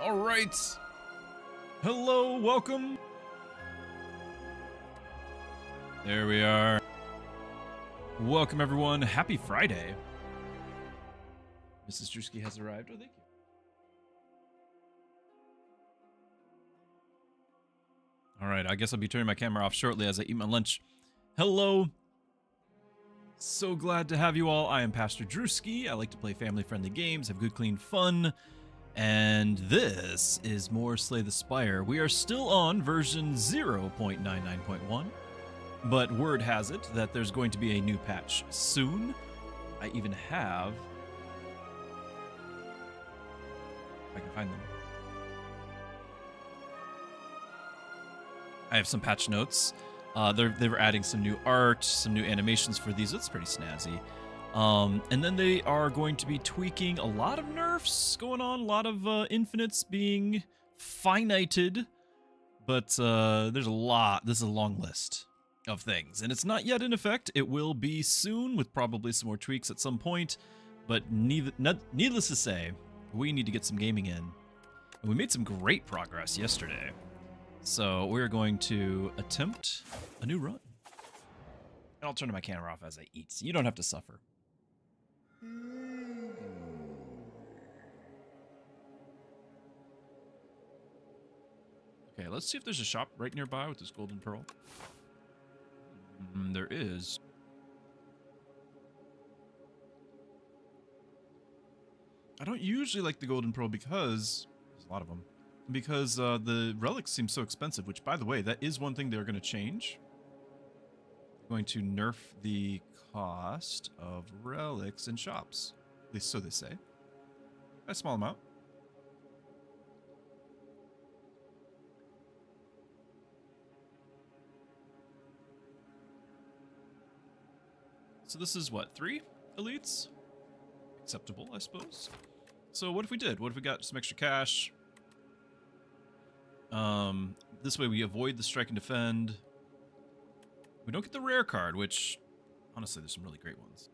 All right. Hello, welcome. There we are. Welcome, everyone. Happy Friday. Mrs. Druski has arrived. Oh, thank you. All right, I guess I'll be turning my camera off shortly as I eat my lunch. Hello. So glad to have you all. I am Pastor Druski. I like to play family-friendly games, have good, clean fun. And this is more Slay the Spire. We are still on version 0.99.1, but word has it that there's going to be a new patch soon. I even have... if I can find them. I have some patch notes. They were adding some new art, some new animations for these. It's pretty snazzy. And then they are going to be tweaking a lot of nerfs going on, a lot of infinites being finited, but there's a lot. This is a long list of things, and it's not yet in effect. It will be soon with probably some more tweaks at some point, but needless to say, we need to get some gaming in. And we made some great progress yesterday, so we're going to attempt a new run. And I'll turn my camera off as I eat, so you don't have to suffer. Okay, let's see if there's a shop right nearby with this golden pearl. There is. I don't usually like the golden pearl because there's a lot of them. Because the relics seem so expensive, which, by the way, that is one thing they're going to change. They're going to nerf the cost of relics in shops. At least so they say. A small amount. So this is what, 3 elites? Acceptable, I suppose. So what if we did? What if we got some extra cash? This way we avoid the strike and defend. We don't get the rare card, which, honestly, there's some really great ones.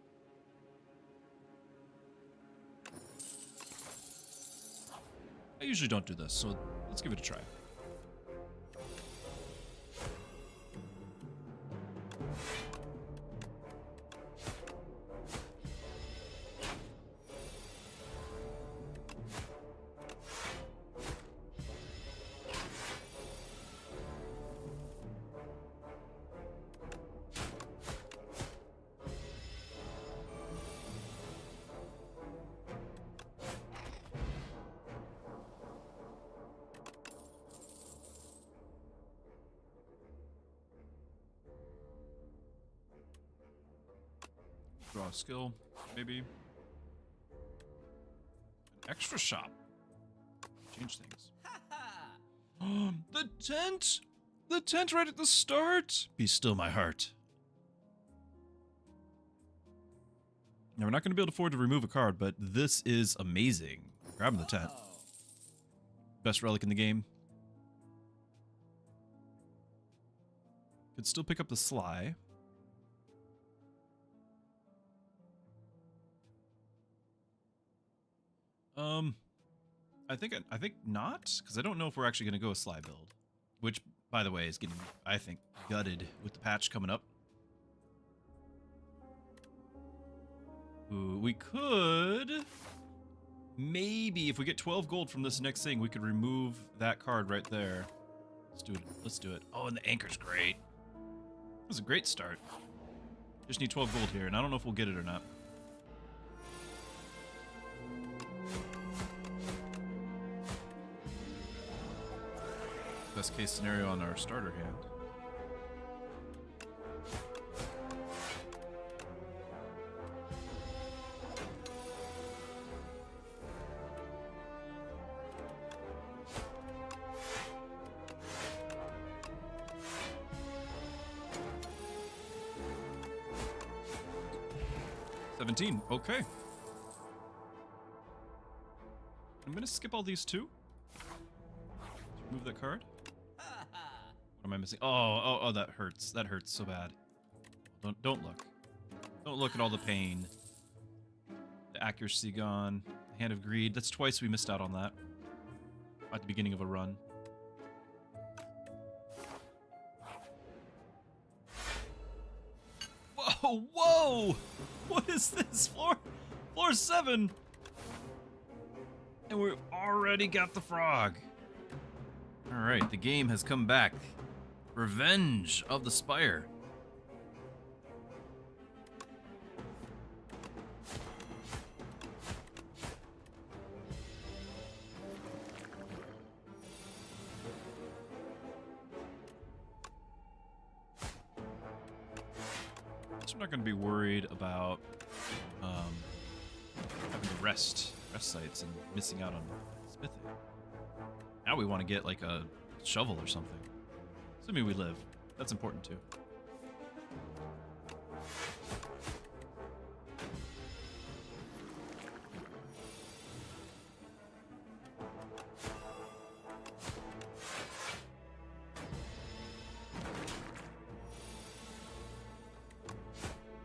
I usually don't do this, so let's give it a try. Draw a skill, maybe. An extra shop. Change things. The tent! The tent right at the start! Be still, my heart. Now, we're not going to be able to afford to remove a card, but this is amazing. Grabbing the tent. Best relic in the game. Could still pick up the Sly. I think not, because I don't know if we're actually going to go a Sly build, which, by the way, is getting, I think, gutted with the patch coming up. Ooh, we could maybe, if we get 12 gold from this next thing, we could remove that card right there. Let's do it. Let's do it. Oh, and the anchor's great. That was a great start. Just need 12 gold here, and I don't know if we'll get it or not. Best case scenario on our starter hand. Okay. I'm gonna skip all these too. Remove that card. What am I missing? Oh, that hurts. That hurts so bad. Don't look. Don't look at all the pain. The accuracy gone. The Hand of Greed. That's twice we missed out on that. at the beginning of a run. Whoa, whoa! What is this? Floor 7! And we've already got the frog. Alright, the game has come back. Revenge of the Spire. I'm not going to be worried about having to rest sites and missing out on smithing. Now we want to get like a shovel or something. Assuming we live. That's important too.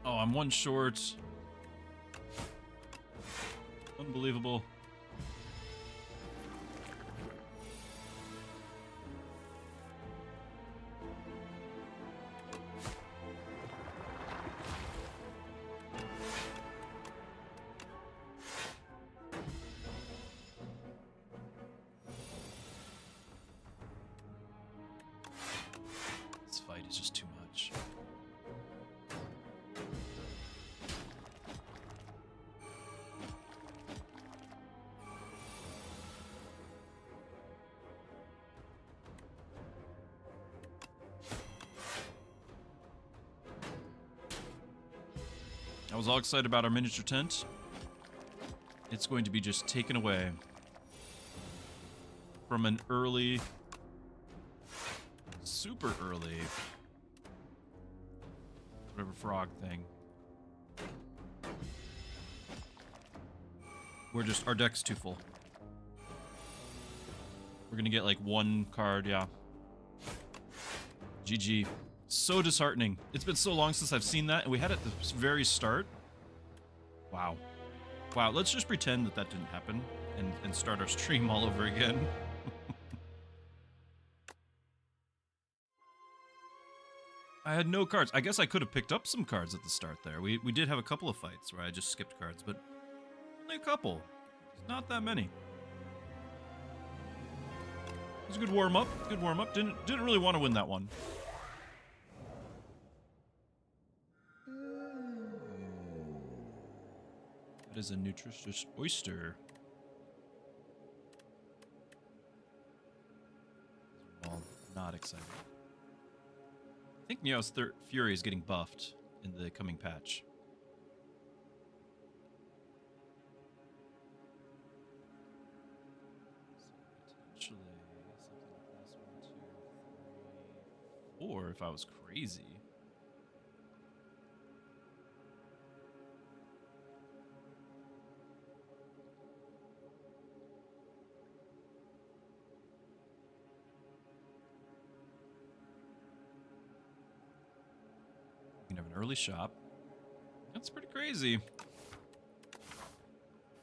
Oh, I'm one short. Unbelievable. This fight is just too much. I was all excited about our miniature tent. It's going to be just taken away from an early, super early, whatever frog thing. Our deck's too full. We're gonna get like one card, yeah. GG. So disheartening. It's been so long since I've seen that, and we had it at the very start. Wow. Wow, let's just pretend that didn't happen and start our stream all over again. I had no cards. I guess I could have picked up some cards at the start there. We did have a couple of fights where I just skipped cards, but only a couple. Not that many. It was a good warm-up. Good warm-up. Didn't really want to win that one. That is a nutritious oyster. Well, not excited. I think Neo's Fury is getting buffed in the coming patch. So potentially something like this. 1, 2, 3, 4 if I was crazy. Have an early shop. That's pretty crazy.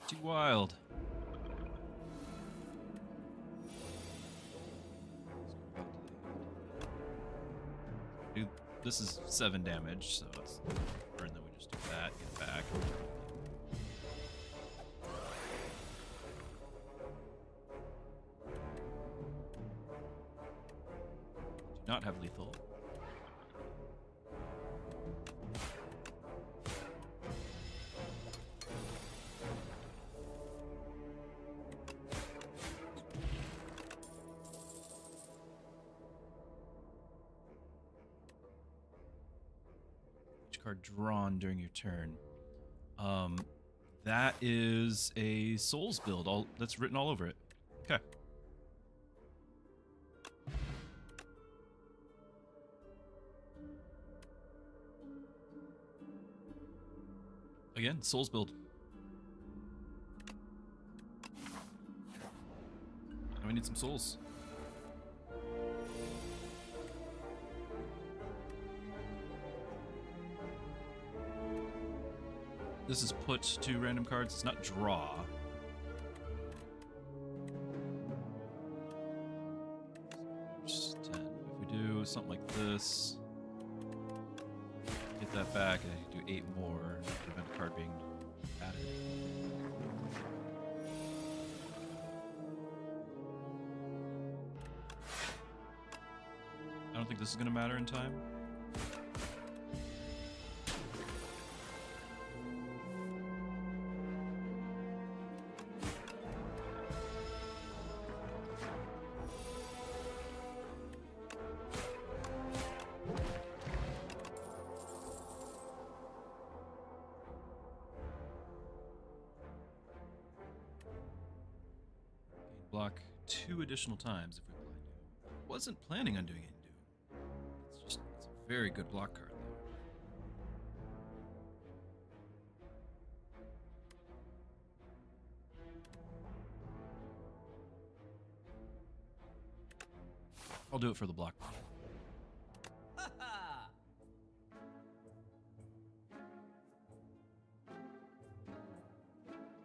Too wild. Dude, this is 7 damage, so it's and then we just do that, get back. Do not have lethal. Card drawn during your turn. That is a Souls build. That's written all over it. Okay. Again, Souls build. Now we need some souls. This is put to random cards. It's not draw. do something like this. Get that back, and then you do 8 more to prevent a card being added. I don't think this is going to matter in time. Block 2 additional times if we blind you. Wasn't planning on doing it in Doom. It's a very good block card though. I'll do it for the block.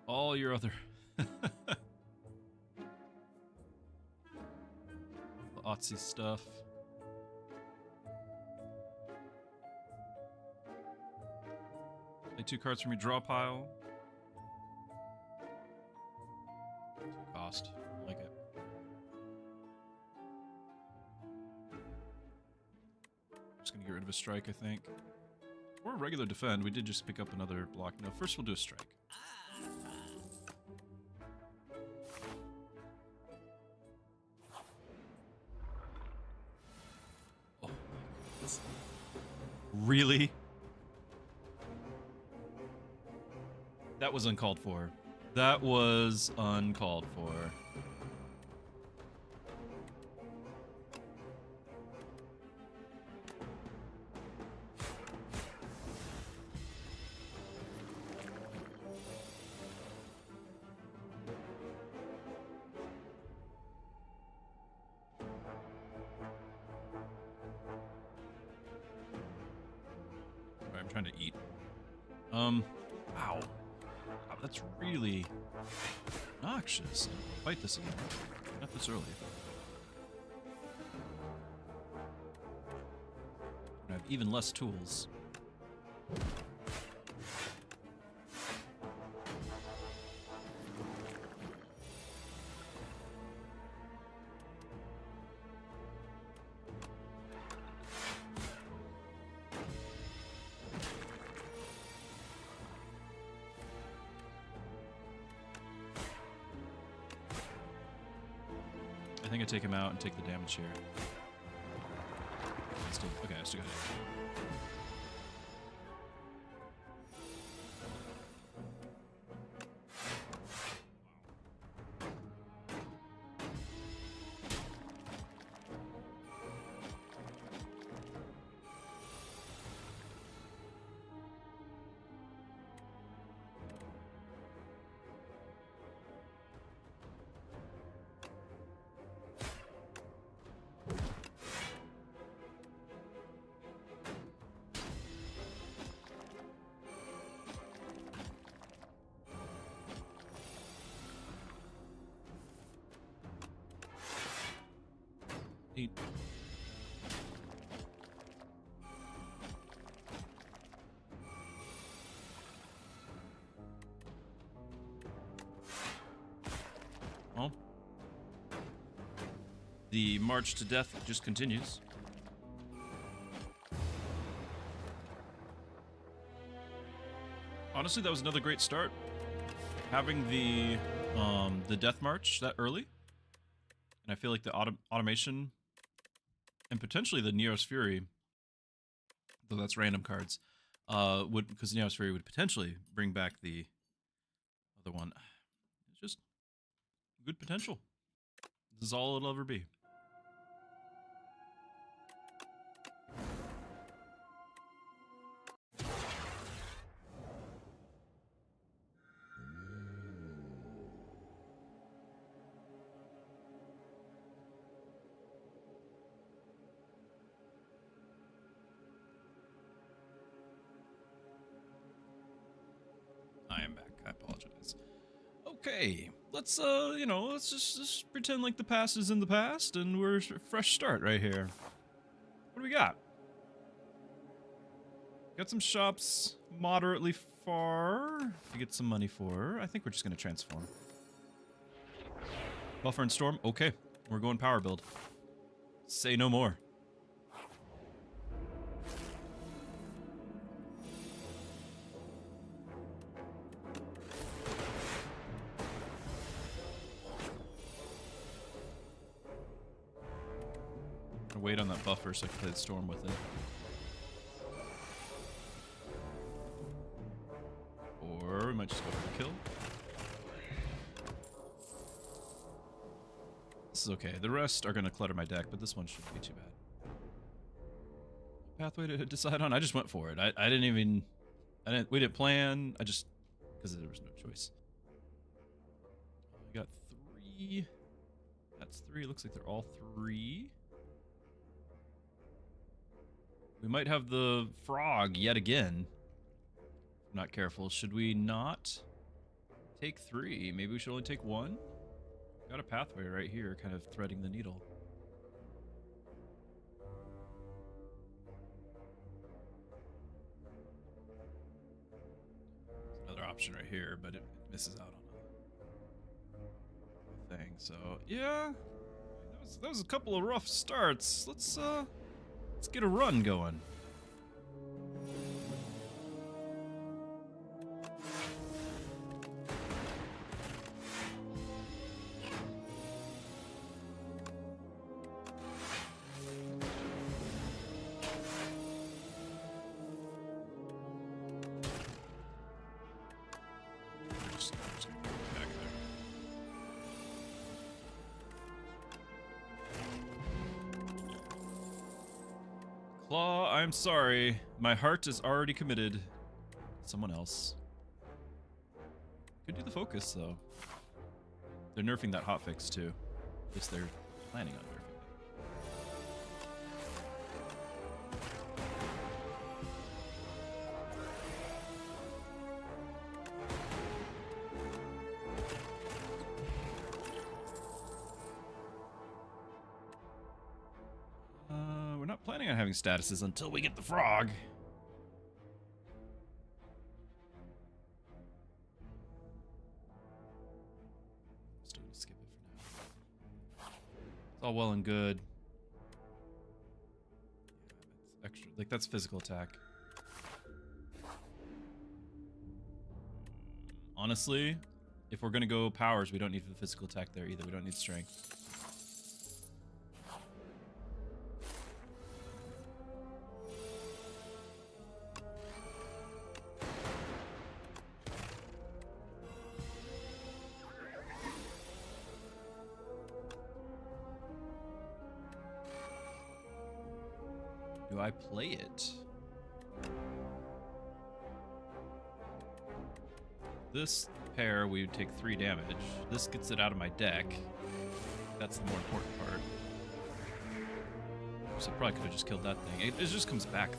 All your other Otzi stuff. Play 2 cards from your draw pile. 2 cost. I like it. Just gonna get rid of a strike, I think. Or a regular defend. We did just pick up another block. No, first we'll do a strike. Really? That was uncalled for. That was uncalled for. I'm trying to eat. Ow. Wow, that's really noxious. Fight this again. Not this early. I have even less tools. I think I take him out and take the damage here. Okay, I still got it. Eat. Well, the march to death just continues. Honestly, that was another great start. Having the death march that early, and I feel like the automation and potentially the NERFS Fury, though that's random cards, would, because NERFS Fury would potentially bring back the other one. It's just good potential. This is all it'll ever be. I am back. I apologize. Okay, let's let's just pretend like the past is in the past, and we're a fresh start right here. What do we got? Got some shops moderately far to get some money for. I think we're just going to transform. Buffer and storm. Okay, we're going power build. Say no more. I'll wait on that buffer so I can play the storm with it. Or we might just go for the kill. This is okay. The rest are going to clutter my deck, but this one shouldn't be too bad. Pathway to decide on? I just went for it. I didn't even... we didn't plan. I just... because there was no choice. We got 3. That's 3. Looks like they're all 3. We might have the frog yet again. If I'm not careful. Should we not take 3? Maybe we should only take 1? Got a pathway right here, kind of threading the needle. There's another option right here, but it misses out on a thing. So yeah, that was a couple of rough starts. Let's get a run going. Claw, I'm sorry. My heart is already committed. Someone else. Could do the focus, though. They're nerfing that hotfix, too. At least they're planning on nerfing it. We're not planning on having statuses until we get the frog. Still gonna skip it for now. It's all well and good. Yeah, that's extra. Like, that's physical attack. Honestly, if we're gonna go powers, we don't need the physical attack there either. We don't need strength. Do I play it? This pair, we would take 3 damage. This gets it out of my deck. That's the more important part. So I probably could have just killed that thing. It just comes back, though.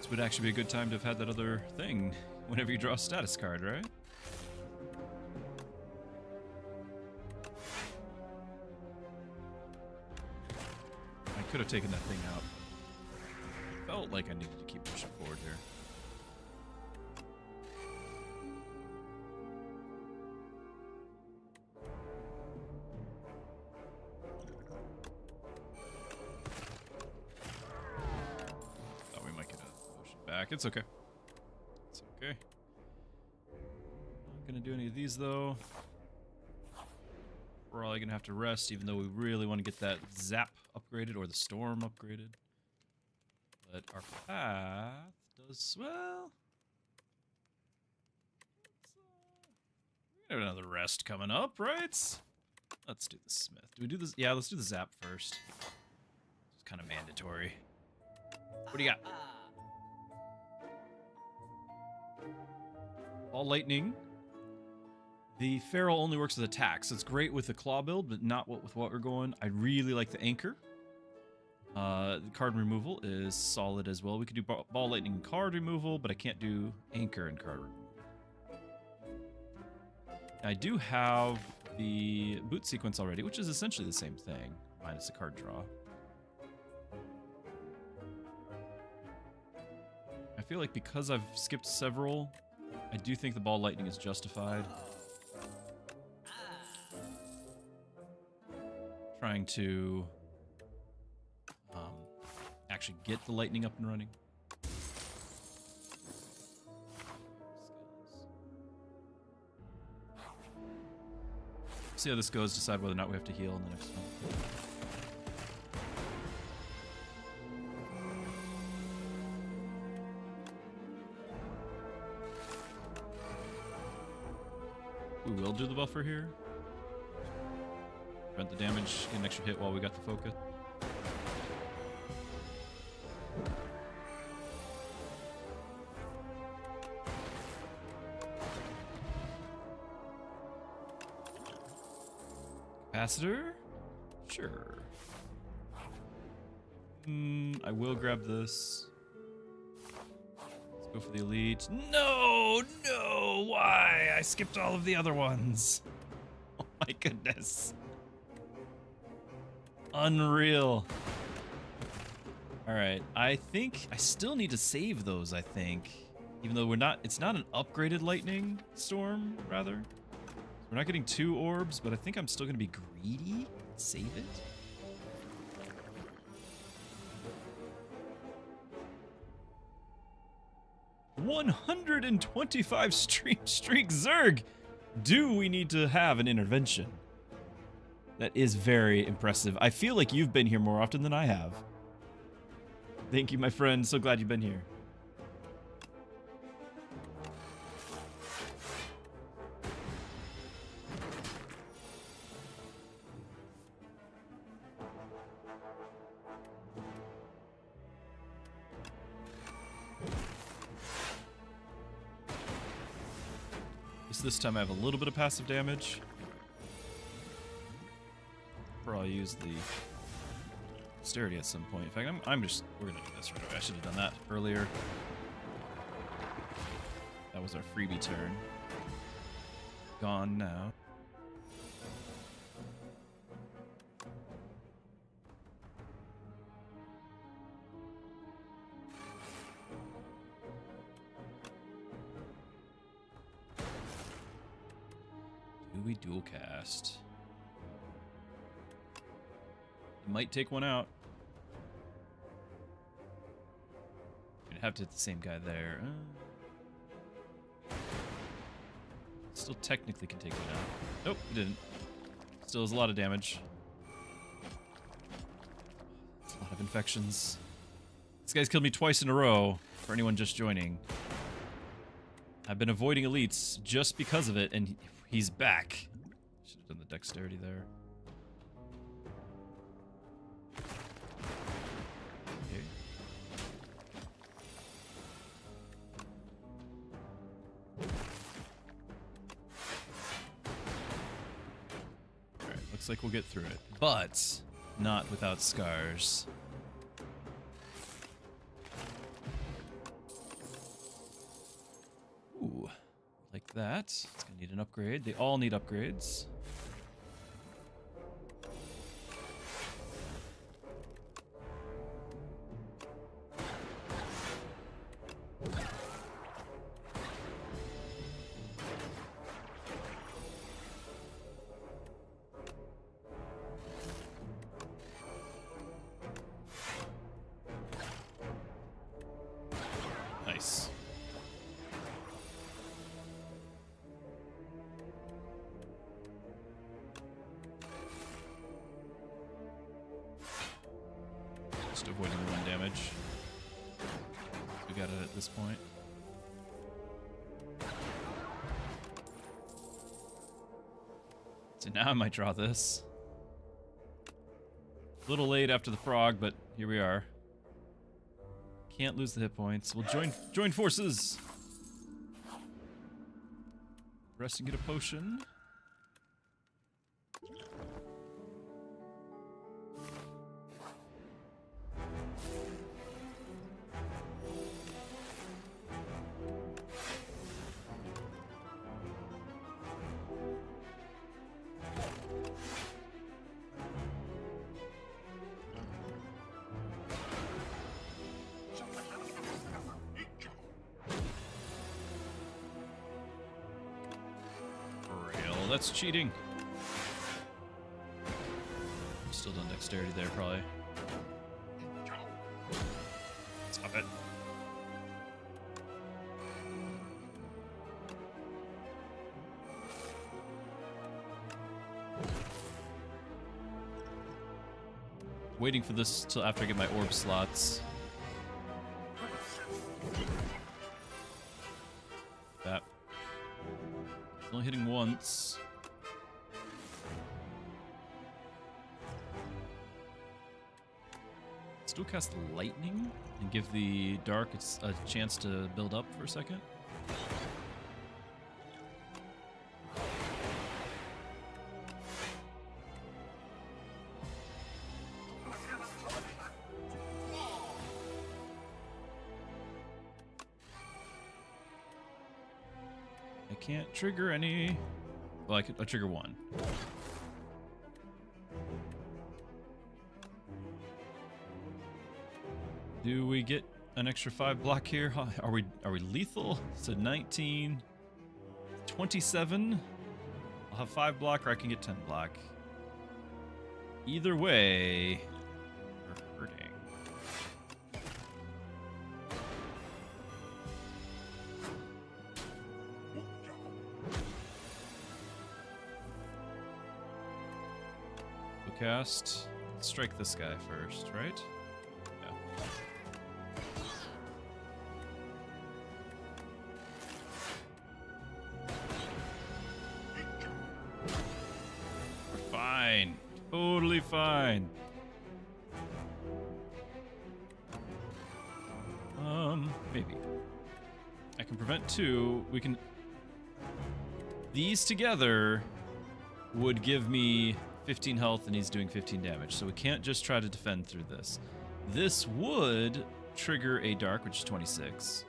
Would actually be a good time to have had that other thing whenever you draw a status card, right? I could have taken that thing out. Felt like I needed to keep pushing forward here. It's okay. It's okay. Not gonna do any of these though. We're probably gonna have to rest, even though we really want to get that zap upgraded or the storm upgraded. But our path does well. We have another rest coming up, right? Let's do the smith. Do we do this? Yeah, let's do the zap first. It's kind of mandatory. What do you got? All lightning. The Feral only works with attacks. It's great with the claw build, but not with what we're going. I really like the Anchor. The card removal is solid as well. We could do ball lightning and card removal, but I can't do Anchor and card removal. I do have the boot sequence already, which is essentially the same thing, minus a card draw. I feel like because I've skipped several, I do think the ball lightning is justified. Trying to actually get the lightning up and running. See how this goes, decide whether or not we have to heal in the next one. We will do the buffer here. Prevent the damage, get an extra hit while we got the focus. Capacitor? Sure. I will grab this. Let's go for the elite. No! No! Why? I skipped all of the other ones. Oh my goodness. Unreal. Alright, I think I still need to save those, I think. Even though it's not an upgraded lightning storm, rather. We're not getting 2 orbs, but I think I'm still going to be greedy. Save it. $125 streak Zerg! Do we need to have an intervention? That is very impressive. I feel like you've been here more often than I have. Thank you, my friend. So glad you've been here. This time I have a little bit of passive damage. Or I'll use the dexterity at some point. In fact, we're gonna do this right away. I should have done that earlier. That was our freebie turn. Gone now. We dual cast. Might take one out. You'd have to hit the same guy there. Still technically can take one out. Nope, didn't. Still has a lot of damage. That's a lot of infections. This guy's killed me twice in a row, for anyone just joining. I've been avoiding elites just because of it, and he's back. Should have done the dexterity there. Okay. Alright, looks like we'll get through it. But not without scars. Ooh. Like that. It's gonna need an upgrade. They all need upgrades. Nice. Just avoiding the 1 damage. We got it at this point. So now I might draw this. A little late after the frog, but here we are. Can't lose the hit points. We'll join forces. Rest and get a potion. That's cheating. I'm still done dexterity there, probably. Stop it. Waiting for this till after I get my orb slots. That. Only hitting once. Still cast lightning and give the dark a chance to build up for a second. I can't trigger any. Well, I'll trigger one. Do we get an extra 5 block here? Are we lethal? So 19, 27. I'll have 5 block, or I can get 10 block. Either way, we're hurting. Cast. Let's strike this guy first, right? Yeah. We're fine. Totally fine. Maybe. I can prevent 2. We can... These together would give me 15 health and he's doing 15 damage, so we can't just try to defend through this. This would trigger a dark, which is 26.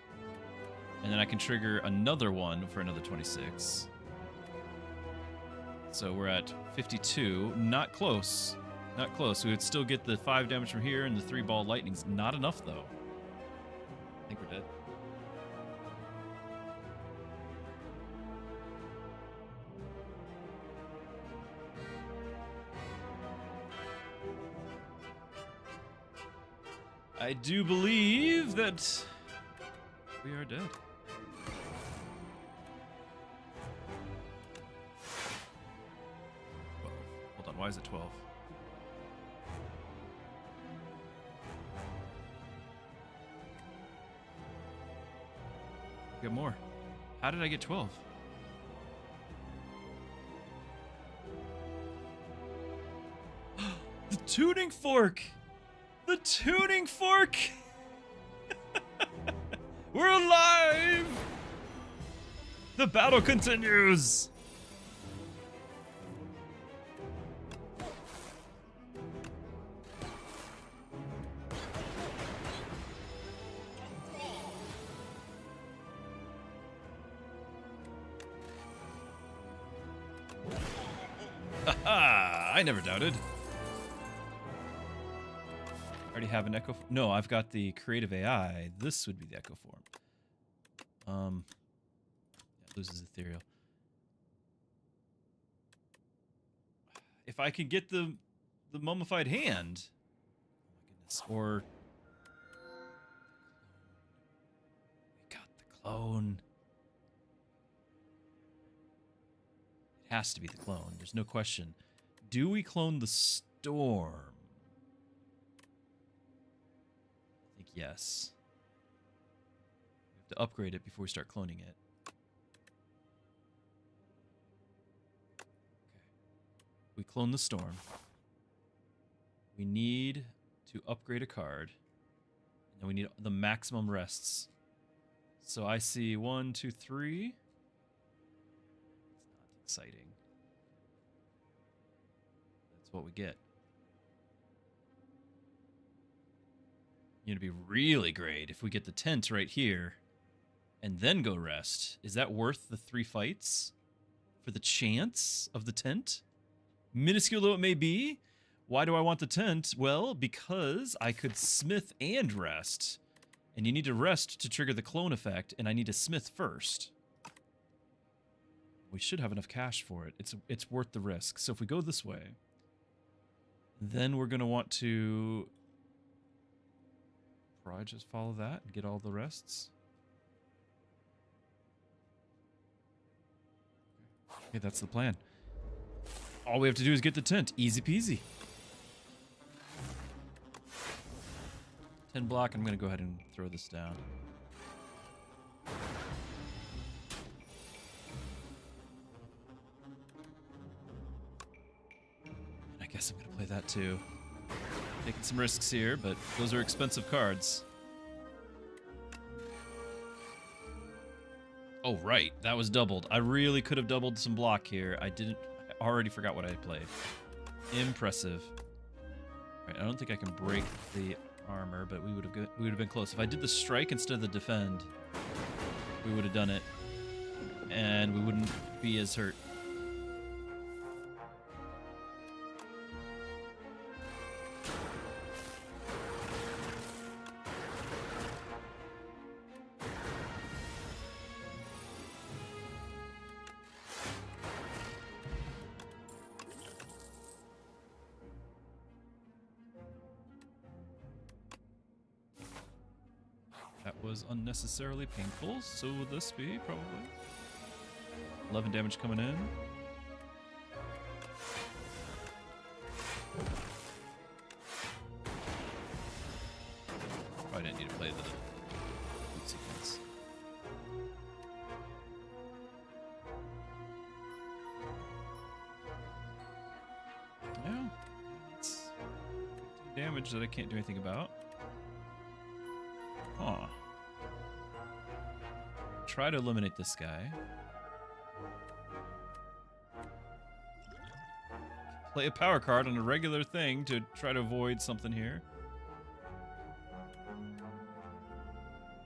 And then I can trigger another one for another 26. So we're at 52. Not close. Not close. We would still get the 5 damage from here, and the 3 ball lightning's not enough, though. I think we're dead. I do believe that we are dead. 12. Hold on, why is it 12? Get more. How did I get 12? The tuning fork! The tuning fork! We're alive! The battle continues! Haha! I never doubted. Already have an echo. No, I've got the creative AI. This would be the echo form. Yeah, loses ethereal. If I could get the mummified hand. Oh my goodness. Or we got the clone. It has to be the clone. There's no question. Do we clone the storm? Yes. We have to upgrade it before we start cloning it. Okay. We clone the storm. We need to upgrade a card. And then we need the maximum rests. So I see 1, 2, 3. It's not exciting. That's what we get. It'd be really great if we get the tent right here and then go rest. Is that worth the 3 fights for the chance of the tent? Minuscule though it may be. Why do I want the tent? Well, because I could smith and rest. And you need to rest to trigger the clone effect, and I need to smith first. We should have enough cash for it. It's worth the risk. So if we go this way, then we're going to want to probably just follow that and get all the rests. Okay, that's the plan. All we have to do is get the tent. Easy peasy. 10 block. I'm going to go ahead and throw this down. I guess I'm going to play that too. Taking some risks here, but those are expensive cards. Oh, right. That was doubled. I really could have doubled some block here. I already forgot what I played. Impressive. Right, I don't think I can break the armor, but we would have been close. If I did the strike instead of the defend, we would have done it, and we wouldn't be as hurt. That was unnecessarily painful, so will this be, probably. 11 damage coming in. Probably didn't need to play the loot sequence. Yeah, it's damage that I can't do anything about. Huh. Try to eliminate this guy. Play a power card on a regular thing to try to avoid something here.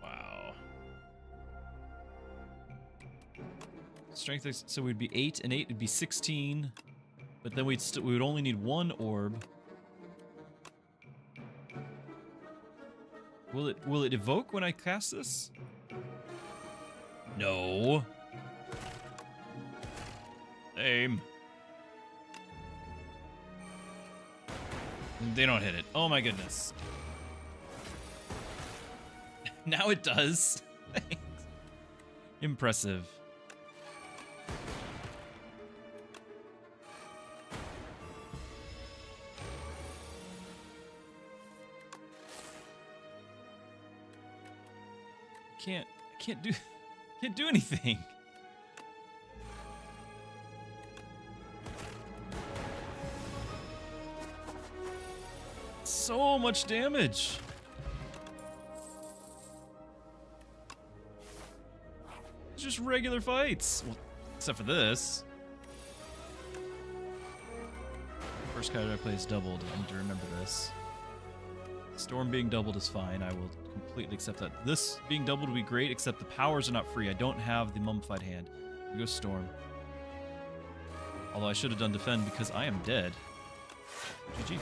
Wow. Strength, so we'd be 8 and 8 would be 16, but then we would only need 1 orb. Will it evoke when I cast this? No. Same. They don't hit it. Oh my goodness. Now it does. Thanks. Impressive. Can't do anything. So much damage. It's just regular fights. Well, except for this. First card I play is doubled. I need to remember this. Storm being doubled is fine. I will completely accept that. This being doubled would be great, except the powers are not free. I don't have the mummified hand. We go Storm. Although I should have done defend because I am dead. GG.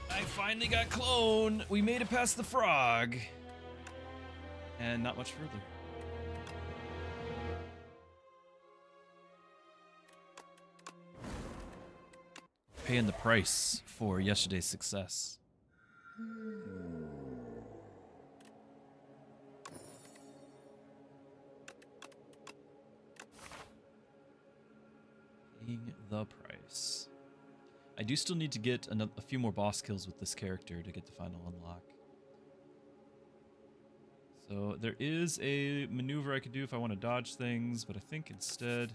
I finally got clone. We made it past the frog. And not much further. Paying the price for yesterday's success. Paying the price. I do still need to get a few more boss kills with this character to get the final unlock. So there is a maneuver I could do if I want to dodge things, but I think instead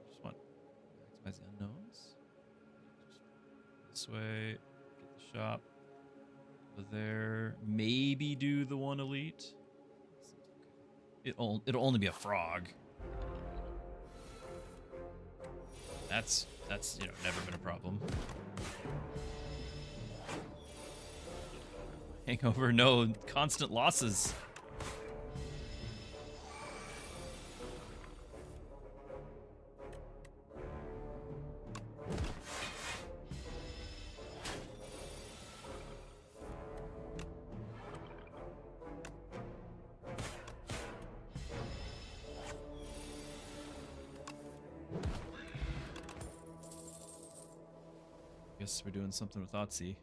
I just want to maximize the unknowns. This way, get the shop over there. Maybe do the 1 elite. It'll only be a frog. That's you know, never been a problem. Hangover, no, constant losses. Guess we're doing something with Otzi.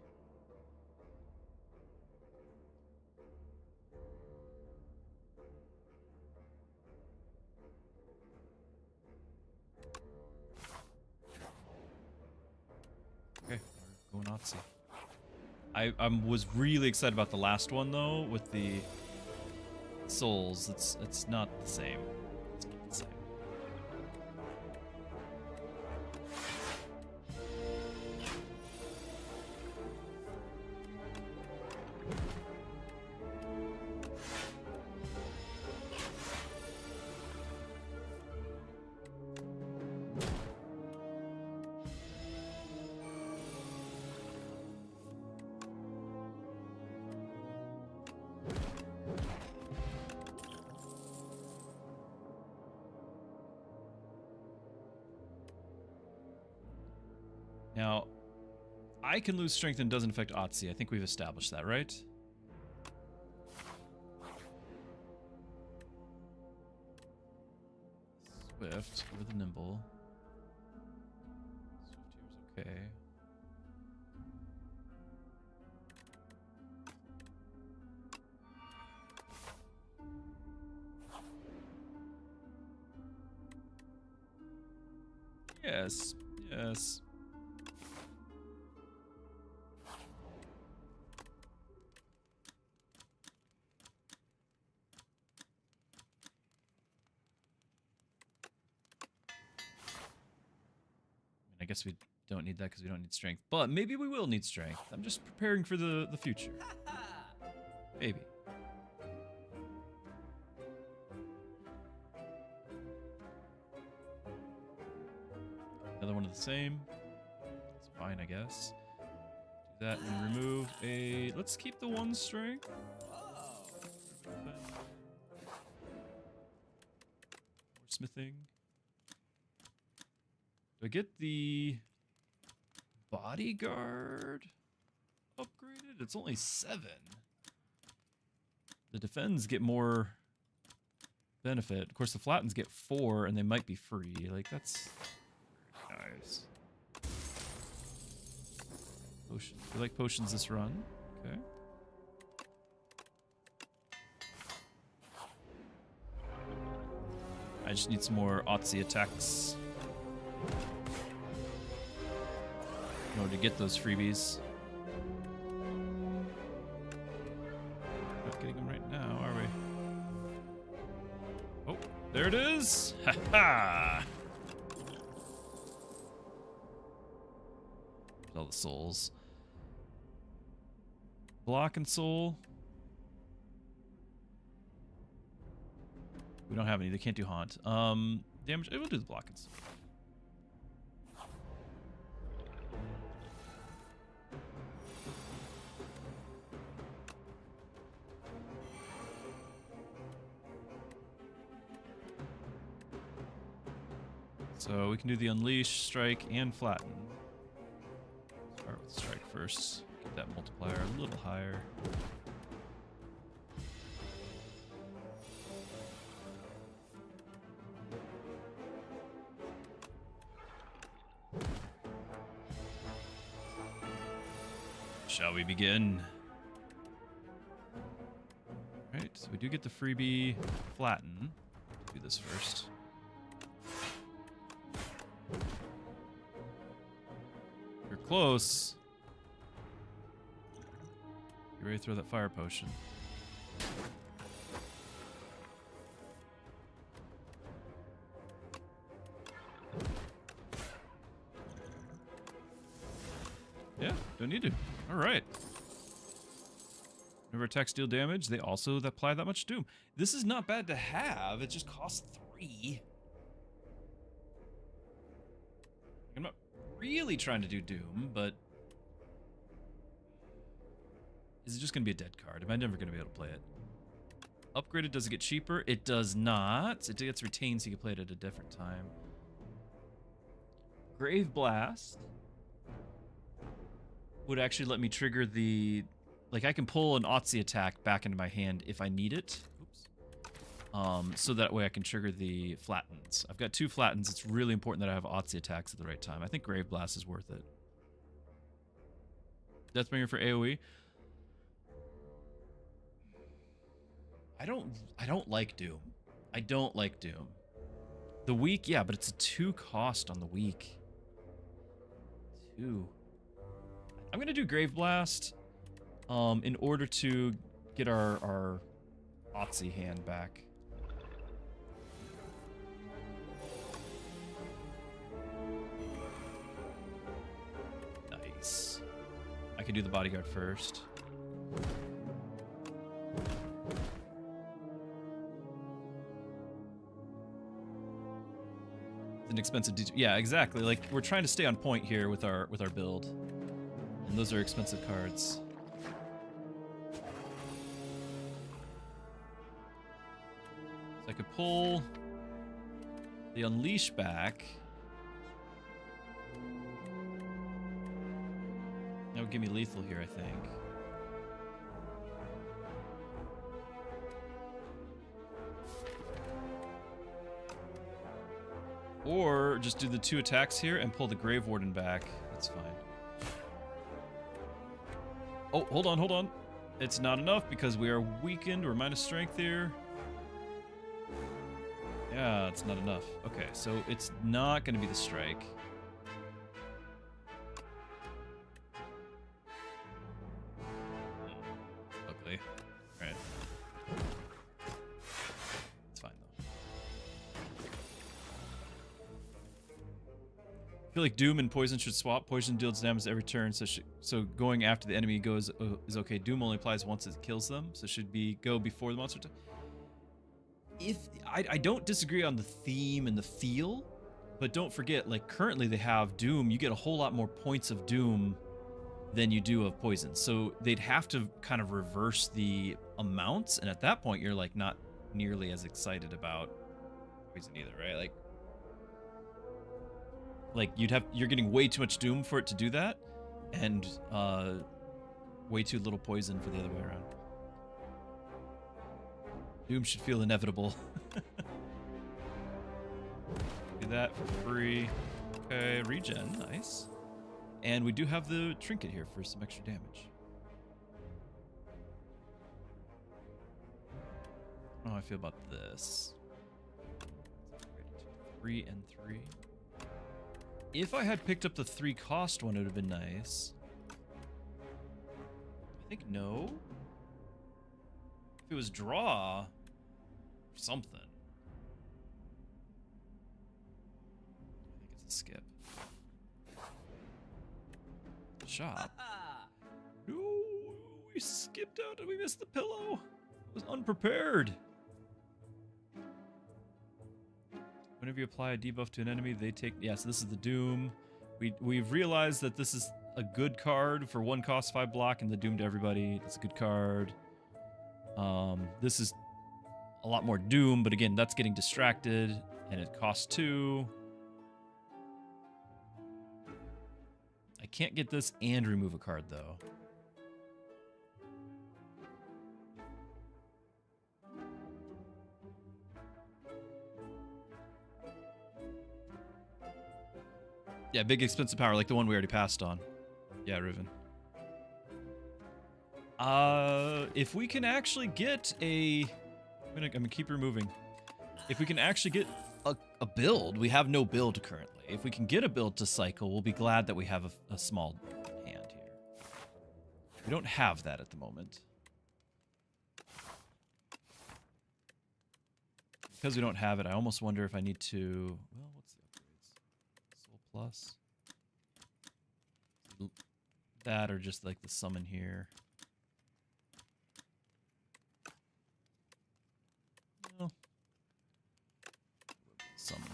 Okay, we're going Otzi. I was really excited about the last one though, with the souls. It's not the same. It's not the same. Now, I can lose strength and it doesn't affect Otzi. I think we've established that, right? Swift with a nimble. Swift here's okay. Yes, yes. I guess we don't need that because we don't need strength. But maybe we will need strength. I'm just preparing for the future. Maybe. Another one of the same. It's fine, I guess. Do that and remove a... Let's keep the one strength. More smithing. Do I get the bodyguard upgraded? It's only 7. The defends get more benefit. Of course, the flattens get 4, and they might be free. Like, that's nice. Potion. We like potions this run. Okay. I just need some more Otzi attacks. In order to get those freebies. Not getting them right now, are we? Oh, there it is! Ha ha! All the souls. Block and soul. We don't have any. They can't do haunt. Damage. It will do the block and soul. So we can do the unleash, strike, and flatten. Start with strike first. Get that multiplier a little higher. Shall we begin? Alright, so we do get the freebie flatten. Do this first. You're close. You ready to throw that fire potion? Yeah, don't need to. All right. Whenever attacks deal damage, they also apply that much doom. This is not bad to have. It just costs 3. I'm not really trying to do Doom, but is it just going to be a dead card? Am I never going to be able to play it? Upgraded, does it get cheaper? It does not. It gets retained, so you can play it at a different time. Grave Blast would actually let me trigger the... Like, I can pull an Otzi attack back into my hand if I need it. Oops. So that way I can trigger the Flattens. I've got 2 Flattens. It's really important that I have Otzi attacks at the right time. I think Grave Blast is worth it. Deathbringer for AoE. I don't like Doom. I don't like Doom. The weak, yeah, but it's a 2 cost on the weak. 2. I'm gonna do Grave Blast in order to get our Otzi hand back. Nice. I can do the bodyguard first. An expensive yeah, exactly. Like, we're trying to stay on point here with our build. And those are expensive cards. So I could pull the Unleash back. That would give me lethal here, I think. Or just do the 2 attacks here and pull the Grave Warden back. That's fine. Oh, hold on, hold on. It's not enough because we are weakened. We're minus strength here. Yeah, it's not enough. Okay, so it's not going to be the strike. Ugly. All right. It's fine, though. I feel like Doom and Poison should swap. Poison deals damage every turn, so going after the enemy is okay. Doom only applies once it kills them, so should be go before the monster. If I don't disagree on the theme and the feel, but don't forget, like, currently they have Doom. You get a whole lot more points of Doom than you do of Poison, so they'd have to kind of reverse the amounts, and at that point you're like not nearly as excited about Poison either, right? Like you're getting way too much Doom for it to do that, and way too little Poison for the other way around. Doom should feel inevitable. Do that for free. Okay, regen, nice. And we do have the trinket here for some extra damage. I don't know how I feel about this. 3 and 3. If I had picked up the 3 cost one, it would have been nice. I think no. If it was draw, or something. I think it's a skip. Shop. No, we skipped out and we missed the pillow. I was unprepared. Whenever you apply a debuff to an enemy, they take... Yeah, so this is the Doom. We've realized that this is a good card for 1 cost 5 block and the Doom to everybody. It's a good card. This is a lot more Doom, but again, that's getting distracted, and it costs 2. I can't get this and remove a card, though. Yeah, big expensive power, like the one we already passed on. Yeah, Riven. If we can actually get a... I'm gonna keep removing. If we can actually get a build, we have no build currently. If we can get a build to cycle, we'll be glad that we have a small hand here. We don't have that at the moment. Because we don't have it, I almost wonder if I need to... Well, what's the upgrades? Soul Plus? That or just like the summon here. Well, summon.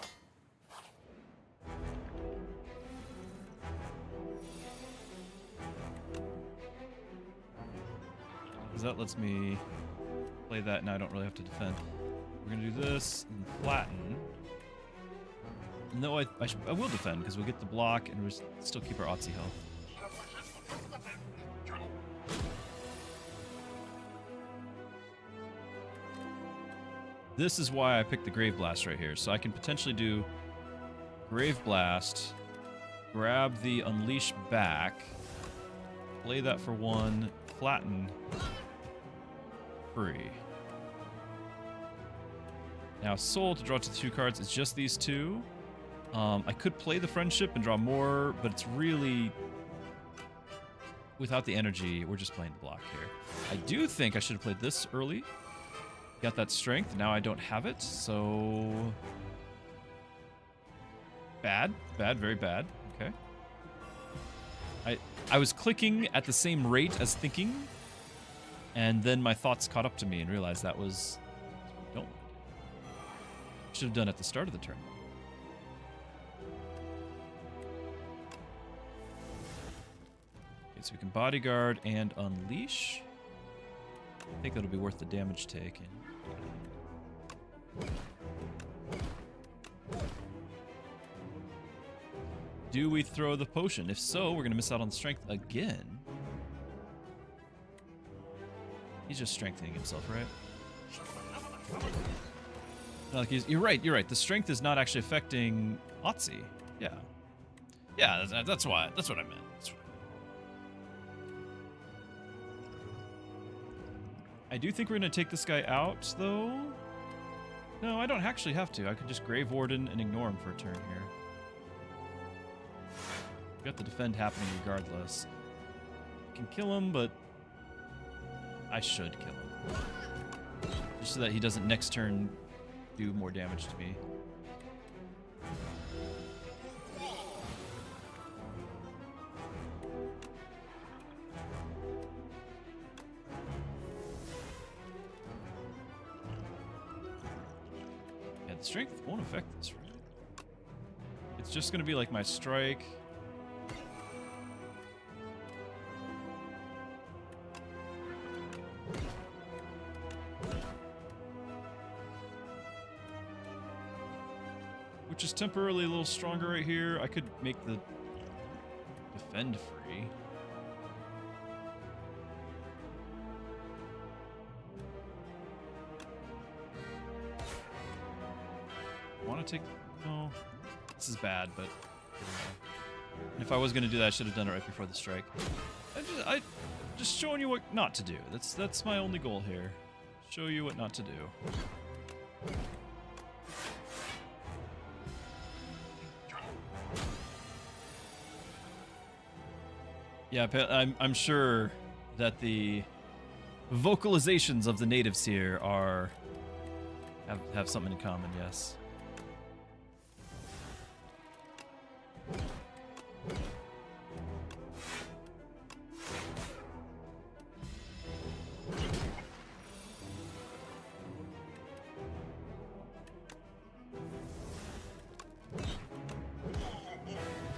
because that lets me play that, and I don't really have to defend. We're gonna do this and flatten. No, I will defend because we'll get the block and we'll still keep our Otzi health. This is why I picked the Grave Blast right here, so I can potentially do Grave Blast, grab the Unleash back, play that for 1, flatten, free. Now Soul to draw to 2 cards, it's just these 2. I could play the Friendship and draw more, but it's really... Without the energy, we're just playing the block here. I do think I should have played this early. Got that strength, now I don't have it, so... Bad, very bad, okay. I was clicking at the same rate as thinking, and then my thoughts caught up to me and realized that was... Don't. Should have done at the start of the turn. Okay, so we can bodyguard and unleash. I think that'll be worth the damage taken. Do we throw the potion? If so, we're going to miss out on strength again. He's just strengthening himself, right? No, like you're right. The strength is not actually affecting Otzi. Yeah. Yeah, that's what I meant. That's what I meant. I do think we're going to take this guy out, though. No, I don't actually have to. I could just Grave Warden and ignore him for a turn here. We've got the defend happening regardless. I can kill him, but I should kill him. Just so that he doesn't next turn do more damage to me. Strength won't affect this, right? It's just going to be like my strike. Which is temporarily a little stronger right here. I could make the defend free. Take no, this is bad, but and if I was gonna do that, I should have done it right before the strike. I just showing you what not to do. That's my only goal here. Show you what not to do. Yeah, I'm sure that the vocalizations of the natives here are have something in common. Yes.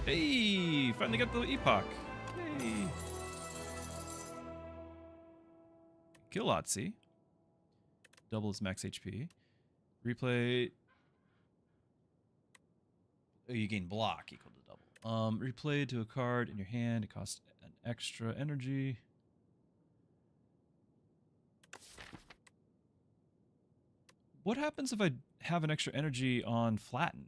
Hey, finally got the epoch. Hey. Kill Otzi. Double his max HP. Replay. Oh, you gain block equal to double. Replay to a card in your hand. It costs an extra energy. What happens if I have an extra energy on flatten?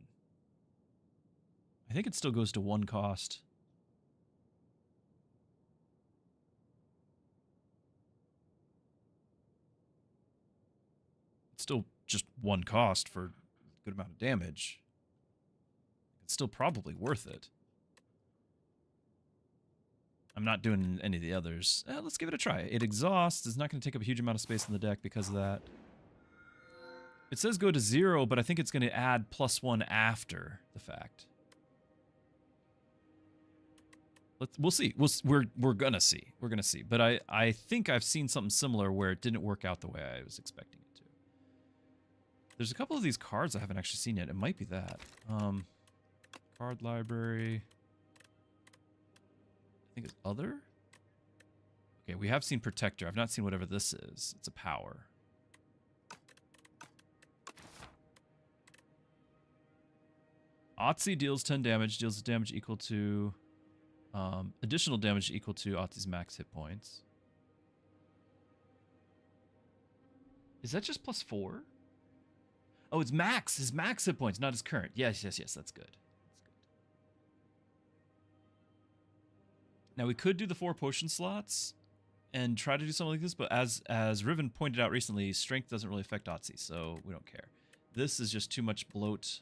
I think it still goes to 1 cost. It's still just 1 cost for a good amount of damage. It's still probably worth it. I'm not doing any of the others. Let's give it a try. It exhausts. It's not going to take up a huge amount of space in the deck because of that. It says go to 0, but I think it's going to add +1 after the fact. We'll see. We're gonna see. We're gonna see. But I think I've seen something similar where it didn't work out the way I was expecting it to. There's a couple of these cards I haven't actually seen yet. It might be that. Card library. I think it's other. Okay, we have seen Protector. I've not seen whatever this is. It's a power. Otzi deals 10 damage, deals damage equal to... additional damage equal to Otzi's max hit points. Is that just +4? Oh, it's max. His max hit points, not his current. Yes, yes, yes, that's good. That's good. Now, we could do the 4 potion slots and try to do something like this, but as Riven pointed out recently, strength doesn't really affect Otzi, so we don't care. This is just too much bloat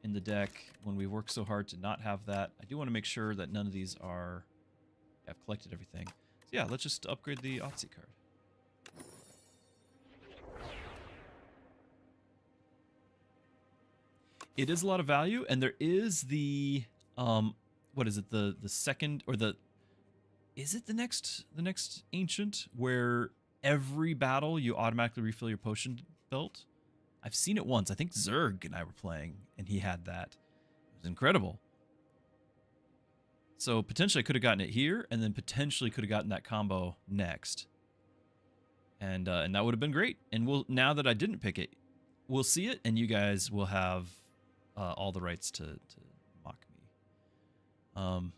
in the deck when we work so hard to not have that. I do want to make sure that none of these are... I've collected everything. So yeah, let's just upgrade the Otzi card. It is a lot of value, and there is the... what is it? The second... Or the... Is it the next Ancient where every battle you automatically refill your potion belt? I've seen it once. I think Zerg and I were playing, and he had that. It was incredible. So potentially I could have gotten it here, and then potentially could have gotten that combo next. And that would have been great. And we'll, now that I didn't pick it, we'll see it, and you guys will have all the rights to mock me.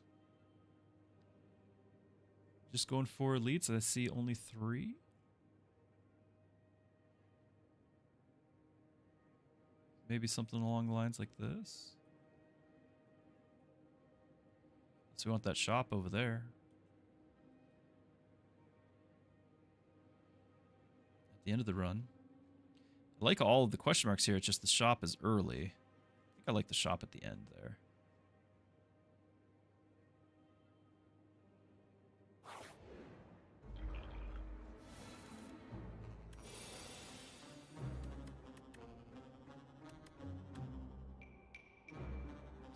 Just going for elites. I see only 3. Maybe something along the lines like this. So we want that shop over there. At the end of the run. I like all of the question marks here. It's just the shop is early. I think I like the shop at the end there.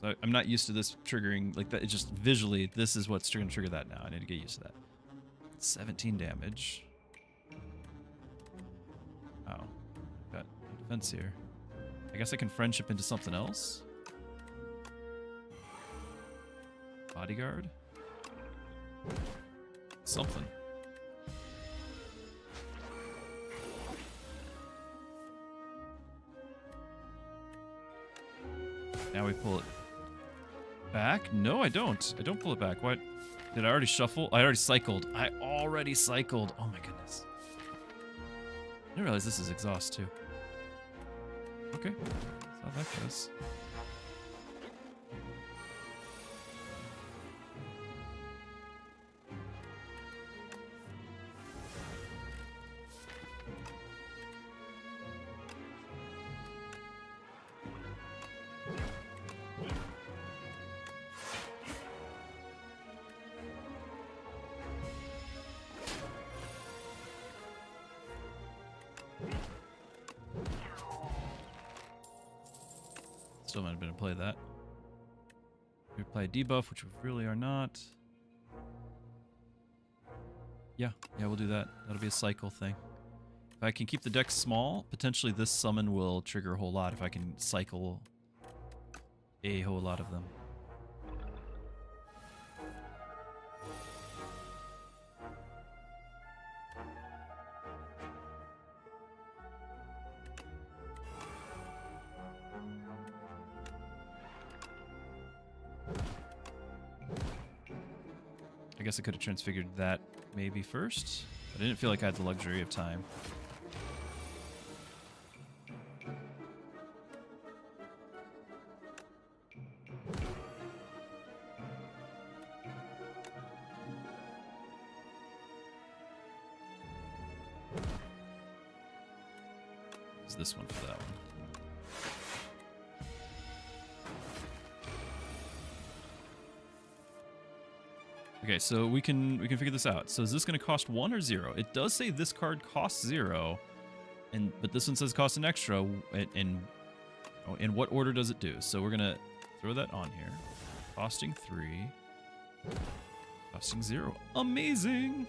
So I'm not used to this triggering like that. It's just visually, this is what's going to trigger that now. I need to get used to that. 17 damage. Oh, got no defense here. I guess I can friendship into something else. Bodyguard. Something. Now we pull it back? No, I don't. I don't pull it back. What? Did I already shuffle? I already cycled. I already cycled. Oh my goodness. I didn't realize this is exhaust too. Okay. That's how that goes. Still might have been to play that. We play a debuff, which we really are not. Yeah, we'll do that. That'll be a cycle thing. If I can keep the deck small, potentially this summon will trigger a whole lot if I can cycle a whole lot of them. I guess I could have transfigured that maybe first, but I didn't feel like I had the luxury of time. It's this one for that one. Okay, so we can figure this out. So is this going to cost 1 or 0? It does say this card costs 0, but this one says cost an extra. In what order does it do? So we're gonna throw that on here. Costing 3, costing 0. Amazing.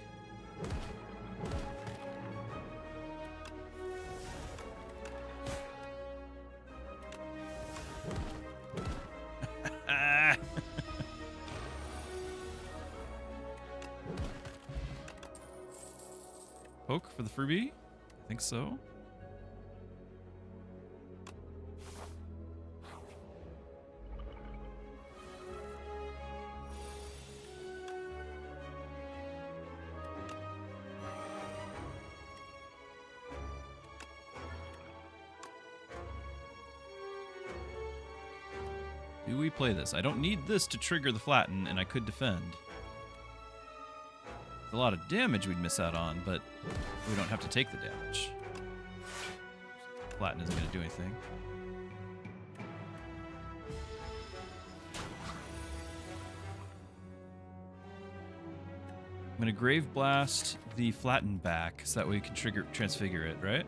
poke for the freebie? I think so. Do we play this? I don't need this to trigger the flatten, and I could defend. A lot of damage we'd miss out on, but we don't have to take the damage. Flatten isn't going to do anything. I'm going to Grave Blast the flatten back so that way we can transfigure it, right?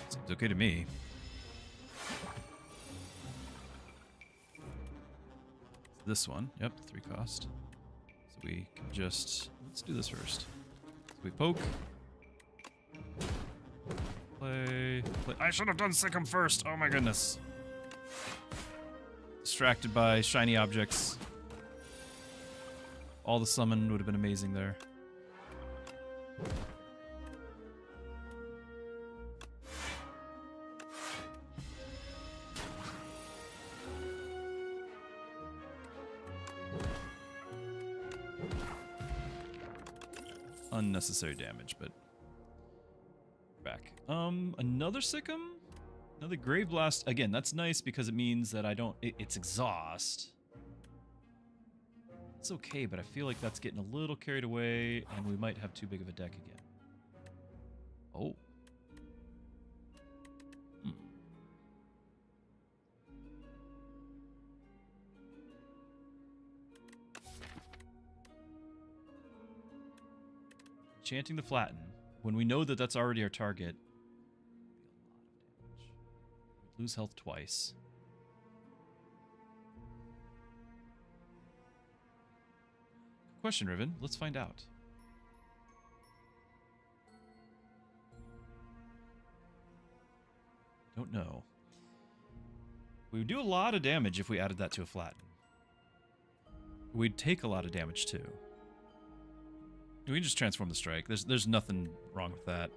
Seems okay to me. This one, yep, 3 cost. So we can just, let's do this first. So we poke. Play. I should have done Sikkim first, oh my goodness. Distracted by shiny objects. All the summon would have been amazing there. Unnecessary damage, but back. Another Sikkim? Another Grave Blast. Again, that's nice because it means that I don't... It's exhaust. It's okay, but I feel like that's getting a little carried away, and we might have too big of a deck again. Oh. Chanting the flatten, when we know that that's already our target, we'd lose health twice. Good question, Riven. Let's find out. Don't know. We would do a lot of damage if we added that to a flatten. We'd take a lot of damage too. We can just transform the strike. There's nothing wrong with that.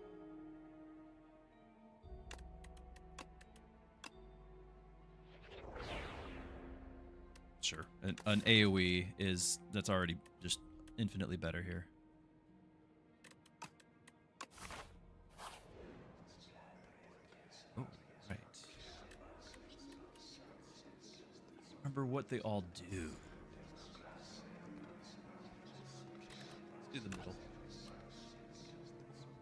Sure. An AoE that's already just infinitely better here. Oh, right. Remember what they all do. Do the middle.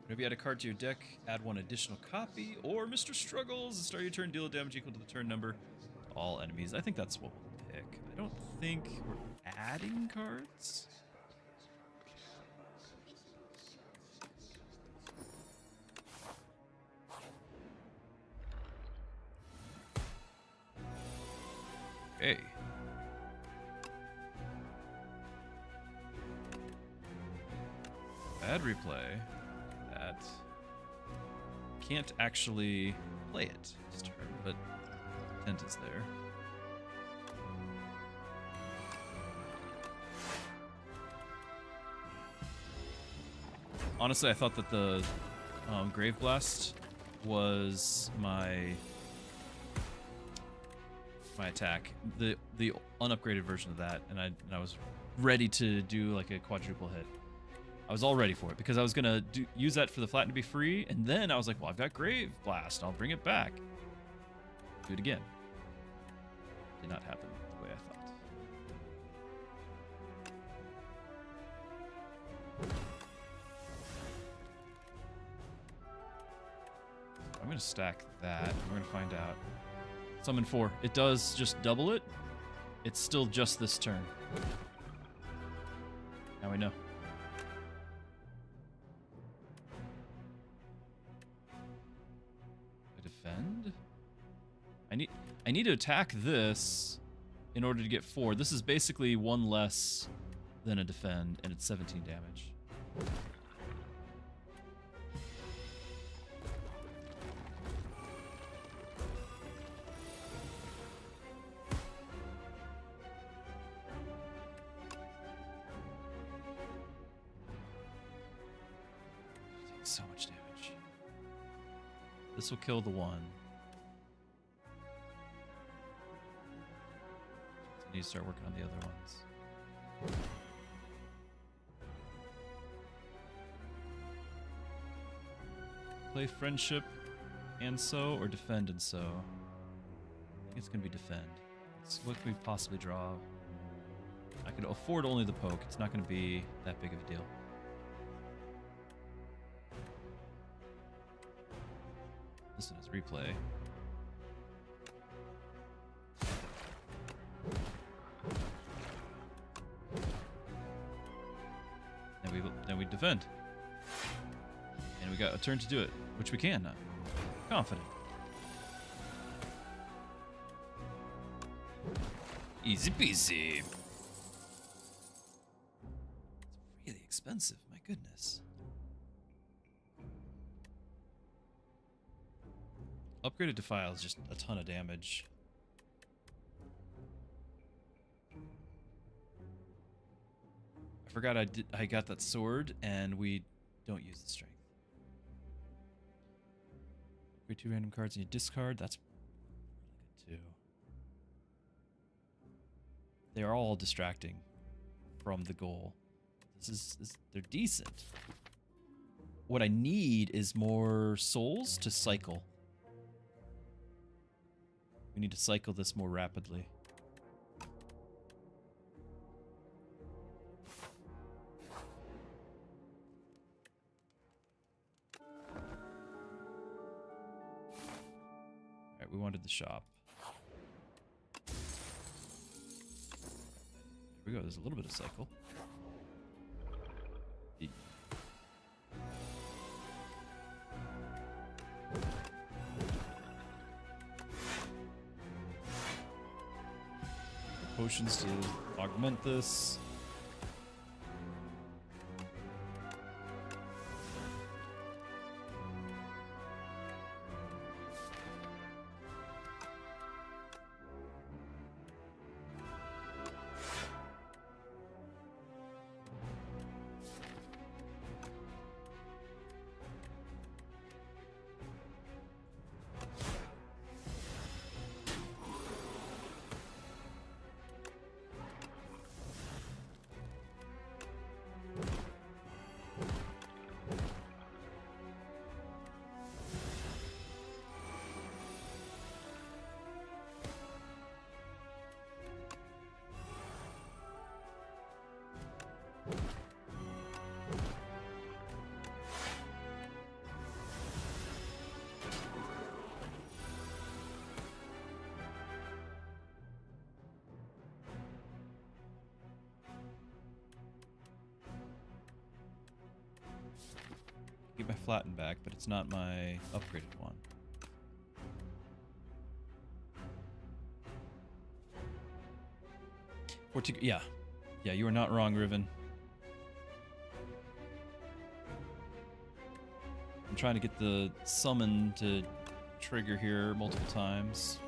Whenever you add a card to your deck, add 1 additional copy, or Mr. Struggles, start your turn, deal damage equal to the turn number. All enemies. I think that's what we'll pick. I don't think we're adding cards. Okay. Bad replay. That can't actually play it this turn, but intent is there. Honestly, I thought that the Grave Blast was my attack, the unupgraded version of that, and I was ready to do like a quadruple hit. I was all ready for it because I was gonna use that for the flatten to be free, and then I was like, well, I've got Grave Blast, I'll bring it back. Do it again. Did not happen the way I thought. I'm gonna stack that. We're gonna find out. Summon 4. It does just double it. It's still just this turn. Now we know. Defend? I need to attack this in order to get 4. This is basically 1 less than a defend, and it's 17 damage. So much damage. This will kill the one. So I need to start working on the other ones. Play friendship and so, or defend and so. I think it's gonna be defend. What can we possibly draw? I could afford only the poke. It's not gonna be that big of a deal. This one is replay. Then we defend. And we got a turn to do it, which we can now. Confident. Easy peasy. It's really expensive, my goodness. Upgraded Defile is just a ton of damage. I forgot I got that sword, and we don't use the strength. Upgrade 2 random cards and you discard. That's really good too. They are all distracting from the goal. They're decent. What I need is more souls to cycle. We need to cycle this more rapidly. Alright, we wanted the shop. There we go, there's a little bit of cycle. Potions to augment this. Get my flatten back, but it's not my upgraded one. Yeah. Yeah, you are not wrong, Riven. I'm trying to get the summon to trigger here multiple times.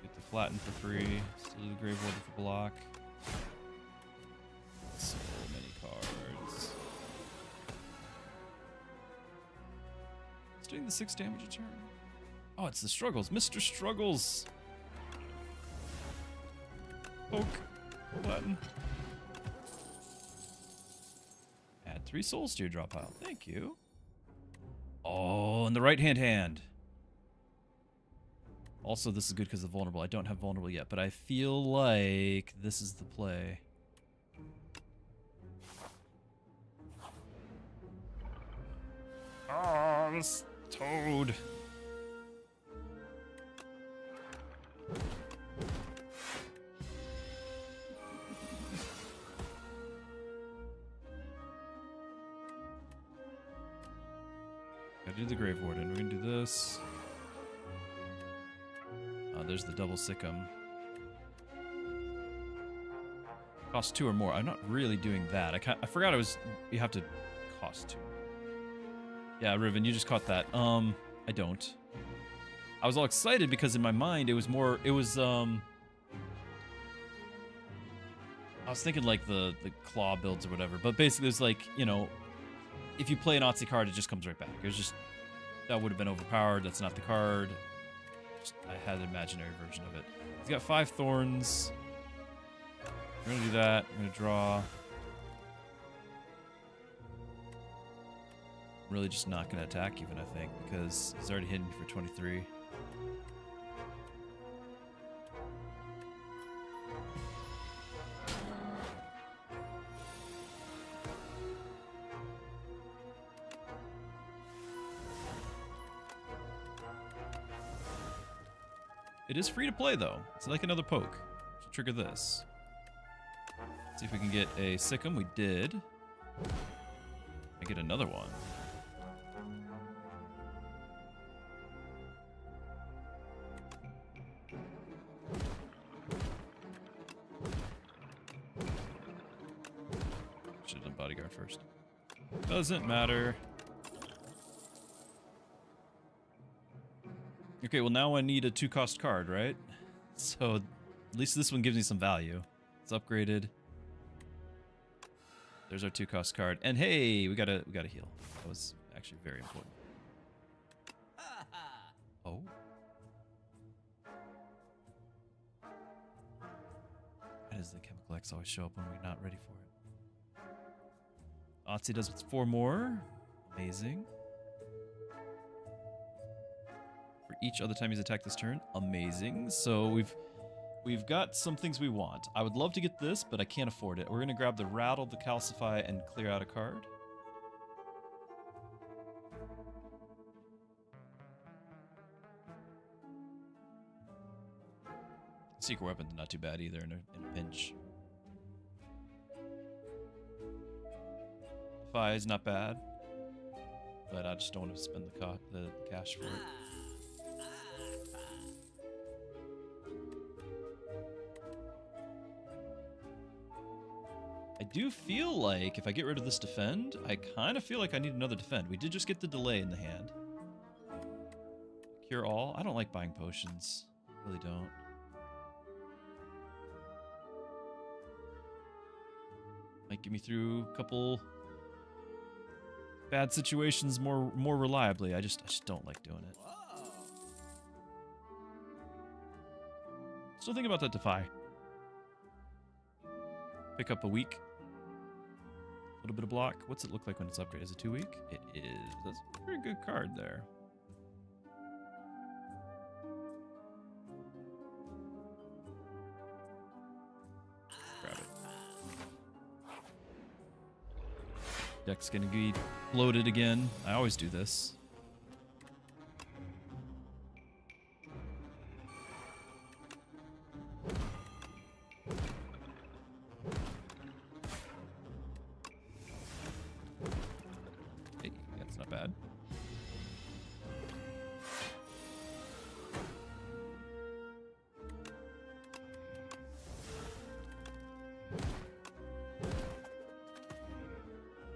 Get the flatten for free. Still do the Grave Warden for block. So many cards. It's doing the 6 damage a turn. Oh, it's the Struggles. Mr. Struggles. Poke. Button. Add 3 souls to your draw pile. Thank you. Oh, and the right-hand hand. Also, this is good because of vulnerable. I don't have vulnerable yet, but I feel like this is the play. Oh, this toad. Gotta do the Grave Warden. We're gonna do this. There's the double Sikkim. Cost 2 or more. I'm not really doing that. I forgot you have to cost 2. Yeah, Riven, you just caught that. I don't. I was all excited because in my mind I was thinking like the claw builds or whatever, but basically it's like, you know, if you play an Otzi card, it just comes right back. It was just, that would have been overpowered. That's not the card. I had an imaginary version of it. He's got 5 thorns. We're gonna do that. I'm gonna draw. I'm really just not gonna attack even, I think, because he's already hitting me for 23. It is free to play though. It's like another poke. So trigger this. See if we can get a Sikkim. We did. I get another one. Should have done bodyguard first. Doesn't matter. Okay, well now I need a 2-cost card, right? So at least this one gives me some value. It's upgraded. There's our 2-cost card. And hey, we gotta heal. That was actually very important. Oh. Why does the chemical X always show up when we're not ready for it? Otzi does 4 more. Amazing. For each other time he's attacked this turn. Amazing. So we've got some things we want. I would love to get this, but I can't afford it. We're going to grab the Rattle, the Calcify, and clear out a card. Secret Weapon, not too bad either in a pinch. Defy is not bad, but I just don't want to spend the cash for it. I do feel like if I get rid of this defend, I kind of feel like I need another defend. We did just get the delay in the hand. Cure all. I don't like buying potions. I really don't. Might get me through a couple bad situations more reliably. I just don't like doing it. Still think about that Defy. Pick up a week. A little bit of block. What's it look like when it's upgraded? Is it 2 week? It is. That's a very good card there. Grab it. Deck's gonna be bloated again. I always do this.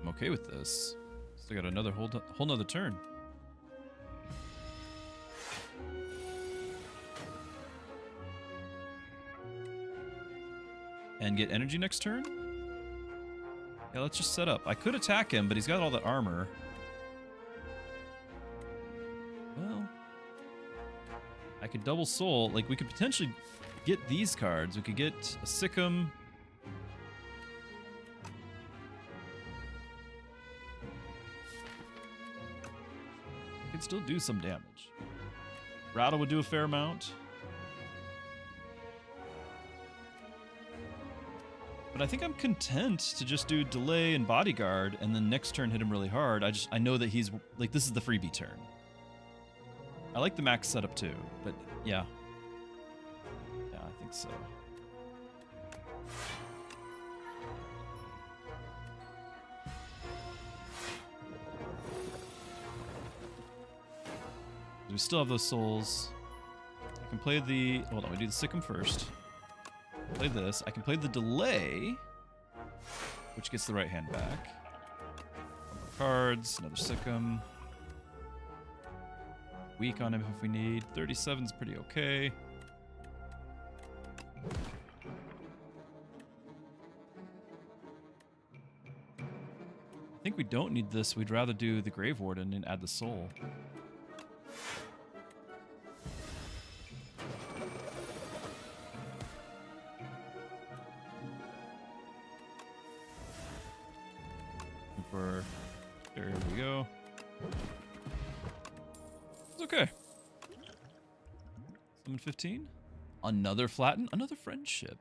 Okay with this. Still got another whole nother turn. And get energy next turn? Yeah, let's just set up. I could attack him, but he's got all that armor. Well, I could double soul. Like, we could potentially get these cards. We could get a Sikkim. Could still do some damage. Rattle would do a fair amount. But I think I'm content to just do delay and bodyguard and then next turn hit him really hard. I know that he's like, this is the freebie turn. I like the max setup too, but yeah. Yeah, I think so. We still have those souls. I can play the... Hold on, we do the Sikkim first. Play this. I can play the delay. which gets the right hand back. One more cards, another Sikkim. Weak on him if we need. 37's pretty okay. I think we don't need this. We'd rather do the Grave Warden and add the soul. There we go. It's okay. Summon 15. Another flatten. Another friendship.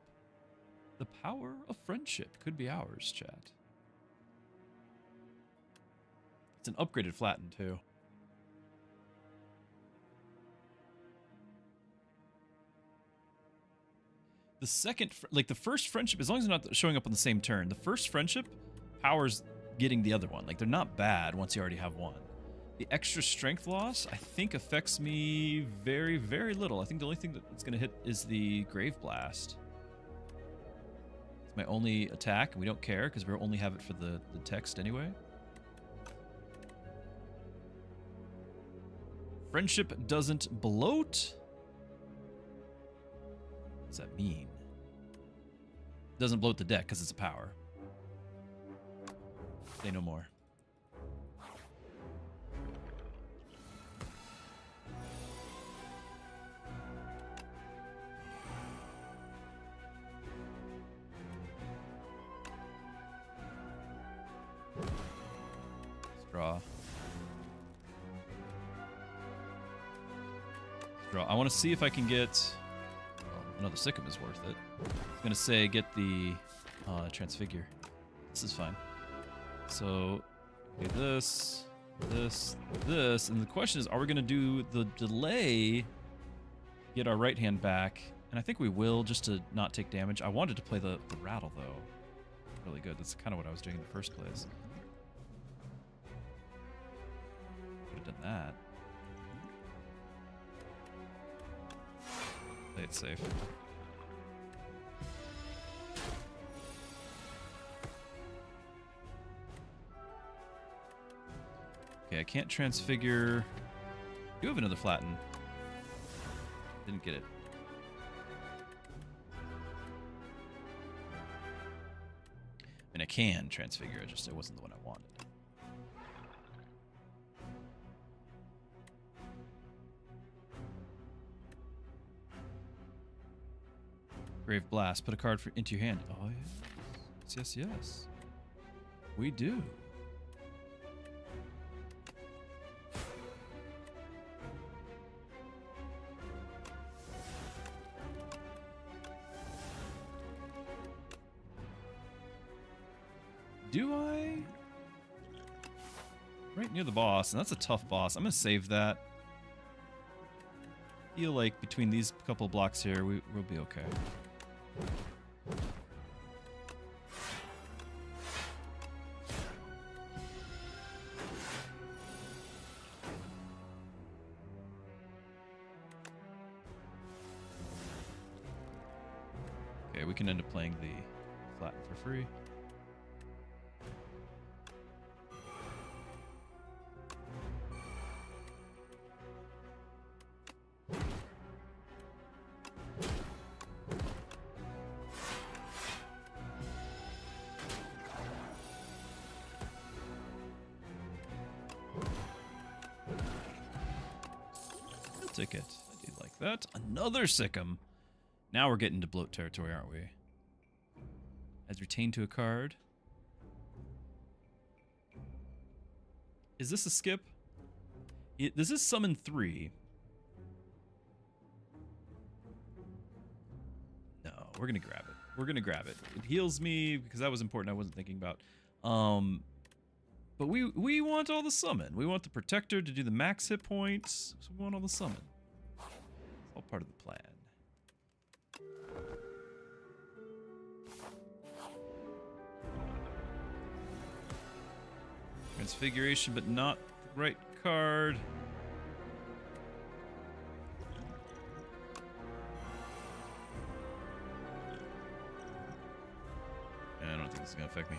The power of friendship could be ours, chat. It's an upgraded flatten, too. The second, like the first friendship, as long as they're not showing up on the same turn, the first friendship powers getting the other one. Like, they're not bad once you already have one. The extra strength loss, I think, affects me very, very little. I think the only thing that's going to hit is the Grave Blast. It's my only attack, and we don't care because we only have it for the text anyway. Friendship doesn't bloat. What does that mean? It doesn't bloat the deck because it's a power. Say no more. Let's draw. I want to see if I can get... Well, another Sikkim is worth it. I was going to say get the Transfigure. This is fine. So, do this, this, and the question is, are we going to do the delay, get our right hand back? And I think we will, just to not take damage. I wanted to play the rattle, though. Really good. That's kind of what I was doing in the first place. Could have done that. Play it safe. Okay, I can't transfigure. You have another flatten. Didn't get it. And I can transfigure it, just it wasn't the one I wanted. Grave Blast. Put a card into your hand. Oh, yes. Yes, yes, yes. We do. Do I? Right near the boss, and that's a tough boss. I'm going to save that. I feel like between these couple blocks here, we'll be okay. Okay, we can end up playing the flatten for free. Ticket. I do like that. Another Sikkim. Now we're getting to bloat territory, aren't we? As retained to a card. Is this a skip? This is summon 3. No, we're gonna grab it. We're gonna grab it. It heals me because that was important. I wasn't thinking about. But we want all the summon. We want the protector to do the max hit points. So we want all the summon. It's all part of the plan. Transfiguration, but not the right card. And I don't think This is gonna affect me.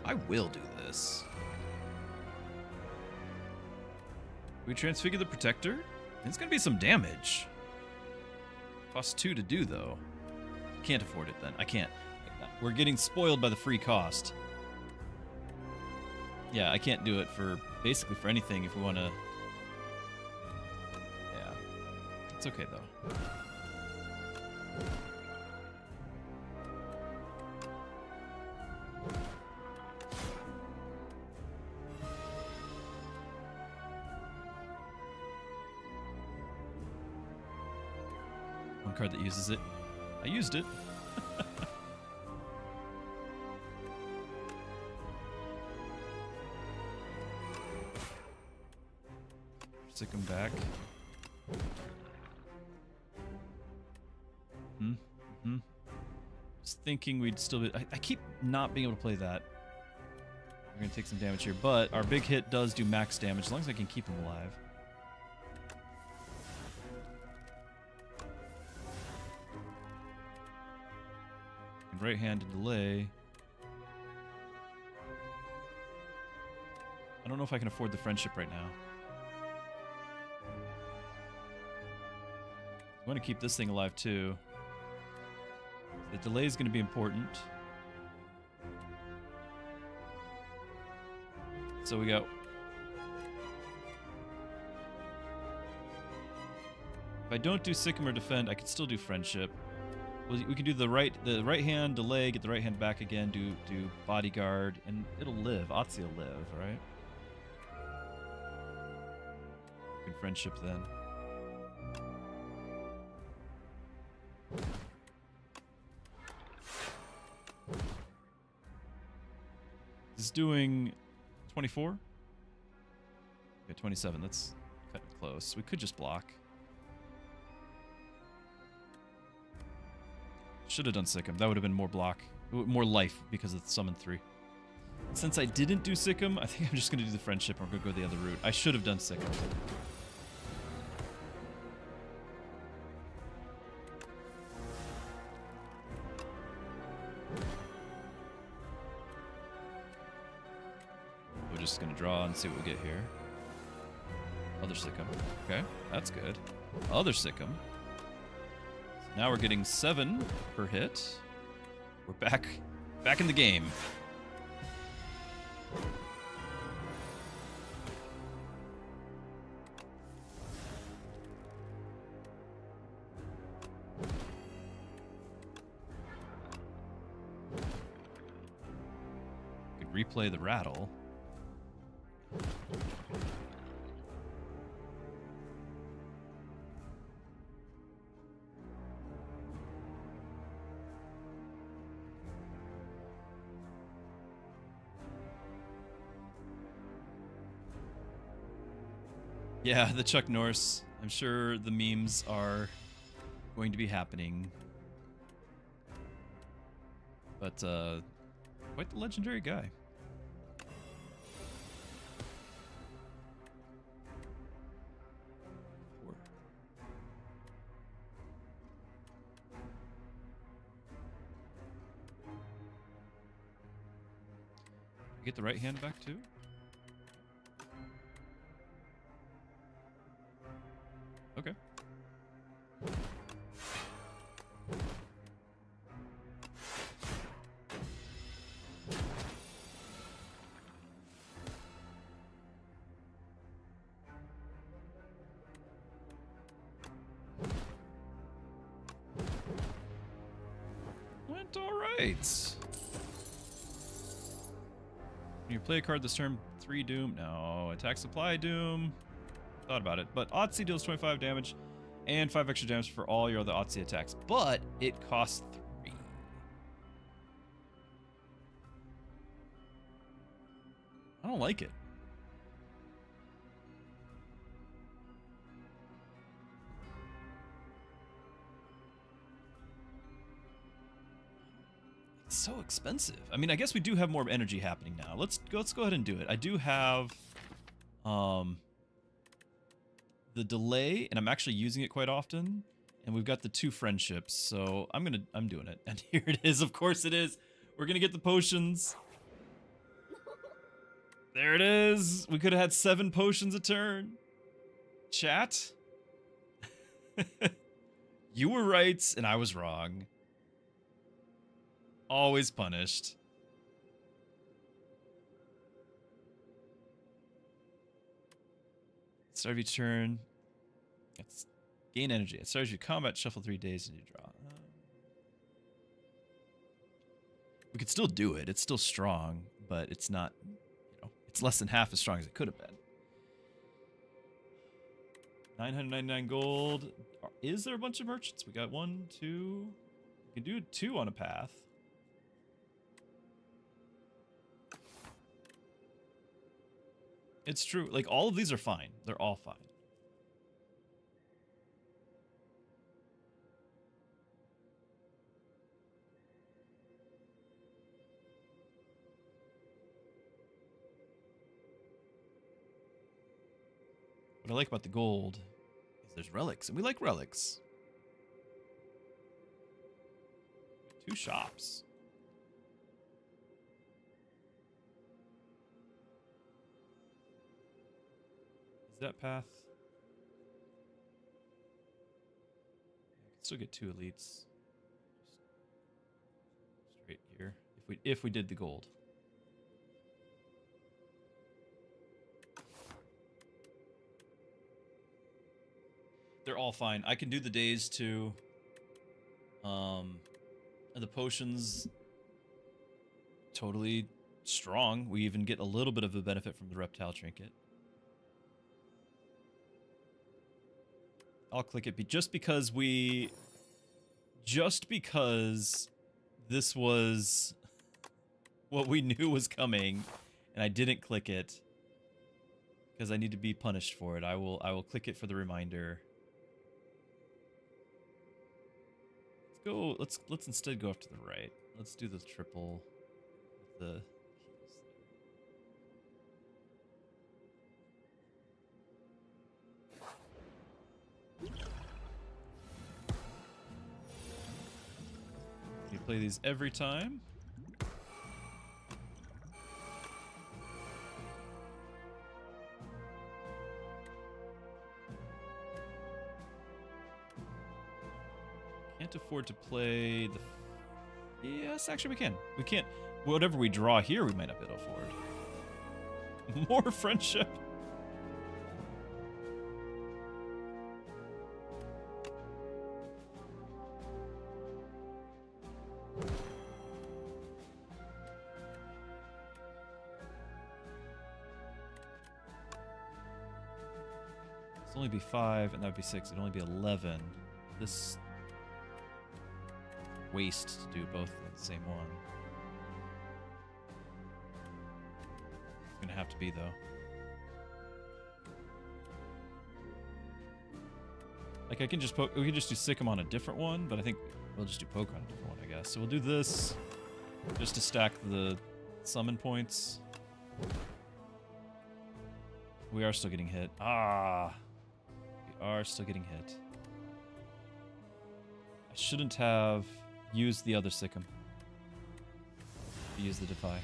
I will do this. We transfigure the protector. It's gonna be some damage. Costs 2 to do though. Can't afford it then. I can't. We're getting spoiled by the free cost. Yeah, I can't do it for basically for anything if we want to. Yeah, it's okay though. One card that uses it. I used it. Stick him back. Just thinking we'd still be... I keep not being able to play that. We're going to take some damage here, but our big hit does do max damage as long as I can keep him alive. Right hand to delay. I don't know if I can afford the friendship right now. I want to keep this thing alive too. The delay is going to be important. So we got... If I don't do Sycam or defend, I can still do friendship. We can do the right hand delay, get the right hand back again, do bodyguard, and it'll live. Otzi will live, right? Good friendship then. This is doing 24? Okay, 27. That's cutting close. We could just block. Should have done Sycam. That would have been more block. More life because of the summon 3. Since I didn't do Sycam, I think I'm just going to do the friendship. I'm going to go the other route. I should have done Sycam. We're just going to draw and see what we get here. Other Sycam. Okay, that's good. Other Sycam. Now we're getting 7 per hit. We're back in the game. Could replay the rattle. Yeah, the Chuck Norris. I'm sure the memes are going to be happening. But, quite the legendary guy. Get the right hand back too? Okay. Went all right. When you play a card this turn, 3 Doom. No, attack supply Doom. Thought about it, but Otzi deals 25 damage and 5 extra damage for all your other Otzi attacks, but it costs 3. I don't like it. It's so expensive. I mean, I guess we do have more energy happening now. Let's go ahead and do it. I do have the delay, and I'm actually using it quite often. And we've got the 2 friendships, so I'm doing it. And here it is, of course it is. We're gonna get the potions. There it is. We could have had 7 potions a turn. Chat. You were right, and I was wrong. Always punished. Start of each turn. It's gain energy. It starts your combat, shuffle 3 days, and you draw. We could still do it. It's still strong, but it's not, it's less than half as strong as it could have been. 999 gold. Is there a bunch of merchants? We got 1, 2. We can do 2 on a path. It's true. Like, all of these are fine. They're all fine. What I like about the gold is there's relics, and we like relics. 2 shops. Is that path? I can still get 2 elites. Straight here. If we did the gold. They're all fine. I can do the days too. The potions, totally strong. We even get a little bit of a benefit from the reptile trinket. I'll click it just because this was what we knew was coming, and I didn't click it because I need to be punished for it. I will click it for the reminder. Let's instead go off to the right. Let's do the triple with the heals there. You play these every time. Can't afford to play the... Yes, actually we can. We can't. Whatever we draw here, we might not be able to afford. More friendship. It's only be 5, and that would be 6. It'd only be 11. This... waste to do both at the same one. It's gonna have to be, though. Like, I can just poke... We can just do Sick 'em on a different one, but I think we'll just do Poke on a different one, I guess. So we'll do this just to stack the summon points. We are still getting hit. Ah! We are still getting hit. I shouldn't have... use the other Sikkim. Use the Defy.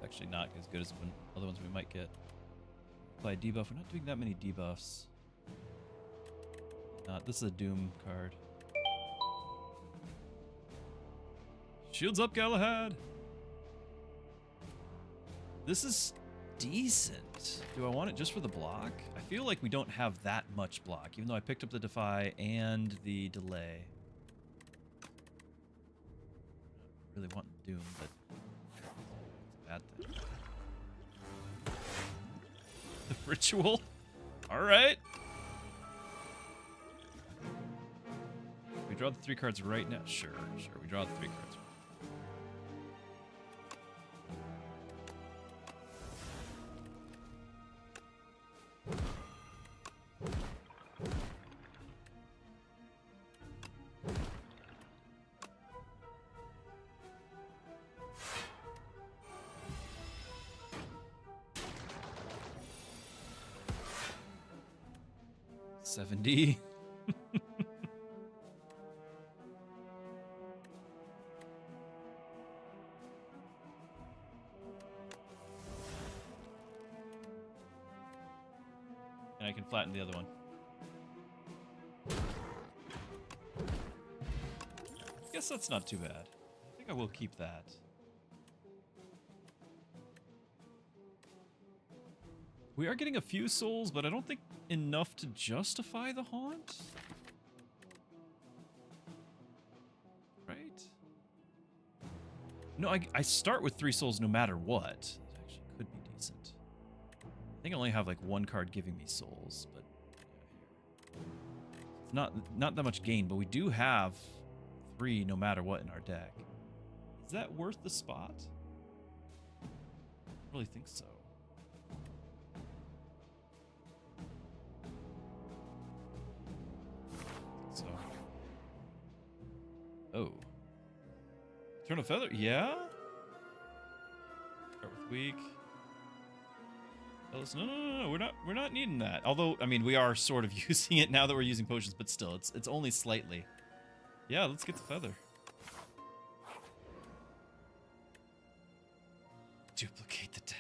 Actually not as good as other ones we might get. Apply debuff. We're not doing that many debuffs. This is a Doom card. Shields up, Galahad! This is decent. Do I want it just for the block? I feel like we don't have that much block, even though I picked up the Defy and the Delay. I really want Doom, but it's a bad thing. The Ritual. All right. We draw the 3 cards right now. Sure. We draw the 3 cards. $70. And I can flatten the other one. Guess that's not too bad. I think I will keep that. We are getting a few souls, but I don't think enough to justify the haunt. Right? No, I start with 3 souls no matter what. It actually could be decent. I think I only have like 1 card giving me souls, but it's not that much gain, but we do have 3 no matter what in our deck. Is that worth the spot? I don't really think so. Oh. Turn a feather? Yeah? Start with weak. No. We're not needing that. Although, I mean, we are sort of using it now that we're using potions, but still, it's only slightly. Yeah, let's get the feather. Duplicate the deck.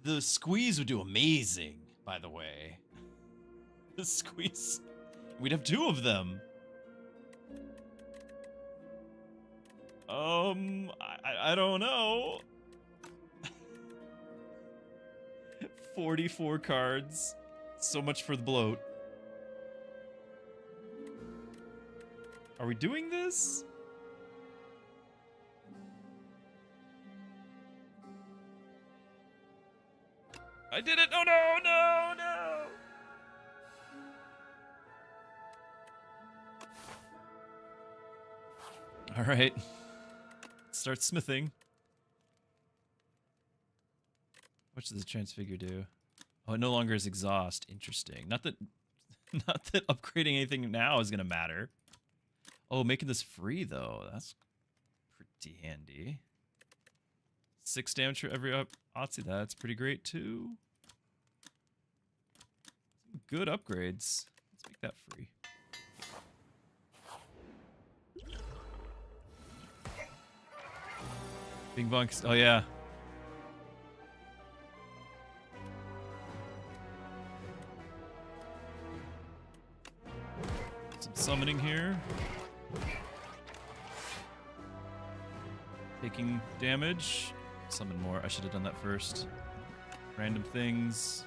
The squeeze would do amazing, by the way. The squeeze. We'd have 2 of them. I don't know. 44 cards. So much for the bloat. Are we doing this? I did it! Oh no! Alright. Start smithing. How much does the transfigure do? Oh, it no longer is exhaust. Interesting. Not that upgrading anything now is gonna matter. Oh, making this free though. That's pretty handy. 6 damage for every Otzi. That's pretty great too. Some good upgrades. Let's make that free. Bing bunks. Oh yeah. Some summoning here. Taking damage. Summon more. I should have done that first. Random things.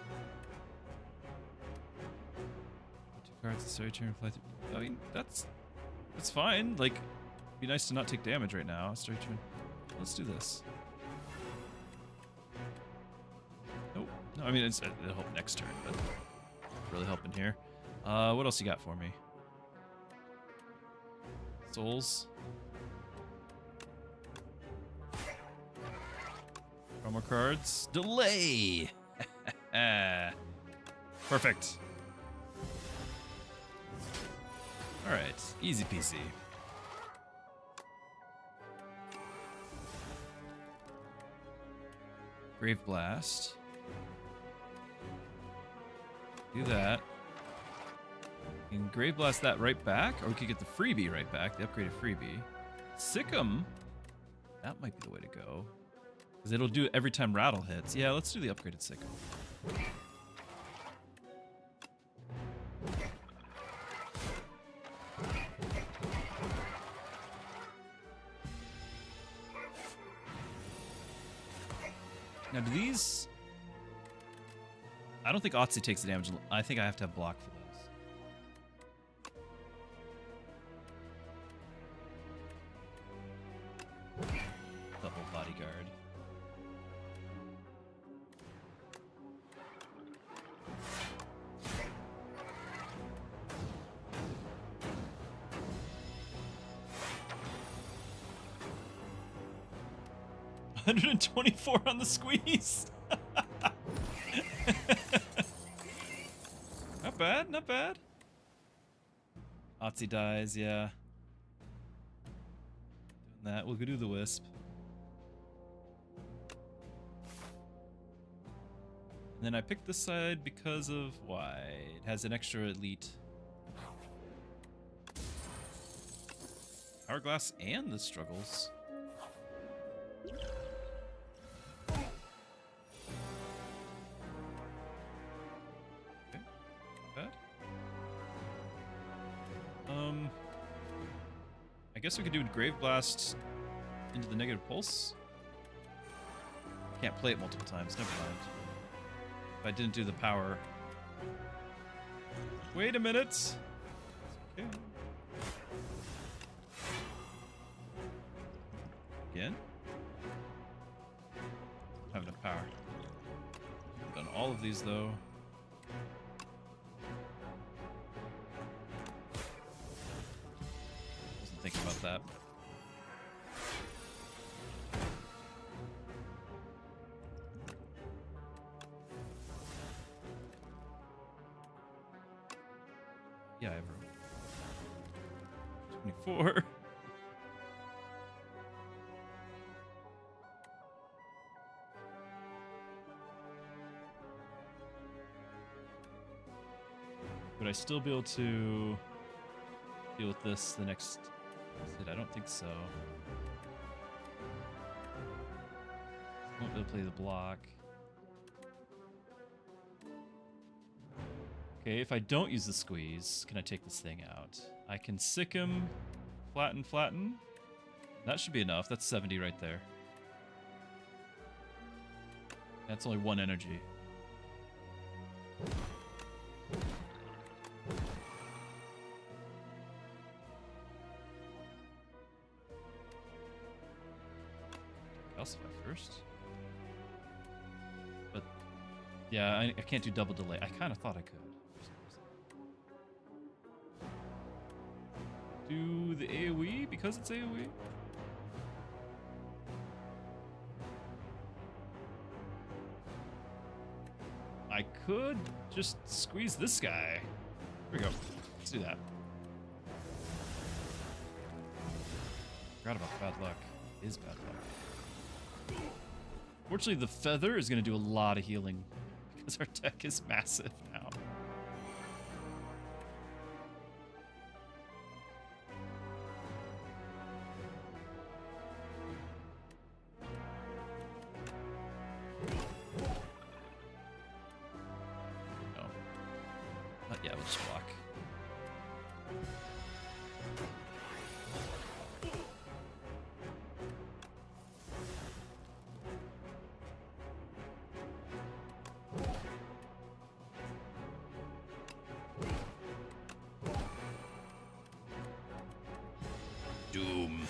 2 cards. Sorry, turn. I mean, that's fine. Like, it'd be nice to not take damage right now. Start turn. Let's do this. Nope. No, I mean, it'll help next turn, but really helping here. What else you got for me? Souls. Draw more cards. Delay! Perfect. Alright, easy peasy. Grave Blast. Do that. We can Grave Blast that right back, or we could get the freebie right back, the upgraded freebie. Sick'em. That might be the way to go. Because it'll do it every time Rattle hits. Yeah, let's do the upgraded Sick'em. Now, do these... I don't think Otzi takes the damage. I think I have to have block for those. Double bodyguard. $124 on the squeeze. Not bad, not bad. Otzi dies, yeah. Doing that, we'll go do the wisp. And then I picked this side because of why? It has an extra elite. Hourglass and the struggles. I guess we could do Grave Blast into the negative pulse. Can't play it multiple times, never mind. If I didn't do the power. Wait a minute. Okay. Again? Don't have enough power. I've done all of these though. Thinking about that. Yeah, I have room. 24. Would I still be able to deal with this the next... I don't think so. Won't be able to play the block. Okay, if I don't use the squeeze, can I take this thing out? I can sick him, flatten, flatten. That should be enough. That's 70 right there. That's only 1 energy. First. But yeah, I can't do double delay. I kind of thought I could. Do the AoE because it's AoE? I could just squeeze this guy. Here we go. Let's do that. Forgot about bad luck. It is bad luck. Fortunately, the feather is going to do a lot of healing because our deck is massive now. No. Yeah, we'll just block. Doom.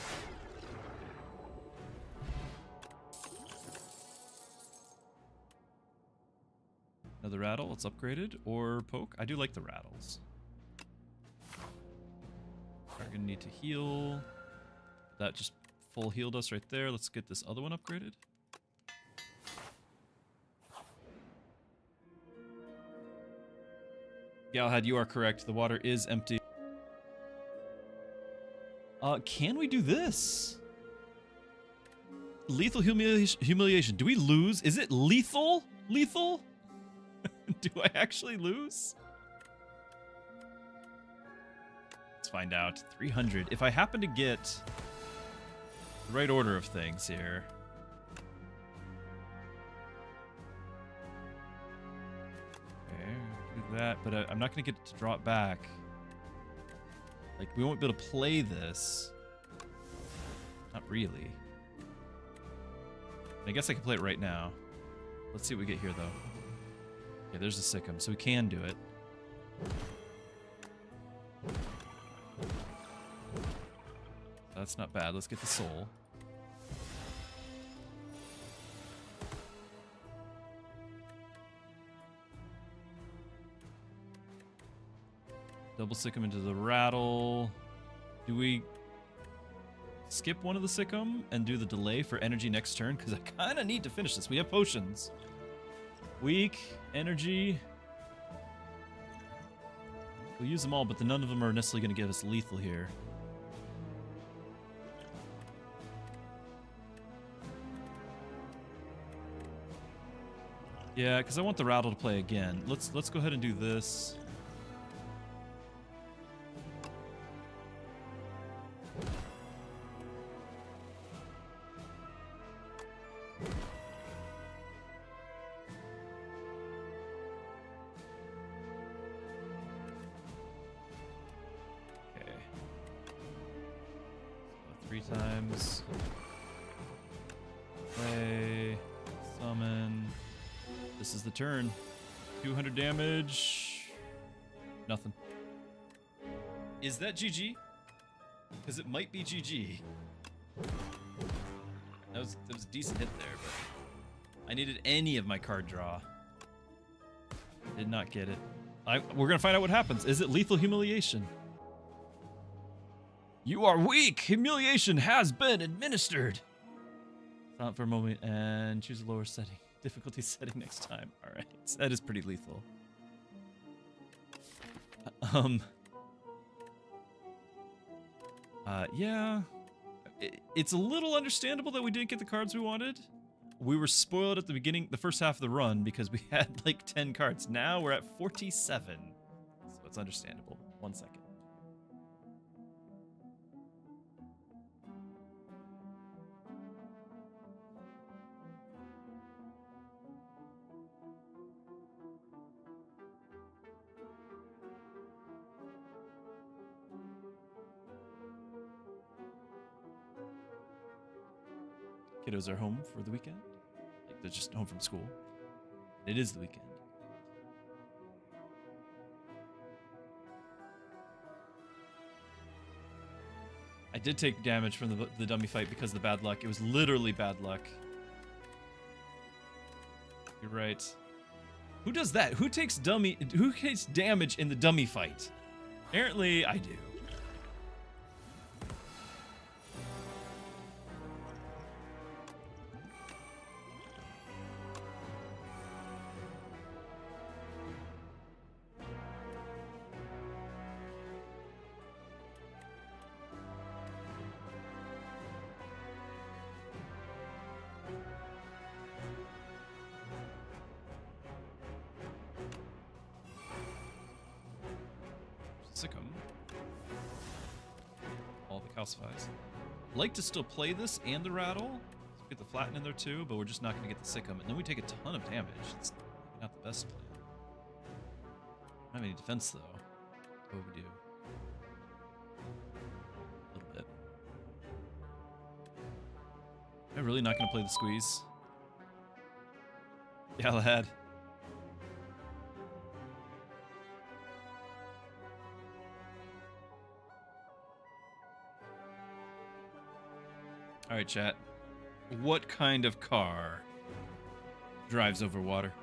Another rattle, let's upgrade it, or poke. I do like the rattles. We're gonna need to heal. That just full healed us right there. Let's get this other one upgraded. Galahad, you are correct. The water is empty. Can we do this? Lethal humiliation. Do we lose? Is it lethal? Lethal? Do I actually lose? Let's find out. 300. If I happen to get the right order of things here. Okay, do that, but I'm not going to get it to drop back. Like, we won't be able to play this. Not really. I guess I can play it right now. Let's see what we get here, though. Okay, there's a Sikkim, so we can do it. That's not bad. Let's get the soul. Double Sikkim into the rattle. Do we skip one of the Sikkim and do the delay for energy next turn? Because I kind of need to finish this. We have potions. Weak, energy. We'll use them all, but none of them are necessarily going to give us lethal here. Yeah, because I want the rattle to play again. Let's go ahead and do this. Okay. So 3 times. Play. Summon. This is the turn. 200 damage. Nothing. Is that GG? Because it might be GG. That was a decent hit there, but I needed any of my card draw. Did not get it. We're gonna find out what happens. Is it lethal humiliation? You are weak! Humiliation has been administered! Silent for a moment and choose a lower setting. Difficulty setting next time. Alright, that is pretty lethal. Yeah. It's a little understandable that we didn't get the cards we wanted. We were spoiled at the beginning, the first half of the run, because we had like 10 cards. Now we're at 47. So it's understandable. 1 second. Kiddos are home for the weekend. Like they're just home from school. It is the weekend. I did take damage from the dummy fight because of the bad luck. It was literally bad luck. You're right. Who does that? Who takes damage in the dummy fight? Apparently, I do. Sikkim. All the calcifies. I'd like to still play this and the rattle. So get the flatten in there too, but we're just not going to get the Sikkim. And then we take a ton of damage. It's not the best plan. Don't have any defense though. What would we do? A little bit. Am I really not going to play the squeeze? Yeah, lad. All right, chat. What kind of car drives over water?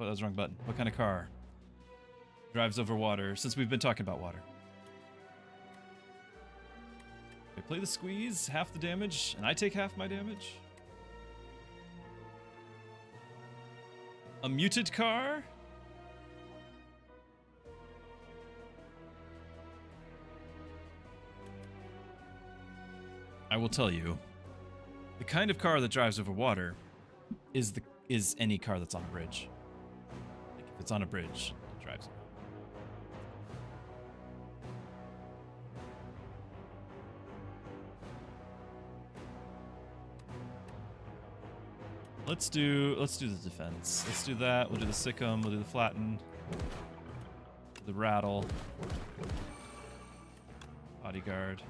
Oh, that was the wrong button. What kind of car drives over water, since we've been talking about water? Okay, play the squeeze, half the damage, and I take half my damage. A muted car? I will tell you, the kind of car that drives over water is any car that's on a bridge. Like if it's on a bridge, it drives over. let's do the defense. Let's do that. We'll do the Sikkim. We'll do the flatten. The rattle. Bodyguard.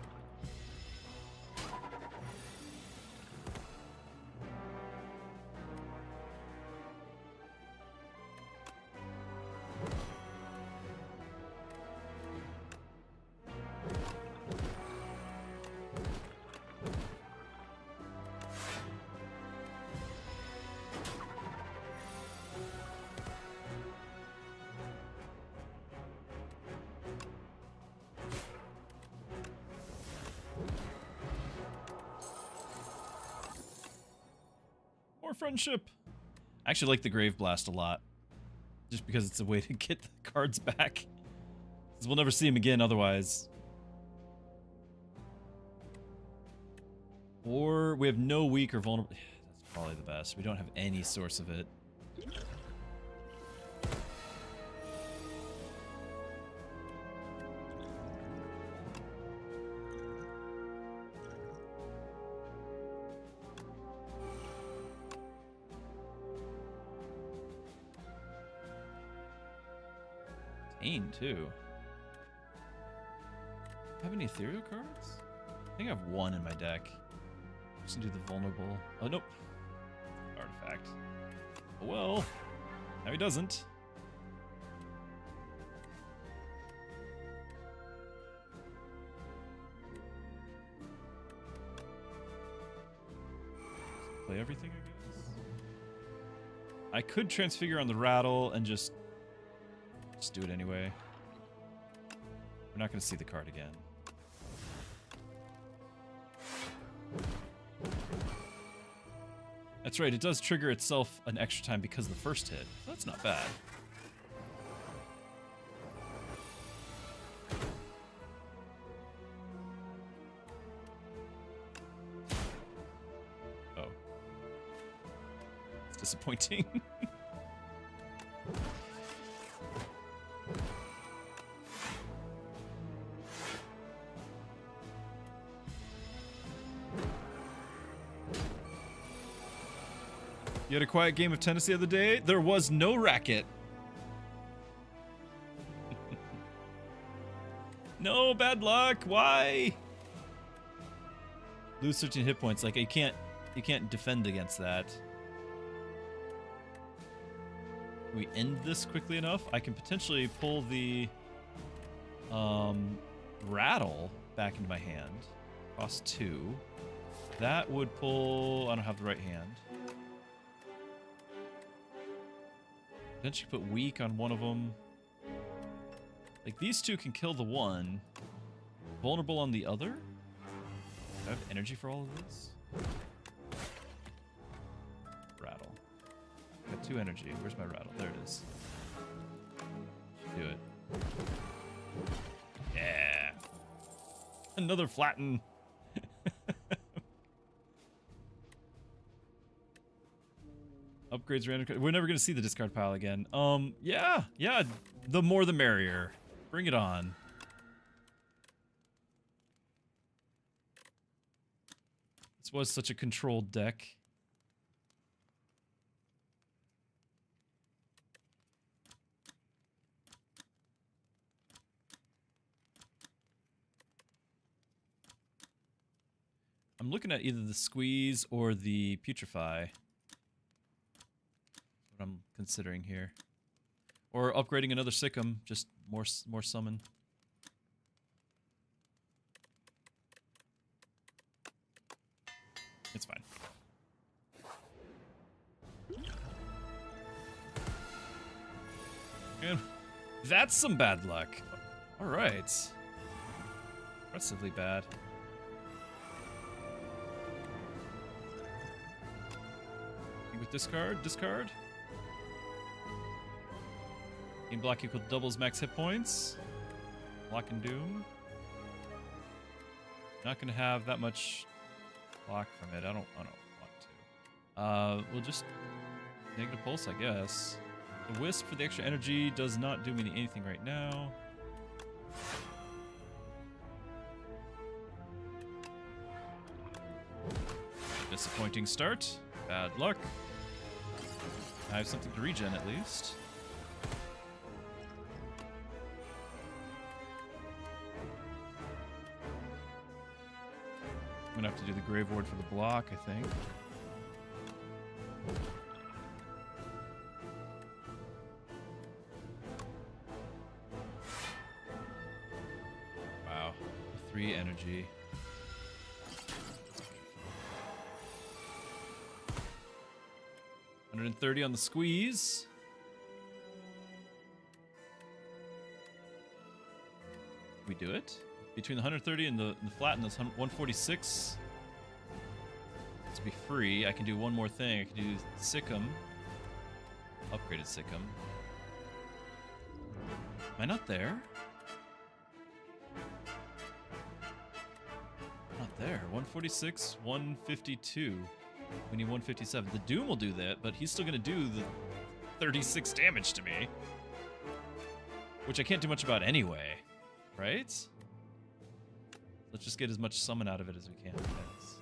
Friendship. I actually like the Grave Blast a lot, just because it's a way to get the cards back. Because we'll never see him again otherwise. Or we have no weak or vulnerable. That's probably the best. We don't have any source of it. Too. Have any ethereal cards? I think I have one in my deck. Just gonna do the vulnerable. Oh nope. Artifact. Oh well. Now he doesn't. Play everything, I guess. I could transfigure on the rattle and just do it anyway. We're not going to see the card again. That's right, it does trigger itself an extra time because of the first hit. So that's not bad. Oh. It's disappointing. You had a quiet game of tennis the other day? There was no racket. No, bad luck. Why? Lose 13 hit points. Like you can't defend against that. Can we end this quickly enough? I can potentially pull the rattle back into my hand. Cost 2. That would pull. I don't have the right hand. Potentially put weak on one of them. Like these two can kill the one. Vulnerable on the other? Do I have energy for all of this? Rattle. Got 2 energy. Where's my rattle? There it is. Do it. Yeah. Another flatten. Upgrades random. We're never gonna see the discard pile again. Yeah. The more the merrier. Bring it on. This was such a controlled deck. I'm looking at either the squeeze or the putrefy. I'm considering here, or upgrading another Sikkim, just more summon. It's fine. And that's some bad luck. All right, impressively bad. With discard. Gain block equal doubles max hit points. Block and doom. Not gonna have that much block from it. I don't want to. We'll just negative pulse, I guess. The wisp for the extra energy does not do me anything right now. Disappointing start. Bad luck. I have something to regen at least. I'm gonna have to do the Grave Ward for the block, I think. Wow. 3 energy. 130 on the squeeze. We do it? Between the 130 and the flatten, that's 146. To be free, I can do one more thing. I can do Sikkim. Upgraded Sikkim. Am I not there? Not there. 146, 152. We need 157. The Doom will do that, but he's still going to do the 36 damage to me. Which I can't do much about anyway. Right? Let's just get as much summon out of it as we can. Thanks.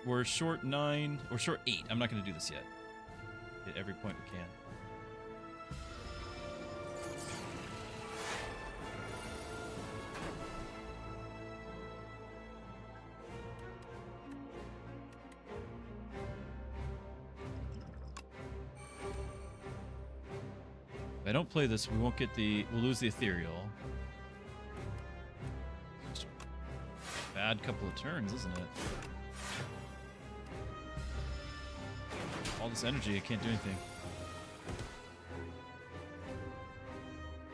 We're short 9, or short 8. I'm not going to do this yet. Hit every point we can. If I don't play this, we won't get we'll lose the ethereal. Just a bad couple of turns, isn't it? All this energy, I can't do anything.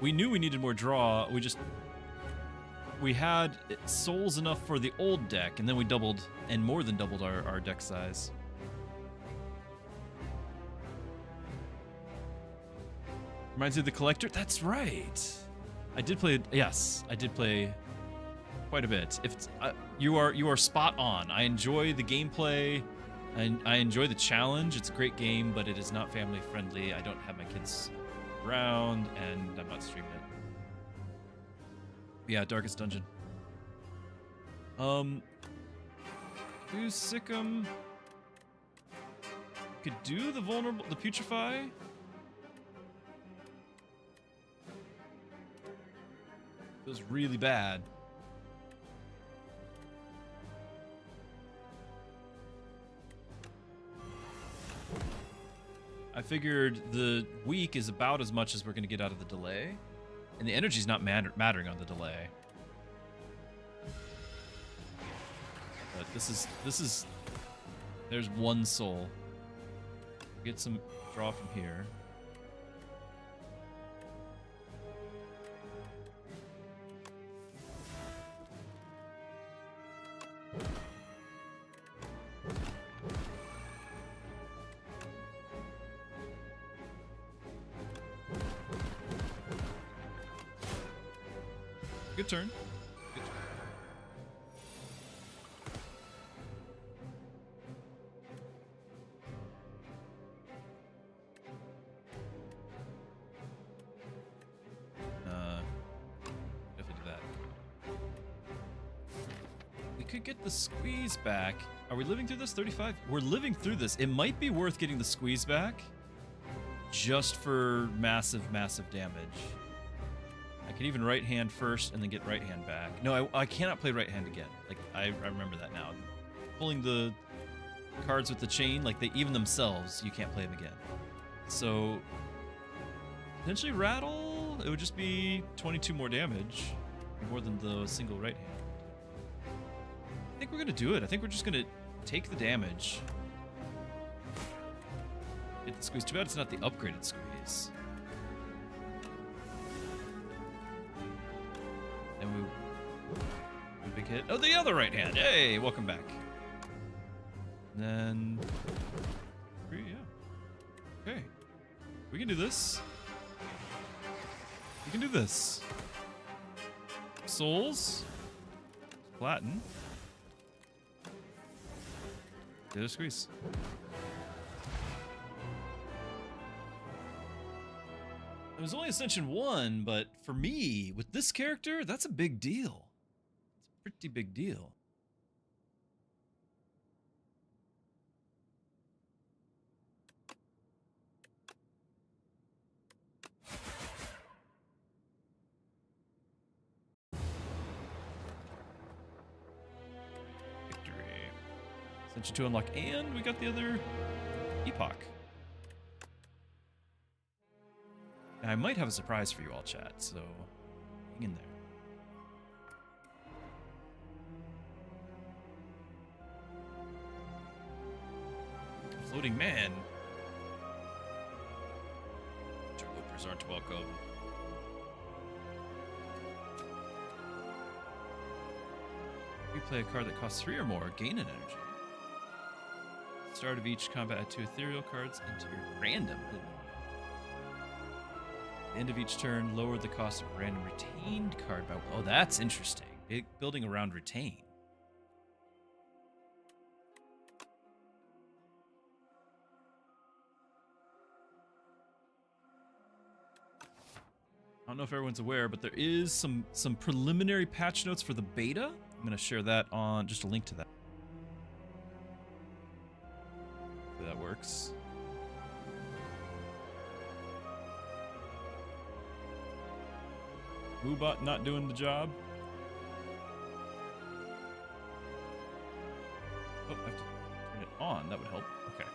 We knew we needed more draw. We had souls enough for the old deck, and then we doubled, and more than doubled our deck size. Reminds me of the Collector? That's right. I did play, yes, I did play quite a bit. If it's, you are spot on. I enjoy the gameplay. I enjoy the challenge. It's a great game, but it is not family friendly. I don't have my kids around, and I'm not streaming it. Yeah, Darkest Dungeon. Do Sikkim. Could do the vulnerable, the putrefy. Feels really bad. I figured the weak is about as much as we're going to get out of the delay, and the energy's not mattering on the delay. But this is there's one soul. Get some draw from here. Good turn. Good turn. Definitely do that. We could get the squeeze back. Are we living through this? 35? We're living through this. It might be worth getting the squeeze back just for massive, massive damage. I can even right hand first and then get right hand back. No, I cannot play right hand again. Like, I remember that now. Pulling the cards with the chain, like they even themselves, you can't play them again. So, potentially rattle, it would just be 22 more damage. More than the single right hand. I think we're going to do it. I think we're just going to take the damage. Hit the squeeze. Too bad it's not the upgraded squeeze. And we big hit. Oh, the other right hand. Hey, welcome back. And then 3, yeah. Okay. We can do this. We can do this. Souls. Flatten. The other squeeze. It was only Ascension 1, but for me, with this character, that's a big deal. It's a pretty big deal. Victory. Ascension 2 unlock, and we got the other epoch. I might have a surprise for you all, chat, so hang in there. Floating man. Interlopers aren't welcome. You play a card that costs 3 or more, gain an energy. Start of each combat, add 2 ethereal cards into your random. End of each turn, lower the cost of a random retained card by... Oh, that's interesting. Building around retain. I don't know if everyone's aware, but there is some preliminary patch notes for the beta. I'm going to share that on... just a link to that. Hopefully that works. Moobot not doing the job. Oh, I have to turn it on. That would help. Okay.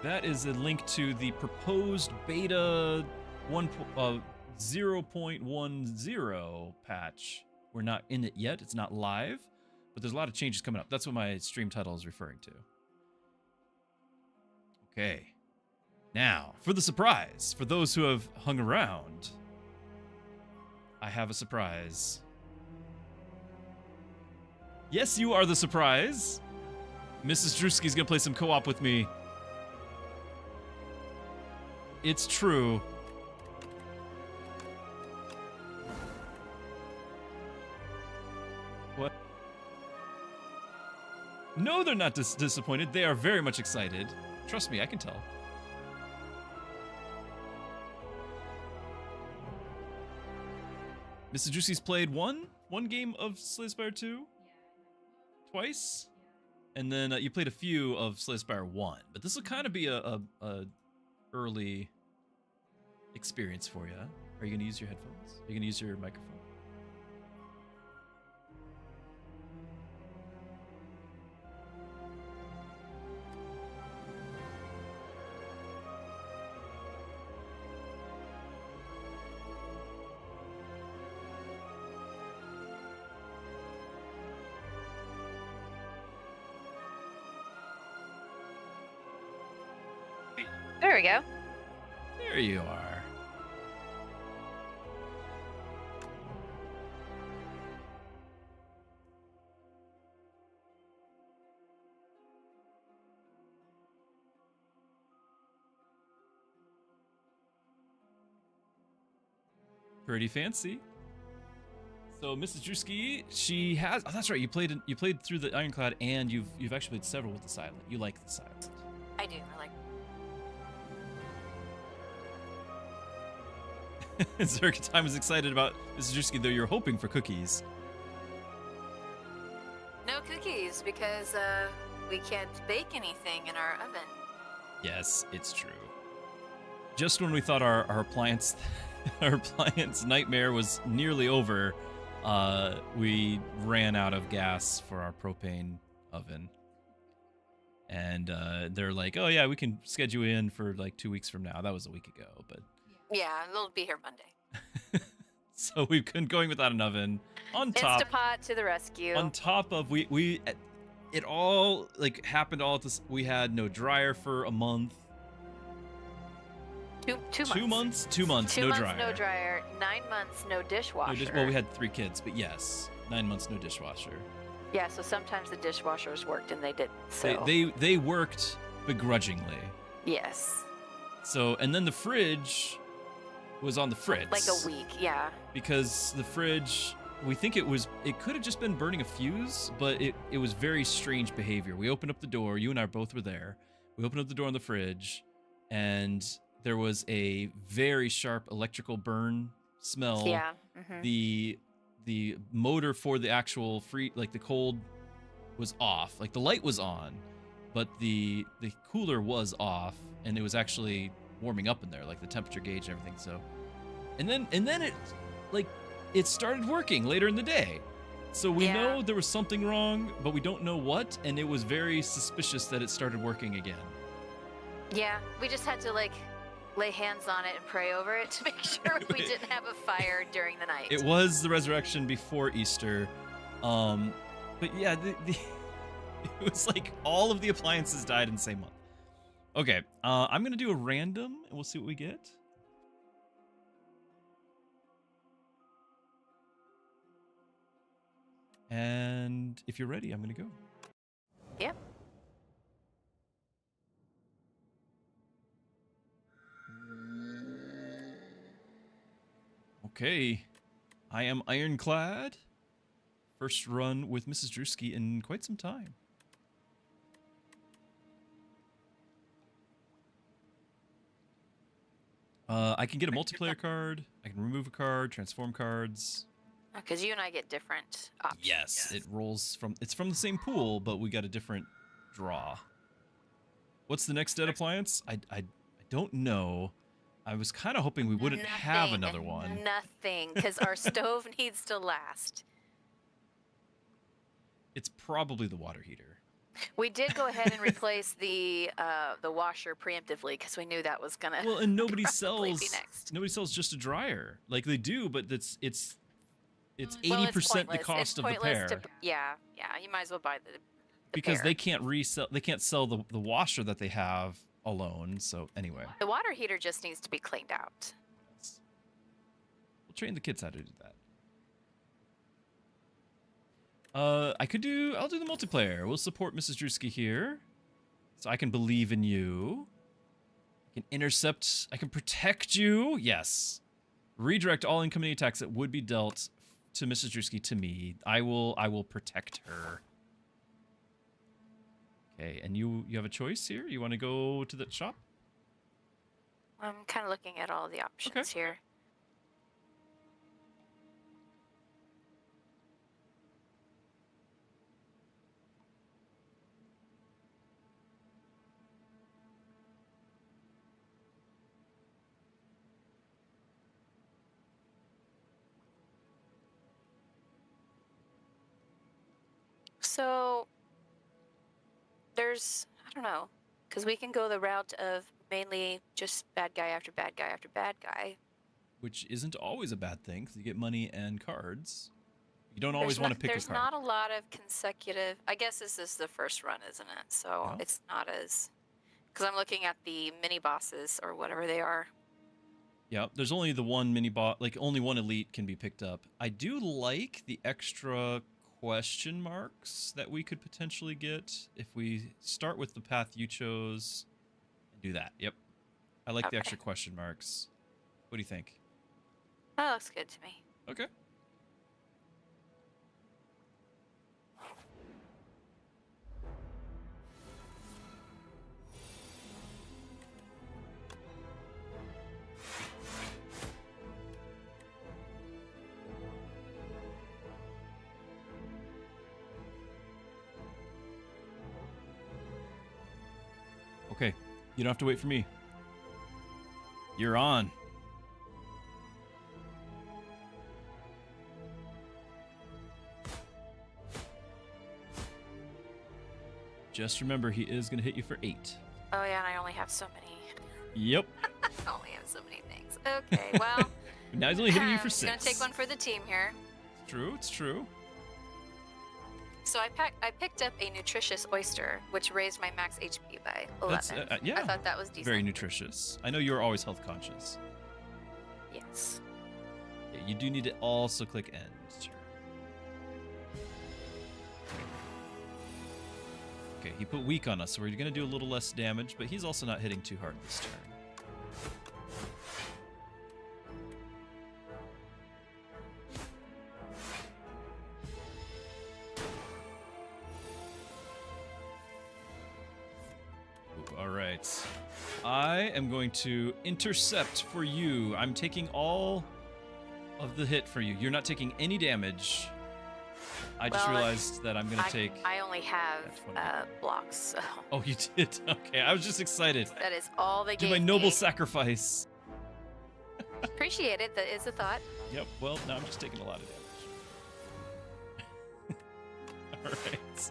That is a link to the proposed beta 0.10 patch. We're not in it yet. It's not live, but there's a lot of changes coming up. That's what my stream title is referring to. Okay. Now, for the surprise, for those who have hung around, I have a surprise. Yes, you are the surprise. Mrs. Druski's gonna play some co-op with me. It's true. What? No, they're not disappointed. They are very much excited. Trust me, I can tell. Mrs. Juicy's played one game of Slay the Spire 2? Twice? And then you played a few of Slay the Spire 1. But this will kind of be a early experience for you. Are you going to use your headphones? Are you going to use your microphone? There we go. There you are. Pretty fancy. So Mrs. Druski, she has. Oh, that's right. You played through the Ironclad, and you've actually played several with the Silent. You like the Silent. I do. I like. Zerka Time is excited about Mrs. Druski, though you're hoping for cookies. No cookies because we can't bake anything in our oven. Yes, it's true. Just when we thought our appliance nightmare was nearly over, we ran out of gas for our propane oven. And they're like, oh yeah, we can schedule you in for like 2 weeks from now. That was a week ago, but... Yeah, it'll be here Monday. So we've been going without an oven. On top... Instapot to the rescue. On top of, it all like happened all at this... We had no dryer for a month. Two months. 2 months, 2 no months, dryer. no dryer. 9 months, no dishwasher. Well, we had 3 kids, but yes, 9 months, no dishwasher. Yeah, so sometimes the dishwashers worked and they didn't. So they worked begrudgingly. Yes. So, and then the fridge was on the fritz. Like a week, yeah. Because the fridge we think it could have just been burning a fuse, but it was very strange behavior. We opened up the door. You and I both were there. We opened up the door on the fridge, and there was a very sharp electrical burn smell. Yeah. The motor for the actual the cold was off. Like the light was on, but the cooler was off, and it was actually warming up in there, like the temperature gauge and everything. So, and then it started working later in the day. So we know there was something wrong, but we don't know what, and it was very suspicious that it started working again. Yeah, we just had to like lay hands on it and pray over it to make sure we didn't have a fire during the night. It was the resurrection before Easter. But yeah, it was like all of the appliances died in the same month. Okay, I'm going to do a random, and we'll see what we get. And if you're ready, I'm going to go. Yep. Okay, I am ironclad. First run with Mrs. Druski in quite some time. I can get a multiplayer card. I can remove a card, transform cards. Because you and I get different options. Yes, it rolls from. It's from the same pool, but we got a different draw. What's the next dead appliance? I don't know. I was kind of hoping we wouldn't have another one. Nothing, because our stove needs to last. It's probably the water heater. We did go ahead and replace the washer preemptively because we knew that was gonna. Well, and nobody probably sells. be next. Nobody sells just a dryer. Like they do, but it's 80% Well, the cost of the pair. Yeah, you might as well buy the because pair. they can't resell. They can't sell the washer that they have alone. So anyway, The water heater just needs to be cleaned out. we'll train the kids how to do that. I'll do the multiplayer. We'll support Mrs. Druski here. So I can believe in you. I can intercept. I can protect you. Yes. Redirect all incoming attacks that would be dealt to Mrs. Druski to me. I will protect her. Okay, and you have a choice here? You want to go to the shop? I'm kind of looking at all the options here. So there's, I don't know, because we can go the route of mainly just bad guy after bad guy after bad guy. Which isn't always a bad thing, because you get money and cards. You don't always want to pick a card. There's not a lot of consecutive. I guess this is the first run, isn't it? So it's not as. Because I'm looking at the mini bosses or whatever they are. Yeah, there's only the one mini boss, like only one elite can be picked up. I do like the extra question marks that we could potentially get if we start with the path you chose and do that. Yep. I like the extra question marks. What do you think? That looks good to me. Okay. Okay, you don't have to wait for me. You're on. Just remember, he is going to hit you for 8. Oh, yeah, and I only have so many. Yep. I only have so many things. Okay, well. Now he's only hitting you for 6. I'm going to take one for the team here. It's true, it's true. So I picked up a nutritious oyster, which raised my max HP by 11. Yeah. I thought that was decent. Very nutritious. I know you're always health conscious. Yes. Yeah, you do need to also click end. Sure. Okay, he put weak on us, so we're going to do a little less damage, but he's also not hitting too hard this turn. right. I am going to intercept for you. I'm taking all of the hit for you. You're not taking any damage. I just realized that I'm going to take... I only have blocks, so... Oh, you did? Okay, I was just excited. That is all they gave me. Do my noble sacrifice. Appreciate it. That is a thought. Yep, well, now I'm just taking a lot of damage. All right.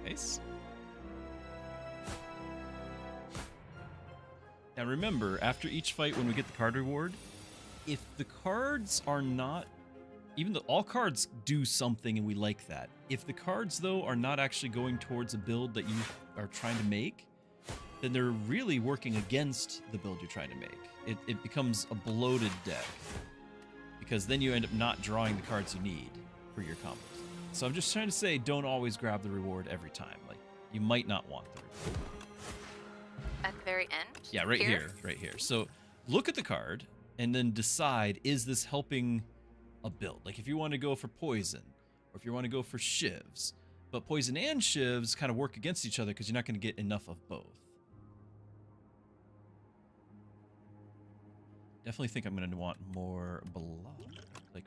Nice. Now remember, after each fight when we get the card reward, if the cards are not, even though all cards do something and we like that, if the cards though are not actually going towards a build that you are trying to make, then they're really working against the build you're trying to make. It becomes a bloated deck, because then you end up not drawing the cards you need for your combos. So I'm just trying to say, don't always grab the reward every time. Like, you might not want the reward. At the very end? Yeah, right here, right here. So look at the card and then decide, is this helping a build? Like if you want to go for poison, or if you want to go for shivs, but poison and shivs kind of work against each other because you're not going to get enough of both. Definitely think I'm going to want more blood. Like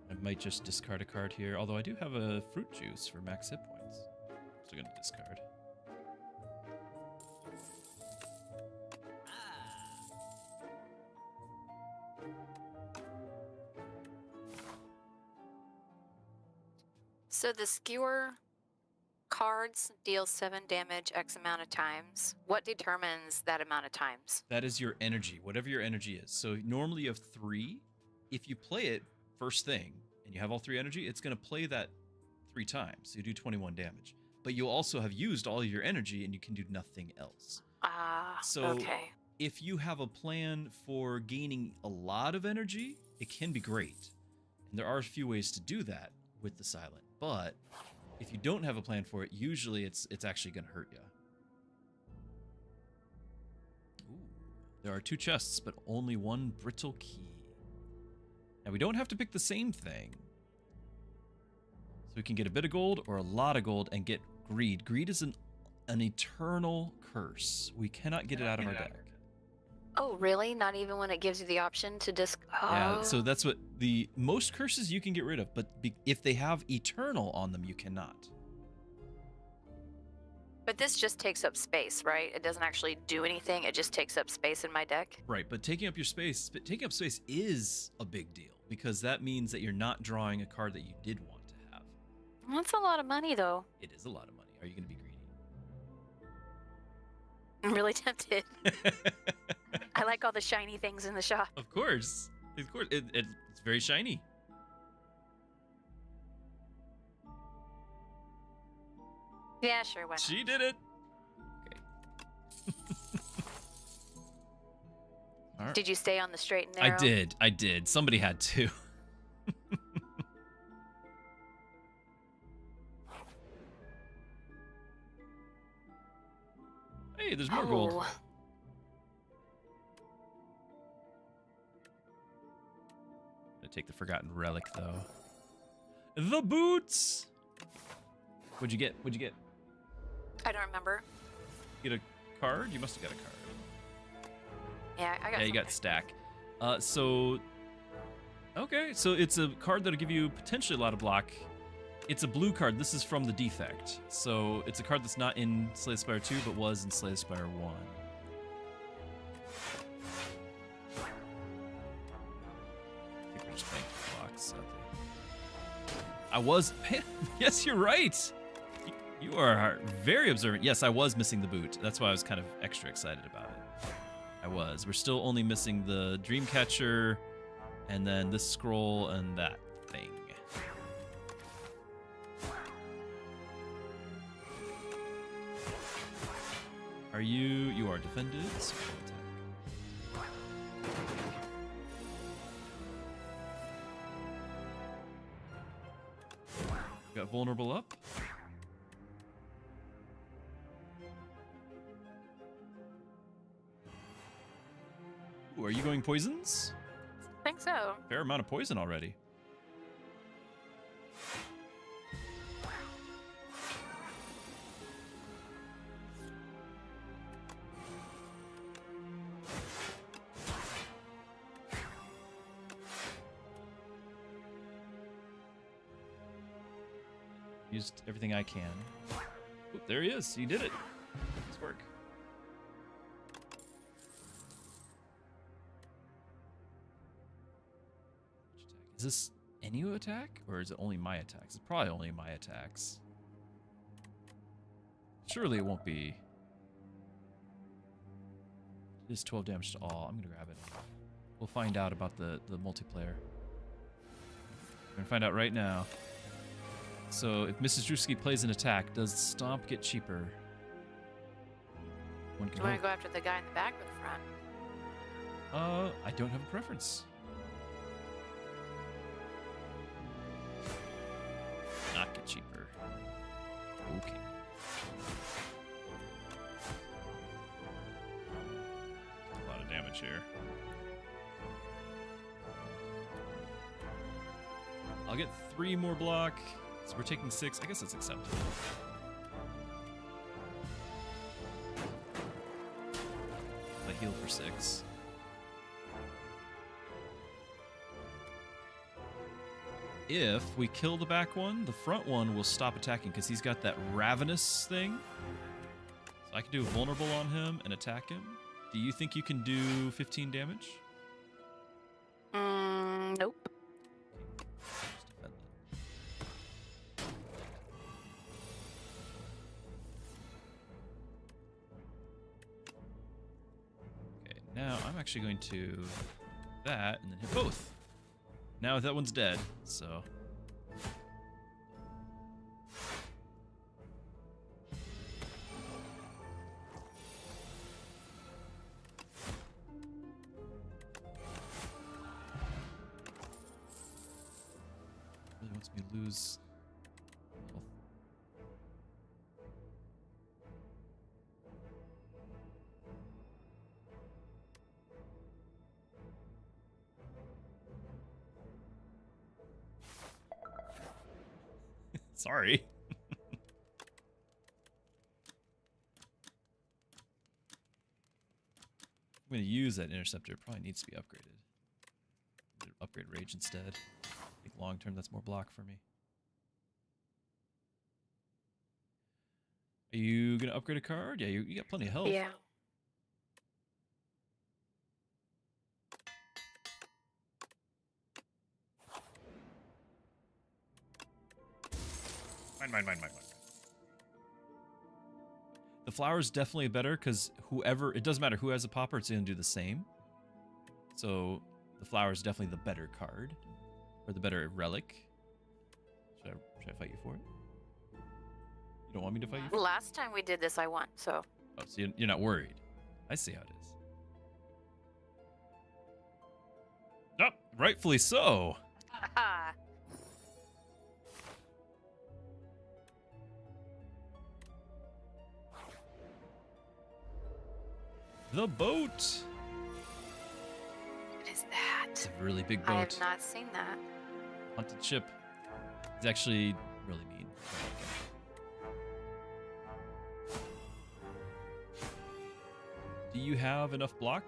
I might just discard a card here, although I do have a fruit juice for max hit points. So I'm going to discard. So the skewer cards deal 7 damage X amount of times. What determines that amount of times? That is your energy, whatever your energy is. So normally you have 3. If you play it first thing and you have all 3 energy, it's going to play that 3 times. So you do 21 damage. But you'll also have used all of your energy and you can do nothing else. So okay. If you have a plan for gaining a lot of energy, it can be great. And there are a few ways to do that with the silent. But if you don't have a plan for it, usually it's actually going to hurt you. Ooh. There are 2 chests, but only 1 brittle key. Now we don't have to pick the same thing. So we can get a bit of gold or a lot of gold and get greed. Greed is an eternal curse. We cannot get it out of our deck. Oh, really? Not even when it gives you the option to Yeah, so that's what the most curses you can get rid of, but if they have eternal on them, you cannot. But this just takes up space, right? It doesn't actually do anything. It just takes up space in my deck. Right, but taking up space is a big deal, because that means that you're not drawing a card that you did want to have. That's a lot of money, though. It is a lot of money. Are you going to be greedy? I'm really tempted. I like all the shiny things in the shop. Of course. Of course. It's very shiny. Yeah, sure. Why not? She did it. Okay. All right. Did you stay on the straight and narrow? I did. Somebody had to. Hey, there's more gold. Gonna take the forgotten relic though. The boots. What'd you get? What'd you get? I don't remember. Get a card? You must have got a card. Yeah, I got. Yeah, you got stack. So okay, so it's a card that'll give you potentially a lot of block. It's a blue card. This is from the defect. So it's a card that's not in Slay the Spire 2, but was in Slay the Spire 1. I think we're just playing blocks out there. I was... Yes, you're right! You are very observant. Yes, I was missing the boot. That's why I was kind of extra excited about it. I was. We're still only missing the Dreamcatcher, and then this scroll and that thing. Are you are defended, so attack. Got vulnerable up. Ooh, are you going poisons? I think so. Fair amount of poison already. Used everything I can. Oop, there he is. He did it. Nice work. Is this any attack? Or is it only my attacks? It's probably only my attacks. Surely it won't be. It is 12 damage to all. I'm going to grab it. We'll find out about the multiplayer. We're going to find out right now. So if Mrs. Druski plays an attack, does Stomp get cheaper? One can Do you want to go after the guy in the back or the front? I don't have a preference. Not get cheaper. Okay. A lot of damage here. I'll get 3 more block. So we're taking 6. I guess that's acceptable. I heal for 6. If we kill the back one, the front one will stop attacking because he's got that ravenous thing. So I can do a vulnerable on him and attack him. Do you think you can do 15 damage? Nope. Just defend it. Okay, now I'm actually going to that and then hit both. Now that one's dead, so. Really wants me to lose health. Sorry. I'm going to use that interceptor. It probably needs to be upgraded. Upgrade rage instead. I think long term that's more block for me. Are you going to upgrade a card? Yeah, you got plenty of health. Yeah. Mine. The flower is definitely better because whoever, it doesn't matter who has a popper, it's going to do the same. So the flower is definitely the better card or the better relic. Should I fight you for it? You don't want me to fight you for it? Last time we did this, I won, so. Oh, so you're not worried. I see how it is. Oh, rightfully so. Haha. The boat. What is that? It's a really big I boat. have not seen that. Haunted ship. It's actually really mean. Do you have enough block?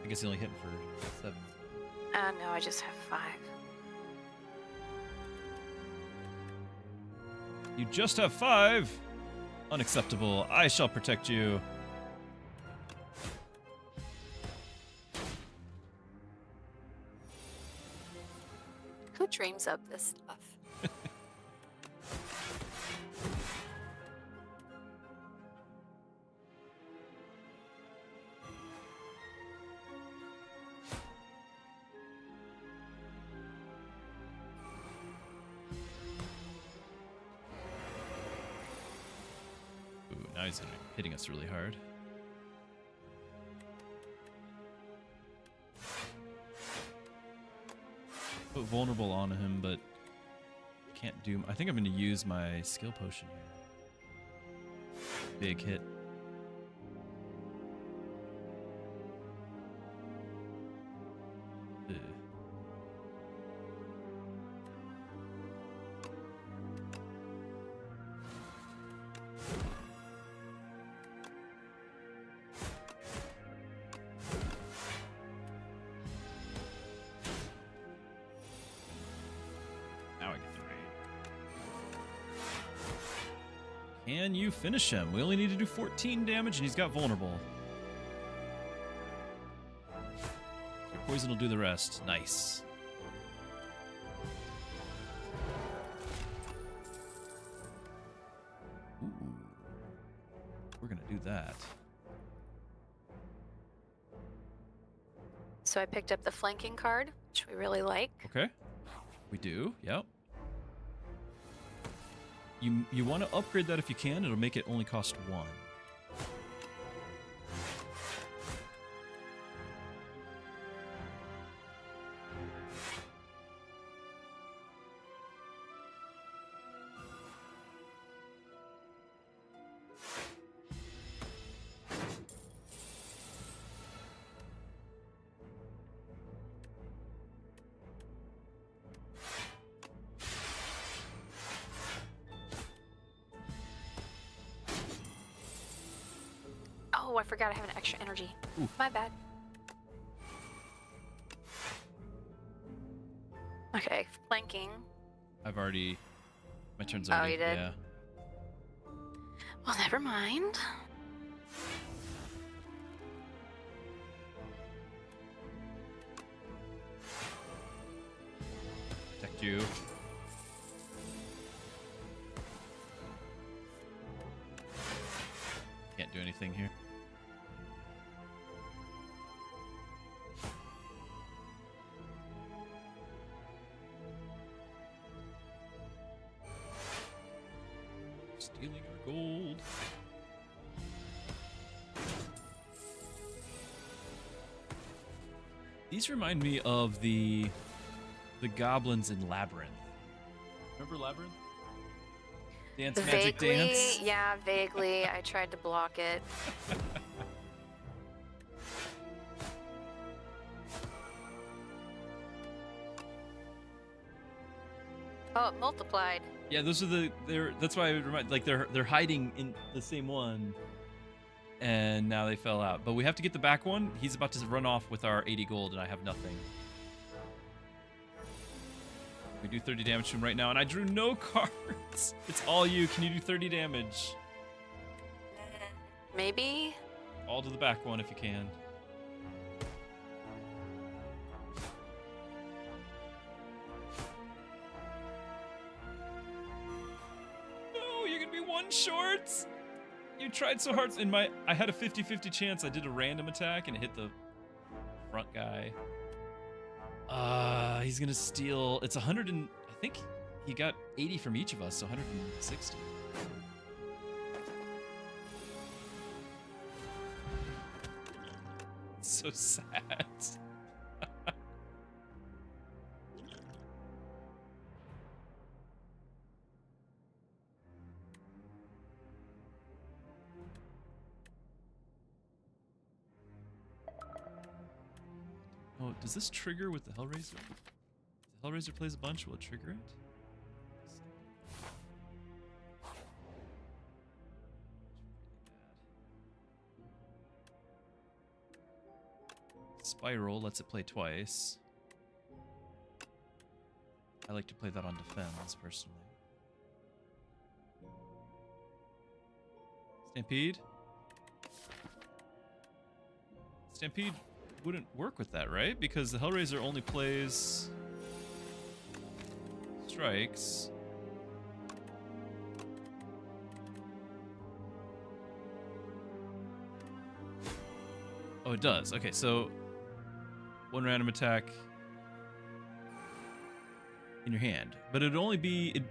I guess you only hit for 7. No, I just have 5. You just have 5. Unacceptable. I shall protect you. Who dreams up this stuff? Ooh, now he's hitting us really hard. Put vulnerable on him, but can't do. I think I'm going to use my skill potion here. Big hit. Ugh. Now I get the raid. Can you finish him? We only need to do 14 damage and he's got vulnerable. Your poison will do the rest. Nice. Ooh. We're gonna do that. So I picked up the flanking card, which we really like. Okay. We do, yep. You want to upgrade that if you can. It'll make it only cost 1. Oh, I forgot I have an extra energy. Ooh. My bad. Okay, flanking. I've already... My turn's Oh, already... you did? Yeah. Well, never mind. Protect you. Can't do anything here. Stealing our gold. These remind me of the goblins in Labyrinth. Remember Labyrinth? Dance magic Vaguely, dance. yeah, vaguely. I tried to block it. Oh, it multiplied. Yeah, those are that's why I remind, like they're hiding in the same one, and now they fell out. But we have to get the back one. He's about to run off with our 80 gold, and I have nothing. We do 30 damage to him right now, and I drew no cards. It's all you. Can you do 30 damage? Maybe? All to the back one if you can. No, you're gonna be one short. You tried so hard. I had a 50-50 chance. I did a random attack and it hit the front guy. He's gonna steal. It's 100 and I think he got 80 from each of us, so 160. It's so sad. Oh, does this trigger with the Hellraiser? If the Hellraiser plays a bunch, will it trigger it? Spiral lets it play twice. I like to play that on defense, personally. Stampede? Stampede wouldn't work with that, right? Because the Hellraiser only plays strikes. Oh, it does. Okay, so one random attack in your hand, but it'd only be.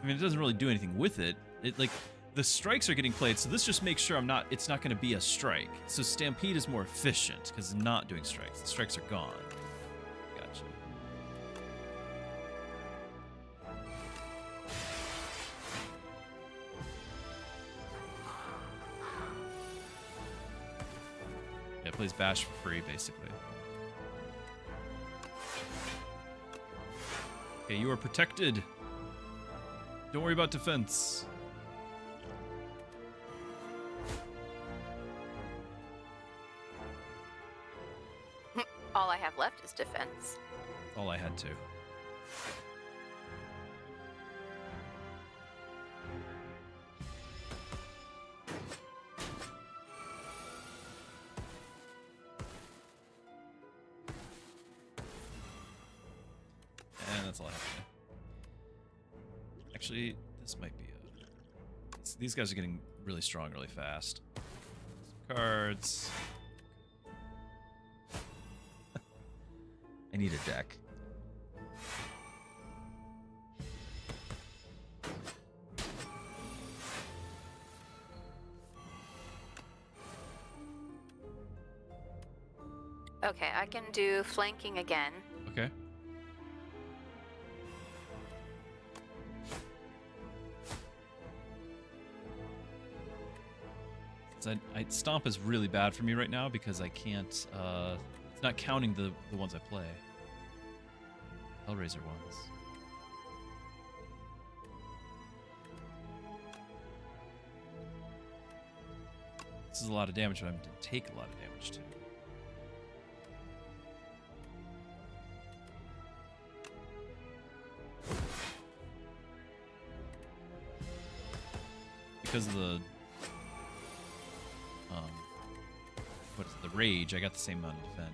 I mean, it doesn't really do anything with it. It like. The strikes are getting played, so this just makes sure it's not going to be a strike. So Stampede is more efficient because it's not doing strikes. The strikes are gone. Gotcha. plays Bash for free, basically. Okay, you are protected. Don't worry about defense. All I have left is defense. That's all I had to. And that's all I have to do. Actually, this might be a... These guys are getting really strong really fast. Some cards. I need a deck. Okay, I can do flanking again. Okay. Stomp is really bad for me right now because I can't, it's not counting the ones I play. Hellraiser ones. This is a lot of damage, but I'm to take a lot of damage too. Because of the what is it, the rage, I got the same amount to defend.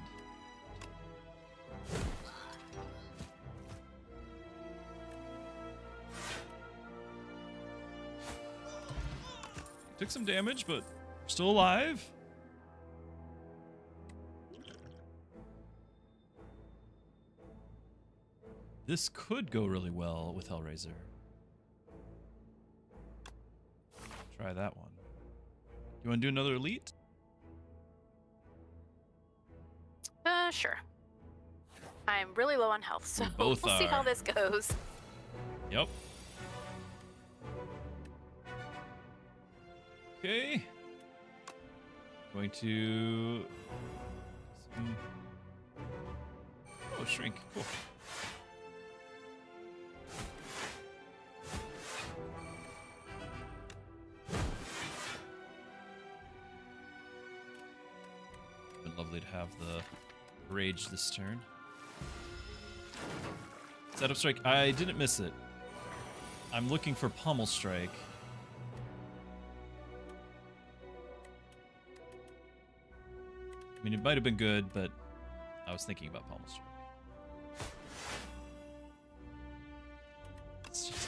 Took some damage, but still alive. This could go really well with Hellraiser. Try that one. You want to do another elite? Sure. I'm really low on health, so We we'll both see how are. this goes. Yep. Okay. Going to... Oh, shrink. Cool. Been lovely to have the rage this turn. Setup strike. I didn't miss it. I'm looking for pummel strike. I mean, it might have been good, but I was thinking about pummel strike. It's just...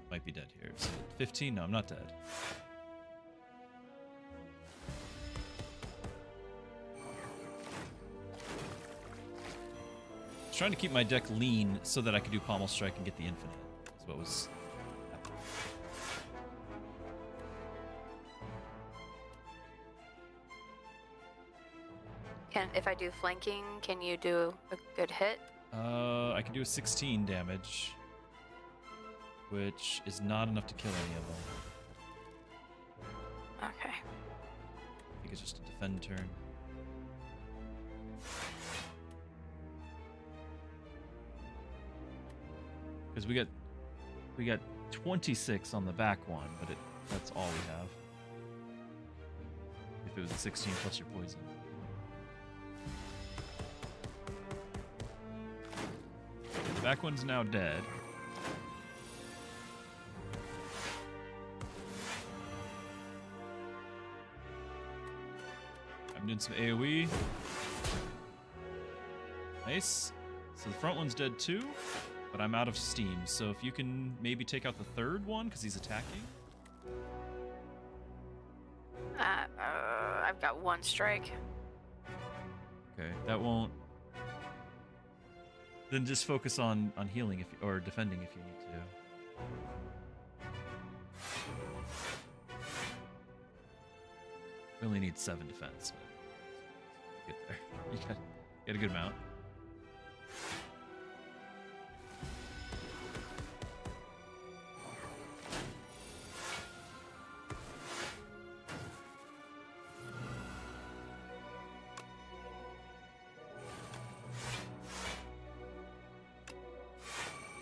Might be dead here. Is it 15? No, I'm not dead. I was trying to keep my deck lean so that I could do pommel strike and get the infinite. That's what was happening. If I do flanking, can you do a good hit? I can do a 16 damage, which is not enough to kill any of them. Okay. I think it's just a defend turn. Because we got 26 on the back one, but that's all we have. If it was a 16 plus your poison. The back one's now dead. I'm doing some AoE. Nice. So the front one's dead too, but I'm out of steam. So if you can maybe take out the third one because he's attacking. I've got one strike. Okay, that won't. Then just focus on healing if or defending if you need to. We only need 7 defense, but get there. You got a good amount.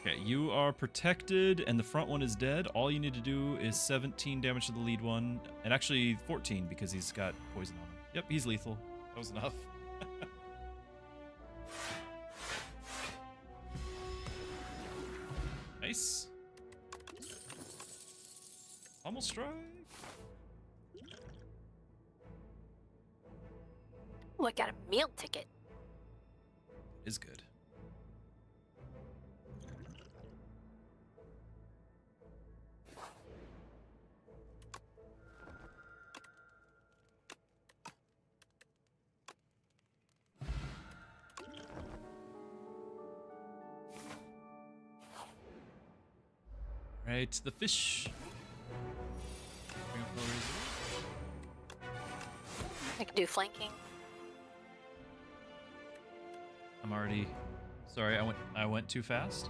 Okay, you are protected, and the front one is dead. All you need to do is 17 damage to the lead one, and actually 14 because he's got poison on him. Yep, he's lethal. That was enough. Nice. Almost strike. Oh, I got a meal ticket. Is good. Right, the fish. I can do flanking. I'm already sorry, I went too fast.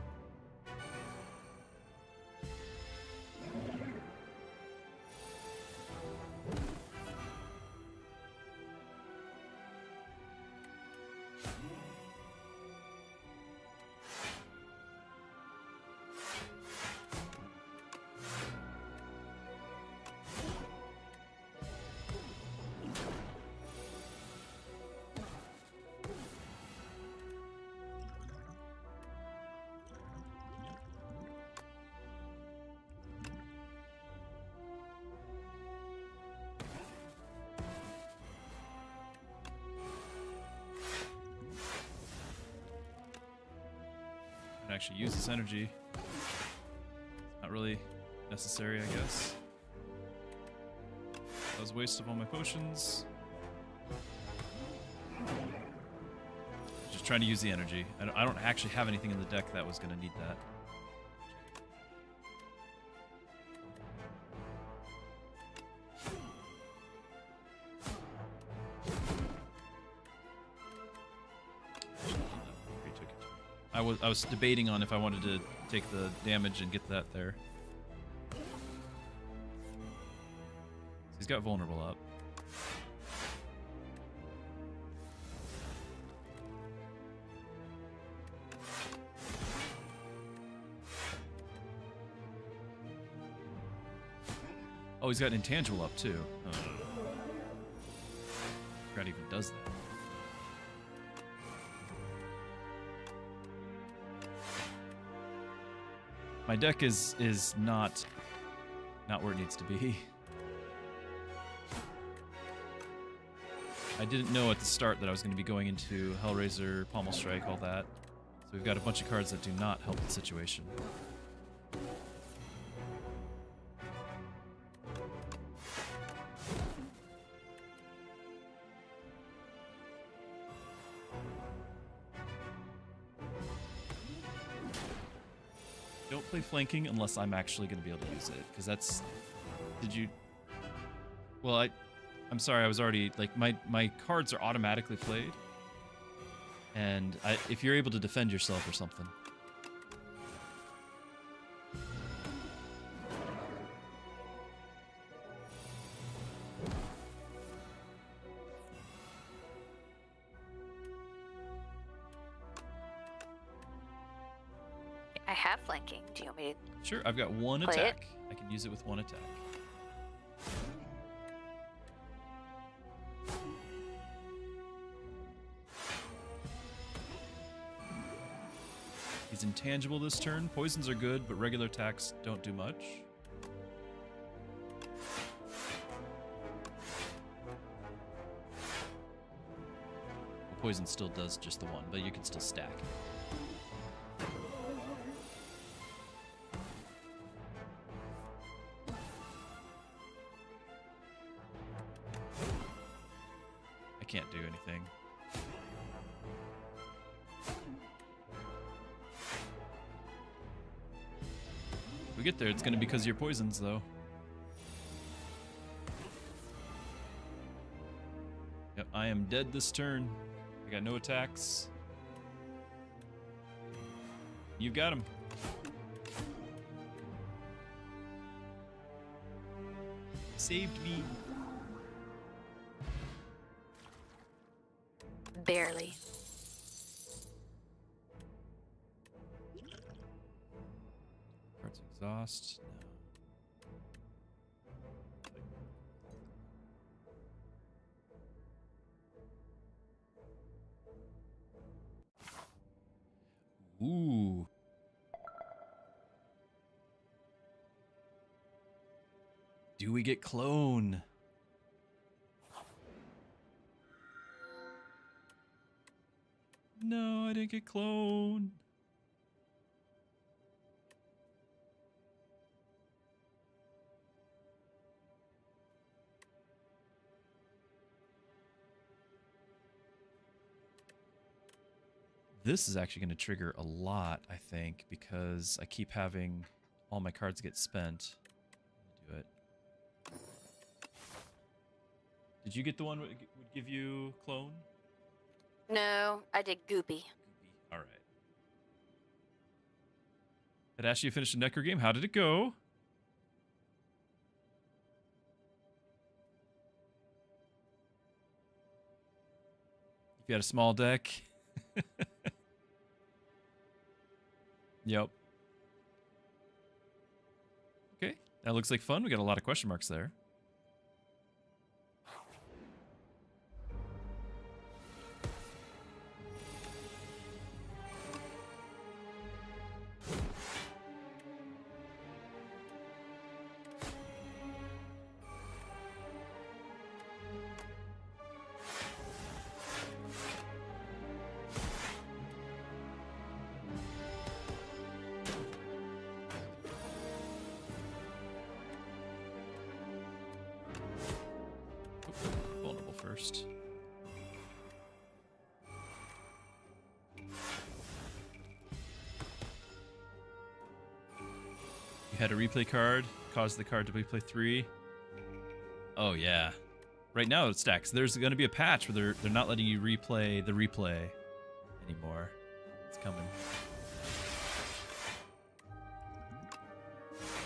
Actually use this energy. It's not really necessary, I guess. That was a waste of all my potions. Just trying to use the energy. I don't actually have anything in the deck that was going to need that. I was debating on if I wanted to take the damage and get that there. He's got vulnerable up. Oh, he's got intangible up too. Oh. God even does that. My deck is not where it needs to be. I didn't know at the start that I was going to be going into Hellraiser, Pommel Strike, all that. So we've got a bunch of cards that do not help the situation. Don't play flanking unless I'm actually going to be able to use it, because that's... Did you... Well, I'm sorry, I was already... Like, my cards are automatically played, and if you're able to defend yourself or something... I have flanking. Do you want me to? Sure, I've got one Play attack. I can use it with one attack. He's intangible this turn. Poisons are good, but regular attacks don't do much. Well, poison still does just the one, but you can still stack. Can't do anything. If we get there, it's going to be because of your poisons, though. Yep, I am dead this turn. I got no attacks. You've got him. Saved me. Barely. Exhaust. No. Ooh. Do we get clone? No, I didn't get clone. This is actually going to trigger a lot, I think, because I keep having all my cards get spent. Do it. Did you get the one that would give you clone? No, I did Goopy. All right. Had asked you to finish the Necker game. How did it go? If you had a small deck. Yep. Okay, that looks like fun. We got a lot of question marks there. Vulnerable first. You had a replay card, caused the card to replay 3. Oh yeah. Right now it stacks. There's going to be a patch where they're not letting you replay the replay anymore. It's coming.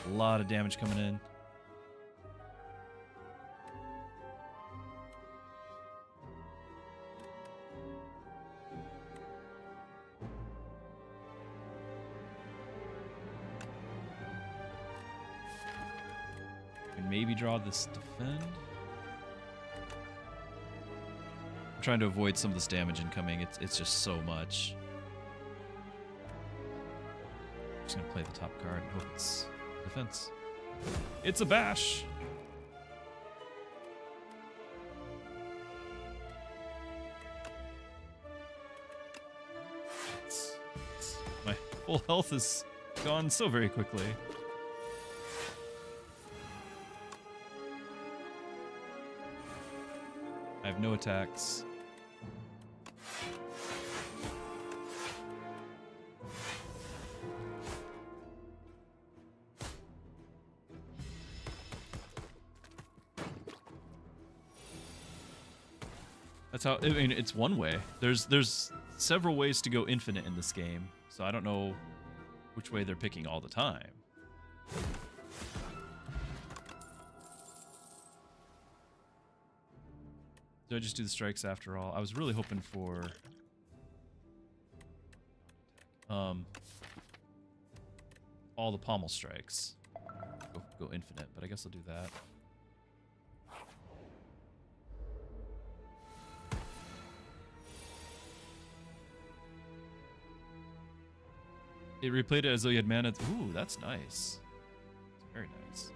A lot of damage coming in. And maybe draw this defend. I'm trying to avoid some of this damage incoming. It's just so much. I'm just gonna play the top card and hope it's defense. It's a bash. My full health is gone so very quickly. I have no attacks. That's how, I mean, it's one way. There's several ways to go infinite in this game, so I don't know which way they're picking all the time. Did I just do the strikes after all? I was really hoping for all the pommel strikes. Go infinite, but I guess I'll do that. It replayed it as though you had mana. Ooh, that's nice. That's very nice.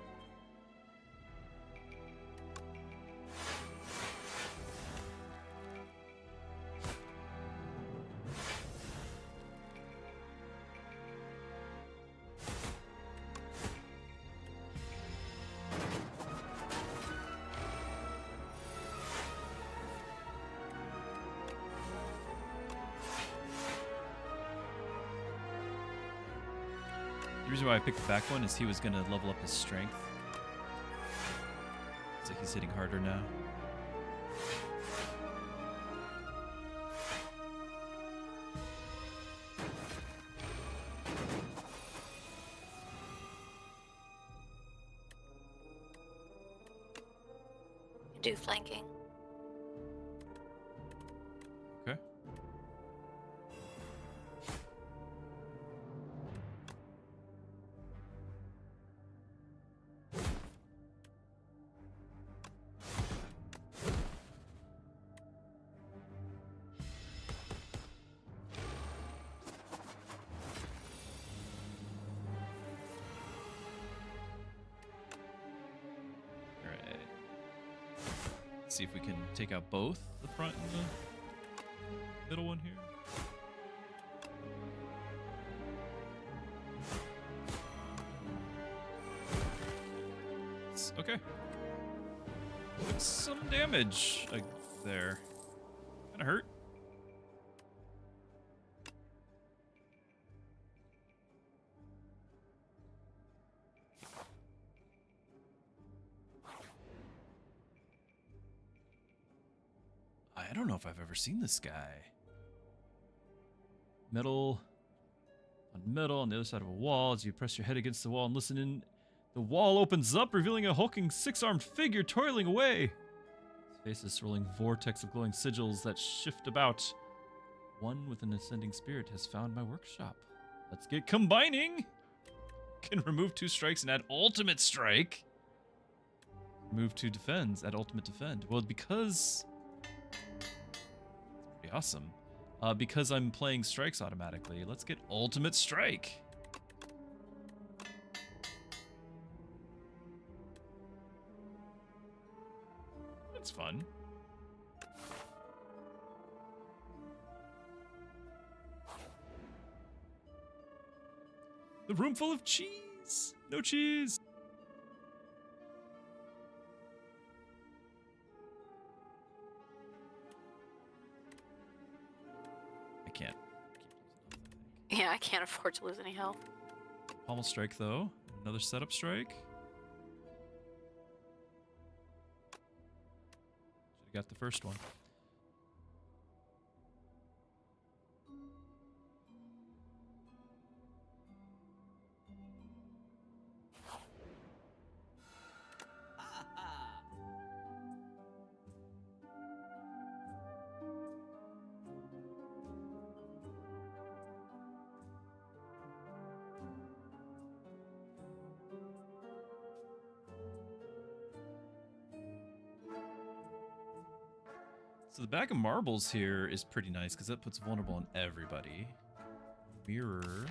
The reason why I picked the back one is he was going to level up his strength. So he's hitting harder now. Do flanking. Okay. Let's see if we can take out both the front and the middle one here. Okay. Took some damage there. Kinda hurt. I don't know if I've ever seen this guy. Metal on metal on the other side of a wall. As you press your head against the wall and listen in, the wall opens up, revealing a hulking six-armed figure toiling away. His face is a swirling vortex of glowing sigils that shift about. One with an ascending spirit has found my workshop. Let's get combining. Can remove 2 strikes and add ultimate strike. Move 2 defends, add ultimate defend. Well, because... That's pretty awesome. Because I'm playing strikes automatically, let's get ultimate strike. That's fun. The room full of cheese. No cheese. I can't. Yeah, I can't afford to lose any health. Pommel strike though. Another setup strike. Should've got the first one. So the bag of marbles here is pretty nice because that puts vulnerable on everybody. Mirror.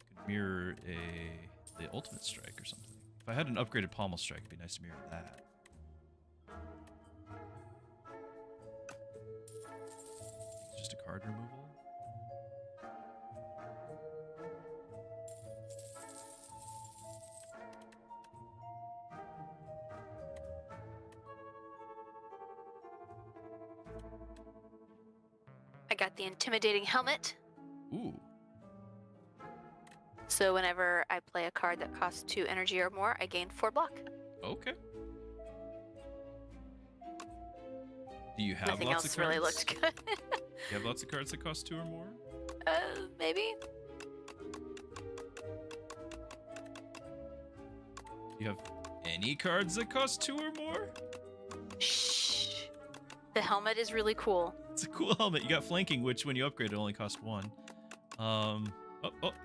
Could mirror the ultimate strike or something. If I had an upgraded pommel strike, it'd be nice to mirror that. It's just a card removal. I got the intimidating helmet. Ooh. So whenever I play a card that costs 2 energy or more, I gain 4 block. Okay. Do you have Nothing lots else of cards? really looked good. You have lots of cards that cost 2 or more? Maybe. Do you have any cards that cost 2 or more? Shh. The helmet is really cool. It's a cool helmet. You got flanking, which when you upgrade it only costs 1. Oh,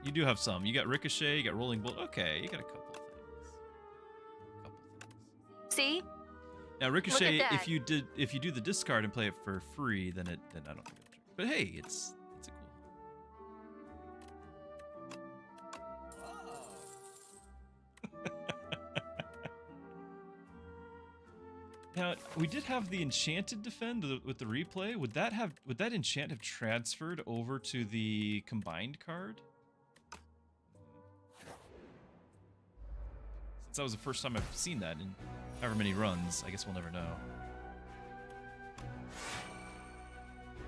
you do have some. You got ricochet, you got rolling bolt. Okay, you got a couple things. See? Now ricochet, Look at if you do the discard and play it for free, then I don't think it'll trigger. But hey, it's a cool. Now we did have the enchanted defend with the replay. Would that enchant have transferred over to the combined card? Since that was the first time I've seen that in however many runs, I guess we'll never know.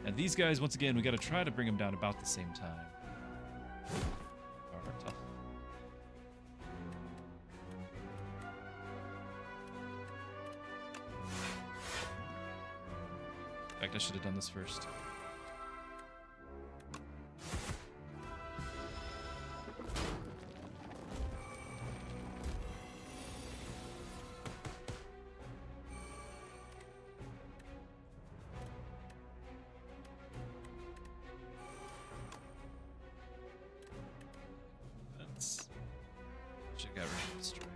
And these guys, once again, we got to try to bring them down about the same time. Are tough. In fact, I should have done this first. Should have got rid of the strike.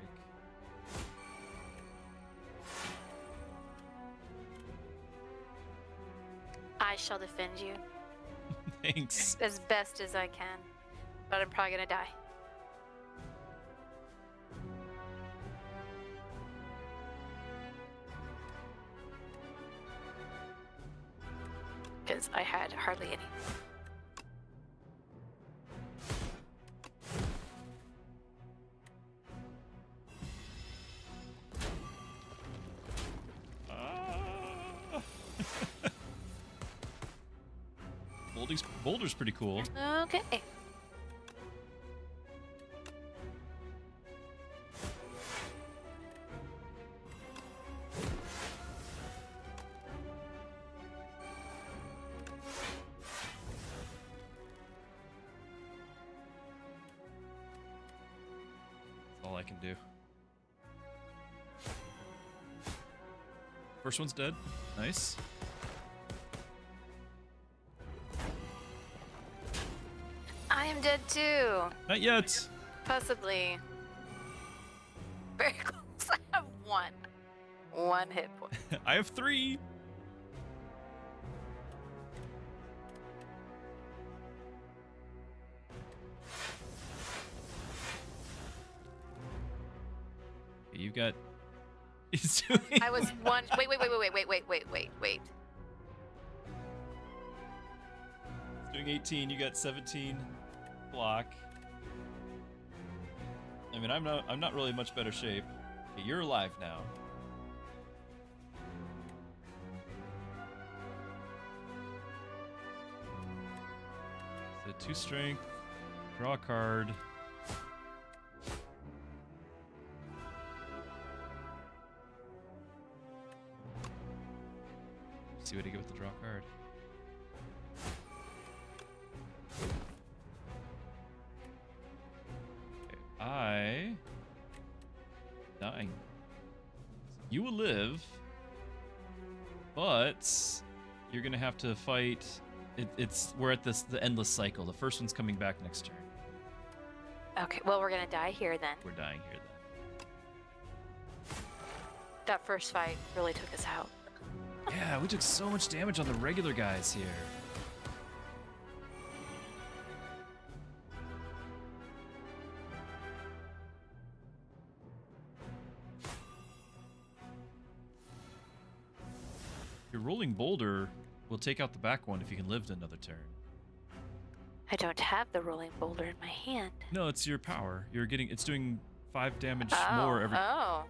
I shall defend you. Thanks. As best as I can. But I'm probably gonna die. because I had hardly any. Boulder's pretty cool. Okay. That's all I can do. First one's dead. Nice. I am dead too. Not yet. Possibly. Very close. I have one hit point. I have 3. Okay, you've got. He's doing. I was one. Wait. He's doing 18. You got 17. Block. I mean, I'm not really in much better shape. Okay, you're alive now. So 2 strength. Draw a card. See what you get with the draw card. Okay, dying. You will live, but you're gonna have to fight. We're at the endless cycle. The first one's coming back next turn. Okay, well, we're gonna die here then. We're dying here then. That first fight really took us out. Yeah, we took so much damage on the regular guys here. Your rolling boulder will take out the back one if you can live to another turn. I don't have the rolling boulder in my hand. No, it's your power. It's doing 5 damage more every. Oh,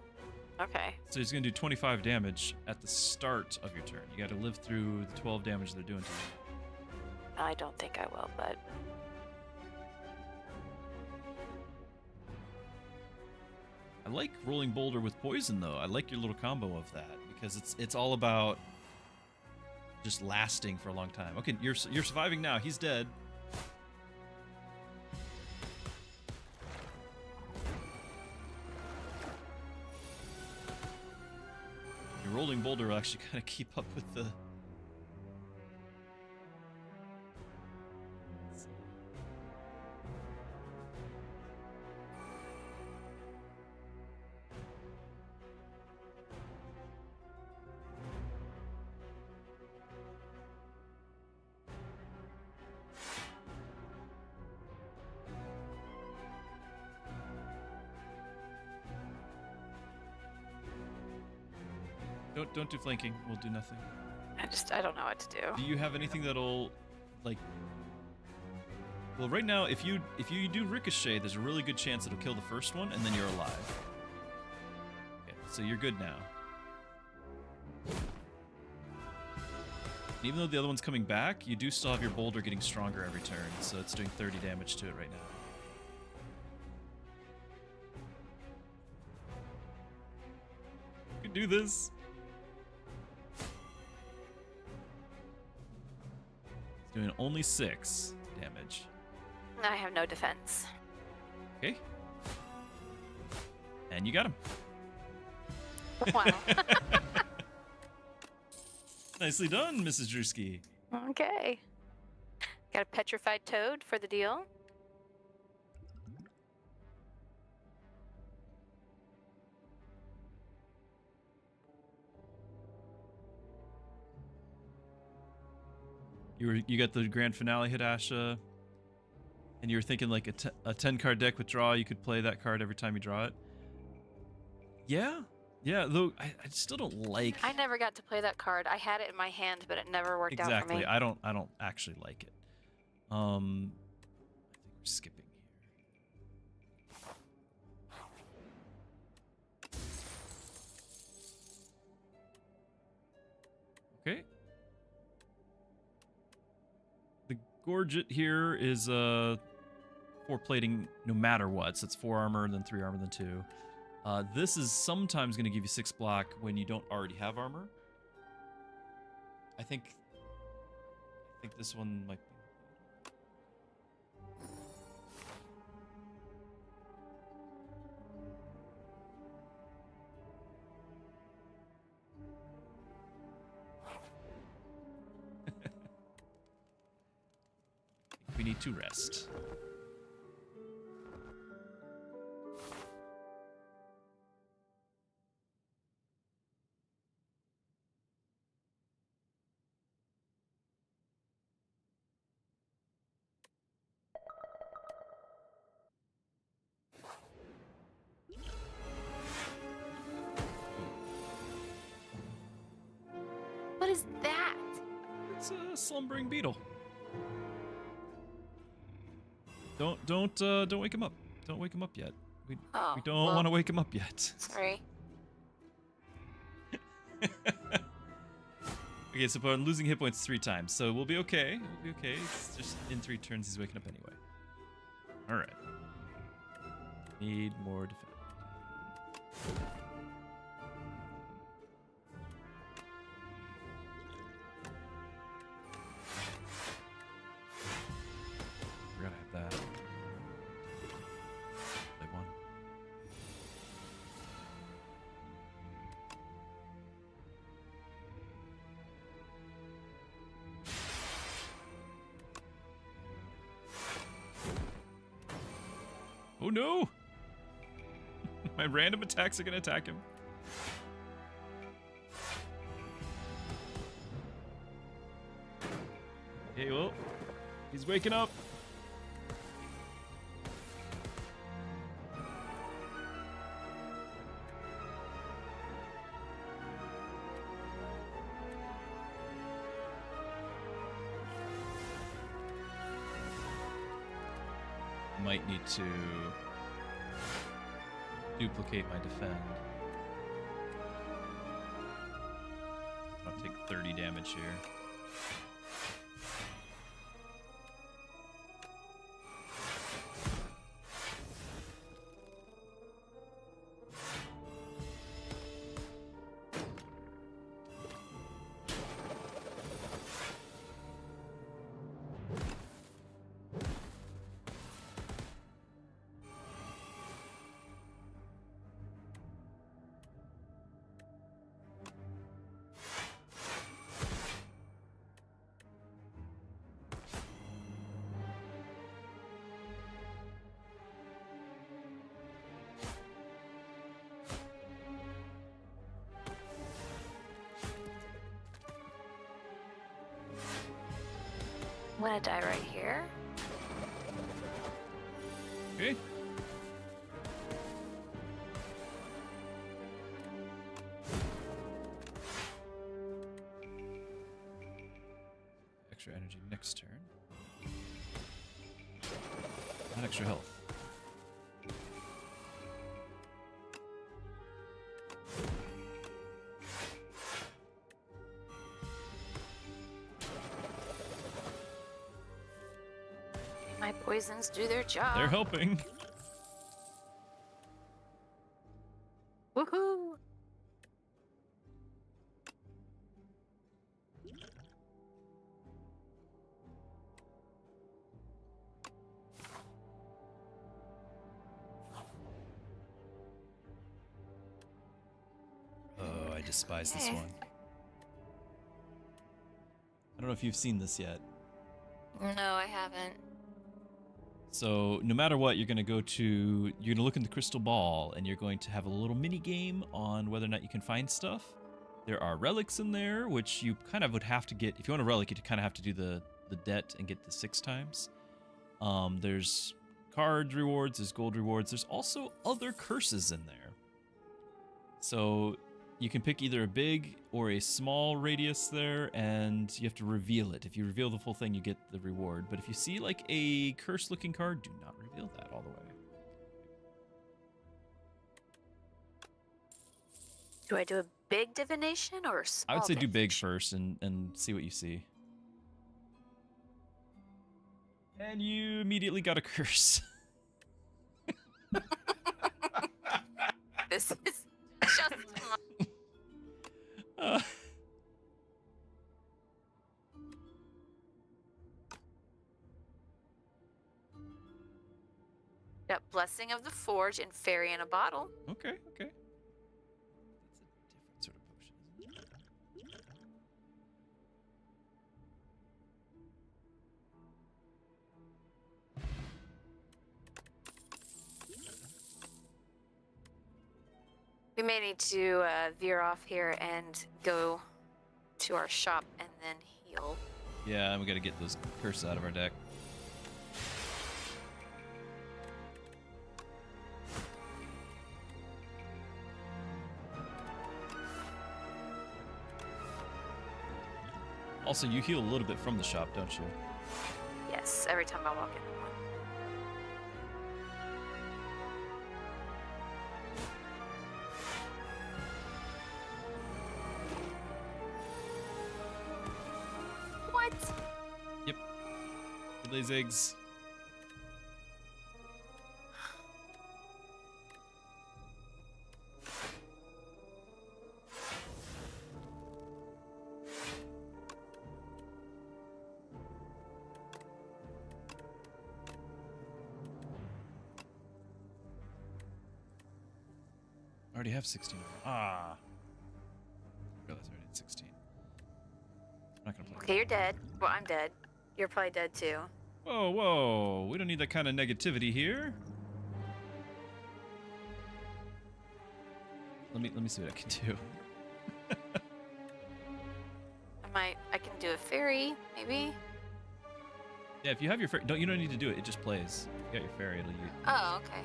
okay. So he's gonna do 25 damage at the start of your turn. You got to live through the 12 damage they're doing to you. I don't think I will, but I like rolling boulder with poison though. I like your little combo of that because it's all about just lasting for a long time. Okay, you're surviving now. He's dead. Your rolling boulder will actually kind of keep up with the. Don't do flanking. We'll do nothing. I don't know what to do. Do you have anything that'll, like? Well, right now, if you do ricochet, there's a really good chance it'll kill the first one, and then you're alive. Okay, so you're good now. And even though the other one's coming back, you do still have your boulder getting stronger every turn, so it's doing 30 damage to it right now. You can do this. Doing only 6 damage. I have no defense. Okay. And you got him. Wow. Nicely done, Mrs. Druski. Okay. Got a petrified toad for the deal. You got the grand finale hit Asha, and you were thinking like a 10 card deck with draw. You could play that card every time you draw it. Yeah, Yeah, though I still don't like. I never got to play that card. I had it in my hand, but it never worked out for Exactly. me. I don't actually like it. I think we're skipping here. Okay. The Gorget here is 4 plating no matter what. So it's 4 armor, then 3 armor, then 2. This is sometimes going to give you 6 block when you don't already have armor. I think this one might be. We need to rest. What is that? It's a slumbering beetle. Don't wake him up. Don't wake him up yet. We don't want to wake him up yet. Sorry. Okay, so I'm losing hit points 3 times, so we'll be okay. We'll be okay. It's just in 3 turns he's waking up anyway. All right. Need more defense. We're gonna have that. Like one. Oh no! My random attacks are gonna attack him. Okay, well, he's waking up. Might need to duplicate my defend. I'll take 30 damage here. I'm gonna die right here. Okay. Extra energy next turn. Not extra health. My poisons do their job. They're helping. Woohoo! Oh, I despise this Okay. one. I don't know if you've seen this yet. No, I haven't. So no matter what, you're going to look in the crystal ball and you're going to have a little mini game on whether or not you can find stuff. There are relics in there, which you kind of would have to get. If you want a relic, you kind of have to do the debt and get the 6 times. There's card rewards, there's gold rewards. There's also other curses in there. So you can pick either a big or a small radius there, and you have to reveal it. If you reveal the full thing, you get the reward. But if you see like a curse-looking card, do not reveal that all the way. Do I do a big divination or a small? I would say do big divination? first and see what you see. And you immediately got a curse. This is just got Blessing of the Forge and Fairy in a Bottle. Okay, okay. That's a different sort of potion, isn't it? We may need to veer off here and go to our shop and then heal. Yeah, we gotta get those curses out of our deck. Also, you heal a little bit from the shop, don't you? Yes, every time I walk into one. What? Yep. Lays eggs. I already have 16. Ah. I realized I already had 16. I'm not gonna play. Okay, you're dead. Well, I'm dead. You're probably dead too. Whoa, whoa. We don't need that kind of negativity here. Let me see what I can do. I can do a fairy, maybe. Yeah, if you have your fairy, you don't need to do it. It just plays. If you got your fairy, it'll use. Oh, okay.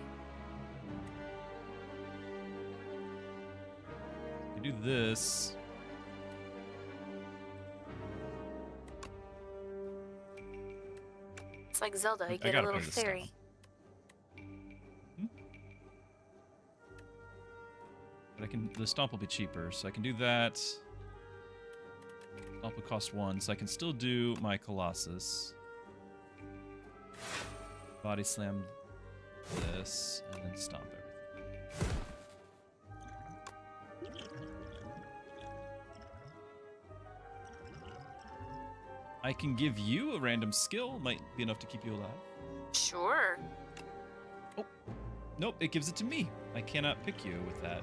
You can do this. It's like Zelda. You I get a gotta little play this fairy. But the stomp will be cheaper, so I can do that. Stomp will cost 1, so I can still do my Colossus. Body slam this, and then stomp everything. I can give you a random skill, might be enough to keep you alive. Sure. Oh, nope, it gives it to me. I cannot pick you with that.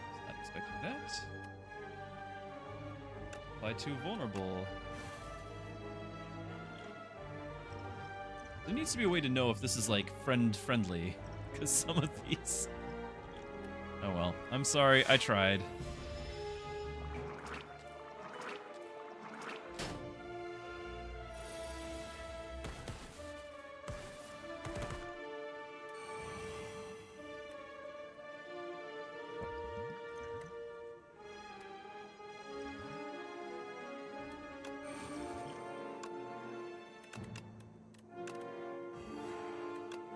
Was not expecting that. Apply to vulnerable. There needs to be a way to know if this is like friendly, because some of these. Oh well, I'm sorry, I tried.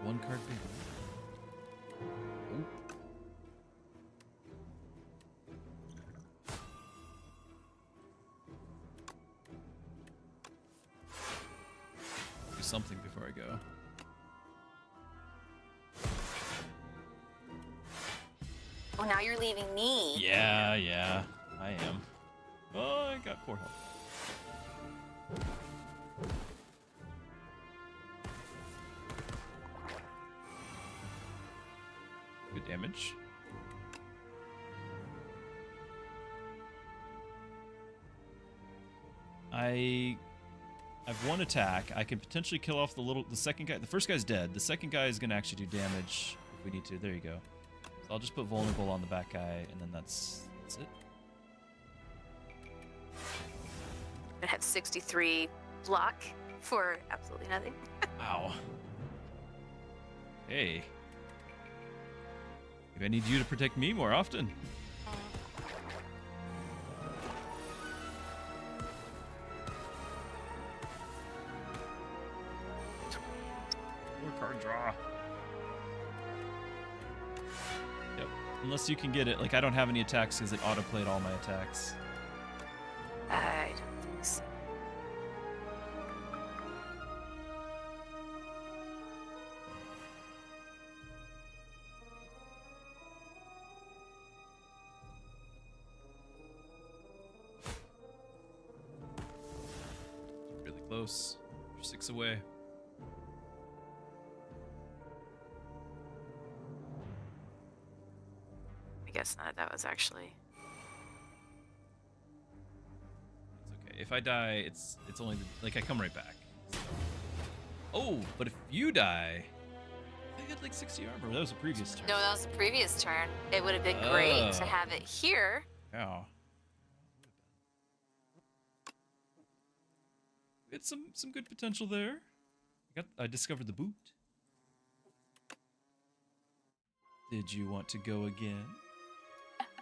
One card bigger. Ooh. Do something before I go. Oh, now you're leaving me. Yeah, I am. Oh, I got 4 health. Good damage. I've 1 attack. I can potentially kill off the second guy. The first guy's dead. The second guy is gonna actually do damage if we need to. There you go. So I'll just put vulnerable on the back guy, and then that's it. I have 63 block for absolutely nothing. Wow. Hey. Maybe I need you to protect me more often. More card draw. Yep. Unless you can get it. Like, I don't have any attacks because it auto-played all my attacks. I don't think so. Really close. You're 6 away. I guess not. That was actually. It's okay. If I die, it's only like I come right back. Oh, but if you die, I had like 60 armor. That was a previous turn. No, that was the previous turn. It would have been great to have it here. Yeah. It's some good potential there. I discovered the boot. Did you want to go again?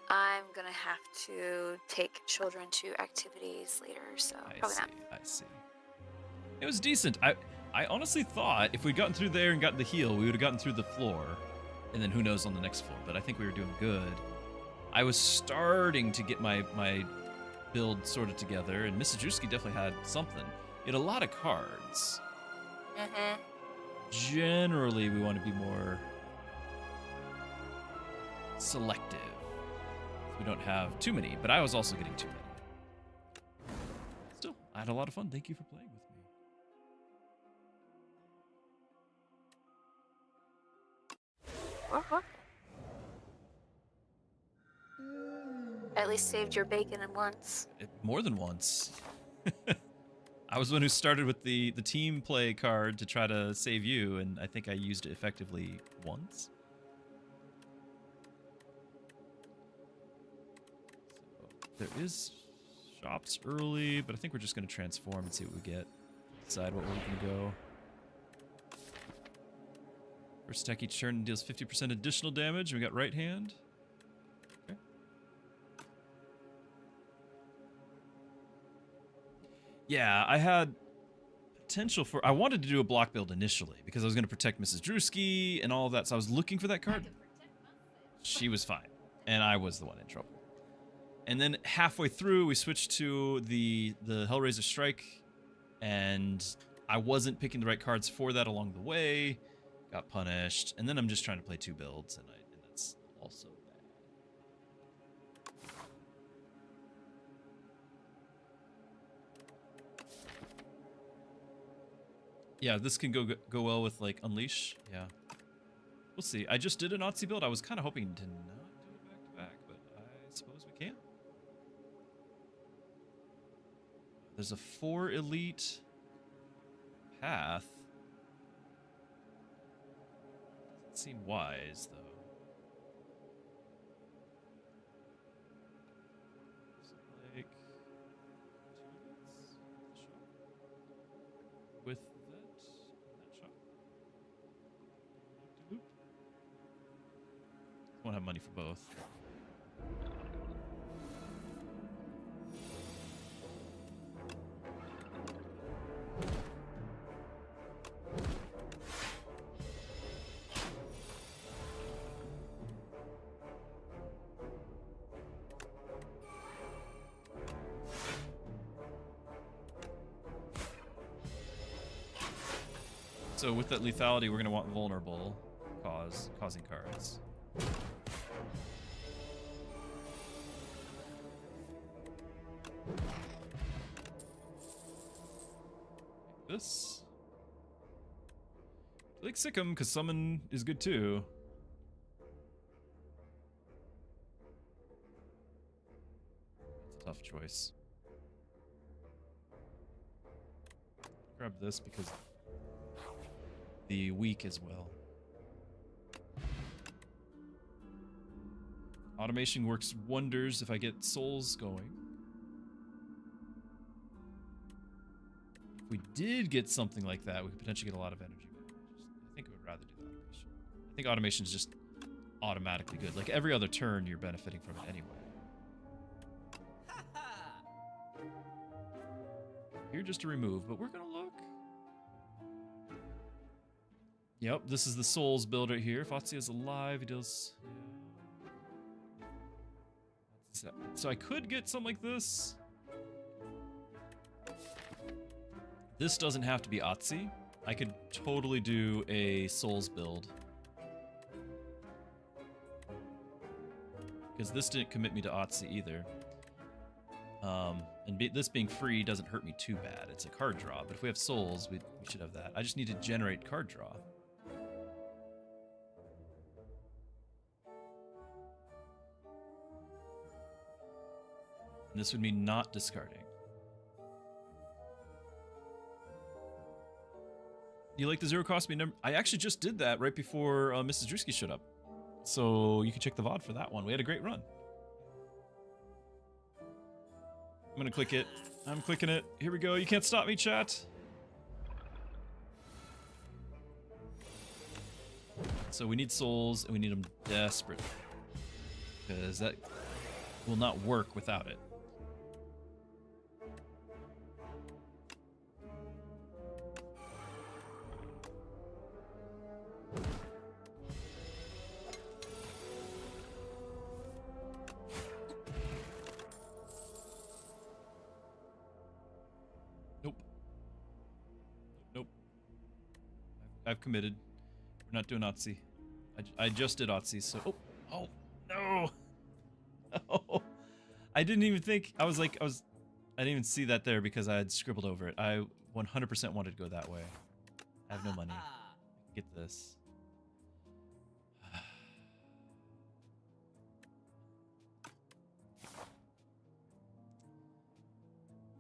I'm gonna have to take children to activities later, so probably not. I see. It was decent. I honestly thought if we'd gotten through there and gotten the heal, we would have gotten through the floor. And then who knows on the next floor. But I think we were doing good. I was starting to get my build sorted together, and Mrs. Druski definitely had something. He had a lot of cards. Mm-hmm. Generally, we want to be more selective. We don't have too many, but I was also getting too many. Still, I had a lot of fun. Thank you for playing with me. At least saved your bacon in once. More than once. I was the one who started with the team play card to try to save you, and I think I used it effectively once. So there is shops early, but I think we're just going to transform and see what we get. Decide what we're going to go. First attack each turn deals 50% additional damage. We got right hand. Okay. Yeah, I had potential for... I wanted to do a block build initially because I was going to protect Mrs. Druski and all of that, so I was looking for that card. She was fine, and I was the one in trouble. And then halfway through, we switched to the Hellraiser Strike, and I wasn't picking the right cards for that along the way. Got punished, and then I'm just trying to play 2 builds, and that's also bad. Yeah, this can go well with like Unleash. Yeah, we'll see. I just did a Nazi build. I was kind of hoping to not do it back to back, but I suppose we can. There's a 4 elite path. Doesn't seem wise though. Like 2 hits with that shot. Won't have money for both. So with that lethality, we're going to want vulnerable causing cards. This. I like Sick 'em because summon is good too. It's a tough choice. Grab this because the weak as well. Automation works wonders if I get souls going. If we did get something like that, we could potentially get a lot of energy. I think I would rather do the automation. I think automation is just automatically good. Like every other turn, you're benefiting from it anyway. Here just to remove, but we're gonna look. Yep, this is the Souls build right here. If Otzi is alive, he does. Yeah. So I could get something like this. This doesn't have to be Otzi. I could totally do a Souls build. Because this didn't commit me to Otzi either. This being free doesn't hurt me too bad. It's a card draw, but if we have Souls, we should have that. I just need to generate card draw. And this would mean not discarding. You like the zero cost me number? I actually just did that right before Mrs. Druski showed up. So you can check the VOD for that one. We had a great run. I'm gonna click it. I'm clicking it. Here we go. You can't stop me, chat. So we need souls, and we need them desperately. Because that will not work without it. I've committed. We're not doing Otzi. I just did Otzi, so... Oh, no! No! I didn't even think... I didn't even see that there because I had scribbled over it. I 100% wanted to go that way. I have no money. Get this.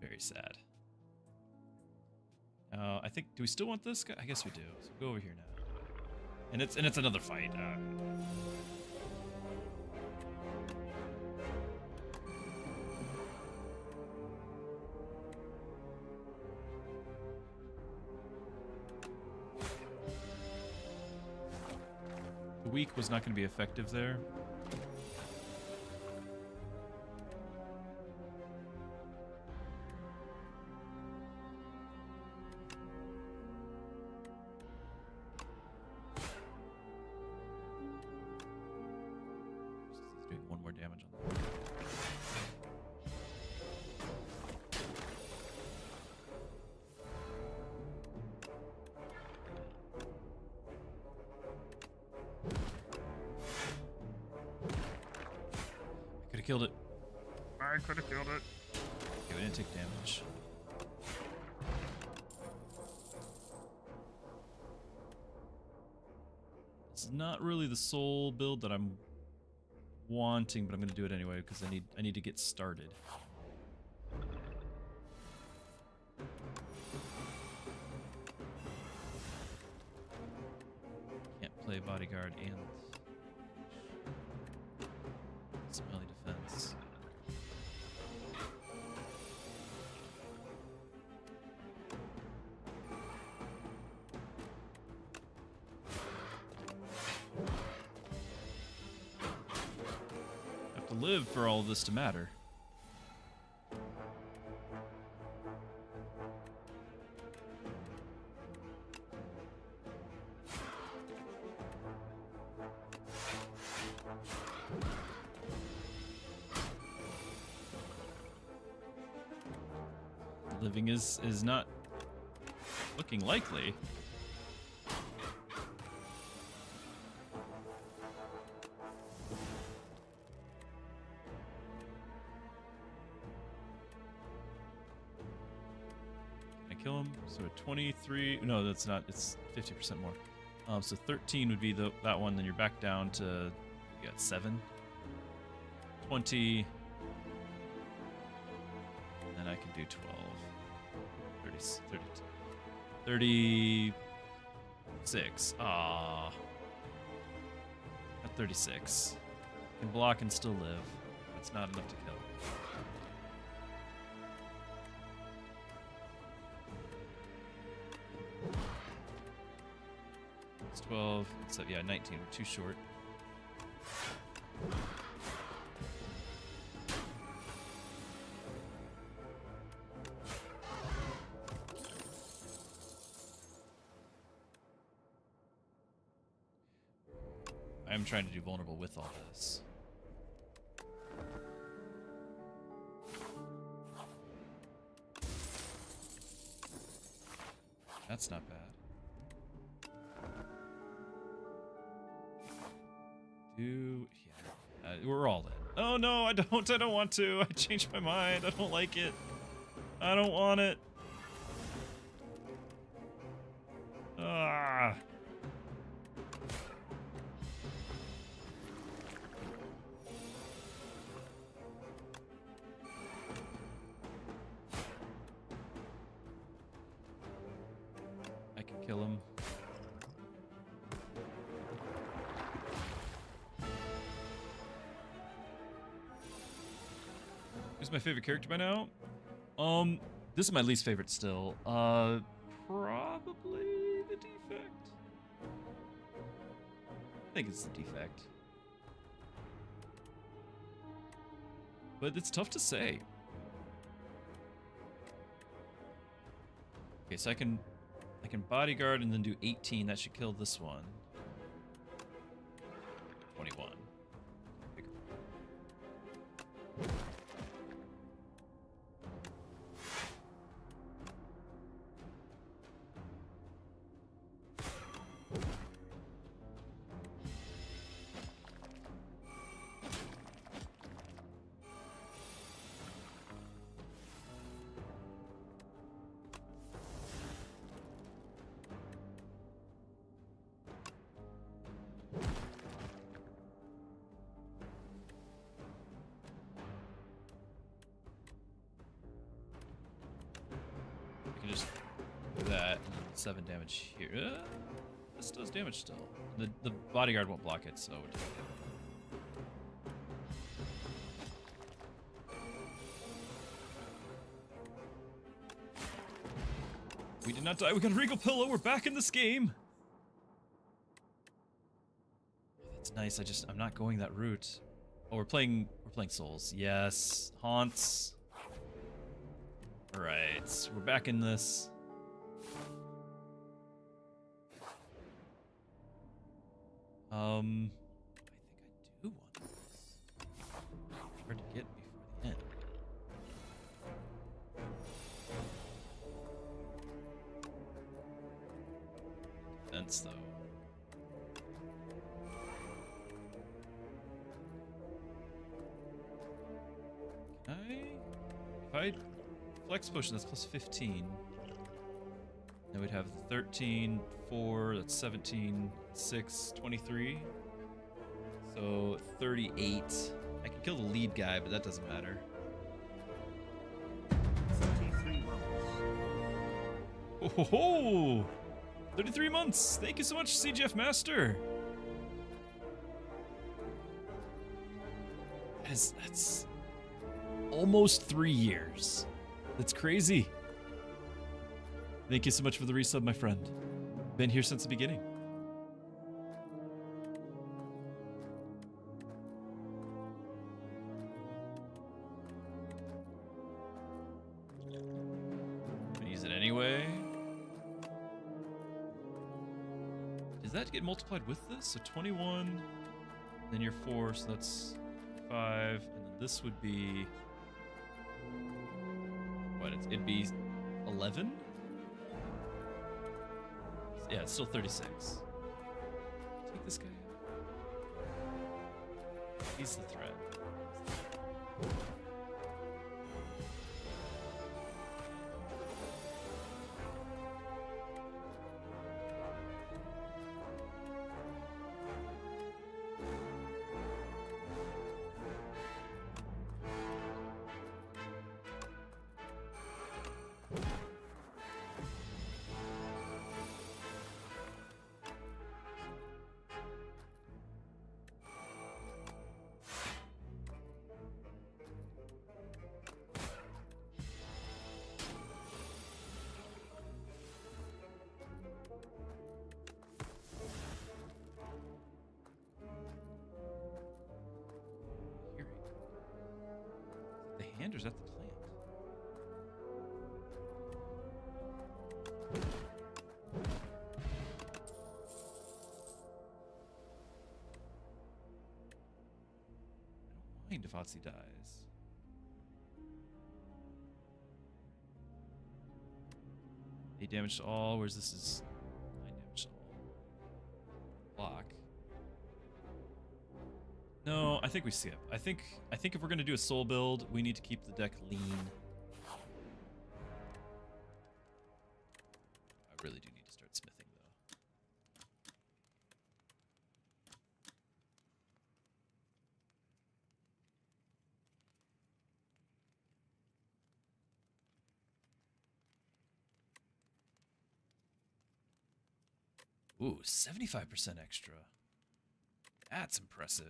Very sad. I think, do we still want this guy? I guess we do. So go over here now. And it's another fight. The weak was not going to be effective there. Killed it. I could have killed it. Okay, we didn't take damage. It's not really the soul build that I'm wanting, but I'm gonna do it anyway because I need to get started. Can't play bodyguard and smelly defense. Have to live for all of this to matter. Living is not looking likely. Can I kill him? So 23. No, that's not. It's 50% more. So 13 would be that one. Then you're back down to you got 7. 20. And I can do 12. 36. Ah. At 36. Can block and still live. That's not enough to kill. It's 12. So yeah, 19. We're too short. I'm trying to do vulnerable with all this. That's not bad. Yeah, we're all in. Oh no, I don't want to. I changed my mind. I don't like it. I don't want it. Ah. I can kill him. Who's my favorite character by now? This is my least favorite still. Probably the defect. I think it's the defect. But it's tough to say. Okay, so I can bodyguard and then do 18. That should kill this one. 21. Bigger. I can just do that. 7 damage here. This does damage still. The bodyguard won't block it, so it doesn't. We did not die. We got a regal pillow. We're back in this game. That's nice. I'm not going that route. Oh, we're playing souls. Yes. Haunts. All right. We're back in this. I think I do want this. Hard to get before the end. Defense, though. Can I? If I flex potion, that's plus 15. Then we'd have 13, 4, that's 17, 6, 23. So 38. I can kill the lead guy, but that doesn't matter. 33 months. Oh ho ho! 33 months! Thank you so much, CGF Master! That's almost 3 years. That's crazy. Thank you so much for the resub, my friend. Been here since the beginning. I'm gonna use it anyway. Does that get multiplied with this? So 21, then you're 4, so that's 5, and then this would be... What, it'd be 11? Yeah, it's still 36. Take this guy out. He's the threat. The hand or is that the plant? if Otzi dies. Eight damage to all, whereas this is 9 damage to all. Block. No, I think we skip. I think if we're gonna do a soul build, we need to keep the deck lean. I really do need to start smithing though. Ooh, 75% extra. That's impressive.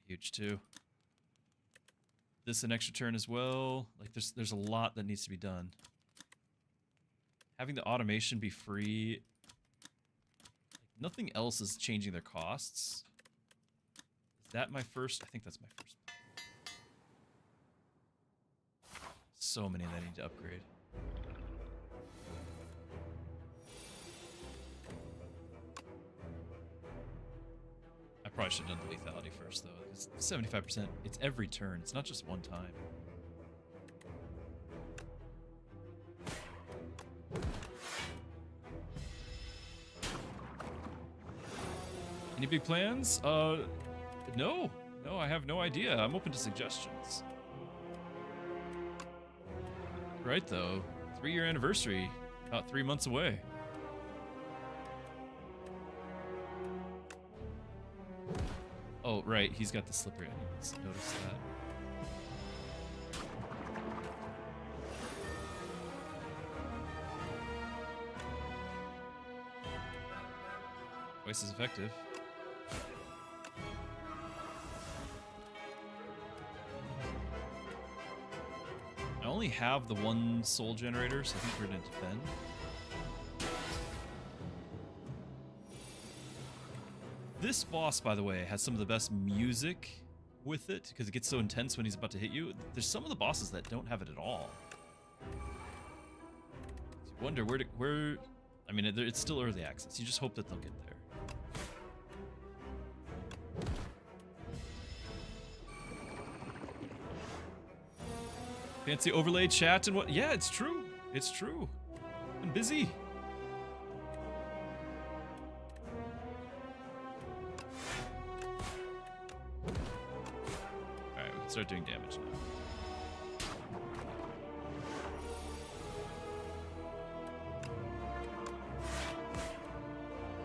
Huge too. This an extra turn as well. Like there's a lot that needs to be done. Having the automation be free. Like, nothing else is changing their costs. Is that my first? I think that's my first. So many that I need to upgrade. Probably should have done the lethality first, though. Because 75%, it's every turn. It's not just one time. Any big plans? No. No, I have no idea. I'm open to suggestions. Right, though. 3-year anniversary. About 3 months away. Oh, right, he's got the slippery. I didn't notice that. Twice as effective. I only have the one soul generator, so I think we're gonna defend. This boss, by the way, has some of the best music with it because it gets so intense when he's about to hit you. There's some of the bosses that don't have it at all. So you wonder where. I mean, it's still early access. You just hope that they'll get there. Fancy overlay chat and what? Yeah, it's true. It's true. I'm busy. Start doing damage now.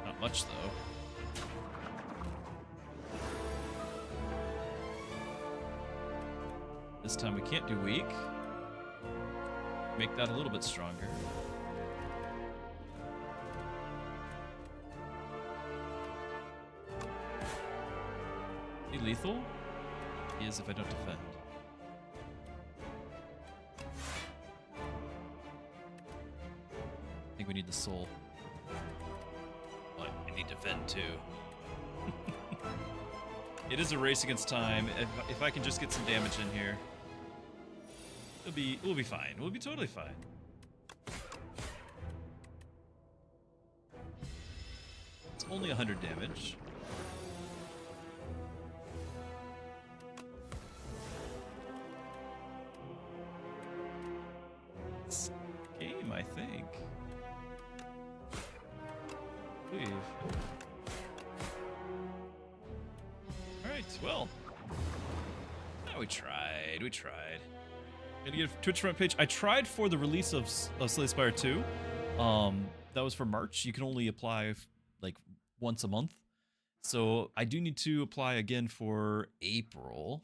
Not much though. This time we can't do weak. Make that a little bit stronger. Is he lethal? He is if I don't defend. I think we need the soul. Well, I need to defend too. It is a race against time. If I can just get some damage in here, we'll be fine. We'll be totally fine. It's only 100 damage. Game, I think. Leave. Alright, well. We tried. Gonna get a Twitch front page. I tried for the release of Slay the Spire II. That was for March. You can only apply like once a month. So I do need to apply again for April.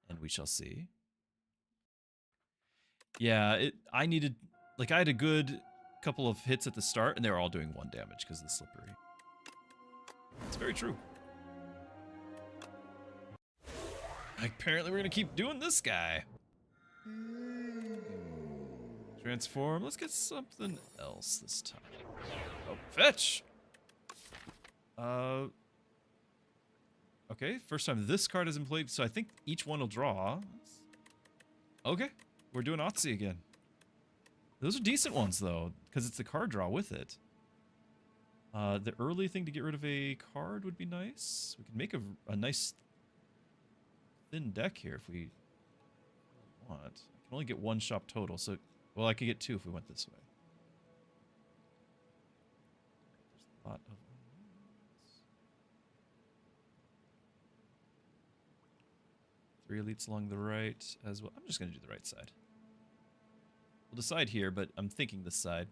And we shall see. Yeah, I needed, like I had a good couple of hits at the start and they were all doing 1 damage because of the slippery. It's very true. Apparently we're gonna keep doing this guy. Transform. Let's get something else this time. Oh, fetch! Okay, first time this card isn't played, so I think each one will draw. Okay, we're doing Otzi again. Those are decent ones, though, because it's the card draw with it. The early thing to get rid of a card would be nice. We can make a nice thin deck here if we want. I can only get one shop total, so... Well, I could get 2 if we went this way. There's a lot of... 3 elites along the right as well. I'm just going to do the right side. We'll decide here, but I'm thinking this side.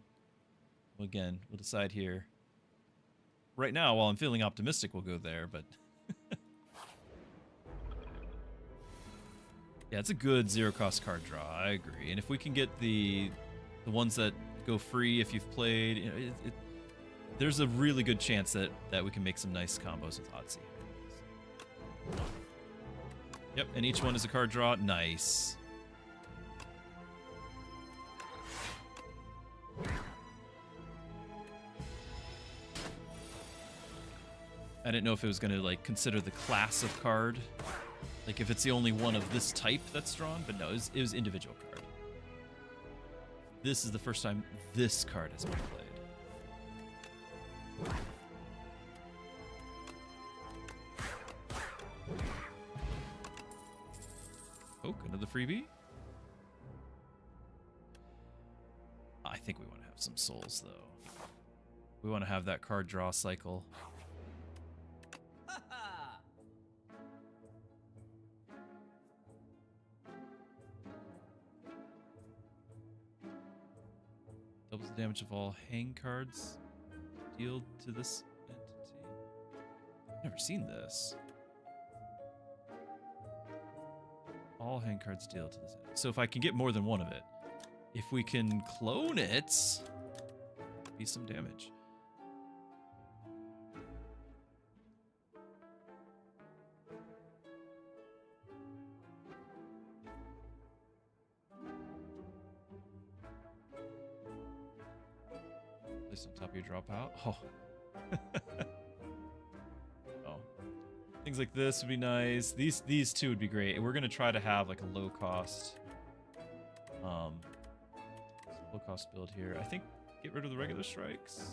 Well, again, we'll decide here. Right now, while I'm feeling optimistic, we'll go there, but... Yeah, it's a good zero-cost card draw, I agree. And if we can get the ones that go free if you've played, you know, there's a really good chance that we can make some nice combos with Otzi. Yep, and each one is a card draw. Nice. I didn't know if it was going to, like, consider the class of card. Like, if it's the only one of this type that's drawn. But no, it was individual card. This is the first time this card has been played. Oh, another freebie? I think we want to have some souls, though. We want to have that card draw cycle. Doubles the damage of all hang cards dealt to this entity. I've never seen this. All hang cards deal to this entity. So if I can get more than one of it, if we can clone it, be some damage. Place on top of your drop out. Oh. Oh. Things like this would be nice. These two would be great. And we're gonna try to have like a low cost build here. I think get rid of the regular strikes.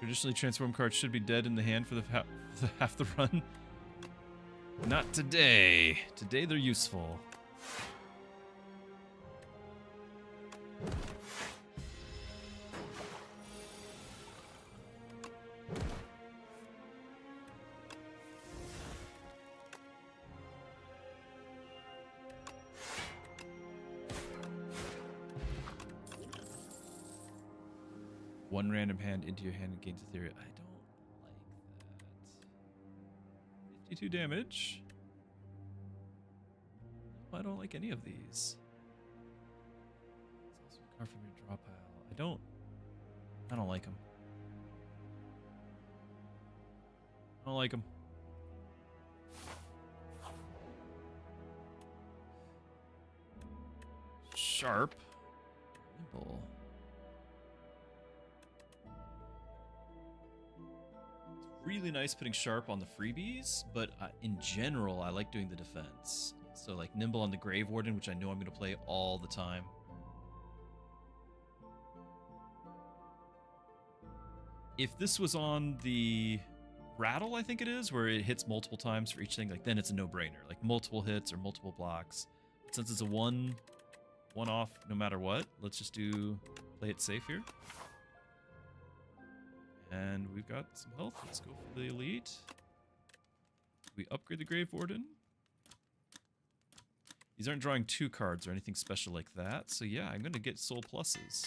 Traditionally, transform cards should be dead in the hand for the half the run. Not today. Today they're useful. One random hand into your hand and gains a theory. I don't like that. 52 damage. I don't like any of these. It's also a card from your draw pile. I don't like them. I don't like them. Sharp. Nimble. Really nice putting sharp on the freebies, but in general, I like doing the defense. So like nimble on the Grave Warden, which I know I'm going to play all the time. If this was on the Rattle, I think it is, where it hits multiple times for each thing, like then it's a no-brainer. Like multiple hits or multiple blocks. But since it's a one-off no matter what, let's just play it safe here. And we've got some health. Let's go for the elite. We upgrade the Grave Warden. These aren't drawing 2 cards or anything special like that. So yeah, I'm going to get soul pluses.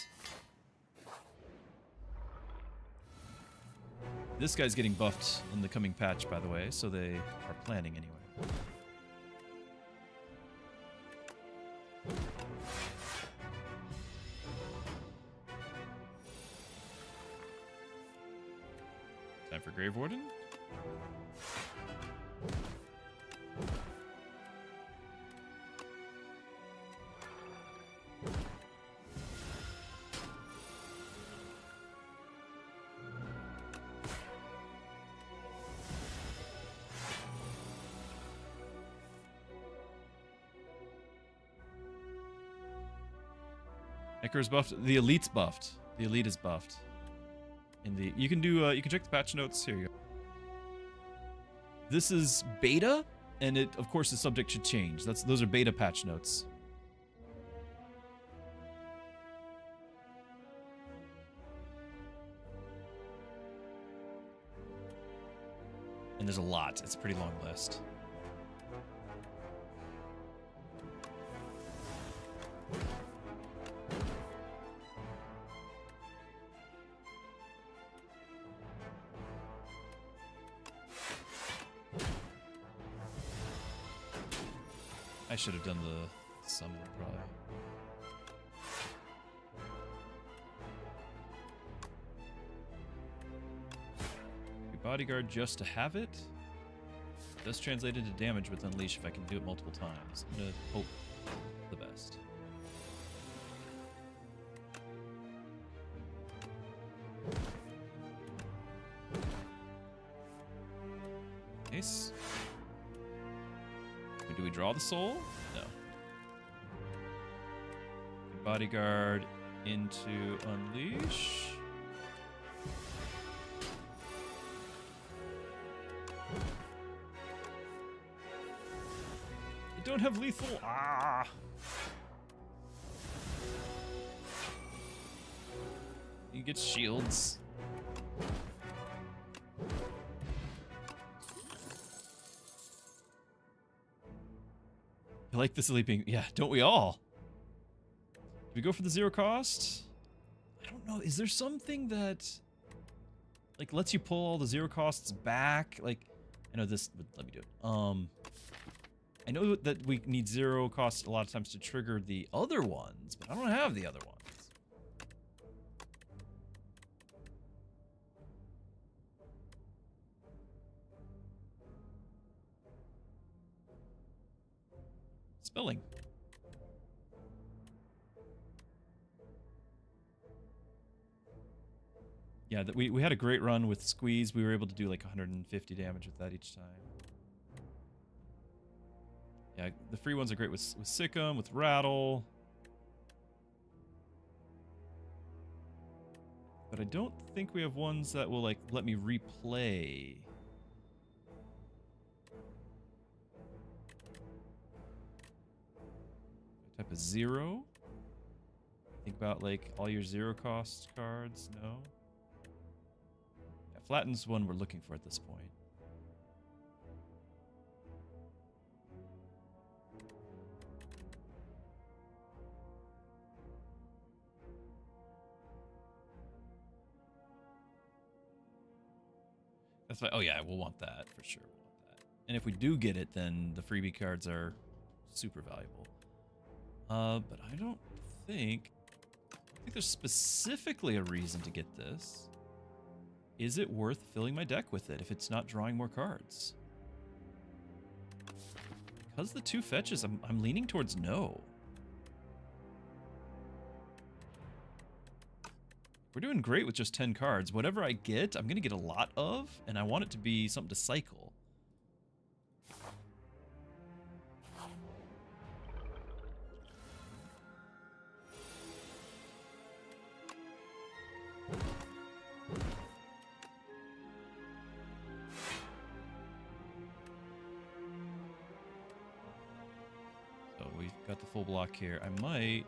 This guy's getting buffed in the coming patch, by the way, so they are planning anyway. Time for Grave Warden. Vicar's buffed. The Elite's buffed. The Elite is buffed. In the you can check the patch notes. Here you go. This is beta, and it of course the subject should change. Those are beta patch notes. And there's a lot. It's a pretty long list. I should have done the summon probably. Bodyguard just to have it. It does translate into damage with Unleash if I can do it multiple times. I'm gonna hope the best. Nice. Do we draw the soul? No. Bodyguard into Unleash. I don't have lethal. Ah. You get shields. I like the sleeping. Yeah, don't we all? Do we go for the 0 cost? I don't know. Is there something that like lets you pull all the 0 costs back? Like, I know this would let me do it. I know that we need 0 cost a lot of times to trigger the other ones, but I don't have the other ones. Spelling. Yeah, we had a great run with Squeeze. We were able to do like 150 damage with that each time. Yeah, the free ones are great with Sick'em, with Rattle. But I don't think we have ones that will like let me replay. Type of 0. Think about like all your 0 cost cards. No. Yeah, Flatten's one we're looking for at this point. That's why. Oh yeah, we'll want that for sure. We'll want that. And if we do get it, then the freebie cards are super valuable. But I don't think there's specifically a reason to get this. Is it worth filling my deck with it if it's not drawing more cards? Because the 2 fetches, I'm leaning towards no. We're doing great with just 10 cards. Whatever I get, I'm going to get a lot of, and I want it to be something to cycle. So we've got the full block here. I might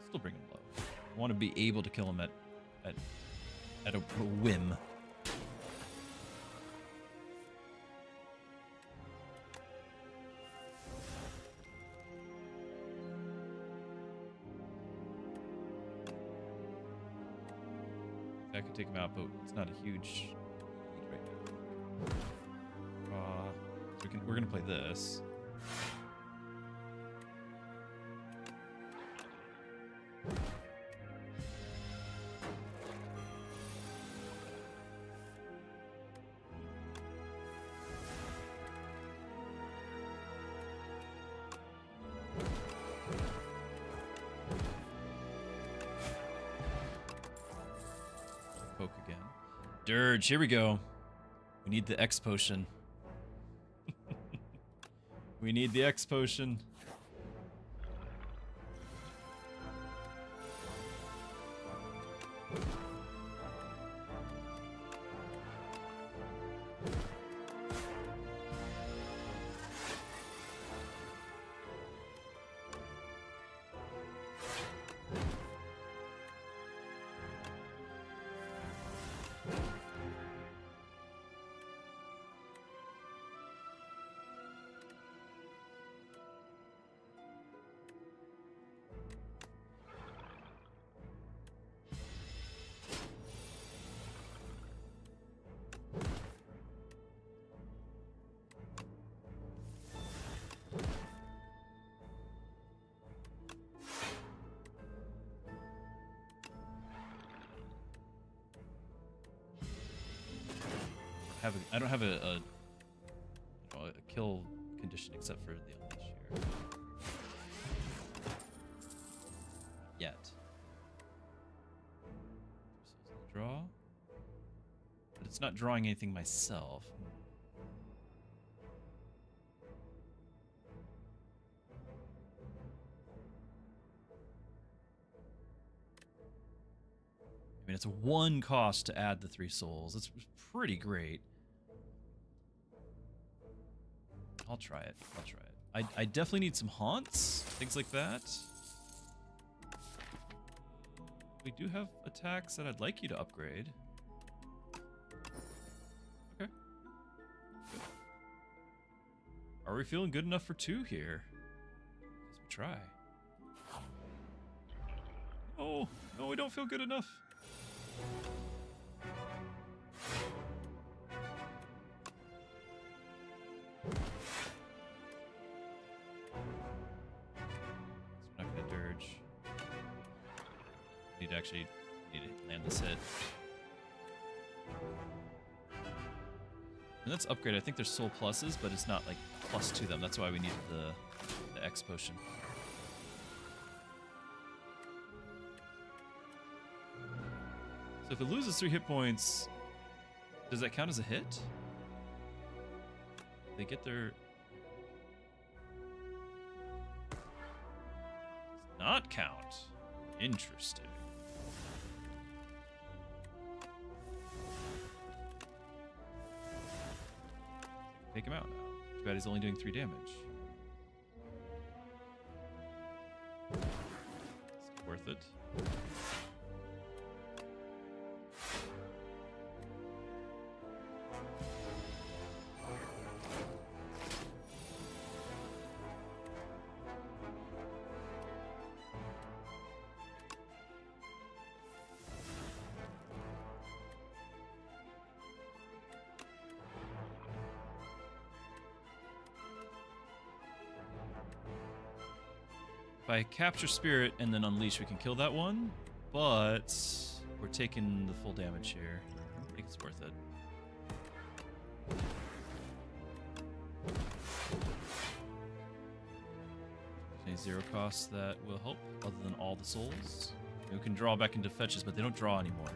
still bring him low. I want to be able to kill him at a whim. I could take him out, but it's not a huge need right now. So we're gonna play this. Poke again. Dirge, here we go. We need the X potion. We need the X potion. I don't have a kill condition except for the unleash here. Yet. Draw. But it's not drawing anything myself. I mean, it's a 1 cost to add the 3 souls. It's pretty great. I'll try it. I'll try it. I definitely need some haunts, things like that. We do have attacks that I'd like you to upgrade. Okay. Good. Are we feeling good enough for 2 here? Guess we try. Oh, no, we don't feel good enough. So we're not gonna dirge. Need to land this hit. And that's upgrade. I think there's soul pluses, but it's not like plus to them. That's why we needed the X potion. So if it loses 3 hit points, does that count as a hit? They get their... Does not count. Interesting. Take him out now. Too bad he's only doing 3 damage. It's worth it. If I capture spirit and then unleash, we can kill that one, but we're taking the full damage here. I think it's worth it. Any 0 costs that will help, other than all the souls. We can draw back into fetches, but they don't draw anymore.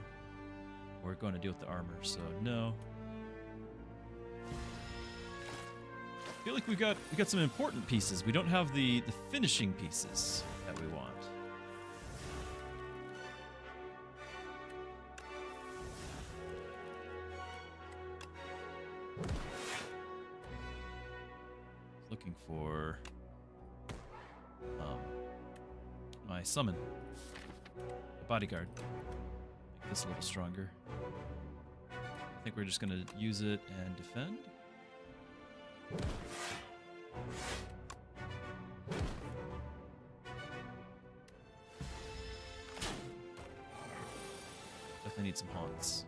We're going to deal with the armor, so no. I feel like we got some important pieces. We don't have the finishing pieces that we want. Looking for my summon, the bodyguard. Make this a little stronger. I think we're just gonna use it and defend. Definitely need some haunts.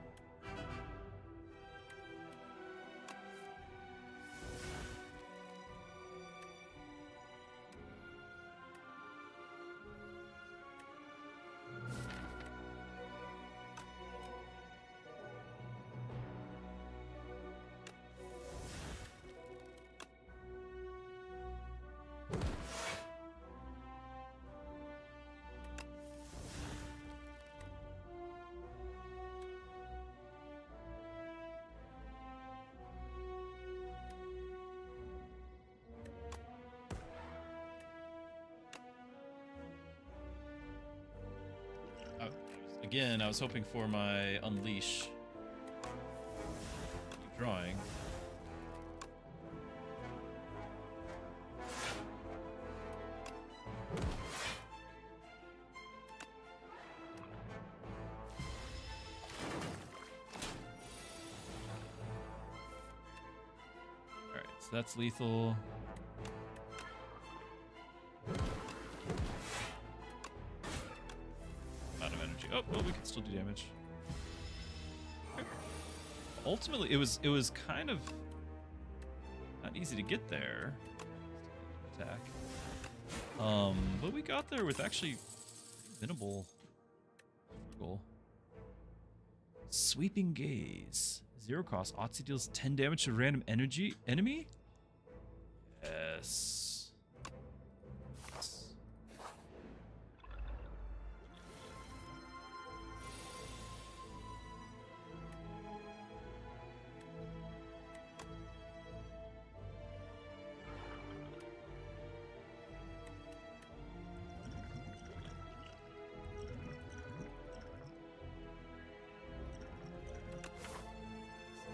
Again, I was hoping for my unleash. Drawing. Alright, so that's lethal. Oh, well, we can still do damage. Okay. Ultimately, it was kind of not easy to get there. Attack. But we got there with actually minimal struggle. Sweeping gaze. 0 cost. Otzi deals 10 damage to a random enemy? Yes.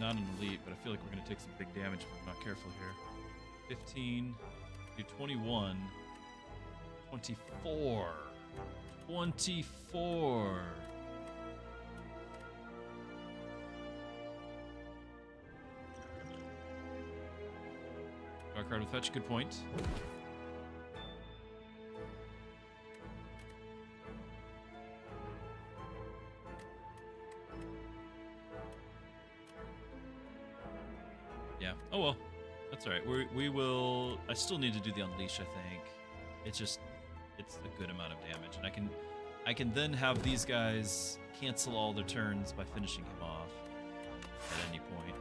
Not an elite, but I feel like we're going to take some big damage if we're not careful here. 15, do 21, 24, 24. Draw a card with fetch, good point. Yeah. Oh well. That's alright. We will. I still need to do the unleash, I think. It's a good amount of damage. And I can then have these guys cancel all their turns by finishing him off at any point.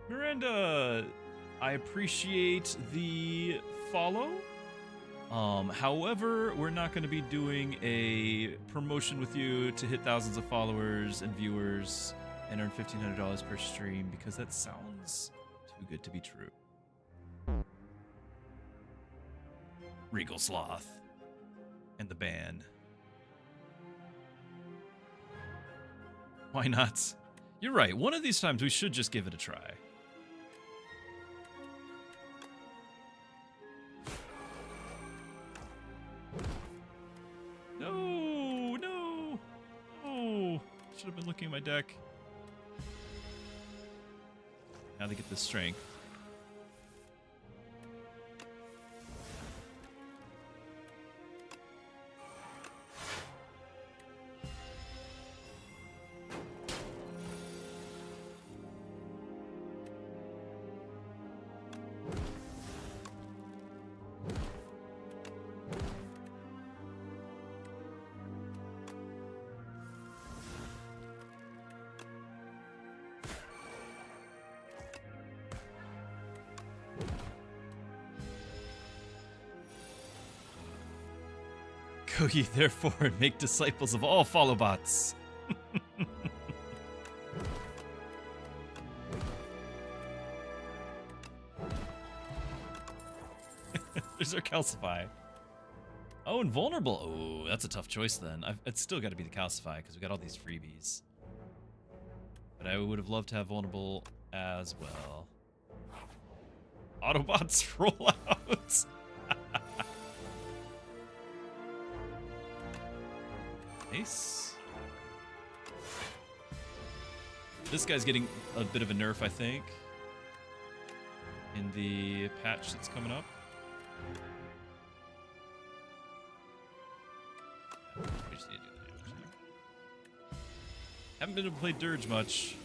Miranda, I appreciate the follow. However, we're not going to be doing a promotion with you to hit thousands of followers and viewers and earn $1,500 per stream because that sounds too good to be true. Regal Sloth and the ban. Why not? You're right. One of these times we should just give it a try. Should have been looking at my deck. Now they get the strength. Go ye therefore and make disciples of all followbots. There's our calcify. Oh, invulnerable. Oh, that's a tough choice then. It's still got to be the calcify because we got all these freebies. But I would have loved to have vulnerable as well. Autobots roll out. Nice. This guy's getting a bit of a nerf, I think, in the patch that's coming up. We just need to do the damage here. Haven't been able to play Dirge much.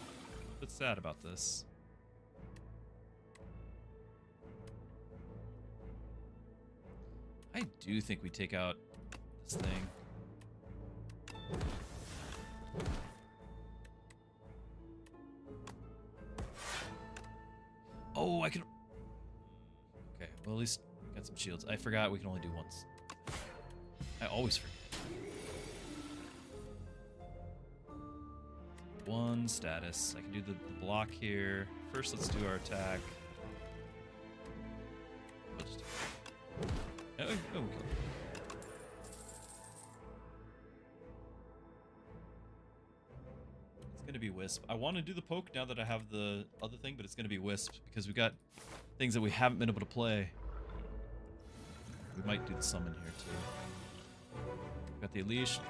A bit sad about this. I do think we take out this thing. Oh, I can... Okay, well at least we got some shields. I forgot we can only do once. I always forget. One status. I can do the block here. First, let's do our attack. We'll just do it. Oh, okay. Going to be Wisp. I want to do the poke now that I have the other thing, but it's going to be Wisp because we got things that we haven't been able to play. We might do the summon here too. We got the unleash.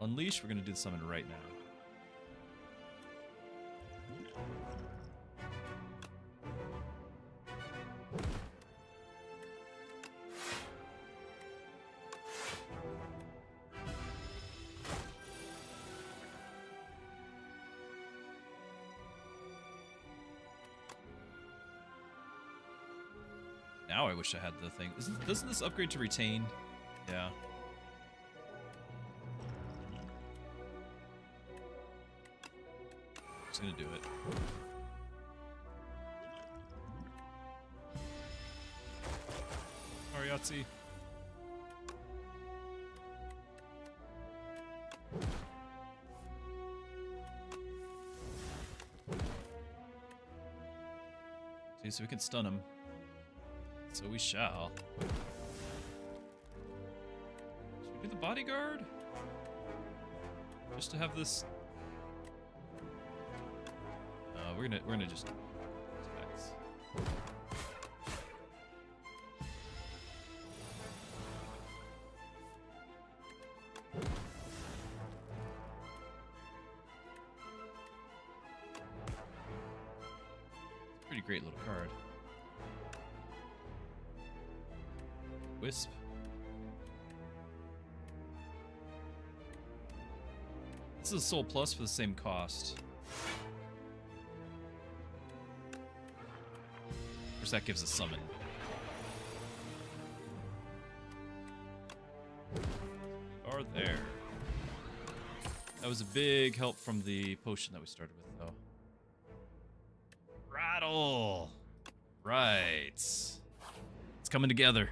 Unleash. We're going to do the summon right now. Now I wish I had the thing. Doesn't this upgrade to retain? Yeah. Just gonna do it. Sorry, Yahtzee. See, so we can stun him. So we shall. Should we do the bodyguard? Just to have this. We're gonna just attacks. Pretty great little card. Wisp. This is a soul plus for the same cost. Of course, that gives a summon. Are there? That was a big help from the potion that we started with, though. Rattle! Right. It's coming together.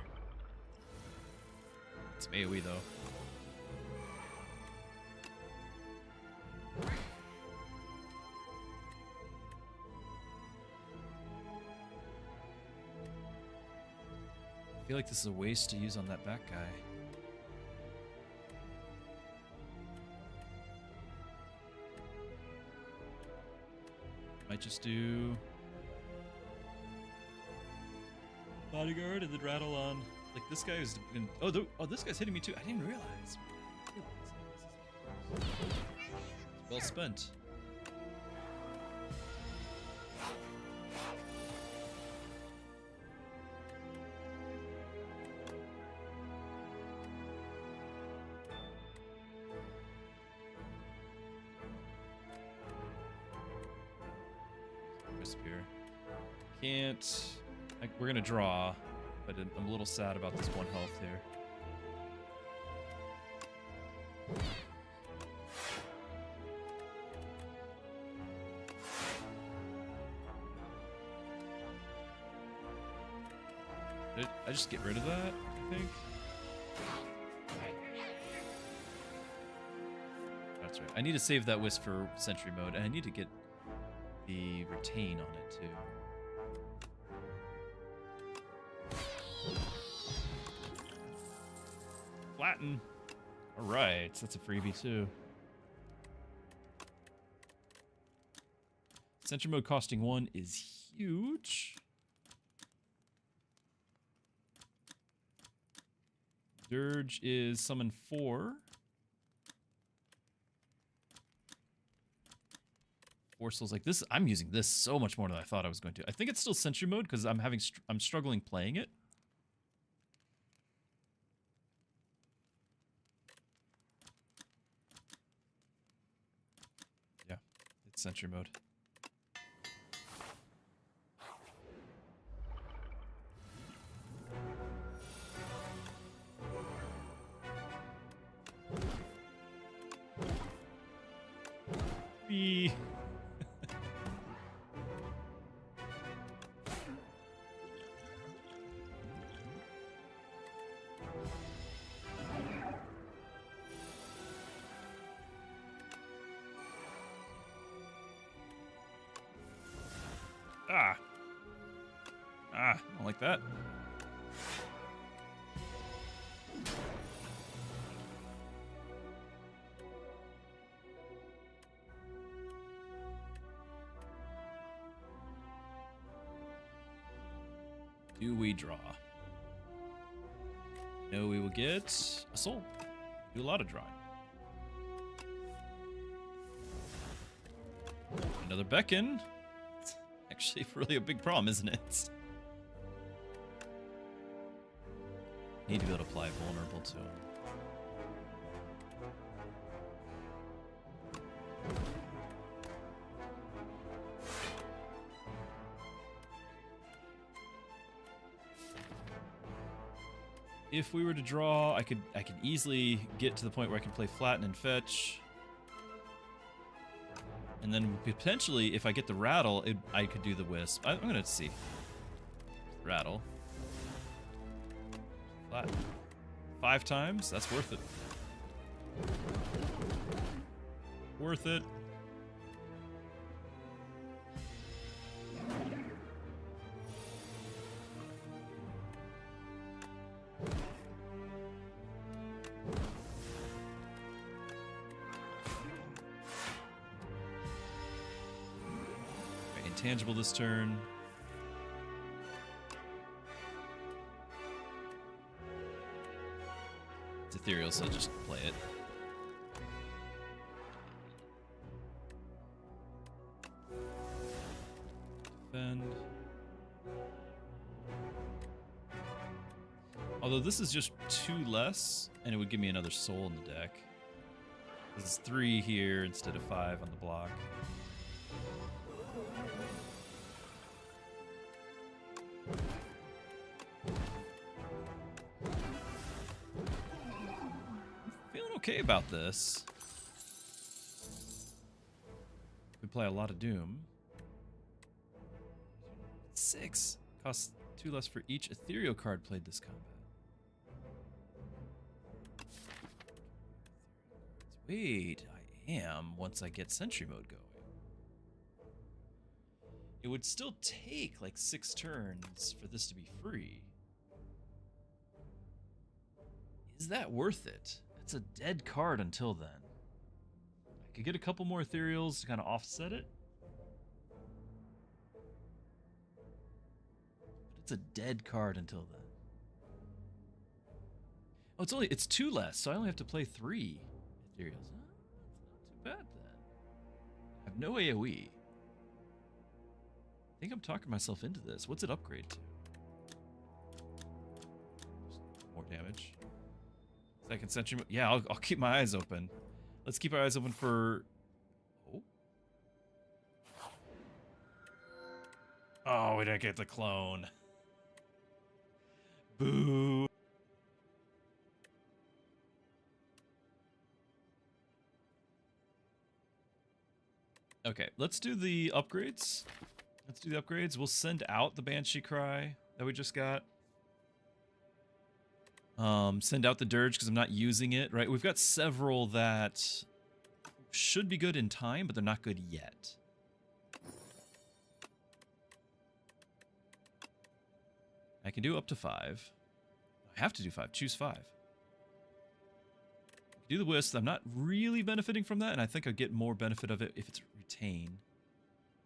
It's AoE, though. I feel like this is a waste to use on that back guy. Might just do bodyguard and then rattle on. Like this guy is. Oh, this guy's hitting me too. I didn't realize. Well spent. Crisp here. Can't. We're gonna draw, but I'm a little sad about this 1 health here. Did I just get rid of that, I think? That's right. I need to save that wisp for sentry mode, and I need to get the retain on it too. Flatten. All right, that's a freebie too. Sentry mode costing 1 is huge. Dirge is summon 4. 4 souls like this. I'm using this so much more than I thought I was going to. I think it's still sentry mode because I'm struggling playing it. Yeah, it's sentry mode. I don't like that. Do we draw? No, we will get a soul. Do a lot of drawing. Another beckon. It's actually really a big problem, isn't it? Need to be able to apply vulnerable to him. if we were to draw, I could easily get to the point where I can play flatten and fetch. And then potentially, if I get the rattle, I could do the wisp. I'm gonna see. Rattle. Flat. 5 times? That's worth it. Worth it. Intangible this turn. It's ethereal, so just play it. Defend. Although this is just 2 less, and it would give me another soul in the deck. This is 3 here instead of 5 on the block. Okay about this. We play a lot of Doom. 6 costs 2 less for each ethereal card played this combat. Wait, I am once I get Sentry Mode going. It would still take like 6 turns for this to be free. Is that worth it? It's a dead card until then. I could get a couple more ethereals to kind of offset it. But it's a dead card until then. Oh, it's 2 less, so I only have to play 3 ethereals. Huh? That's not too bad then. I have no AoE. I think I'm talking myself into this. What's it upgrade to? More damage. Second Sentry. Yeah, I'll keep my eyes open. Let's keep our eyes open for... Oh. Oh, we didn't get the clone. Boo. Okay, let's do the upgrades. We'll send out the Banshee Cry that we just got. Send out the Dirge because I'm not using it, right? We've got several that should be good in time, but they're not good yet. I can do up to 5. I have to do 5. Choose 5. Do the Wisp. I'm not really benefiting from that, and I think I'll get more benefit of it if it's retain.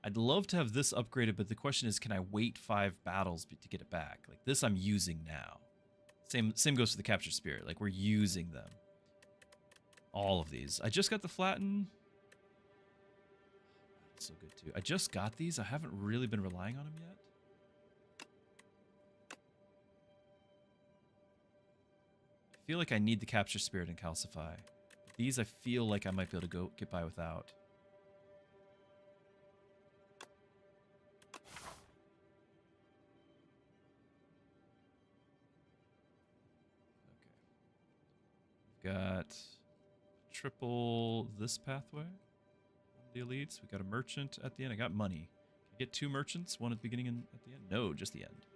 I'd love to have this upgraded, but the question is, can I wait 5 battles to get it back? Like this I'm using now. Same goes for the Capture Spirit. Like, we're using them. All of these. I just got the Flatten. That's so good, too. I just got these. I haven't really been relying on them yet. I feel like I need the Capture Spirit and Calcify. These I feel like I might be able to get by without. Got triple this pathway. The elites. We got a merchant at the end. I got money. Can I get 2 merchants? One at the beginning and at the end? No, just the end.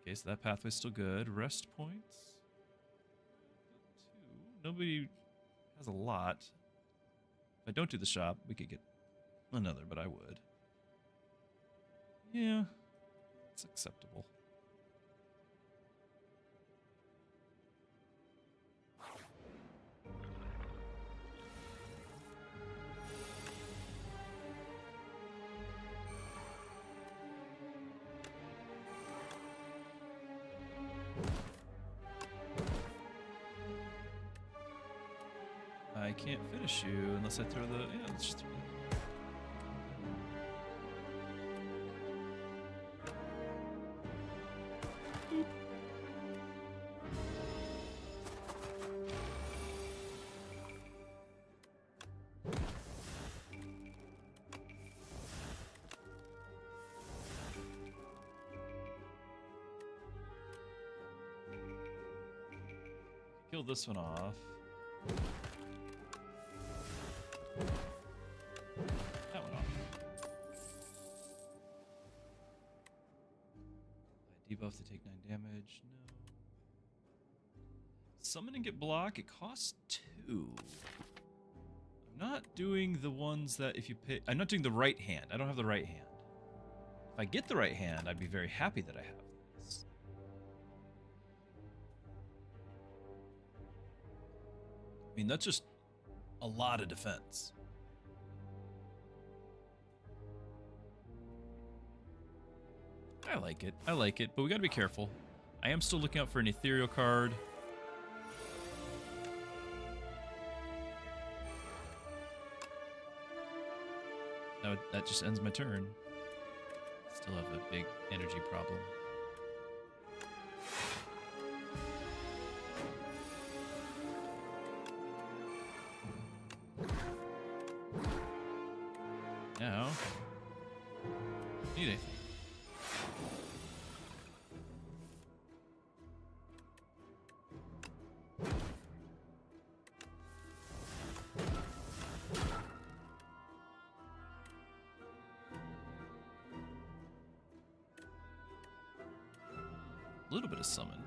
Okay, so that pathway's still good. Rest points. 2. Nobody has a lot. If I don't do the shop, we could get another, but I would. Yeah, it's acceptable. I can't finish you unless I throw the... Yeah, let's just throw that. Kill this one off. That one off. I debuff to take 9 damage. No. Summon and get block. It costs 2. I'm not doing the ones that if you pick... I'm not doing the right hand. I don't have the right hand. If I get the right hand, I'd be very happy that I have this. I mean, that's just a lot of defense. I like it. I like it, but we gotta be careful. I am still looking out for an ethereal card. Now that just ends my turn. Still have a big energy problem. Now, need anything. A little bit of summon.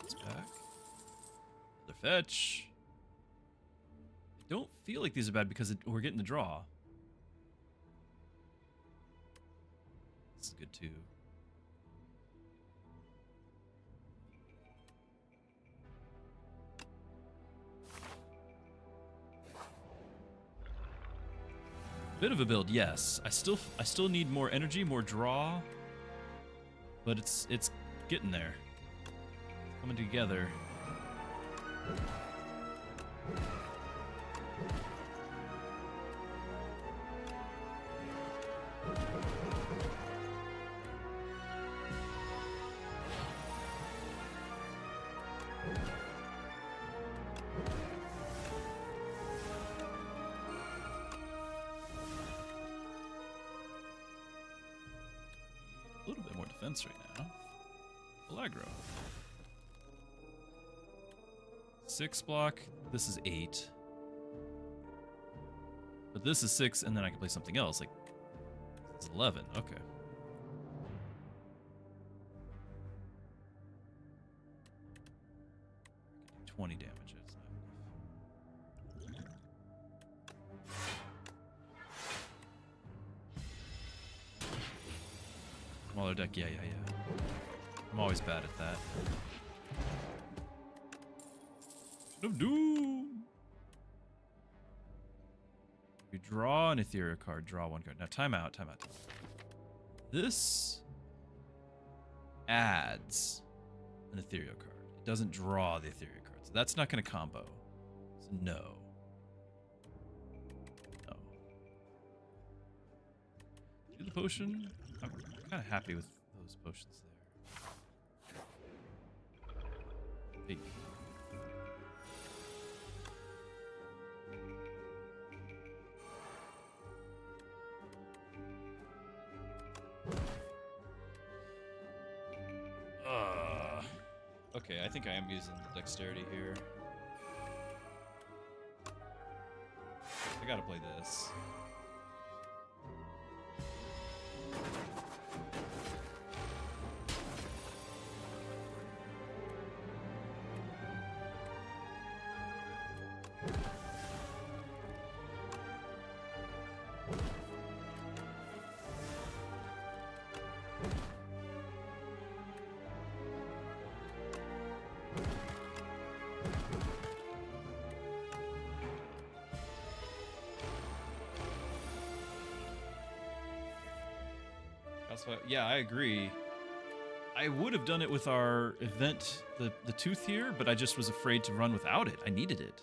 It's back. Another fetch. I don't feel like these are bad because we're getting the draw. This is good too. Bit of a build, yes. I still need more energy, more draw, but it's getting there. It's coming together. A little bit more defense right now. Full aggro. 6 block. This is 8. But this is 6, and then I can play something else. Like, this is 11. Okay. 20 damage. It's not enough. Smaller deck, yeah. I'm always bad at that. Of Doom! You draw an ethereal card, draw 1 card. Now, time out. This adds an ethereal card. It doesn't draw the ethereal card. So that's not going to combo. So no. Do the potion. I'm kind of happy with those potions there. Hey. Okay, I think I am using the dexterity here. I gotta play this. Yeah, I agree. I would have done it with our event, the tooth here, but I just was afraid to run without it. I needed it.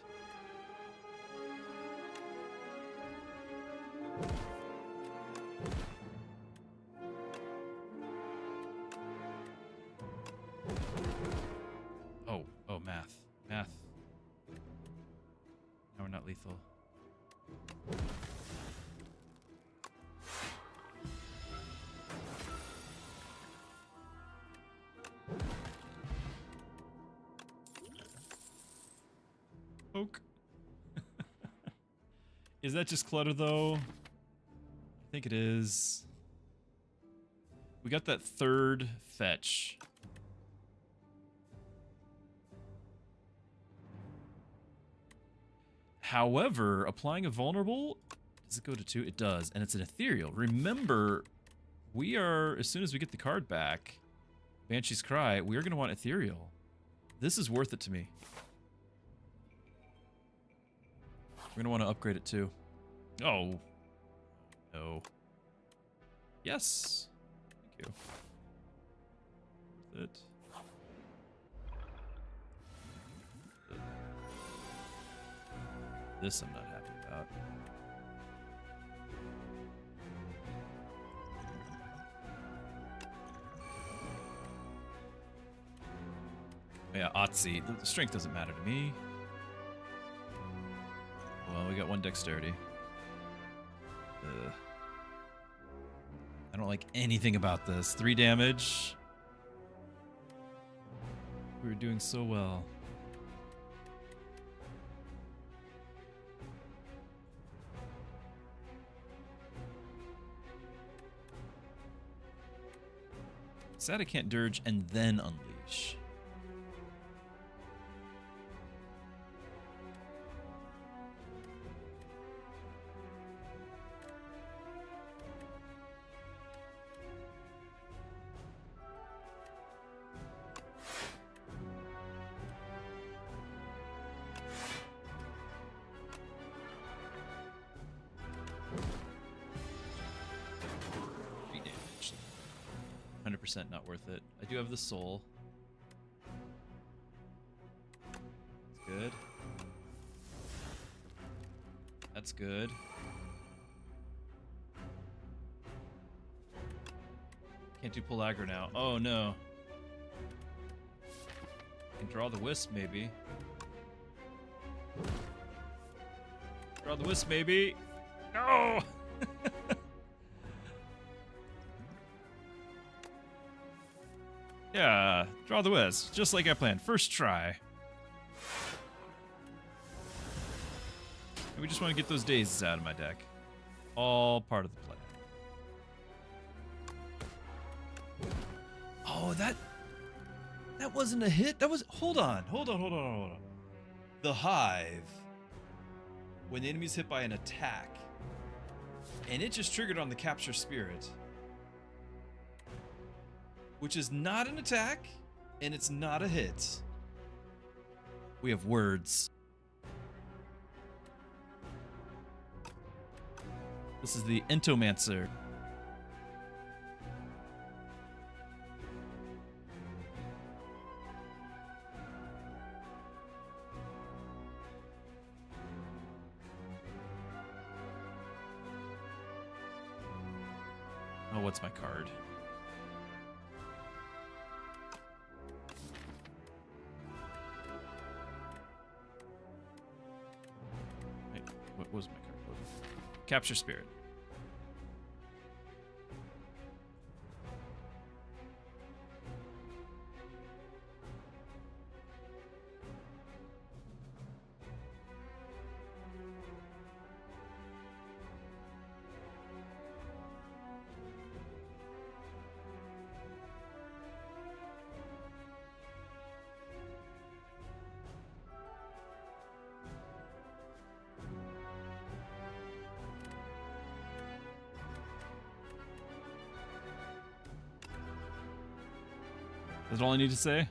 Oh, math. not lethal. Poke. Is that just clutter though? I think it is. We got that third fetch. However, applying a vulnerable, does it go to 2? It does, and it's an ethereal. Remember, we are, as soon as we get the card back, Banshee's Cry, we are going to want ethereal. This is worth it to me. We're going to want to upgrade it too. Oh. No. Yes. Thank you. Worth it. This I'm not happy about. Yeah, Otzi. The strength doesn't matter to me. Well, we got 1 dexterity. I don't like anything about this. 3 damage. We were doing so well. Sad I can't dirge and then unleash. Not worth it. I do have the soul. That's good. That's good. Can't do pull aggro now. Oh no. Can draw the wisp maybe. Draw the wisp maybe. No! Yeah, draw the wisp, just like I planned. First try. And we just want to get those dazes out of my deck. All part of the play. Oh, that wasn't a hit. That was. Hold on. The Hive. When the enemy's hit by an attack, and it just triggered on the Capture Spirit. Which is not an attack, and it's not a hit. We have words. This is the Entomancer. Oh, what's my card? What was my card? Capture Spirit. That's all I need to say?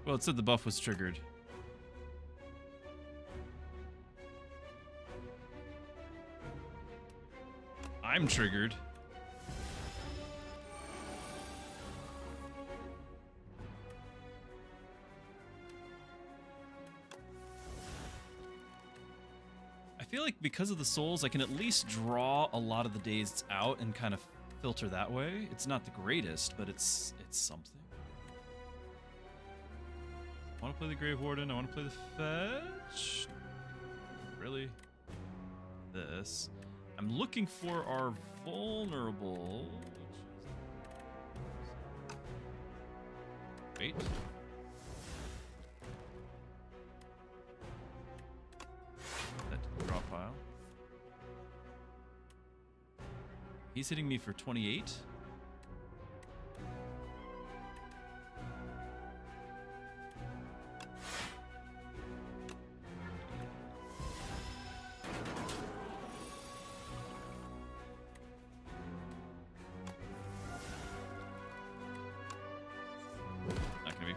Well, it said the buff was triggered. I'm triggered. like because of the souls, I can at least draw a lot of the dazed out and kind of filter that way. It's not the greatest, but it's something. I want to play the Grave Warden. I want to play the Fetch. Really? This. I'm looking for our vulnerable. Wait. That to the draw pile. He's hitting me for 28.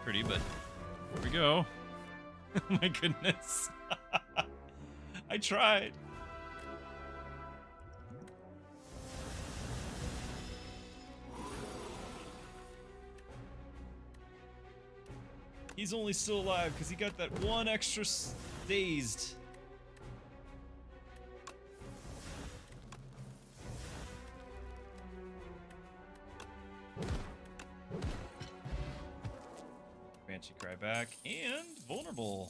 Pretty, but here we go. Oh my goodness. I tried. He's only still alive because he got that one extra dazed. Banshee Cry back and vulnerable.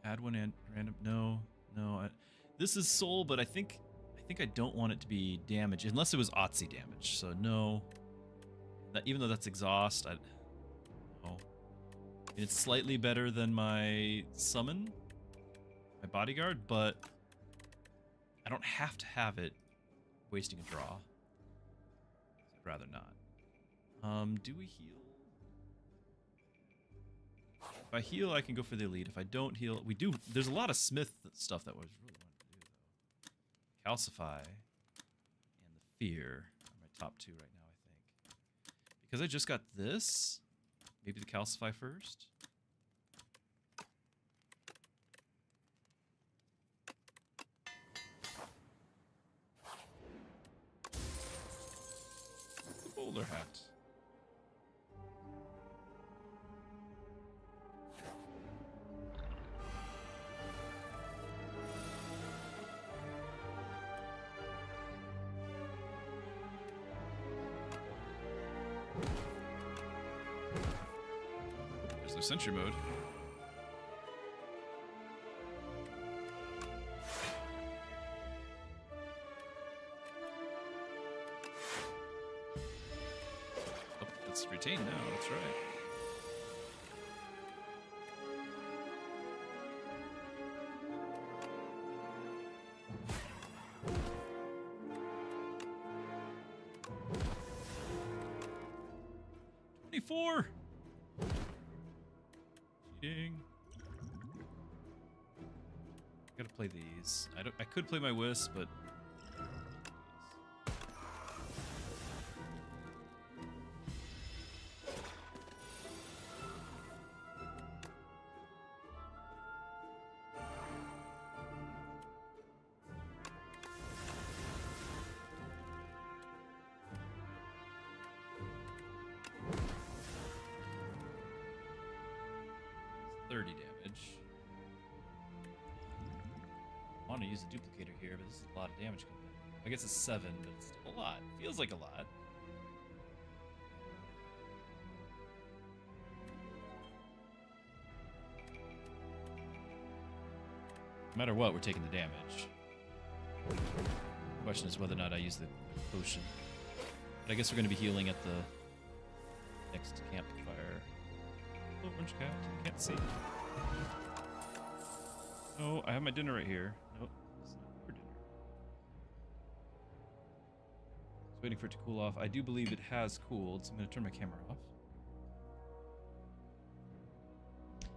Add one and random. No. This is soul, but I think I don't want it to be damage unless it was Otzi damage. So no. Even though that's exhaust, no. It's slightly better than my summon, my bodyguard, but I don't have to have it wasting a draw. I'd rather not. Do we heal? If I heal, I can go for the elite. If I don't heal, we do. There's a lot of Smith stuff that was really wanting to do, though. Calcify and the Fear are my top two right now, I think. Because I just got this, maybe the Calcify first. Bowler hat. There's no sentry mode. It's retained now, that's right. $24. Cheating. Gotta play these. I could play my Wisp, but I want to use a duplicator here, but this is a lot of damage coming in. I guess it's 7, but it's still a lot. Feels like a lot. No matter what, we're taking the damage. The question is whether or not I use the potion. But I guess we're going to be healing at the next campfire. Oh, orange cat. Can't see. Oh, I have my dinner right here. Nope, it's not for dinner. Just waiting for it to cool off. I do believe it has cooled, so I'm going to turn my camera off.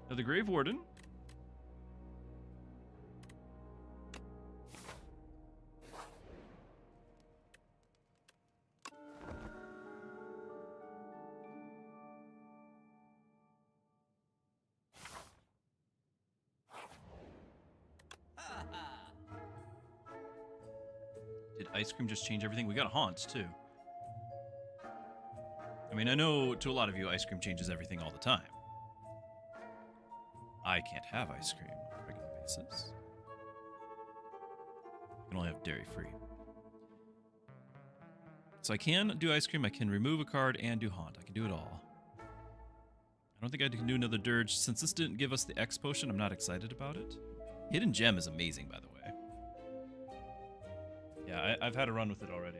Now the Grave Warden. Did Ice Cream just change everything? We got a Haunt, too. I mean, I know to a lot of you, ice cream changes everything all the time. I can't have ice cream on a regular basis. I can only have dairy-free. So I can do ice cream, I can remove a card, and do haunt. I can do it all. I don't think I can do another dirge. Since this didn't give us the X potion, I'm not excited about it. Hidden Gem is amazing, by the way. Yeah, I've had a run with it already.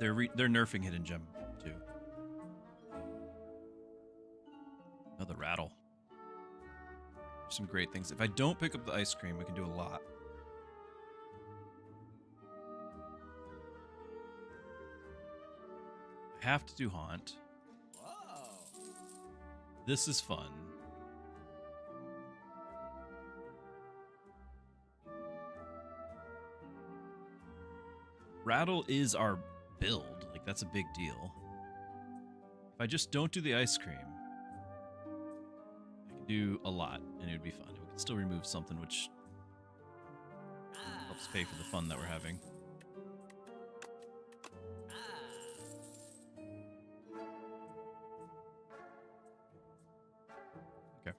They're nerfing Hidden Gem too. Another rattle. Some great things. If I don't pick up the ice cream, we can do a lot. I have to do haunt. Whoa. This is fun. Rattle is our build. Like, that's a big deal. If I just don't do the ice cream, I can do a lot, and it would be fun. We can still remove something, which helps pay for the fun that we're having. Okay.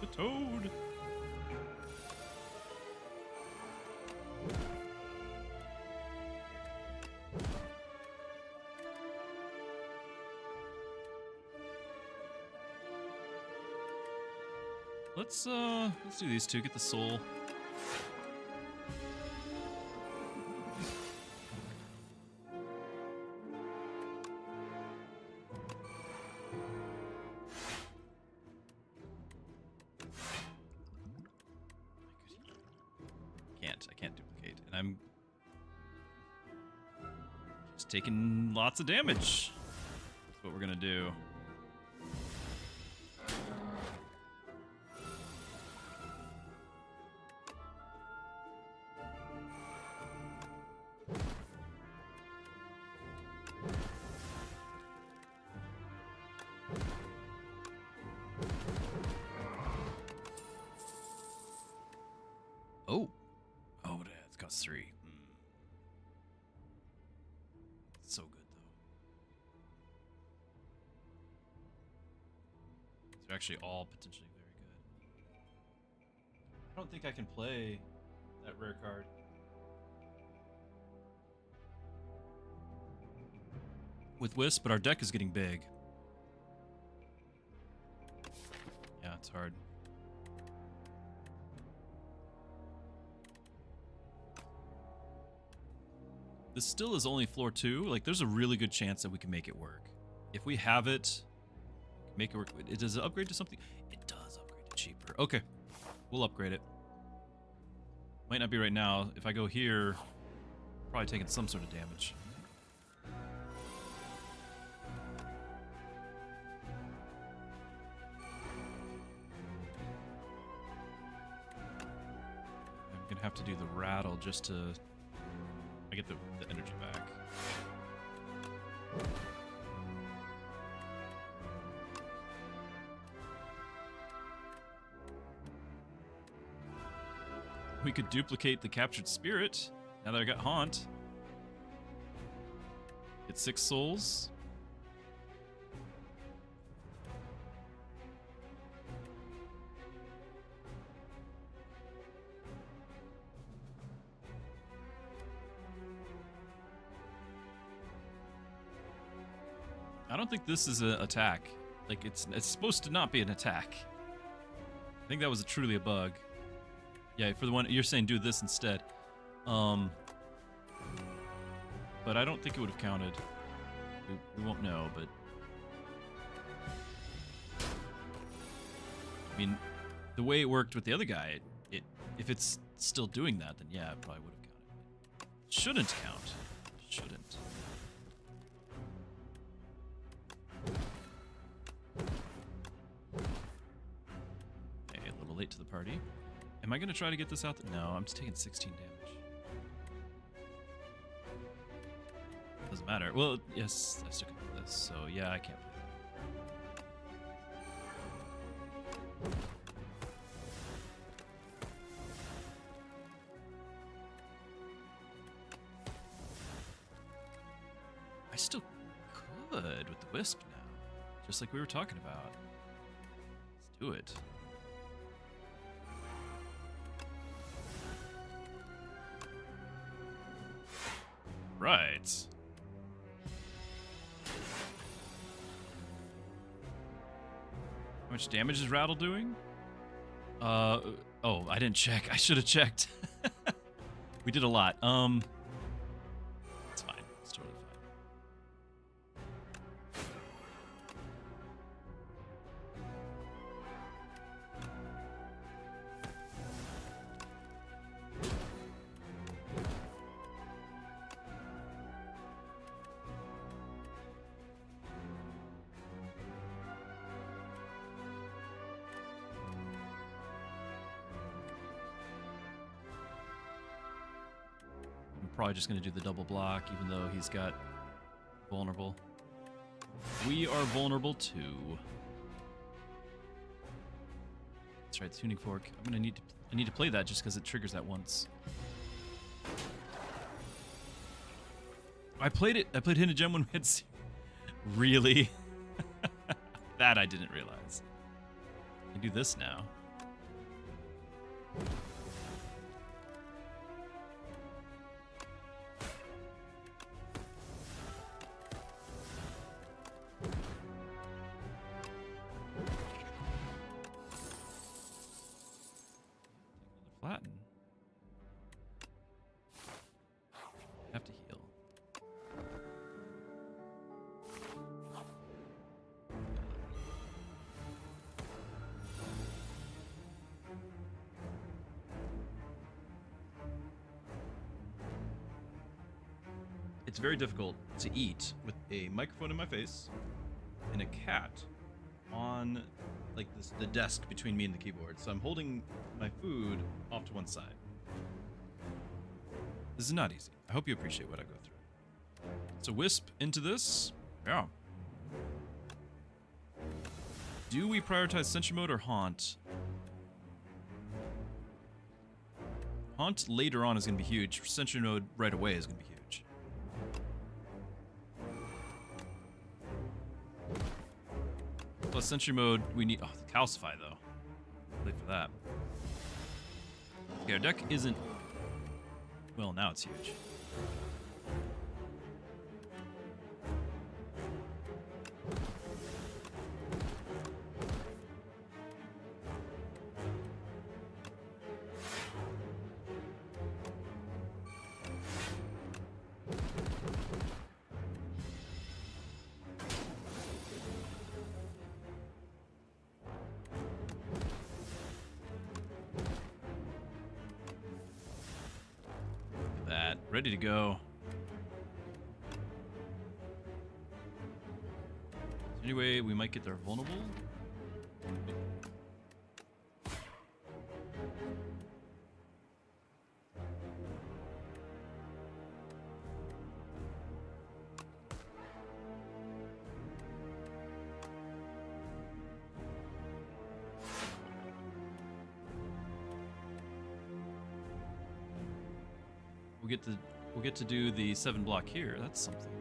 The toad! Let's do these two. Get the soul. I can't duplicate, and I'm just taking lots of damage. That's what we're gonna do. Oh, it's cost 3. So good, though. These are actually all potentially very good. I don't think I can play that rare card. With Wisp, but our deck is getting big. Yeah, it's hard. This still is only floor 2. Like, there's a really good chance that we can make it work. If we have it, make it work. Does it upgrade to something? It does upgrade to cheaper. Okay, we'll upgrade it. Might not be right now. If I go here, probably taking some sort of damage. I'm gonna have to do the rattle just to... I get the energy back. We could duplicate the captured spirit now that I got Haunt. Get 6 souls. I don't think this is an attack. Like, it's supposed to not be an attack. I think that was truly a bug. Yeah, for the one you're saying, do this instead. But I don't think it would have counted. We won't know, but I mean, the way it worked with the other guy, if it's still doing that, then yeah, it probably would have counted. Shouldn't count. Shouldn't. Okay, a little late to the party. Am I going to try to get this out? No, I'm just taking 16 damage. Doesn't matter. Well, yes, I still can play this, so yeah, I can't play that. I still could with the Wisp now, just like we were talking about. Let's do it. Right. How much damage is Rattle doing? Oh, I didn't check. I should have checked. We did a lot. It's fine. It's totally fine. Probably just going to do the double block, even though he's got vulnerable. We are vulnerable too. That's right, the tuning fork. I need to play that just because it triggers that once. I played it. I played Hidden Gem when we had. Really? That I didn't realize. I can do this now. Flatten. Have to heal. It's very difficult to eat with a microphone in my face and a cat on like this, the desk between me and the keyboard. So I'm holding my food off to one side. This is not easy. I hope you appreciate what I go through. So Wisp into this. Yeah. Do we prioritize Ascension mode or Haunt? Haunt later on is going to be huge. Ascension mode right away is going to be huge. Plus Sentry mode, we need... Oh, the Calcify, though. Play for that. Okay, our deck isn't... Well, now it's huge. Ready to go. Anyway, we might get there vulnerable. We'll get to do the 7 block here. That's something.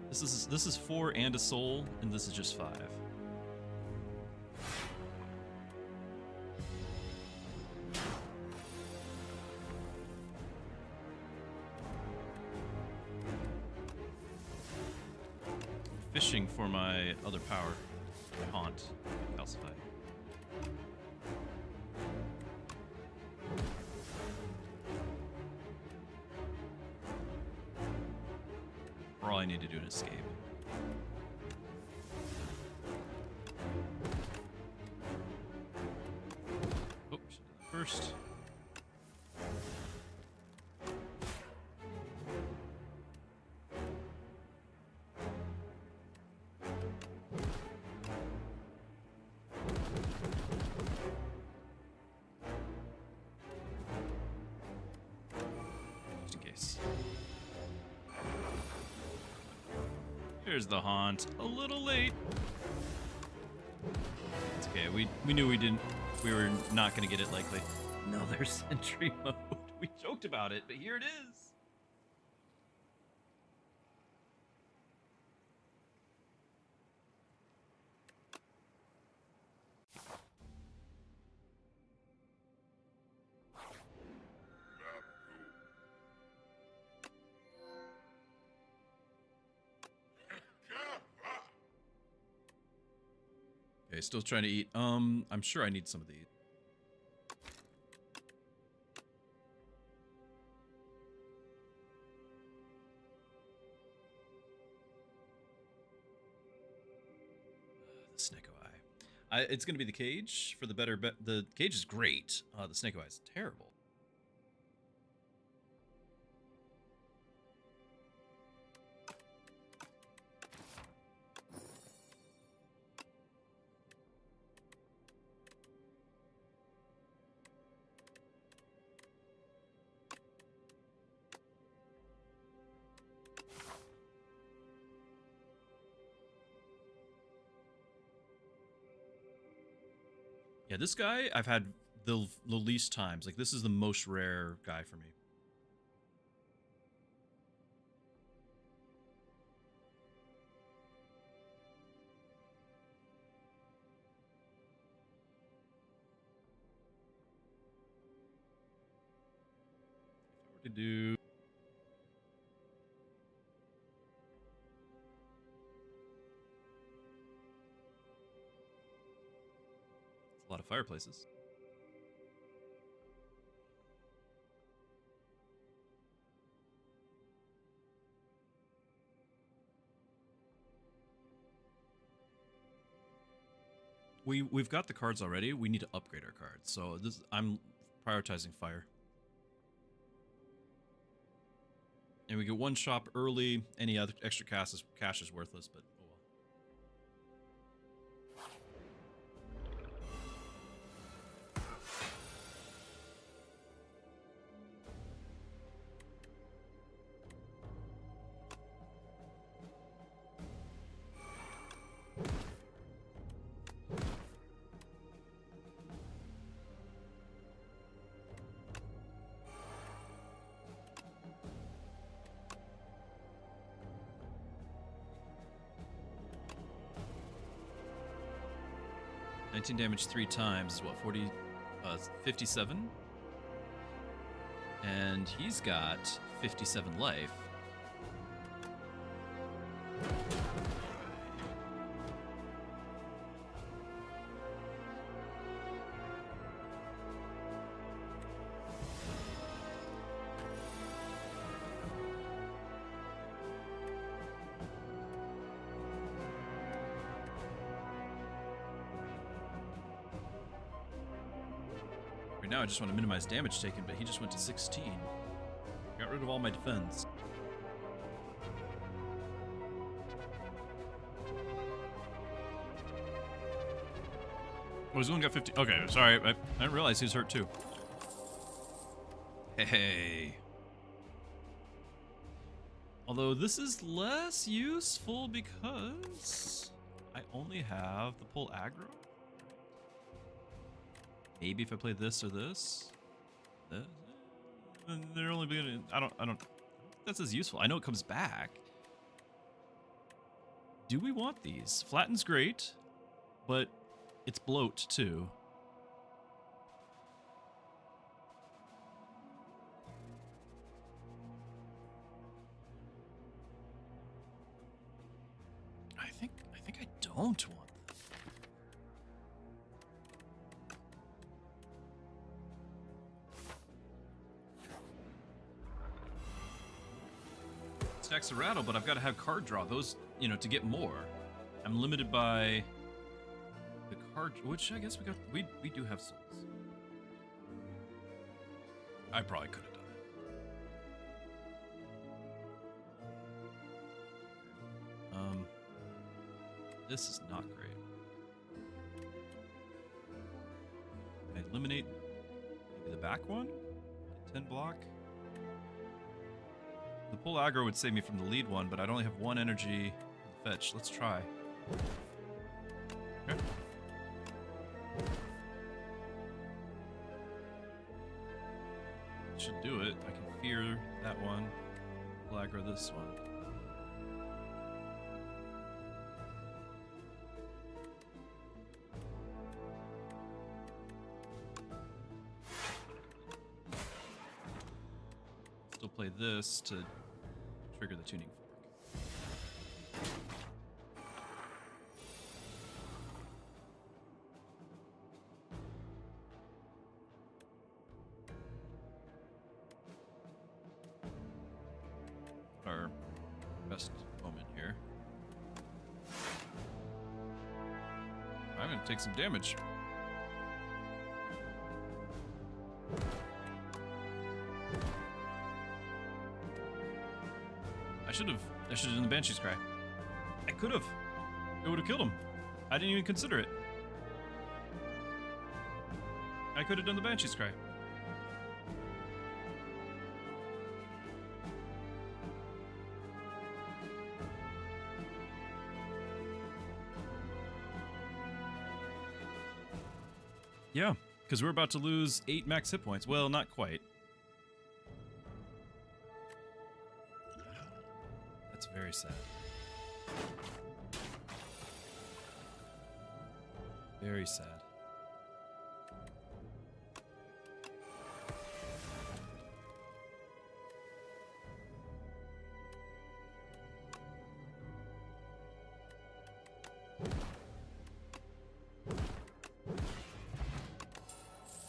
This is 4 and a soul, and this is just 5. Fishing for my other power, my Haunt, Calcify. All I need to do is escape. Oh, should do that first. Just in case. There's the haunt. A little late. It's okay. We knew we were not going to get it likely. Another sentry mode. We joked about it, but here it is. Okay, still trying to eat. I'm sure I need some of these. The Snake Eye. It's going to be the cage for the better. The cage is great. The Snake Eye is terrible. Yeah, this guy I've had the least times. Like, this is the most rare guy for me. If I were to do... a lot of fireplaces. We've got the cards already. We need to upgrade our cards. So I'm prioritizing fire. And we get one shop early. Any other extra cash is worthless, but oh well. 19 damage 3 times is what, 57? And he's got 57 life. Right now I just want to minimize damage taken, but he just went to 16. Got rid of all my defense. Oh, he's only got 50. Okay, sorry. I didn't realize he was hurt too. Hey. Although this is less useful because I only have the pull aggro. Maybe if I play this or this, they're only being. I don't. That's as useful. I know it comes back. Do we want these? Flatten's great, but it's bloat too. I think I don't want them. Stacks a rattle, but I've got to have card draw. Those, you know, to get more. I'm limited by the card, which I guess we do have souls. I probably could have done it. This is not great. I eliminate maybe the back one. 10 block. The pull aggro would save me from the lead one, but I'd only have one energy. fetch. Let's try. Okay. Should do it. I can fear that one. We'll aggro this one. Still play this to trigger the tuning fork. Our best moment here. I'm gonna take some damage. I should have done the Banshee's Cry. I could have. It would have killed him. I didn't even consider it. I could have done the Banshee's Cry. Yeah, because we're about to lose 8 max hit points. Well, not quite. That's very sad. Very sad.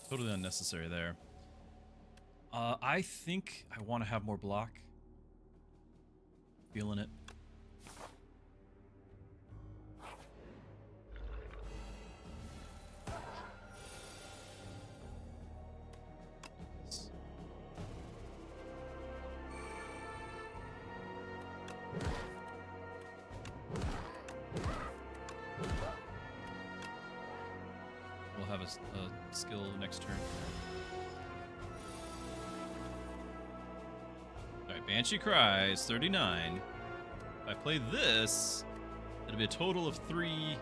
Totally unnecessary there. I think I want to have more block. Feeling it. We'll have a skill next turn. Alright, Banshee Cries, 39. If I play this, it'll be a total of 3.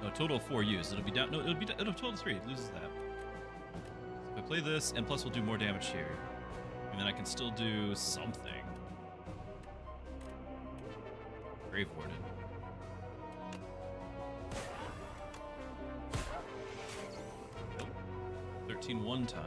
No, total of 4 used. It'll be down. No, it'll total of 3. It loses that. So if I play this, and plus we'll do more damage here. And then I can still do something. Grave Warden. Nope. 13 one time.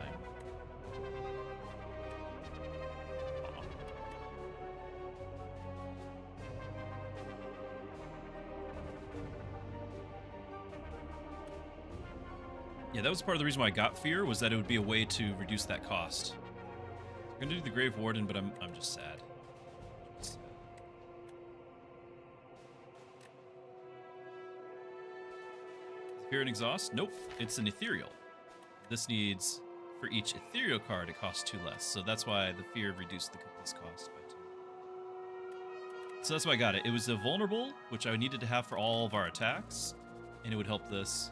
Yeah, that was part of the reason why I got Fear, was that it would be a way to reduce that cost. I'm gonna do the Grave Warden, but I'm just sad. Just sad. Fear and Exhaust? Nope, it's an Ethereal. This needs, for each Ethereal card, it costs 2 less. So that's why the Fear reduced this cost by 2. So that's why I got it. It was a Vulnerable, which I needed to have for all of our attacks, and it would help this.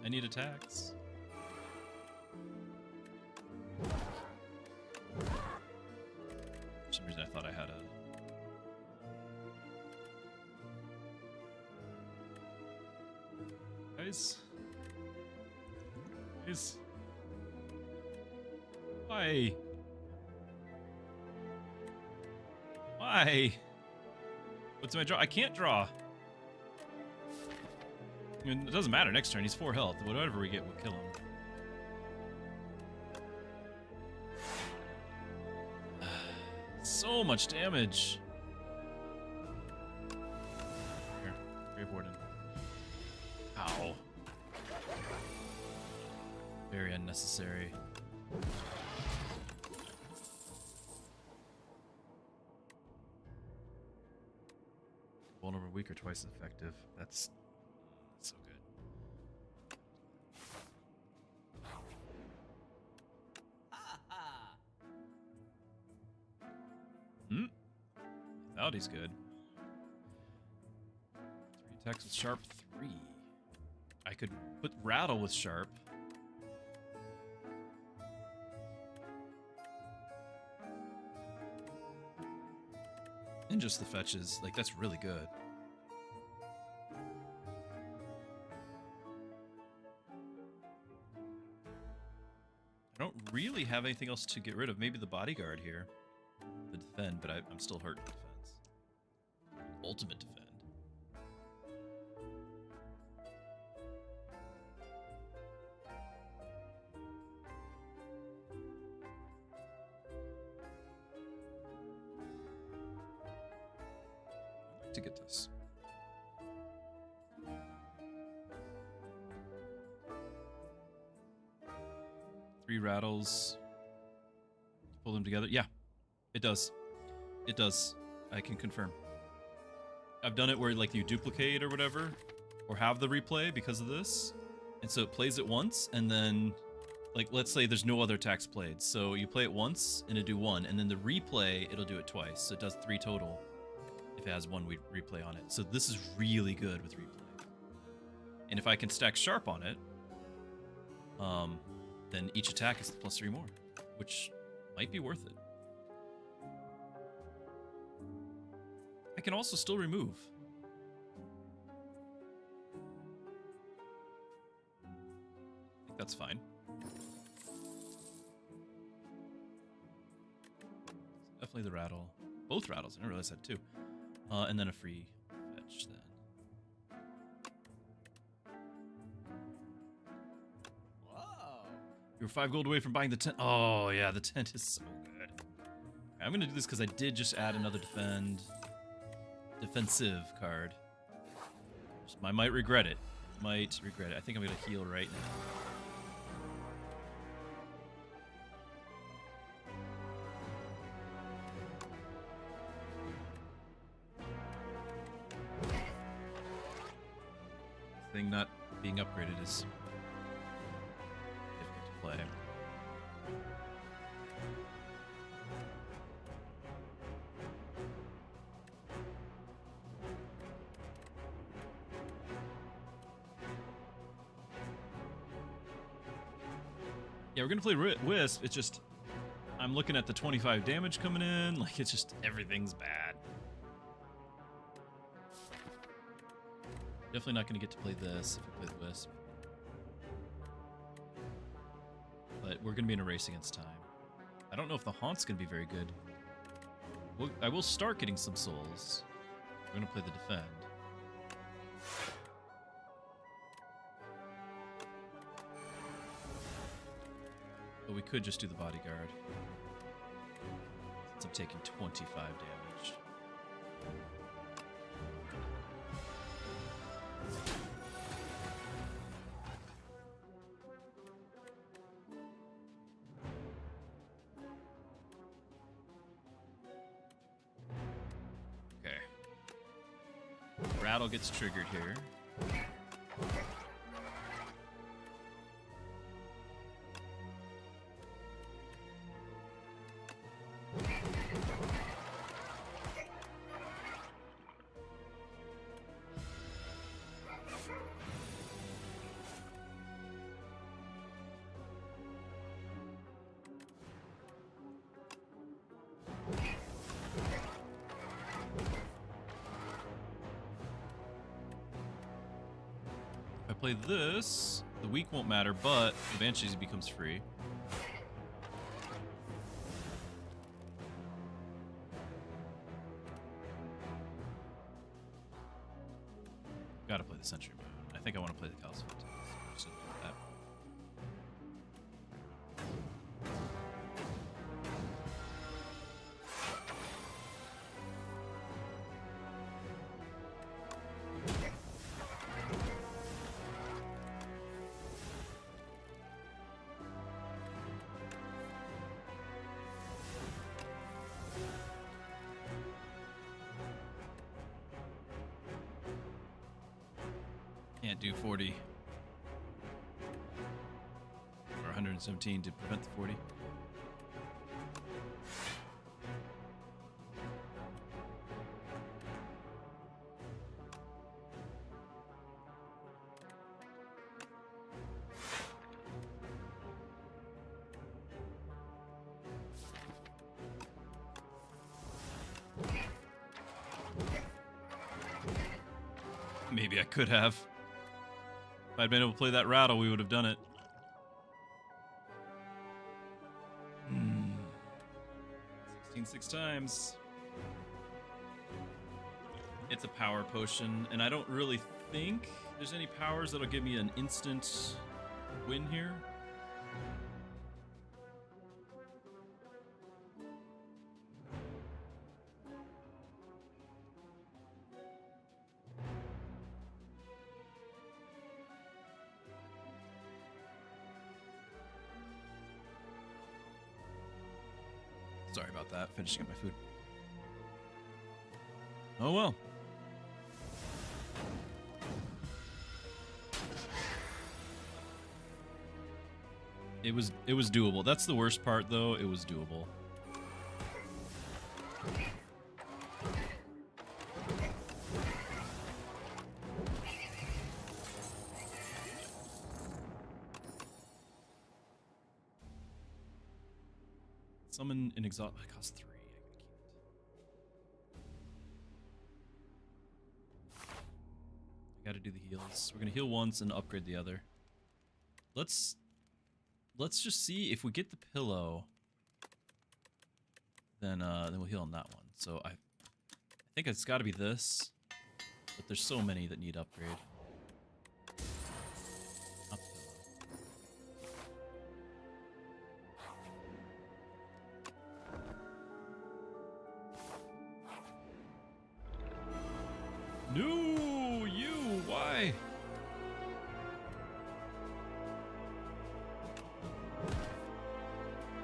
I need attacks. For some reason I thought I had a... Guys? Why? Why? What's my draw? I can't draw. I mean, it doesn't matter next turn. He's 4 health. Whatever we get will kill him. So much damage. Here, Grave Warden. Ow. Very unnecessary. Vulnerable, weak, or twice as effective. That's so good. Vitality's good. 3 attacks with sharp 3. I could put rattle with sharp. And just the fetches, like that's really good. I don't really have anything else to get rid of. Maybe the bodyguard here. The defend, but I'm still hurt in defense. Ultimate defend. I'd like to get this. Three rattles. Pull them together. Yeah, it does. It does. I can confirm. I've done it where like you duplicate or whatever, or have the replay because of this, and so it plays it once, and then, like, let's say there's no other attacks played, so you play it once and it'll do 1, and then the replay it'll do it twice, so it does 3 total if it has 1 replay on it. So this is really good with replay, and if I can stack sharp on it, then each attack is +3 more, which might be worth it. I can also still remove. I think that's fine. Definitely the rattle. Both rattles, I didn't realize that too. And then a free fetch then. You were 5 gold away from buying the tent. Oh, yeah, the tent is so good. I'm going to do this because I did just add another defensive card. I might regret it. I think I'm going to heal right now. This thing not being upgraded is play. Yeah, we're gonna play Wisp. It's just I'm looking at the 25 damage coming in. Like, it's just everything's bad. Definitely not gonna get to play this if we play the Wisp. But we're going to be in a race against time. I don't know if the Haunt's going to be very good. I will start getting some souls. We're going to play the defend. But we could just do the bodyguard. Since I'm taking 25 damage. Rattle gets triggered here. Play this, the weak won't matter, but eventually it becomes free. Gotta play the Sentry Moon. I think I want to play the Calisphate. So that. Can't do 40. Or 117 to prevent the 40. Maybe I could have. If I'd been able to play that rattle, we would have done it. 16 6 times. It's a power potion, and I don't really think there's any powers that'll give me an instant win here. Sorry about that, finishing up my food. Oh well. It was doable. That's the worst part though, it was doable. Summon an exhaust. It costs 3. I gotta do the heals. We're gonna heal once and upgrade the other. Let's just see if we get the pillow. Then we'll heal on that one. So I think it's got to be this, but there's so many that need upgrade. Not the pillow. No, you, why?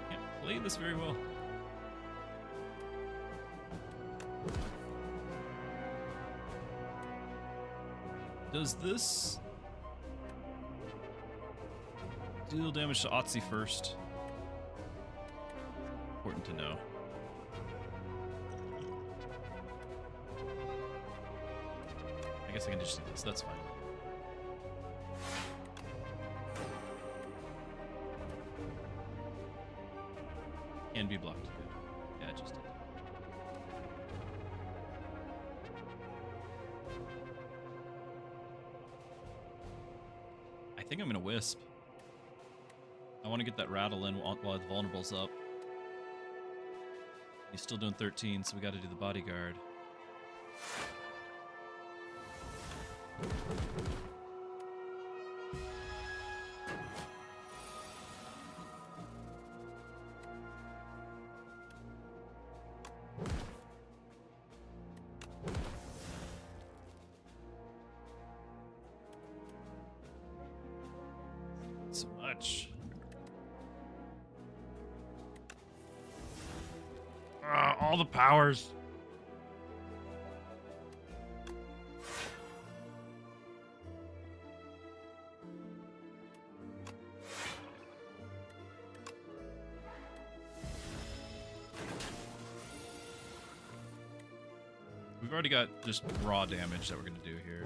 Can't play this very well. Does this deal damage to Otzi first? Important to know. I guess I can just do this, that's fine. Can be blocked. Good. Yeah, it just did. I think I'm gonna Wisp. I want to get that rattle in while the vulnerable's up. He's still doing 13, so we gotta do the bodyguard. So much. All the powers. We've already got just raw damage that we're gonna do here.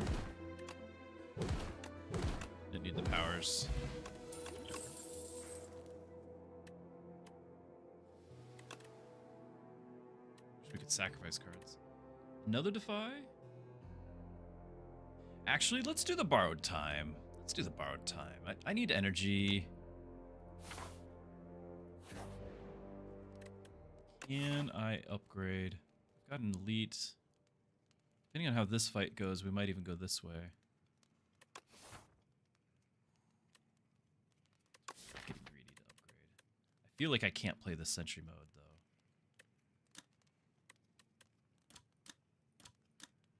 Didn't need the powers. We could sacrifice cards. Another Defy? Actually, let's do the Borrowed Time. Let's do the Borrowed Time. I need energy. Can I upgrade? I've got an Elite. Depending on how this fight goes, we might even go this way. Getting greedy to upgrade. I feel like I can't play the Sentry mode, though.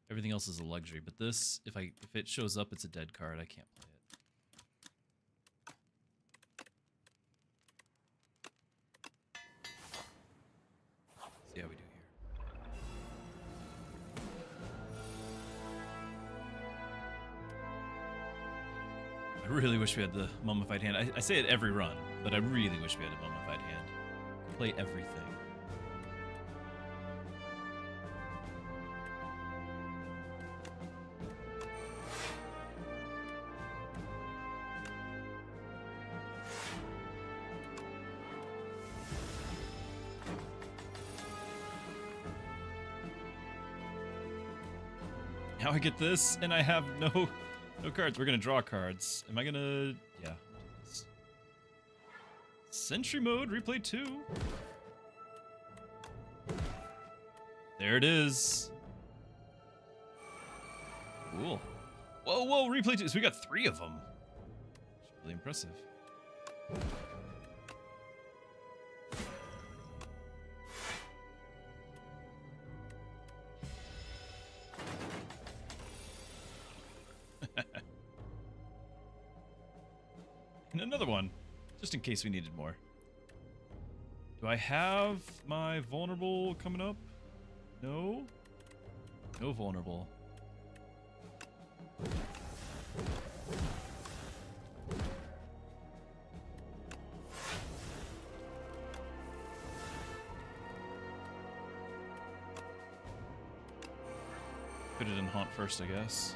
Everything else is a luxury, but this, if it shows up, it's a dead card. I can't play it. See how we do here. I really wish we had the mummified hand. I say it every run, but I really wish we had a mummified hand. Play everything. now I get this, and I have no cards. We're gonna draw cards. Am I gonna? Yeah. Sentry mode, replay 2. There it is. Cool. Whoa, whoa, replay 2. So we got 3 of them. That's really impressive. And another one, just in case we needed more. Do I have my vulnerable coming up? No? No vulnerable. Put it in haunt first, I guess.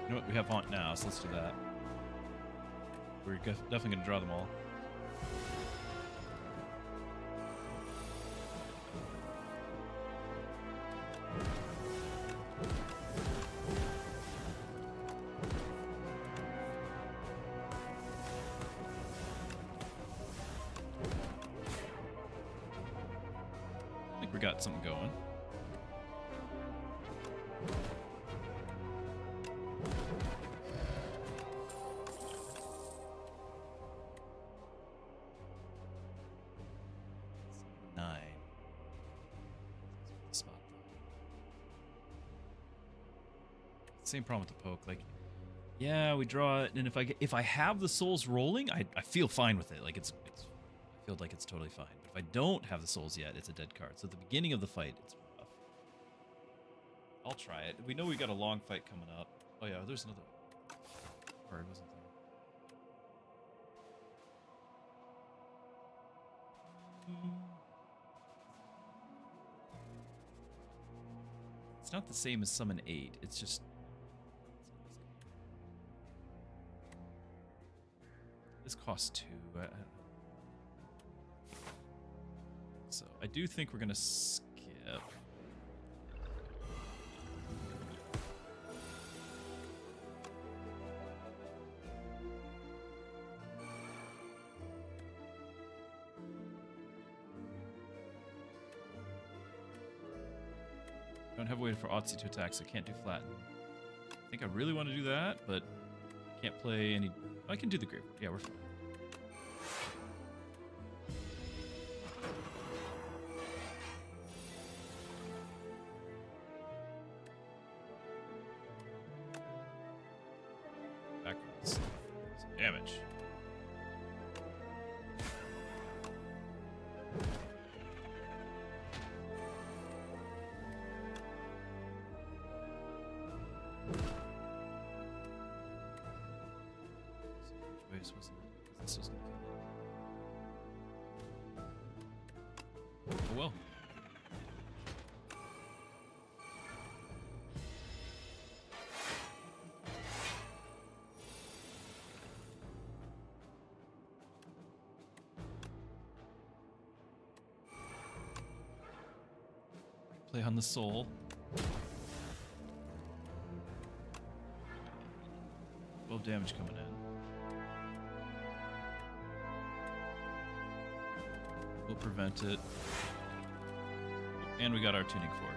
You know what? We have haunt now, so let's do that. We're definitely going to draw them all. I think we got something going. Same problem with the poke. Like, yeah, we draw it, and if I have the souls rolling, I feel fine with it. Like I feel like it's totally fine. But if I don't have the souls yet, it's a dead card. So at the beginning of the fight, it's rough. I'll try it. We know we got a long fight coming up. Oh yeah, there's another card, wasn't there? It's not the same as summon 8. It's just. This costs 2. So I do think we're gonna skip. Don't have a way for Otzi to attack, so I can't do flatten. I think I really want to do that, but I can't play any. I can do the Grave. Yeah, we're fine. Backwards. Some damage. Wasn't it? This was gonna kill it. Oh well. Play on the soul. 12 damage coming in. We'll prevent it. And we got our tuning fork.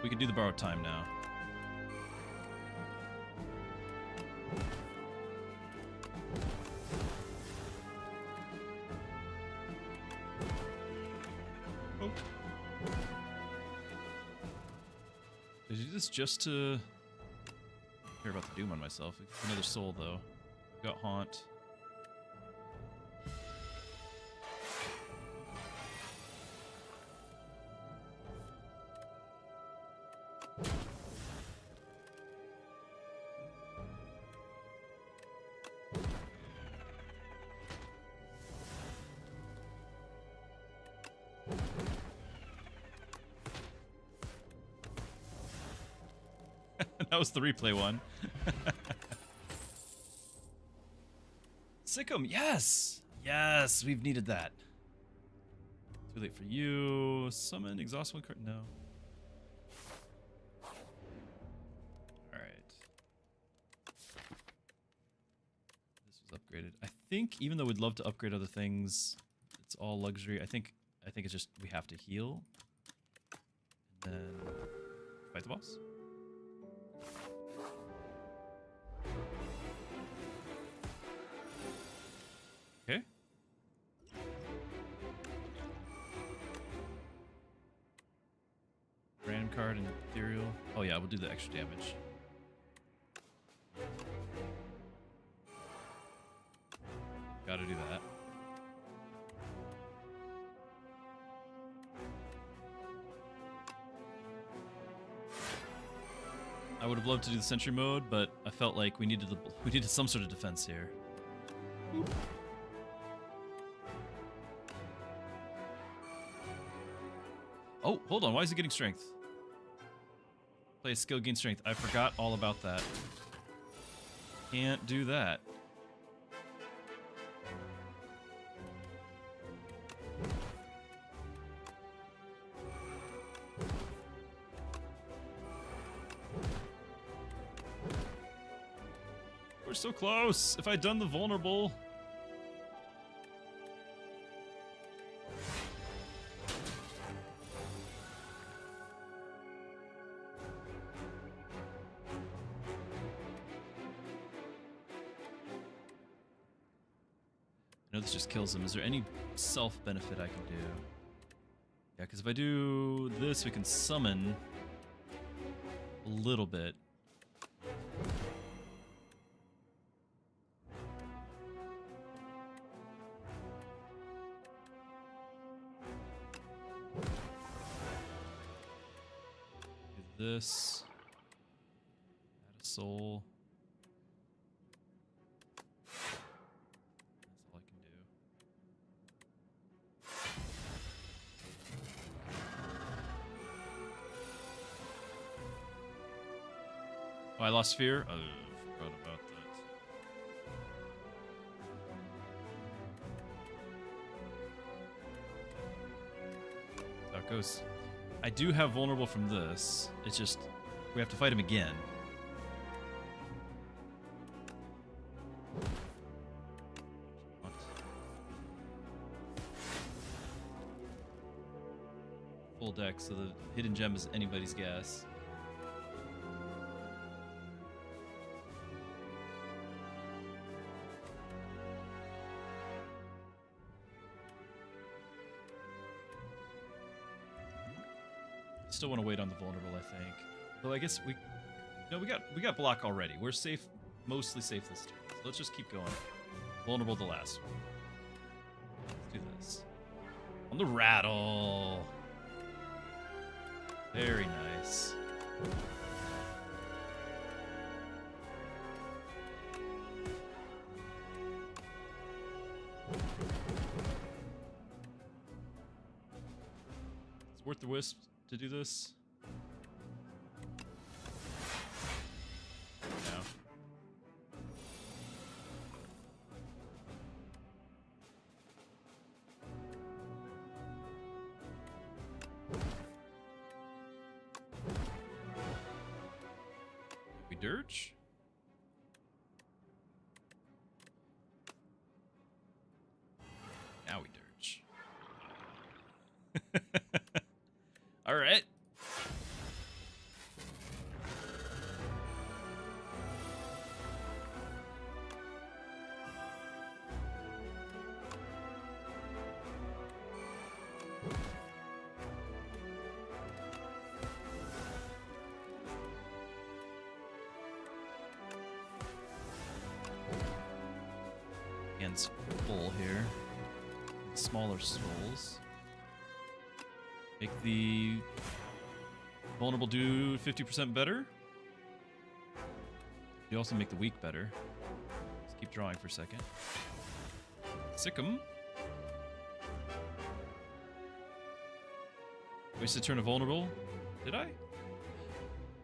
We can do the borrowed time now. Did you do this just to care about the doom on myself? Another soul though. Got haunt. That was the replay one. Sick 'em. Yes. Yes, we've needed that. Too late for you. Summon, exhaust one card. No. Alright. This was upgraded. I think even though we'd love to upgrade other things, it's all luxury. I think it's just we have to heal. And then fight the boss. Okay. Random card and ethereal. Oh yeah, we'll do the extra damage. Gotta do that. I would have loved to do the sentry mode, but I felt like we needed some sort of defense here. Oop. Oh, hold on. Why is he getting strength? Play a skill, gain strength. I forgot all about that. Can't do that. We're so close. If I'd done the vulnerable. I know this just kills him. Is there any self-benefit I can do? Yeah, because if I do this, we can summon a little bit. Do this. Add a soul. Oh, I lost fear? Oh, I forgot about that. How it goes. I do have vulnerable from this. It's just, we have to fight him again. What? Full deck, so the hidden gem is anybody's guess. Still want to wait on the vulnerable, I think. Though I guess we got block already. We're safe, mostly safe this turn. So let's just keep going. Vulnerable the last one. Let's do this. On the rattle. Very nice. It's worth the wisp to do this. No. We dirge? Now we dirge. All right. Hand's full here. Smaller souls. Make the vulnerable do 50% better. You also make the weak better. Let's keep drawing for a second. Sick 'em. Wasted turn of vulnerable. Did I?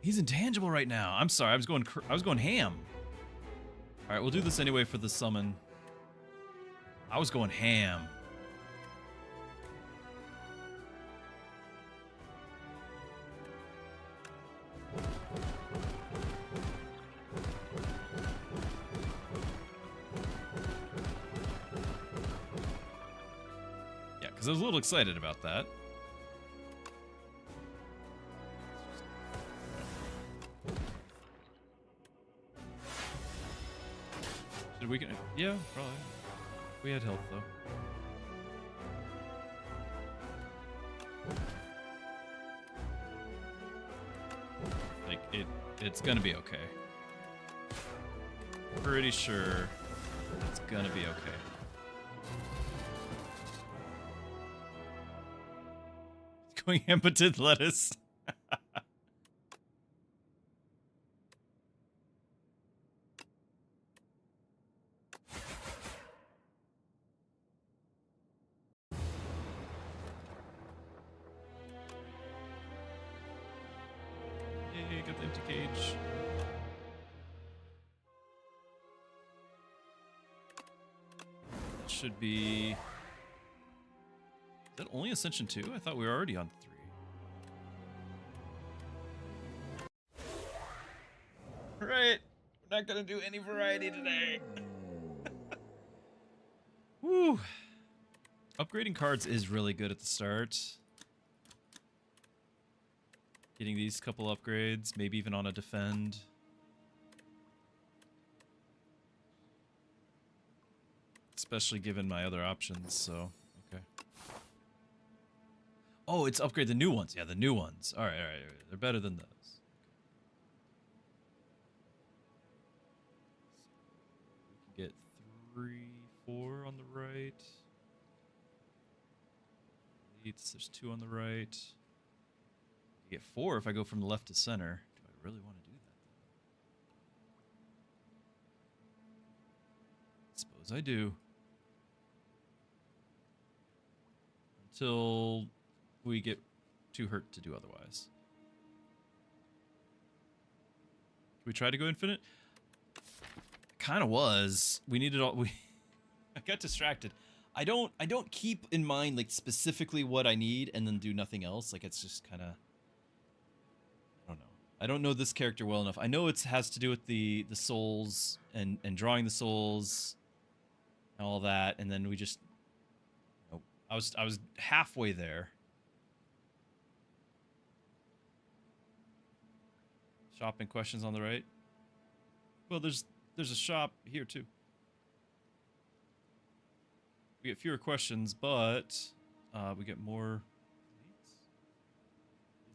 He's intangible right now. I'm sorry. I was going ham. All right, we'll do this anyway for the summon. I was going ham. Yeah, because I was a little excited about that. Should we? Yeah, probably. We had health though. Like it's gonna be okay. Pretty sure it's gonna be okay. Going impotent lettuce. Yay, got the empty cage. That should be... Is that only Ascension 2? I thought we were already on 3. Right. We're not gonna do any variety today. Woo. Upgrading cards is really good at the start. Getting these couple upgrades, maybe even on a defend. Especially given my other options, so, okay. Oh, it's upgrade the new ones. Yeah, the new ones. Alright, alright. They're better than those. We can get 3, 4 on the right. Elites, there's 2 on the right. I get 4 if I go from the left to center. Do I really want to do that? Suppose I do. Until we get too hurt to do otherwise. Can we try to go infinite? Kind of was. We needed all. I got distracted. I don't keep in mind like specifically what I need and then do nothing else. Like it's just kind of. I don't know. I don't know this character well enough. I know it has to do with the souls and drawing the souls and all that, and then we just. I was halfway there. Shopping questions on the right. Well, there's a shop here too. We get fewer questions, but we get more.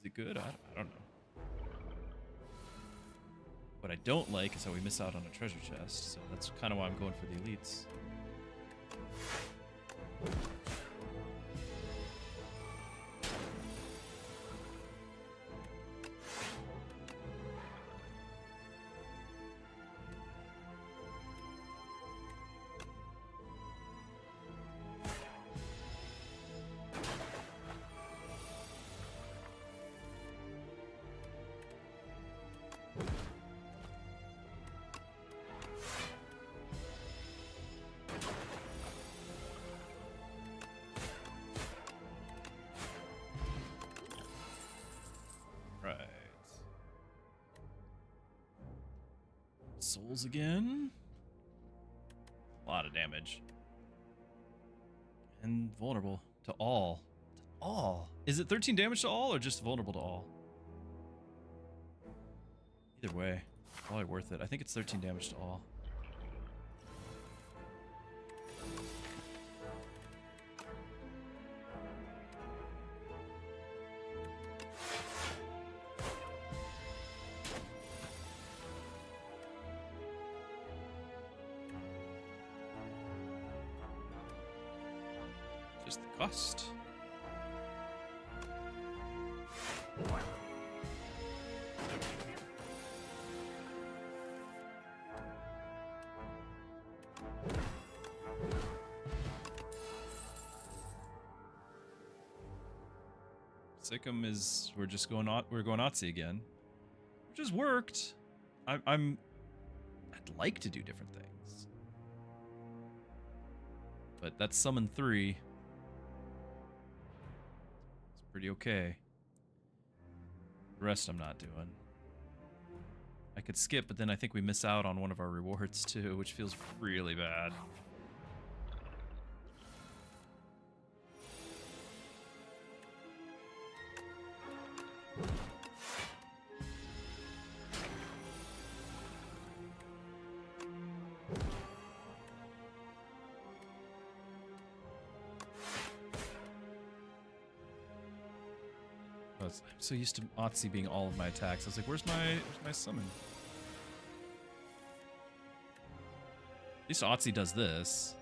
Is it good? I don't know. What I don't like is how we miss out on a treasure chest, so that's kind of why I'm going for the elites. Souls again. A lot of damage. And vulnerable to all. To all. Is it 13 damage to all or just vulnerable to all? Either way, probably worth it. I think it's 13 damage to all. Just the cost. Sikkim is we're going Nazi again, which has worked. I'd like to do different things. But that's summon 3. It's pretty okay. The rest I'm not doing. I could skip, but then I think we miss out on one of our rewards too, which feels really bad. I'm so used to Otzi being all of my attacks. I was like, where's my summon? At least Otzi does this.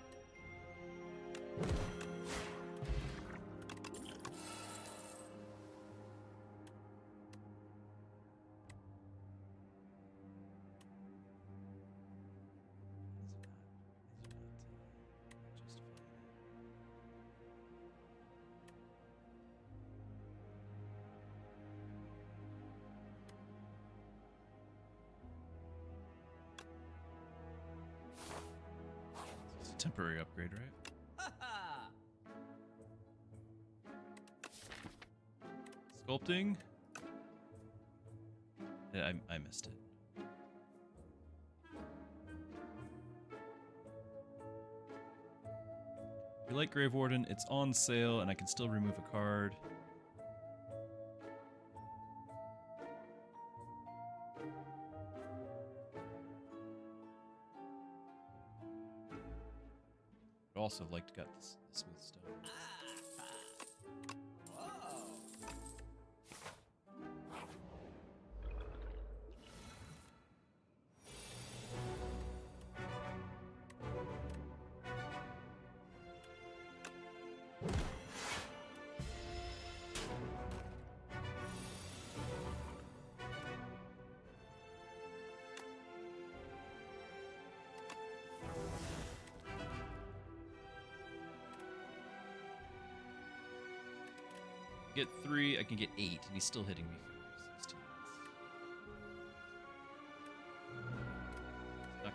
Temporary upgrade, right? Sculpting. Yeah, I missed it. If you like Grave Warden, it's on sale, and I can still remove a card. Also like to get this smooth stone. Get 3, I can get 8, and he's still hitting me for 16. Stuck.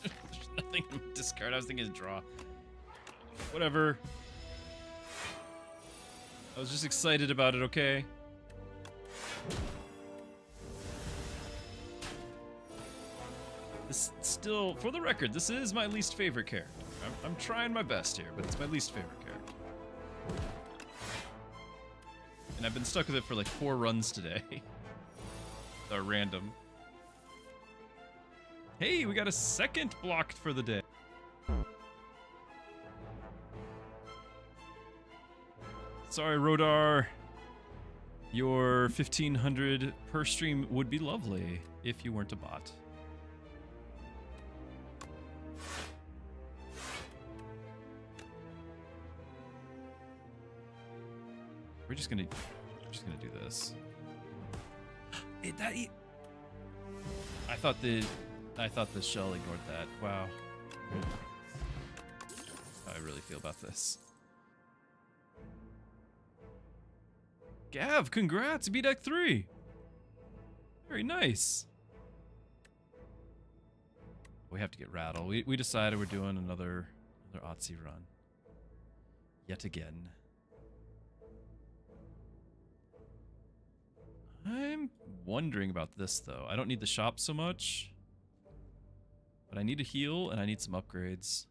There's nothing to discard. I was thinking draw. Whatever. I was just excited about it, okay? This still, for the record, this is my least favorite character. I'm trying my best here, but it's my least favorite character. And I've been stuck with it for like 4 runs today. They're random. Hey, we got a second blocked for the day. Sorry, Rodar. Your 1500 per stream would be lovely if you weren't a bot. We're just gonna do this. I thought the shell ignored that. Wow. How I really feel about this. Gav, congrats! B-Deck 3! Very nice. We have to get Rattle. We decided we're doing another Otzi run. Yet again. I'm wondering about this, though. I don't need the shop so much. But I need a heal, and I need some upgrades.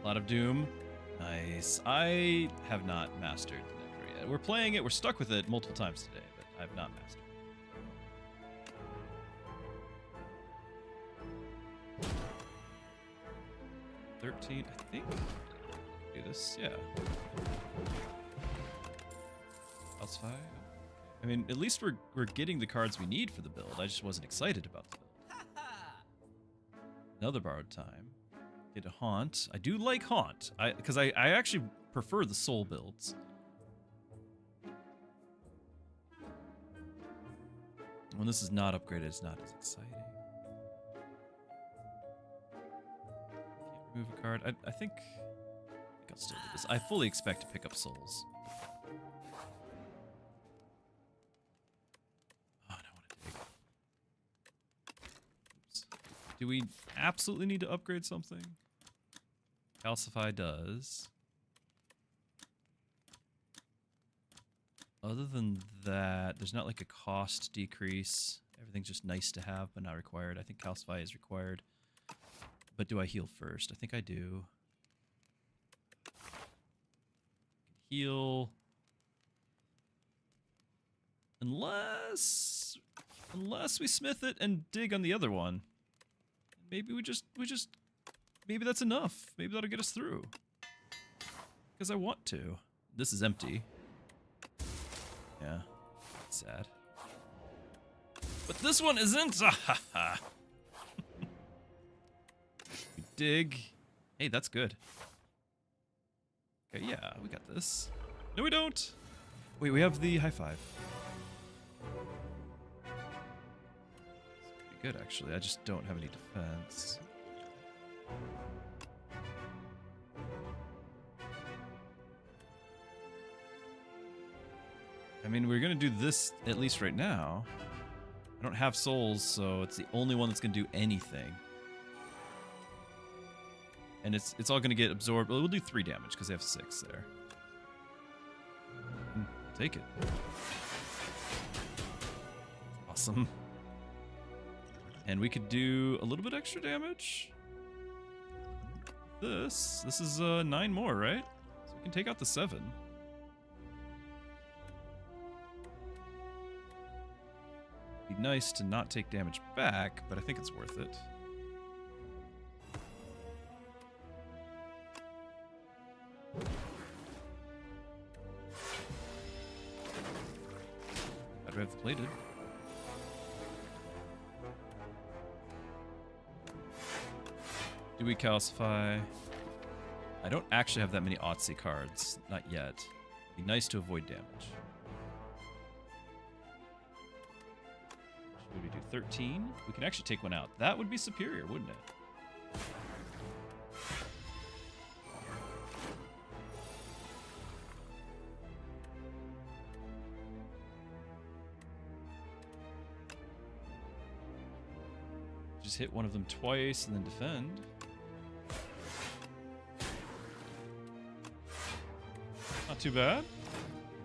Lot of Doom. Nice. I have not mastered the Necro yet. We're playing it, we're stuck with it multiple times today, but I've not mastered it. 13, I think. Do this, yeah. Calcify. I mean, at least we're getting the cards we need for the build. I just wasn't excited about the build. Another borrowed time. Get a haunt. I do like haunt. Because I actually prefer the soul builds. When this is not upgraded, it's not as exciting. Can't remove a card. I think I'll still do this. I fully expect to pick up souls. Oh, I don't want to dig. Oops. Do we absolutely need to upgrade something? Calcify does. Other than that, there's not like a cost decrease. Everything's just nice to have, but not required. I think Calcify is required. But do I heal first? I think I do. Heal. Unless we smith it and dig on the other one. Maybe maybe that's enough. Maybe that'll get us through. Because I want to. This is empty. Yeah, that's sad. But this one isn't! We dig. Hey, that's good. Okay, yeah, we got this. No, we don't! Wait, we have the high five. It's pretty good, actually. I just don't have any defense. I mean, we're gonna do this at least right now. I don't have souls, so it's the only one that's gonna do anything. And it's all gonna get absorbed. Well, we'll do 3 damage because they have 6 there. Take it. Awesome. And we could do a little bit extra damage. This is 9 more, right? So we can take out the 7. Be nice to not take damage back, but I think it's worth it. I'd have the plated. Do we calcify? I don't actually have that many Otzi cards. Not yet. Be nice to avoid damage. Should we do 13? We can actually take one out. That would be superior, wouldn't it? Just hit one of them twice and then defend. Not too bad.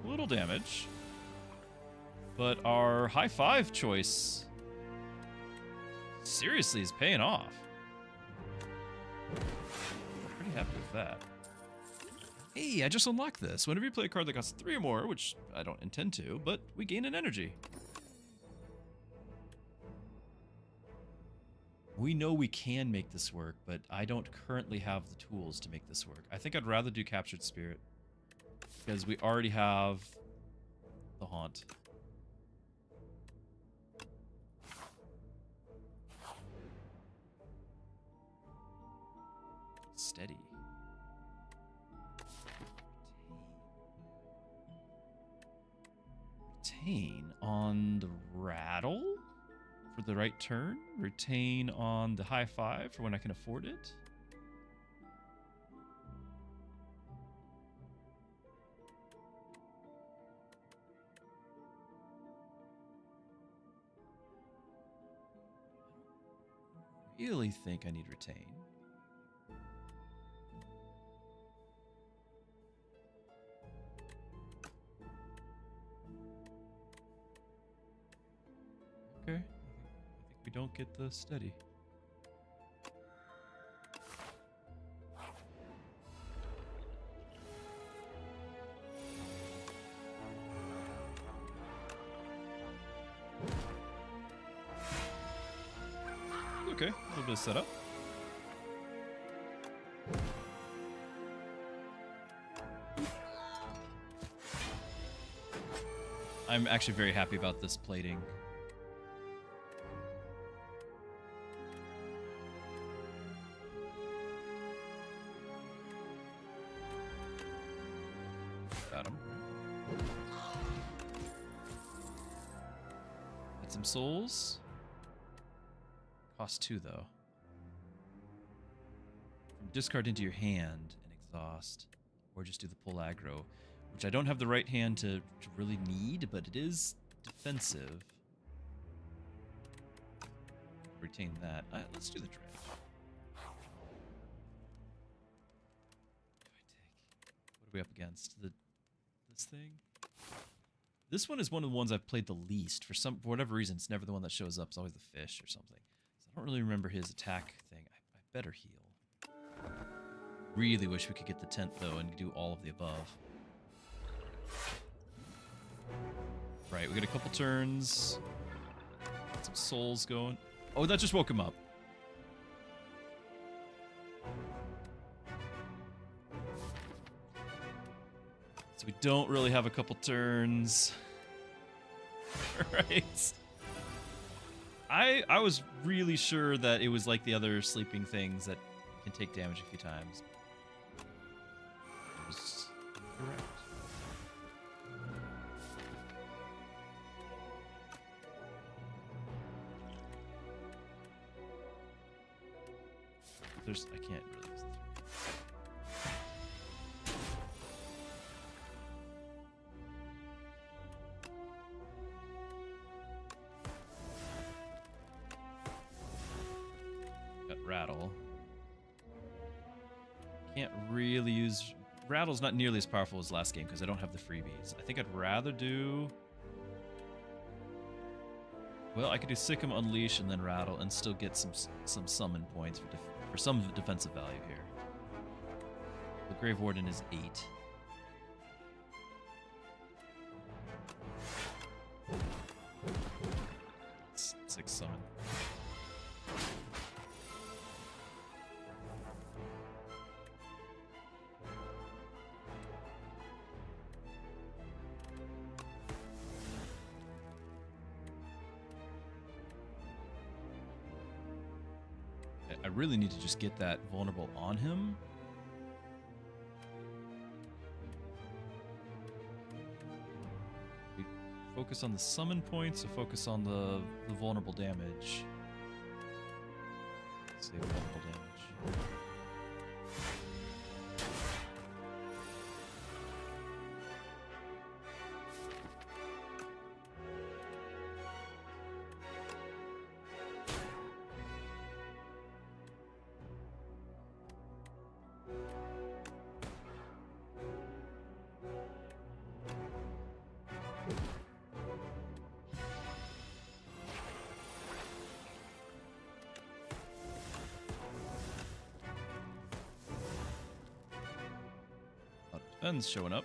A little damage. But our high 5 choice seriously is paying off. Pretty happy with that. Hey, I just unlocked this. Whenever you play a card that costs 3 or more, which I don't intend to, but we gain an energy. We know we can make this work, but I don't currently have the tools to make this work. I think I'd rather do Captured Spirit, because we already have the Haunt. Steady. Retain on the rattle for the right turn. Retain on the high 5 for when I can afford it. I really think I need retain. Okay. I think we don't get the steady. Okay, a little bit of setup. I'm actually very happy about this plating. Got him. Get some souls. Cost 2 though. From discard into your hand and exhaust, or just do the pull aggro, which I don't have the right hand to really need, but it is defensive. Retain that. Let's do the dredge. What are we up against? This thing? This one is one of the ones I've played the least. For whatever reason, it's never the one that shows up. It's always the fish or something. So I don't really remember his attack thing. I better heal. Really wish we could get the tent, though, and do all of the above. Right, we got a couple turns. Got some souls going. Oh, that just woke him up. So we don't really have a couple turns. Right. I was really sure that it was like the other sleeping things that can take damage a few times. I was correct. I can't really use the 3. Got rattle. Can't really use... Rattle's not nearly as powerful as last game because I don't have the freebies. I think I'd rather do... Well, I could do Sikkim, Unleash, and then Rattle, and still get some summon points for some defensive value here. The Grave Warden is 8. 6 summon. I really need to just get that vulnerable on him. We focus on the summon points, or focus on the vulnerable damage. Save vulnerable damage. Defense showing up.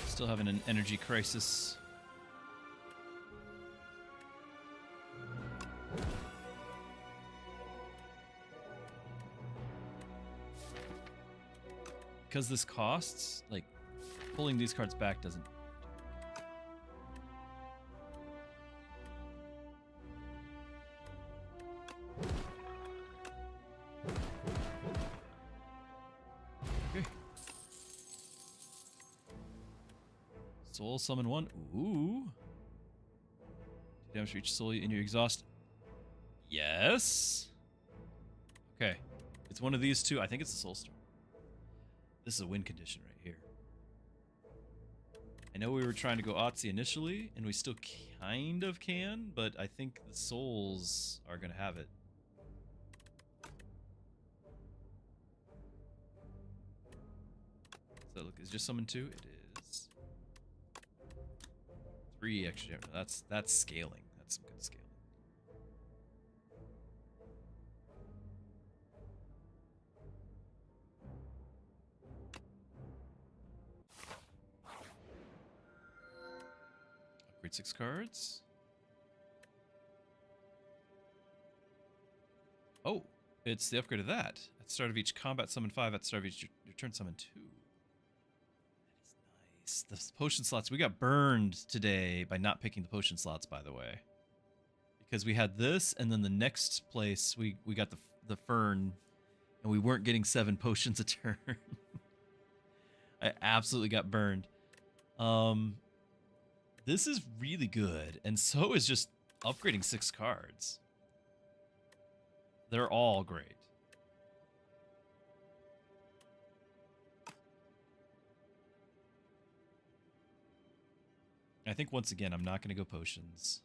Still having an energy crisis. Because this costs, like, pulling these cards back doesn't... Okay. Soul summon 1. Ooh. Damage for each soul in your exhaust. Yes. Okay. It's one of these two. I think it's the Soul Storm. This is a win condition right here. I know we were trying to go Otzi initially, and we still kind of can, but I think the souls are going to have it. So look, is just summon 2? It is. 3 extra. That's scaling. That's some good scaling. Upgrade 6 cards. Oh, It's the upgrade of that. At the start of each combat, summon 5. At the start of each your turn, summon 2. That is nice. The potion slots. We got burned today by not picking the potion slots, by the way. Because we had this, and then the next place we got the fern, and we weren't getting 7 potions a turn. I absolutely got burned. This is really good, and so is just upgrading 6 cards. They're all great. I think once again, I'm not going to go potions.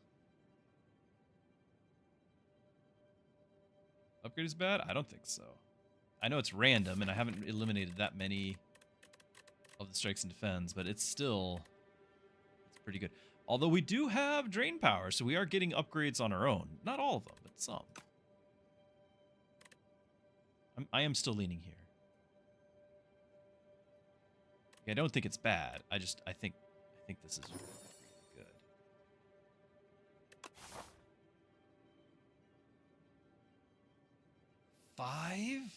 Upgrade is bad? I don't think so. I know it's random, and I haven't eliminated that many of the strikes and defends, but it's still... it's pretty good. Although we do have drain power, so we are getting upgrades on our own. Not all of them, but some. I am still leaning here. I don't think it's bad. I think this is really good. 5? 1,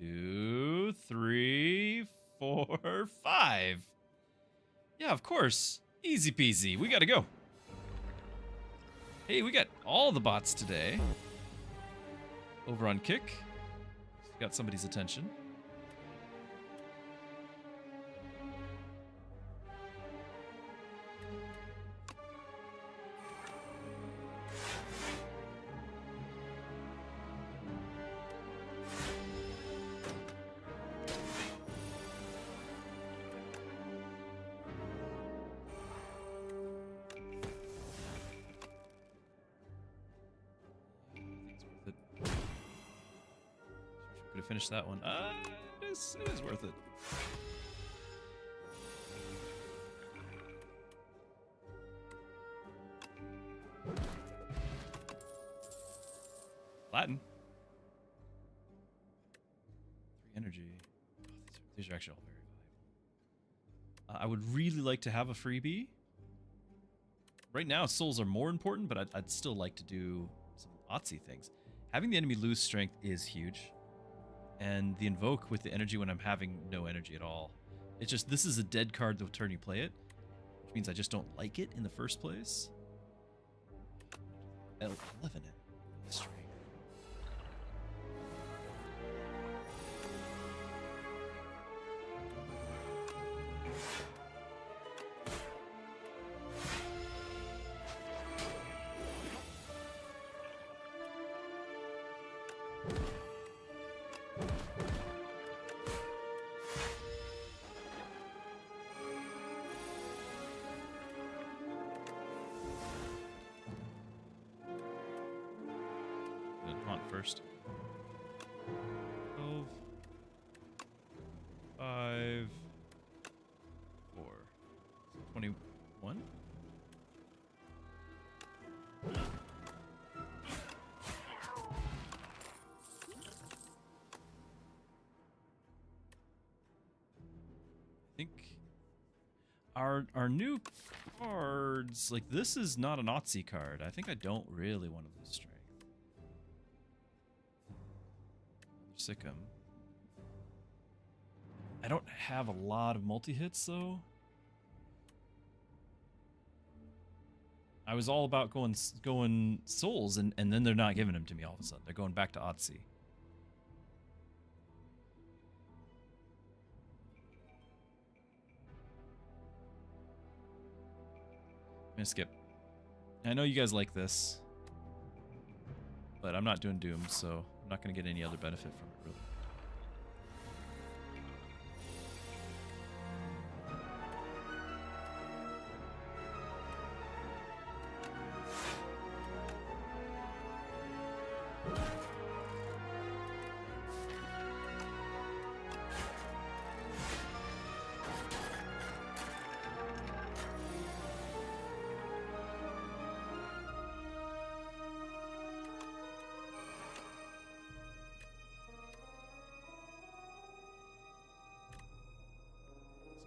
2, 3, 4, 5. Yeah, of course. Easy peasy. We gotta go. Hey, we got all the bots today. Over on Kick. Got somebody's attention. Finish that one. It is worth it. Latin. 3 energy. Oh, these are actually all very valuable. I would really like to have a freebie. Right now, souls are more important, but I'd still like to do some Otzi things. Having the enemy lose strength is huge. And the invoke with the energy when I'm having no energy at all. It's just, this is a dead card the turn you play it, which means I just don't like it in the first place. 11 in mystery. First. 12, 5, 4, 21. I think our new cards, like this is not an Otzi card. I think I don't really want to lose strength. Sikkim. I don't have a lot of multi-hits though. I was all about going souls, and then they're not giving them to me all of a sudden. They're going back to Otzi. I'm gonna skip. I know you guys like this, but I'm not doing Doom, so I'm not going to get any other benefit from it, really.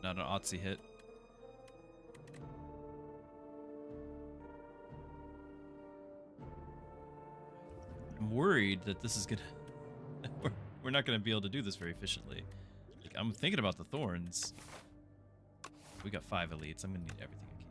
Not an Otzi hit. worried that this is gonna we're not gonna be able to do this very efficiently. Like, I'm thinking about the thorns. We got 5 elites. I'm gonna need everything I can.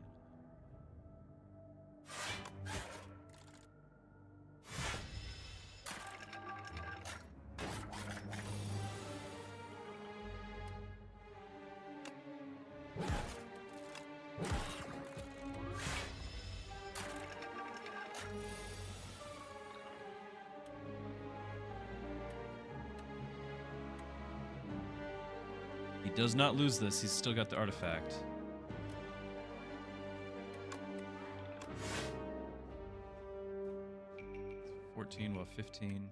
He does not lose this. He's still got the artifact. 14, well, 15.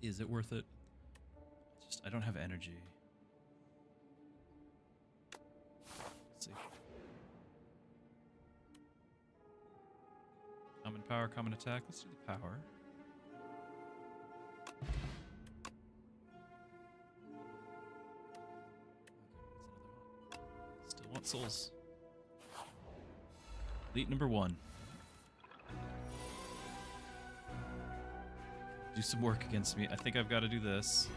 Is it worth it? I don't have energy. Let's see. Common power, common attack. Let's do the power. Still want souls. Elite number 1. Do some work against me. I think I've got to do this.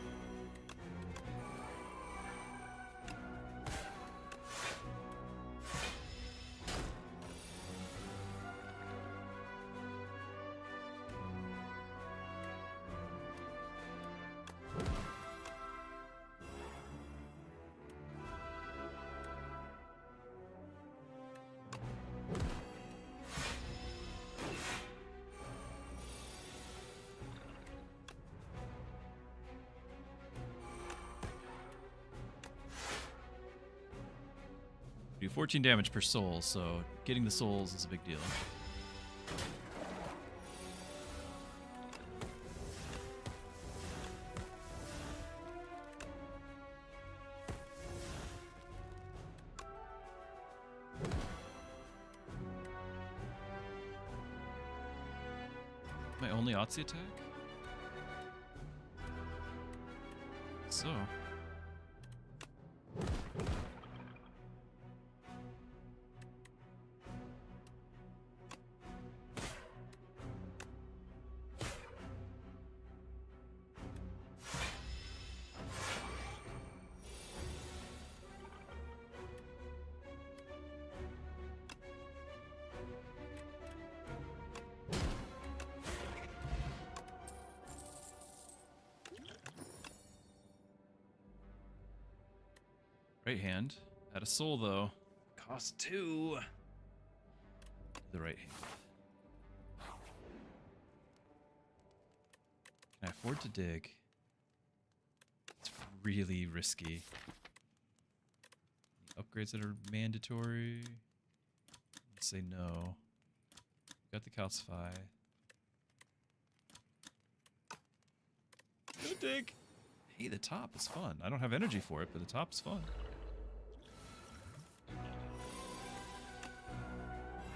Do 14 damage per soul, so getting the souls is a big deal. My only Otzi attack? So. Right hand. Add a soul, though. Cost 2. The right hand. Can I afford to dig? It's really risky. Upgrades that are mandatory. Let's say no. Got the calcify. Go dig. Hey, the top is fun. I don't have energy for it, but the top's fun.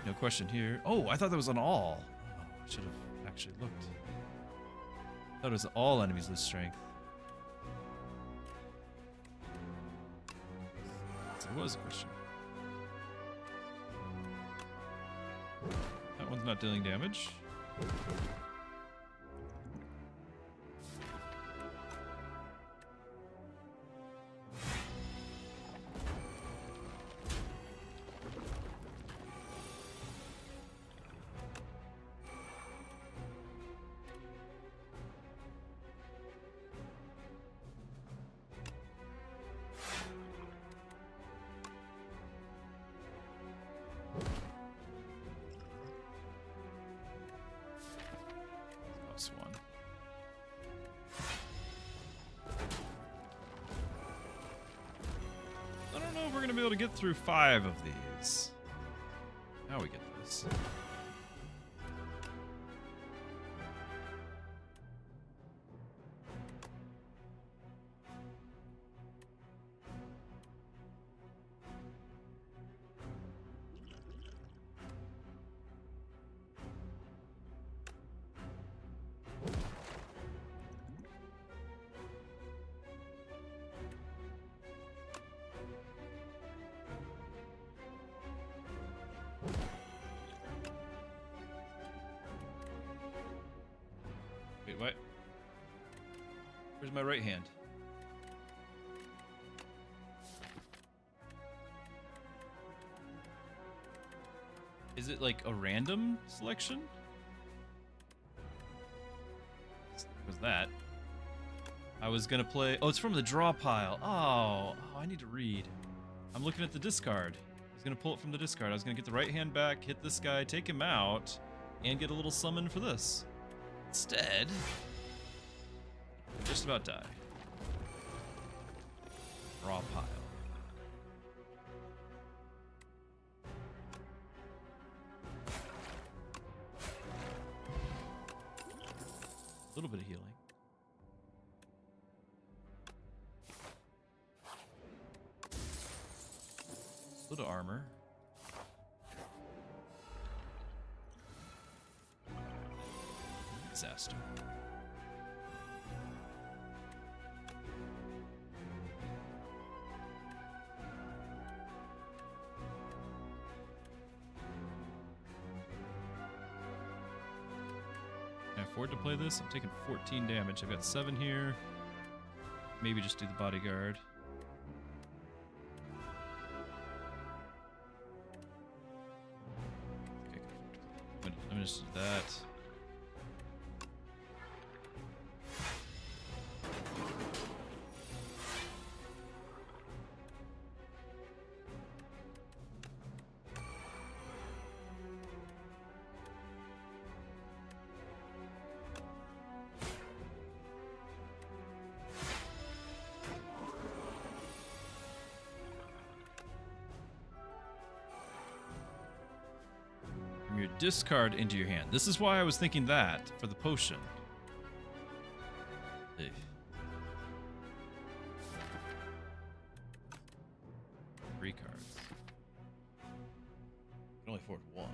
No question here. Oh, I thought that was an all. Oh, I should have actually looked. I thought it was all enemies lose strength. There was a question. That one's not dealing damage. be able to get through 5 of these. Now we get this. Wait, what? Where's my right hand? Is it like a random selection? What was that? I was gonna play. Oh, it's from the draw pile. Oh, I need to read. I'm looking at the discard. I was gonna pull it from the discard. I was gonna get the right hand back, hit this guy, take him out, and get a little summon for this. Instead, I just about die. Draw pile. A little bit of healing. A little armor. Disaster. Can I afford to play this? I'm taking 14 damage. I've got 7 here. Maybe just do the bodyguard. Okay, I'm gonna just do that. Your discard into your hand. This is why I was thinking that for the potion. Ugh. 3 cards. Can only afford 1.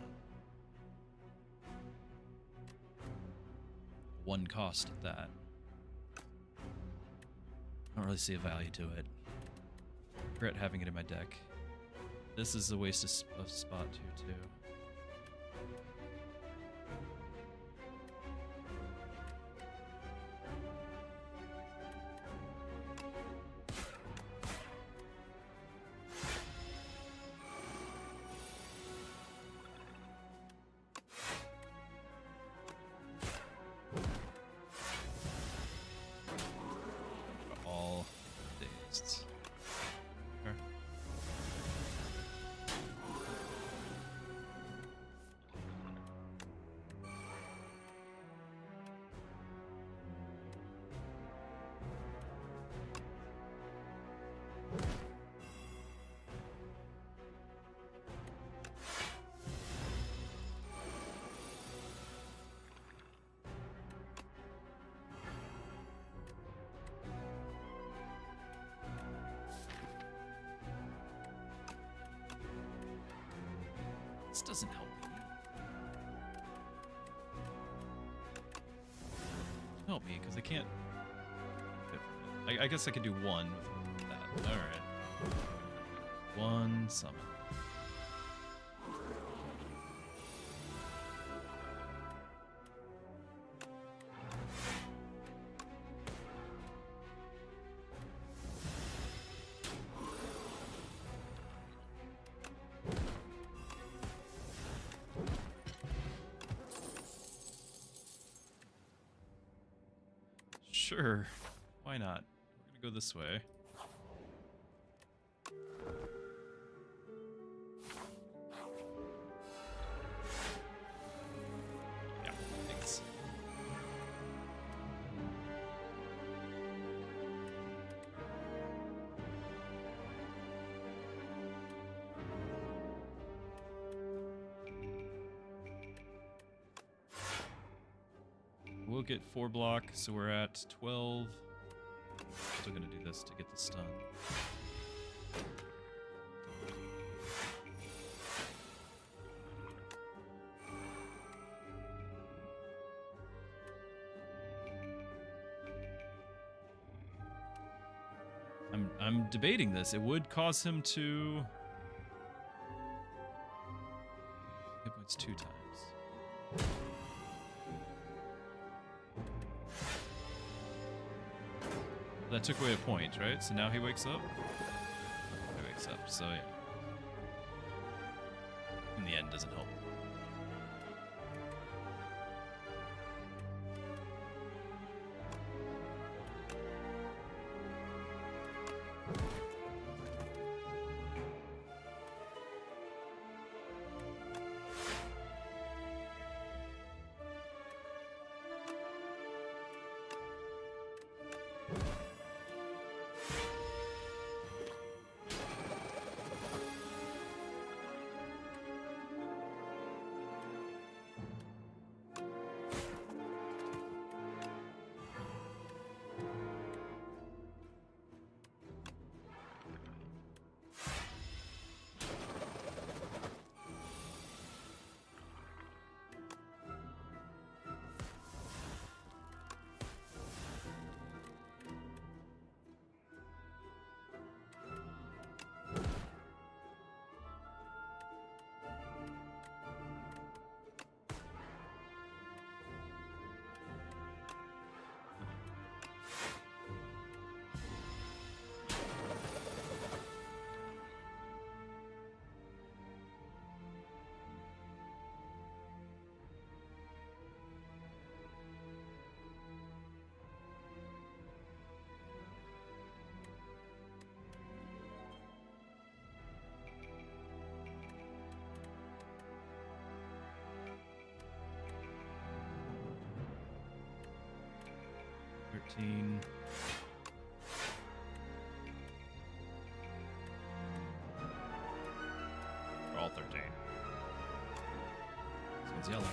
1 cost at that. I don't really see a value to it. Regret having it in my deck. This is a waste of spot here too. All dazed. Okay. This doesn't help me. Help me, because I can't. I guess I could do 1 with that. Alright. 1 summon. Sure. Why not? We're gonna go this way. Yeah, thanks. get 4 block, so we're at 12. Still gonna do this to get the stun. I'm debating this. It would cause him to hit points 2 times. That took away a point, right? So now he wakes up? He wakes up, so yeah. In the end, doesn't help. For all 13. This one's yellow.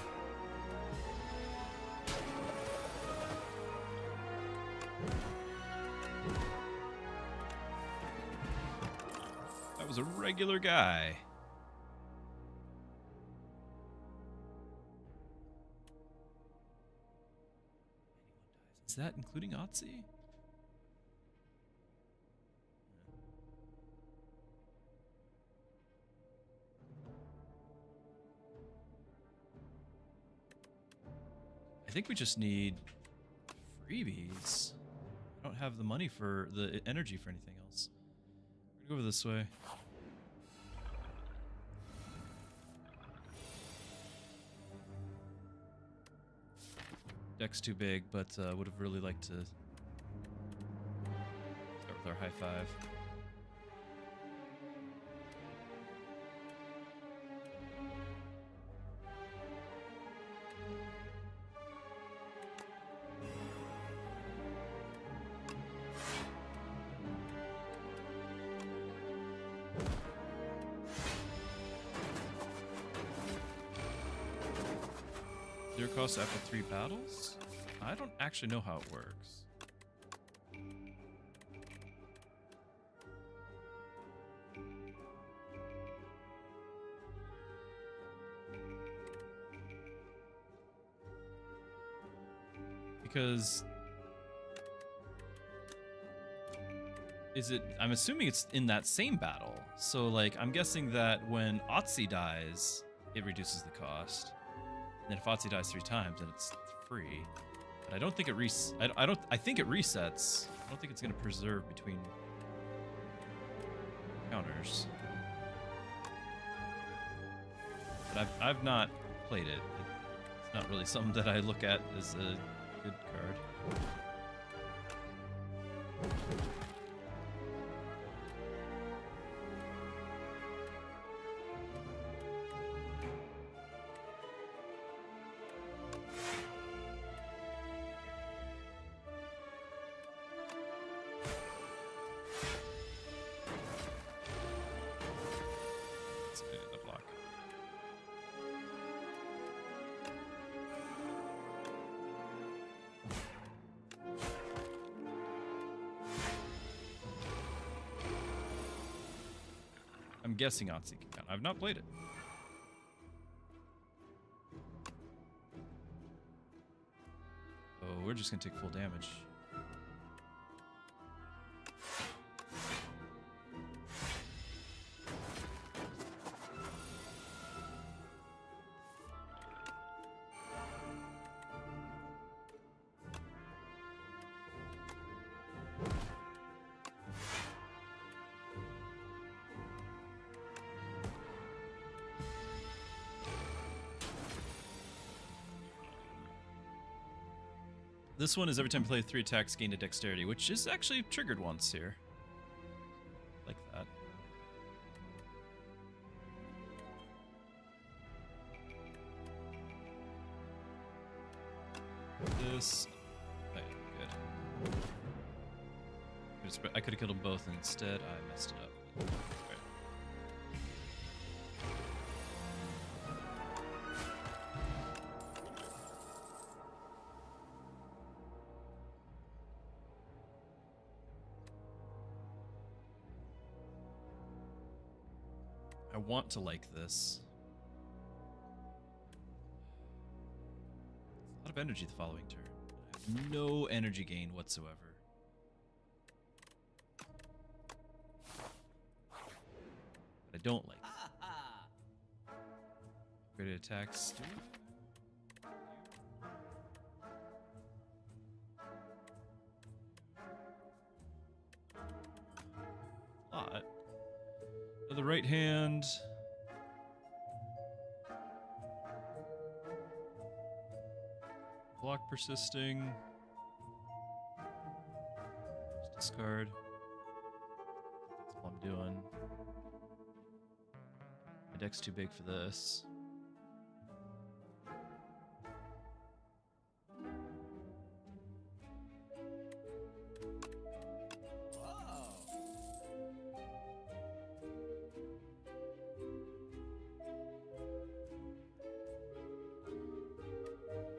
That was a regular guy. Is that including Otzi? I think we just need freebies. I don't have the money for the energy for anything else. We're gonna go over this way. Deck's too big, but would have really liked to start with our high 5. Zero cost after 3 battles? I don't actually know how it works. Because I'm assuming it's in that same battle. So like I'm guessing that when Otzi dies, it reduces the cost. And if Otzi dies 3 times, then it's free. But I don't think it I think it resets. I don't think it's gonna preserve between counters. But I've not played it. It's not really something that I look at as a good card. guessing Otzi can count. I've not played it. Oh, we're just gonna take full damage. This one is every time you play 3 attacks, gain a dexterity, which is actually triggered once here. Like that. This. Okay, good. I could have killed them both, and instead I messed it up. Okay. I want to like this. A lot of energy the following turn. I have no energy gain whatsoever. But I don't like it. Upgraded attacks. Lot. The right hand. Block persisting. Just discard. That's all I'm doing. My deck's too big for this.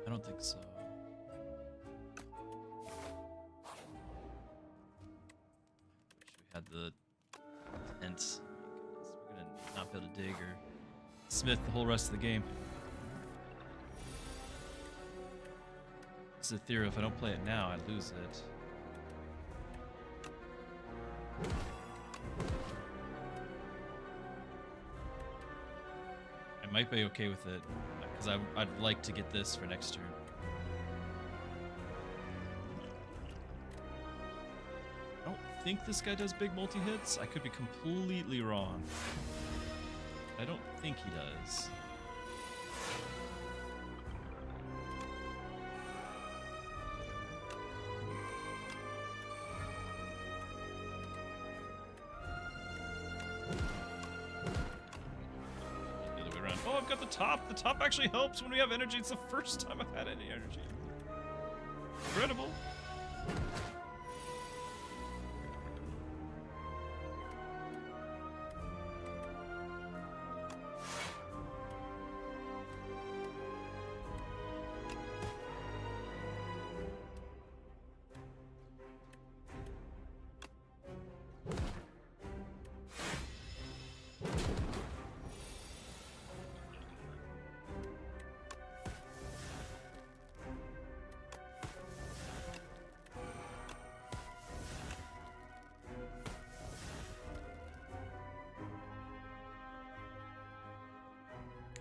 I don't think so. Wish we had the tent. We're gonna not be able to dig or smith the whole rest of the game. This is a theory. If I don't play it now, I lose it. I might be okay with it. Because I'd like to get this for next turn. I don't think this guy does big multi-hits. I could be completely wrong. I don't think he does. Oh, I've got the top. The top actually helps when we have energy. It's the first time I've had any energy. Incredible.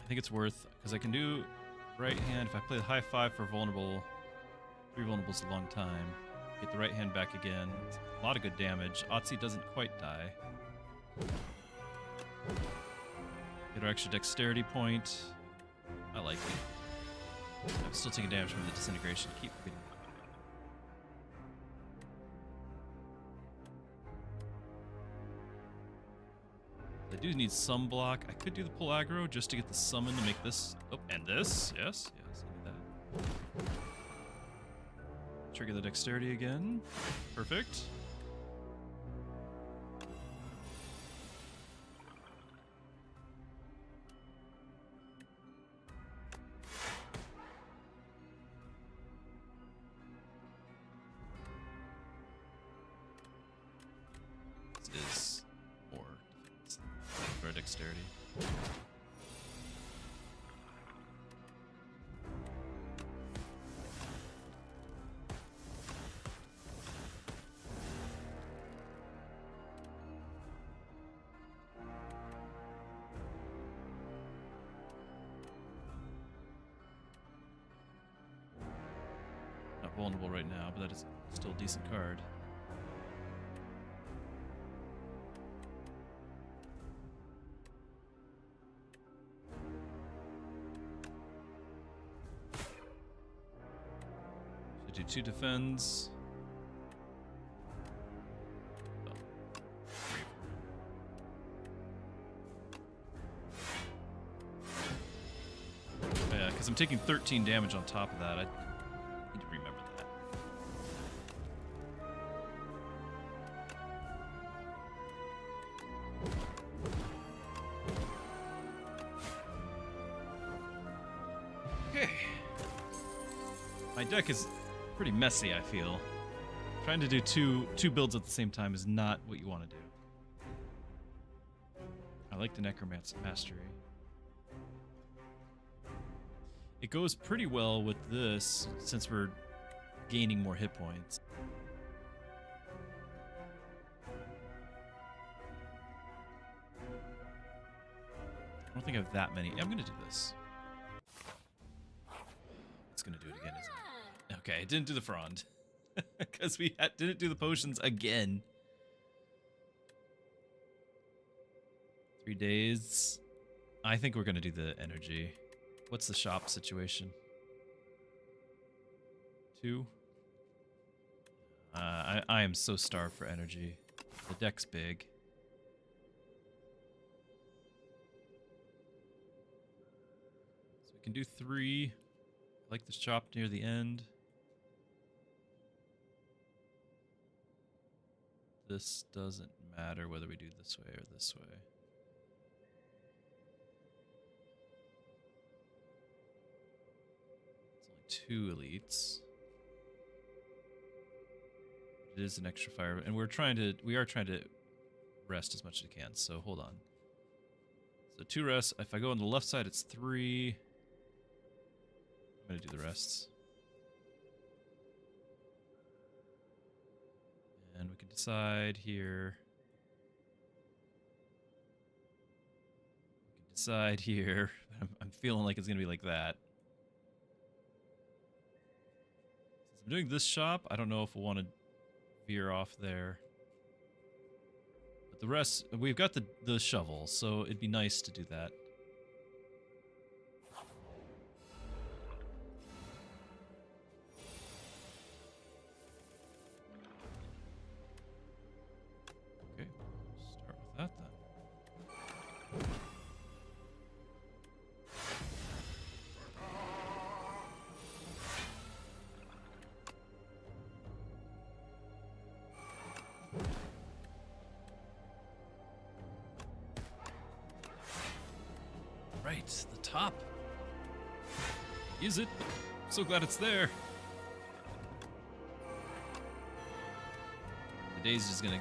I think it's worth, because I can do right hand. If I play the high 5 for vulnerable, 3 vulnerables is a long time. Get the right hand back again. It's a lot of good damage. Otzi doesn't quite die. Get our extra dexterity point. I like it. I'm still taking damage from the disintegration. Keep forgetting. I do need some block. I could do the pull aggro just to get the summon to make this. Oh, and this. Yes, yes, I need that. Trigger the dexterity again. Perfect. This is more defense. our dexterity. Not vulnerable right now, but that is still a decent card. Should do 2 defends. Oh. Yeah, because I'm taking 13 damage on top of that. I need to remember that. Okay. My deck is pretty messy, I feel. Trying to do two builds at the same time is not what you want to do. I like the Necromancer Mastery. It goes pretty well with this, since we're gaining more hit points. I don't think I have that many. I'm gonna do this. It's gonna do it again, isn't it? Okay, I didn't do the Frond. Because we didn't do the potions again. 3 days. I think we're gonna do the energy. What's the shop situation? 2? I am so starved for energy. The deck's big. So we can do 3. I like the shop near the end. This doesn't matter whether we do this way or this way. It's only 2 elites. It is an extra fire, and we are trying to rest as much as we can. So hold on. So 2 rests. If I go on the left side, it's 3. I'm gonna do the rests. And we can decide here. We can decide here. I'm feeling like it's going to be like that. Since I'm doing this shop, I don't know if we'll want to veer off there. But the rest, we've got the shovel, so it'd be nice to do that. That then. Right, the top. Use it. So glad it's there. The day's just gonna.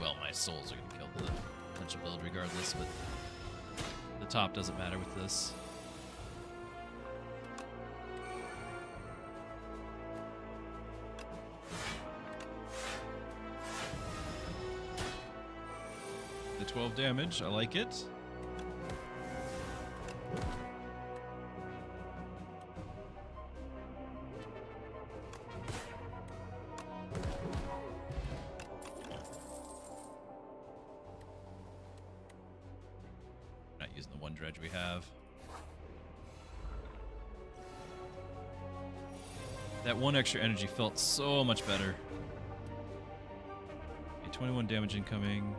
Well, my souls are gonna kill the potential build regardless, but the top doesn't matter with this. The 12 damage, I like it. Using the 1 dredge we have. That 1 extra energy felt so much better. Okay, 21 damage incoming.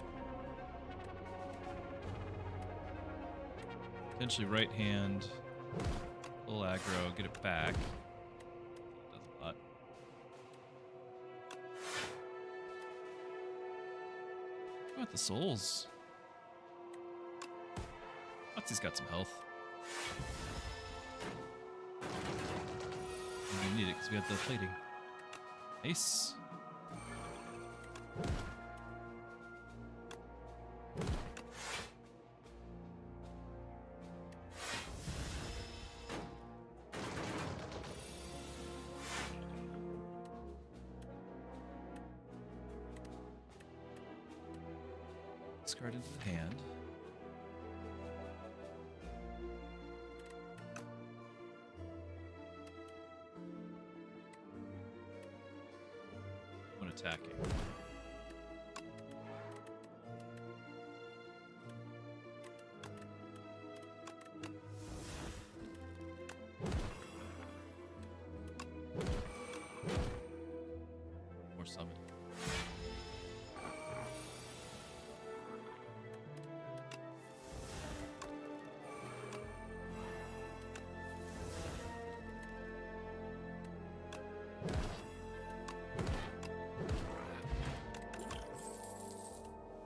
Potentially right hand. A little aggro, get it back. Does a lot. What about the souls? He's got some health. And we need it because we have the plating. Nice. Discard into the hand. When attacking. More summon.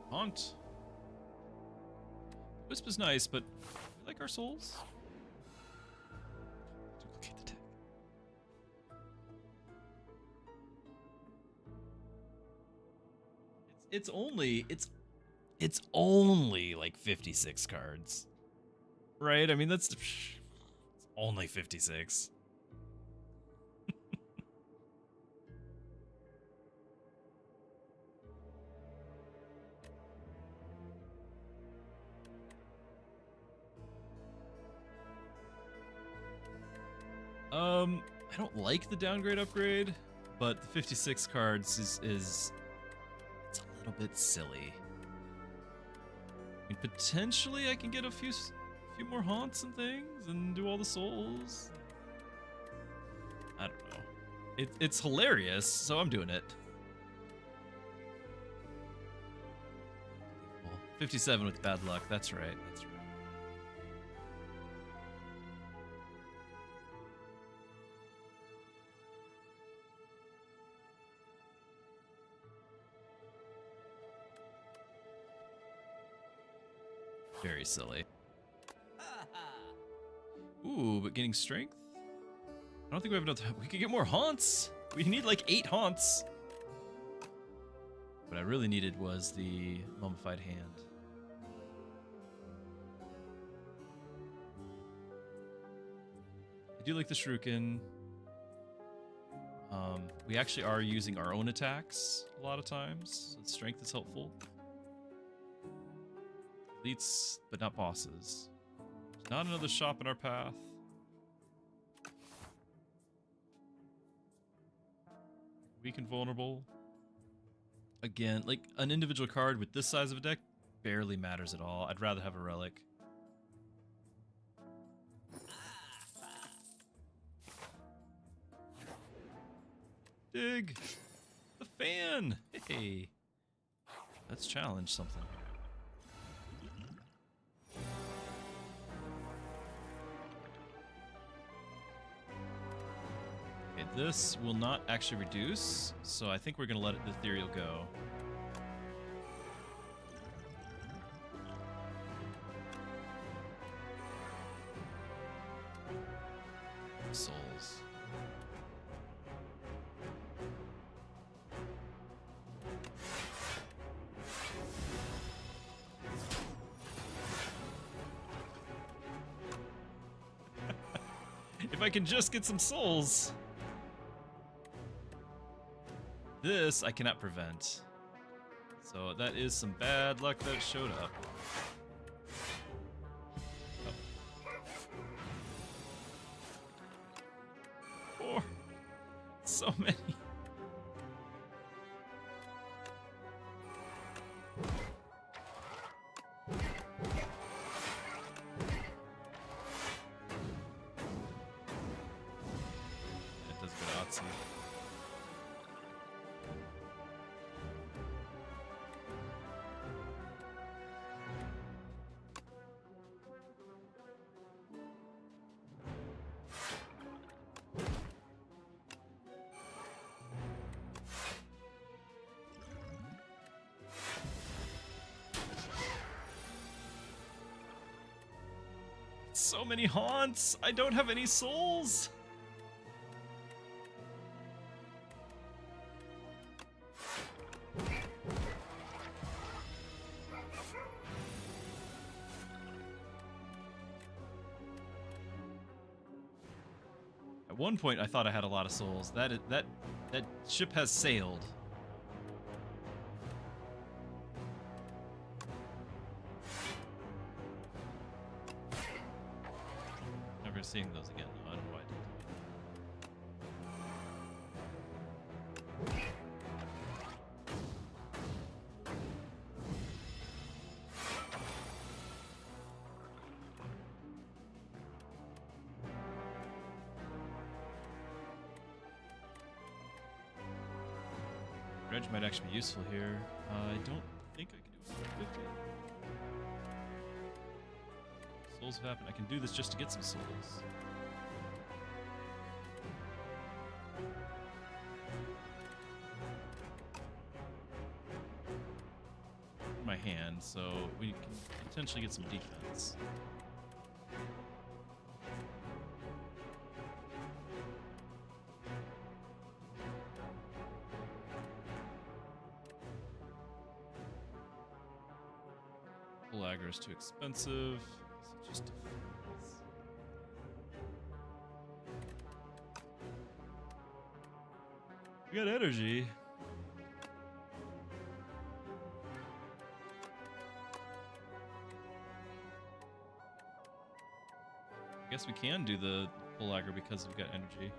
Honked. Wisp is nice, but we like our souls. Duplicate the deck. It's only like 56 cards. Right? I mean it's only 56. I don't like the downgrade upgrade, but the 56 cards is it's a little bit silly. I mean, potentially I can get a few more haunts and things and do all the souls. I don't know. It's hilarious, so I'm doing it. 57 with bad luck. That's right. That's right. Very silly. Ooh, but getting strength? I don't think we have enough. We could get more haunts. We need like 8 haunts. What I really needed was the mummified hand. I do like the shuriken. We actually are using our own attacks a lot of times. So strength is helpful. Elites, but not bosses. There's not another shop in our path. Weak and vulnerable. Again, like an individual card with this size of a deck barely matters at all. I'd rather have a relic. Dig! The fan! Hey! Let's challenge something. Okay, this will not actually reduce, so I think we're gonna let the ethereal go. Souls. If I can just get some souls. This I cannot prevent. So that is some bad luck that showed up. Oh. 4. So many. It does go to Otzi. So many haunts! I don't have any souls! At one point I thought I had a lot of souls. That ship has sailed. started seeing those again, though. I don't know why I didn't. Dredge might actually be useful here. I don't think I can do it for 50. Souls have happened. I can do this just to get some souls. In my hand, so we can potentially get some defense. Aggro is too expensive. So just defense. We got energy. I guess we can do the full aggro because we've got energy.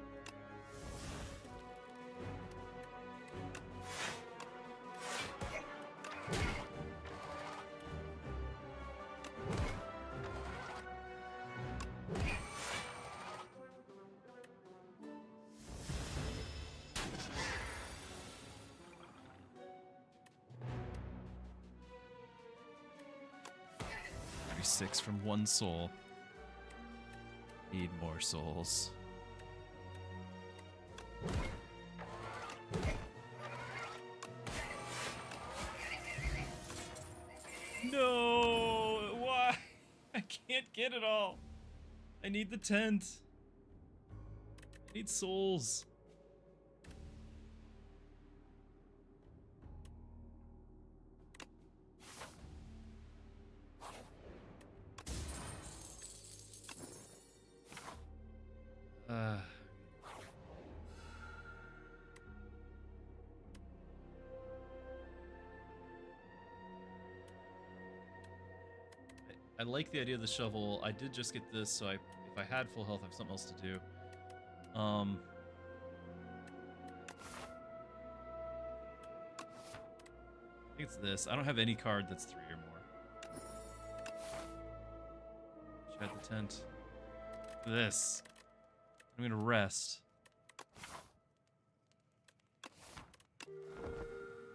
Six from one soul. Need more souls. No! Why? I can't get it all. I need the tent. I need souls. I like the idea of the shovel. I did just get this, so if I had full health, I have something else to do. I think it's this. I don't have any card that's 3 or more. Should I have the tent? This. I'm gonna rest.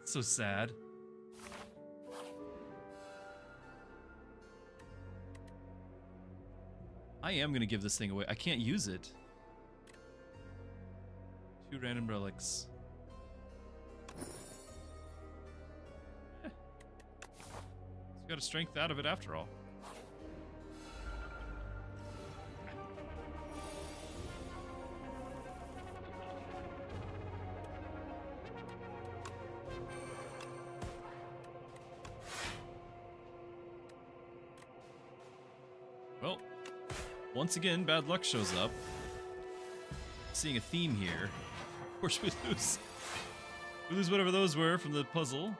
It's so sad. I am gonna give this thing away. I can't use it. 2 random relics. It's got a strength out of it after all. Well, once again, bad luck shows up. Seeing a theme here. Of course we lose. We lose whatever those were from the puzzle.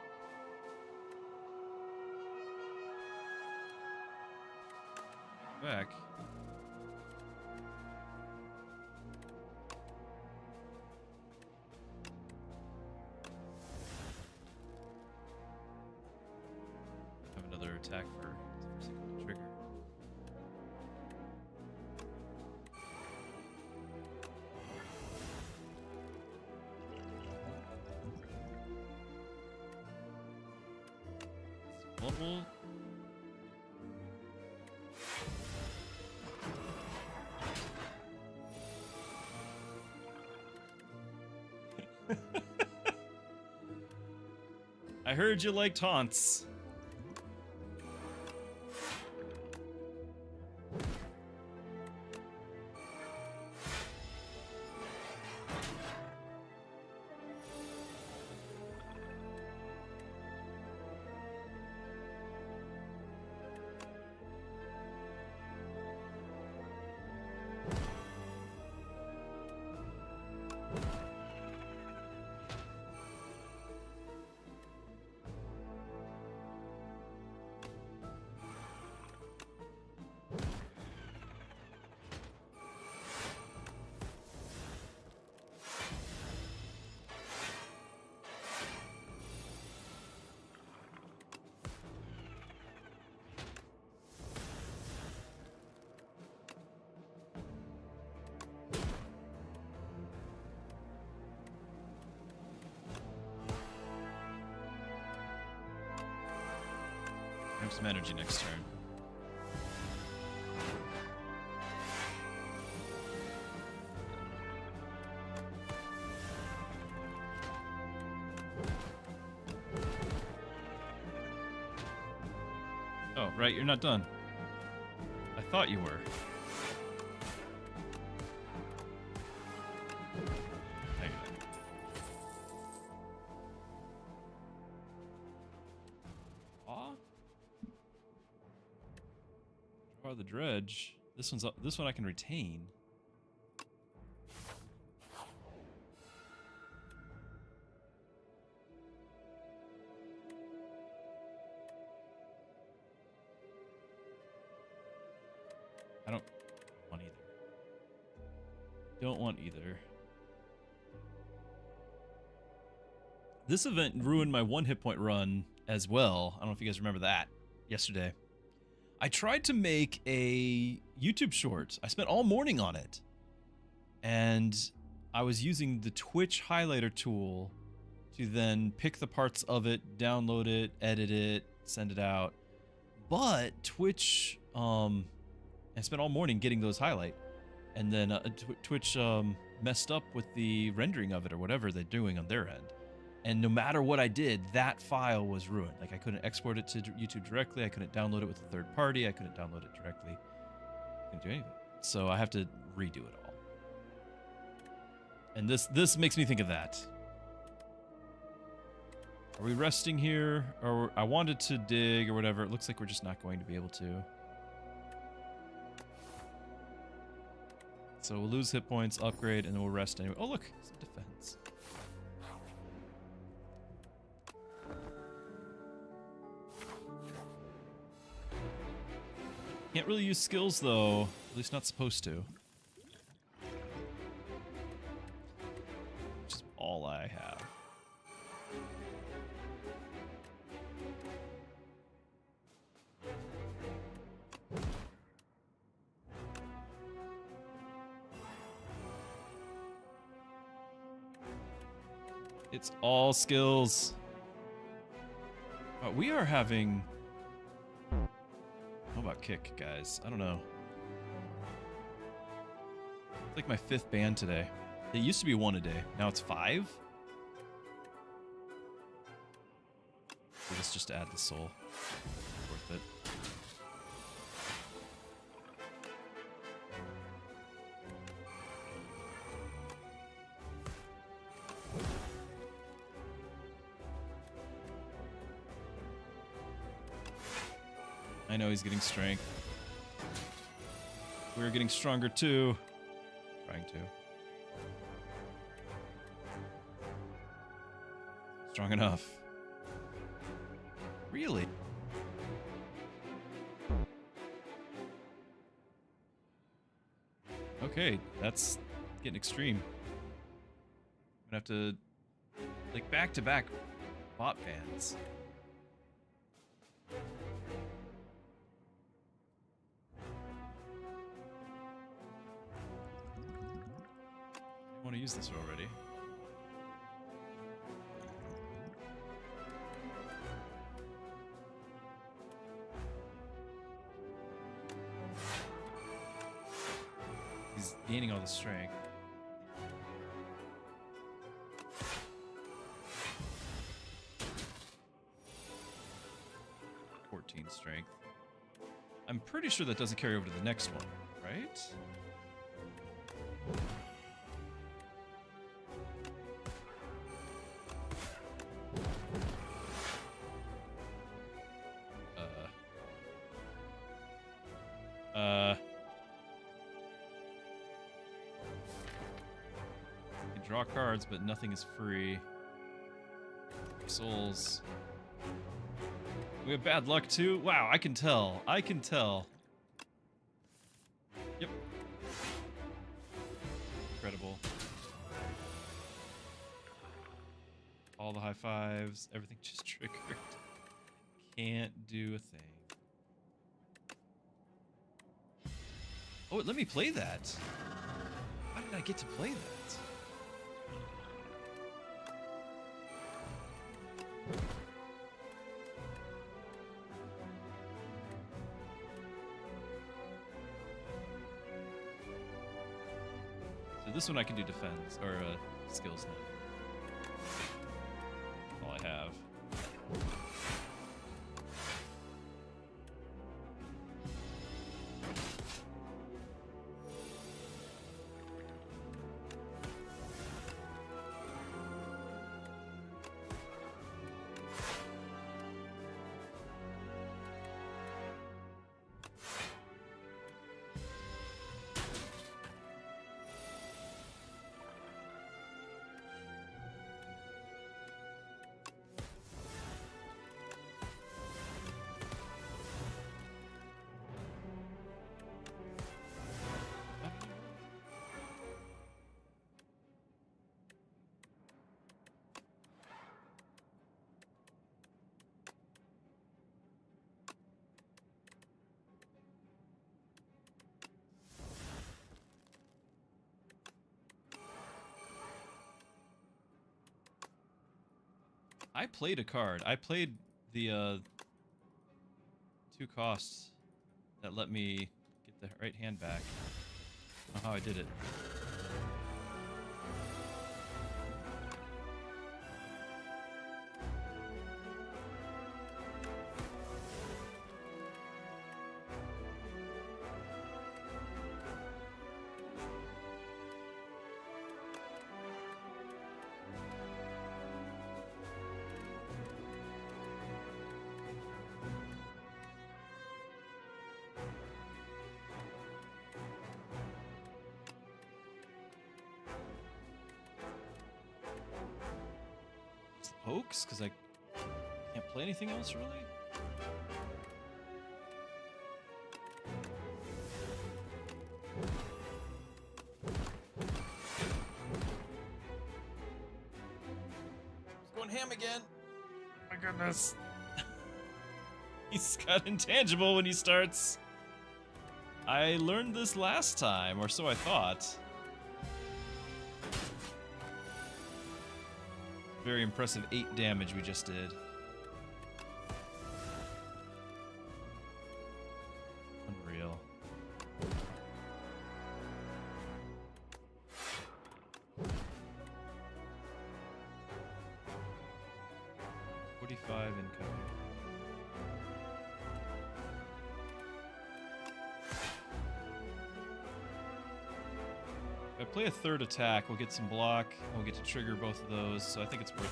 Back. Have another attack for the trigger. Level. I heard you like taunts. Have some energy next turn. Oh, right, you're not done. I thought you were. Draw the dredge. This one I can retain. I don't want either. Don't want either. This event ruined my 1 hit point run as well. I don't know if you guys remember that yesterday. I tried to make a YouTube short. I spent all morning on it. And I was using the Twitch highlighter tool to then pick the parts of it, download it, edit it, send it out. But Twitch, I spent all morning getting those highlight. And then Twitch messed up with the rendering of it or whatever they're doing on their end. And no matter what I did, that file was ruined. Like, I couldn't export it to YouTube directly. I couldn't download it with a third party. I couldn't download it directly. Couldn't do anything. So I have to redo it all. And this makes me think of that. Are we resting here? Or I wanted to dig or whatever. It looks like we're just not going to be able to. So we'll lose hit points, upgrade, and then we'll rest anyway. Oh, look, some defense. Can't really use skills, though. At least not supposed to. Which is all I have. It's all skills. We are having... How about kick, guys? I don't know. It's like my 5th ban today. It used to be 1 a day. Now it's 5? So let's just add the soul. Worth it. I know he's getting strength. We're getting stronger too. Trying to. Strong enough. Really? Okay, that's getting extreme. I'm gonna have to, like, back-to-back bot bans. I want to use this already. He's gaining all the strength. Strength. I'm pretty sure that doesn't carry over to the next one, right? You can draw cards, but nothing is free. Souls. We have bad luck too? Wow, I can tell. I can tell. Yep. Incredible. All the high fives, everything just triggered. Can't do a thing. Oh, let me play that. How did I get to play that? So this one I can do defense, or skills now. All I have. I played a card. I played the 2 costs that let me get the right hand back. I don't know how I did it. Pokes? Because I can't play anything else, really? He's going ham again. My goodness. He's got intangible when he starts. I learned this last time, or so I thought. Very impressive 8 damage we just did. Unreal. $45 incoming. If I play a 3rd attack, we'll get some block, and we'll get to trigger both of those, so I think it's worth it.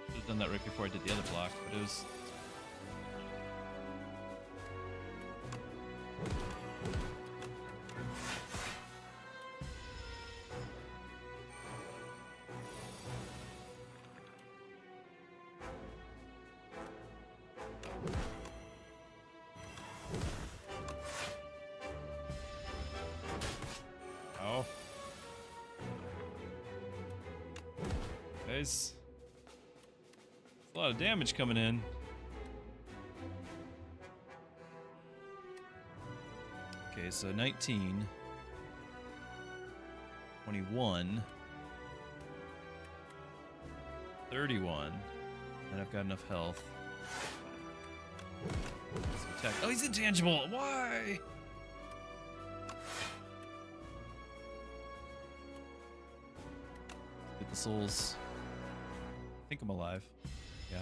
Should have done that right before I did the other block, but it was... There's a lot of damage coming in. Okay, so 19, 21, 31, and I've got enough health. Let's attack. Oh, he's intangible! Why? Get the souls. I think I'm alive. Yeah.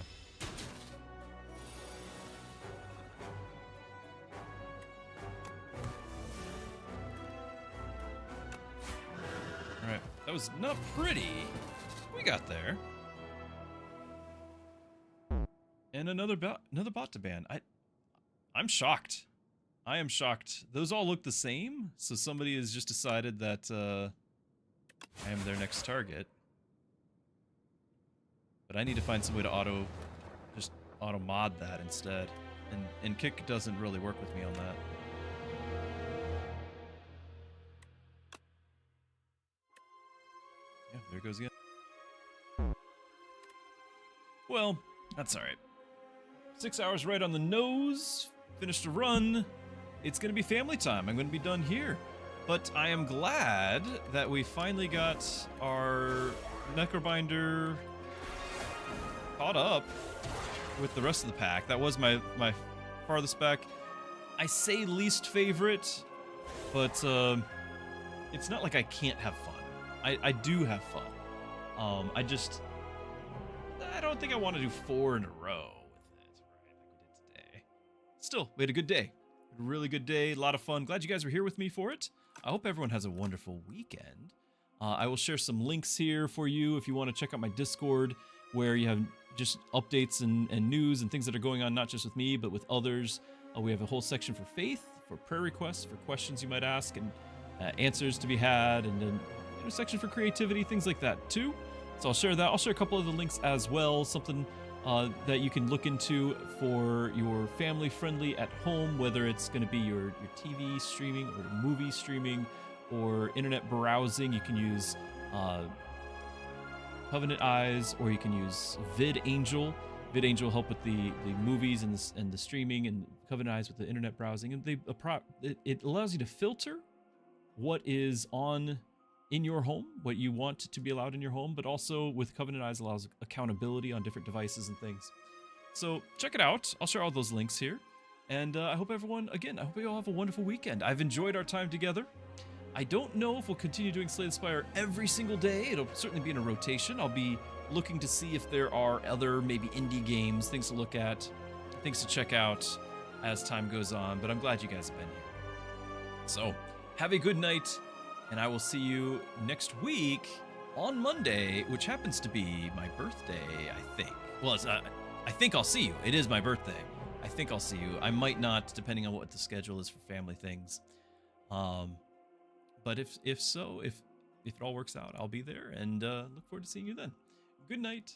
Alright. That was not pretty. We got there. And another bot to ban. I'm shocked. I am shocked. Those all look the same, so somebody has just decided that I am their next target. But I need to find some way to auto mod that instead. And kick doesn't really work with me on that. Yeah, there it goes again. Well, that's alright. 6 hours right on the nose. Finished a run. It's gonna be family time. I'm gonna be done here. But I am glad that we finally got our Necrobinder caught up with the rest of the pack. That was my farthest back. I say least favorite, but it's not like I can't have fun. I do have fun. I don't think I want to do 4 in a row with it, right? Like we did today. Still, we had a good day. A really good day, a lot of fun. Glad you guys were here with me for it. I hope everyone has a wonderful weekend. I will share some links here for you if you want to check out my Discord, where you have just updates and news and things that are going on, not just with me, but with others. We have a whole section for faith, for prayer requests, for questions you might ask, and answers to be had, and then a section for creativity, things like that too. So I'll share that. I'll share a couple of the links as well, something that you can look into for your family friendly at home, whether it's going to be your TV streaming or movie streaming or internet browsing. You can use Covenant Eyes, or you can use VidAngel. VidAngel will help with the movies and the streaming, and Covenant Eyes with the internet browsing. And it allows you to filter what is on in your home, what you want to be allowed in your home, but also with Covenant Eyes allows accountability on different devices and things. So check it out. I'll share all those links here. And I hope everyone, again, I hope you all have a wonderful weekend. I've enjoyed our time together. I don't know if we'll continue doing Slay the Spire every single day. It'll certainly be in a rotation. I'll be looking to see if there are other maybe indie games, things to look at, things to check out as time goes on. But I'm glad you guys have been here. So have a good night, and I will see you next week on Monday, which happens to be my birthday, I think. Well, it's not, I think I'll see you. It is my birthday. I think I'll see you. I might not, depending on what the schedule is for family things. But if it all works out, I'll be there, and look forward to seeing you then. Good night.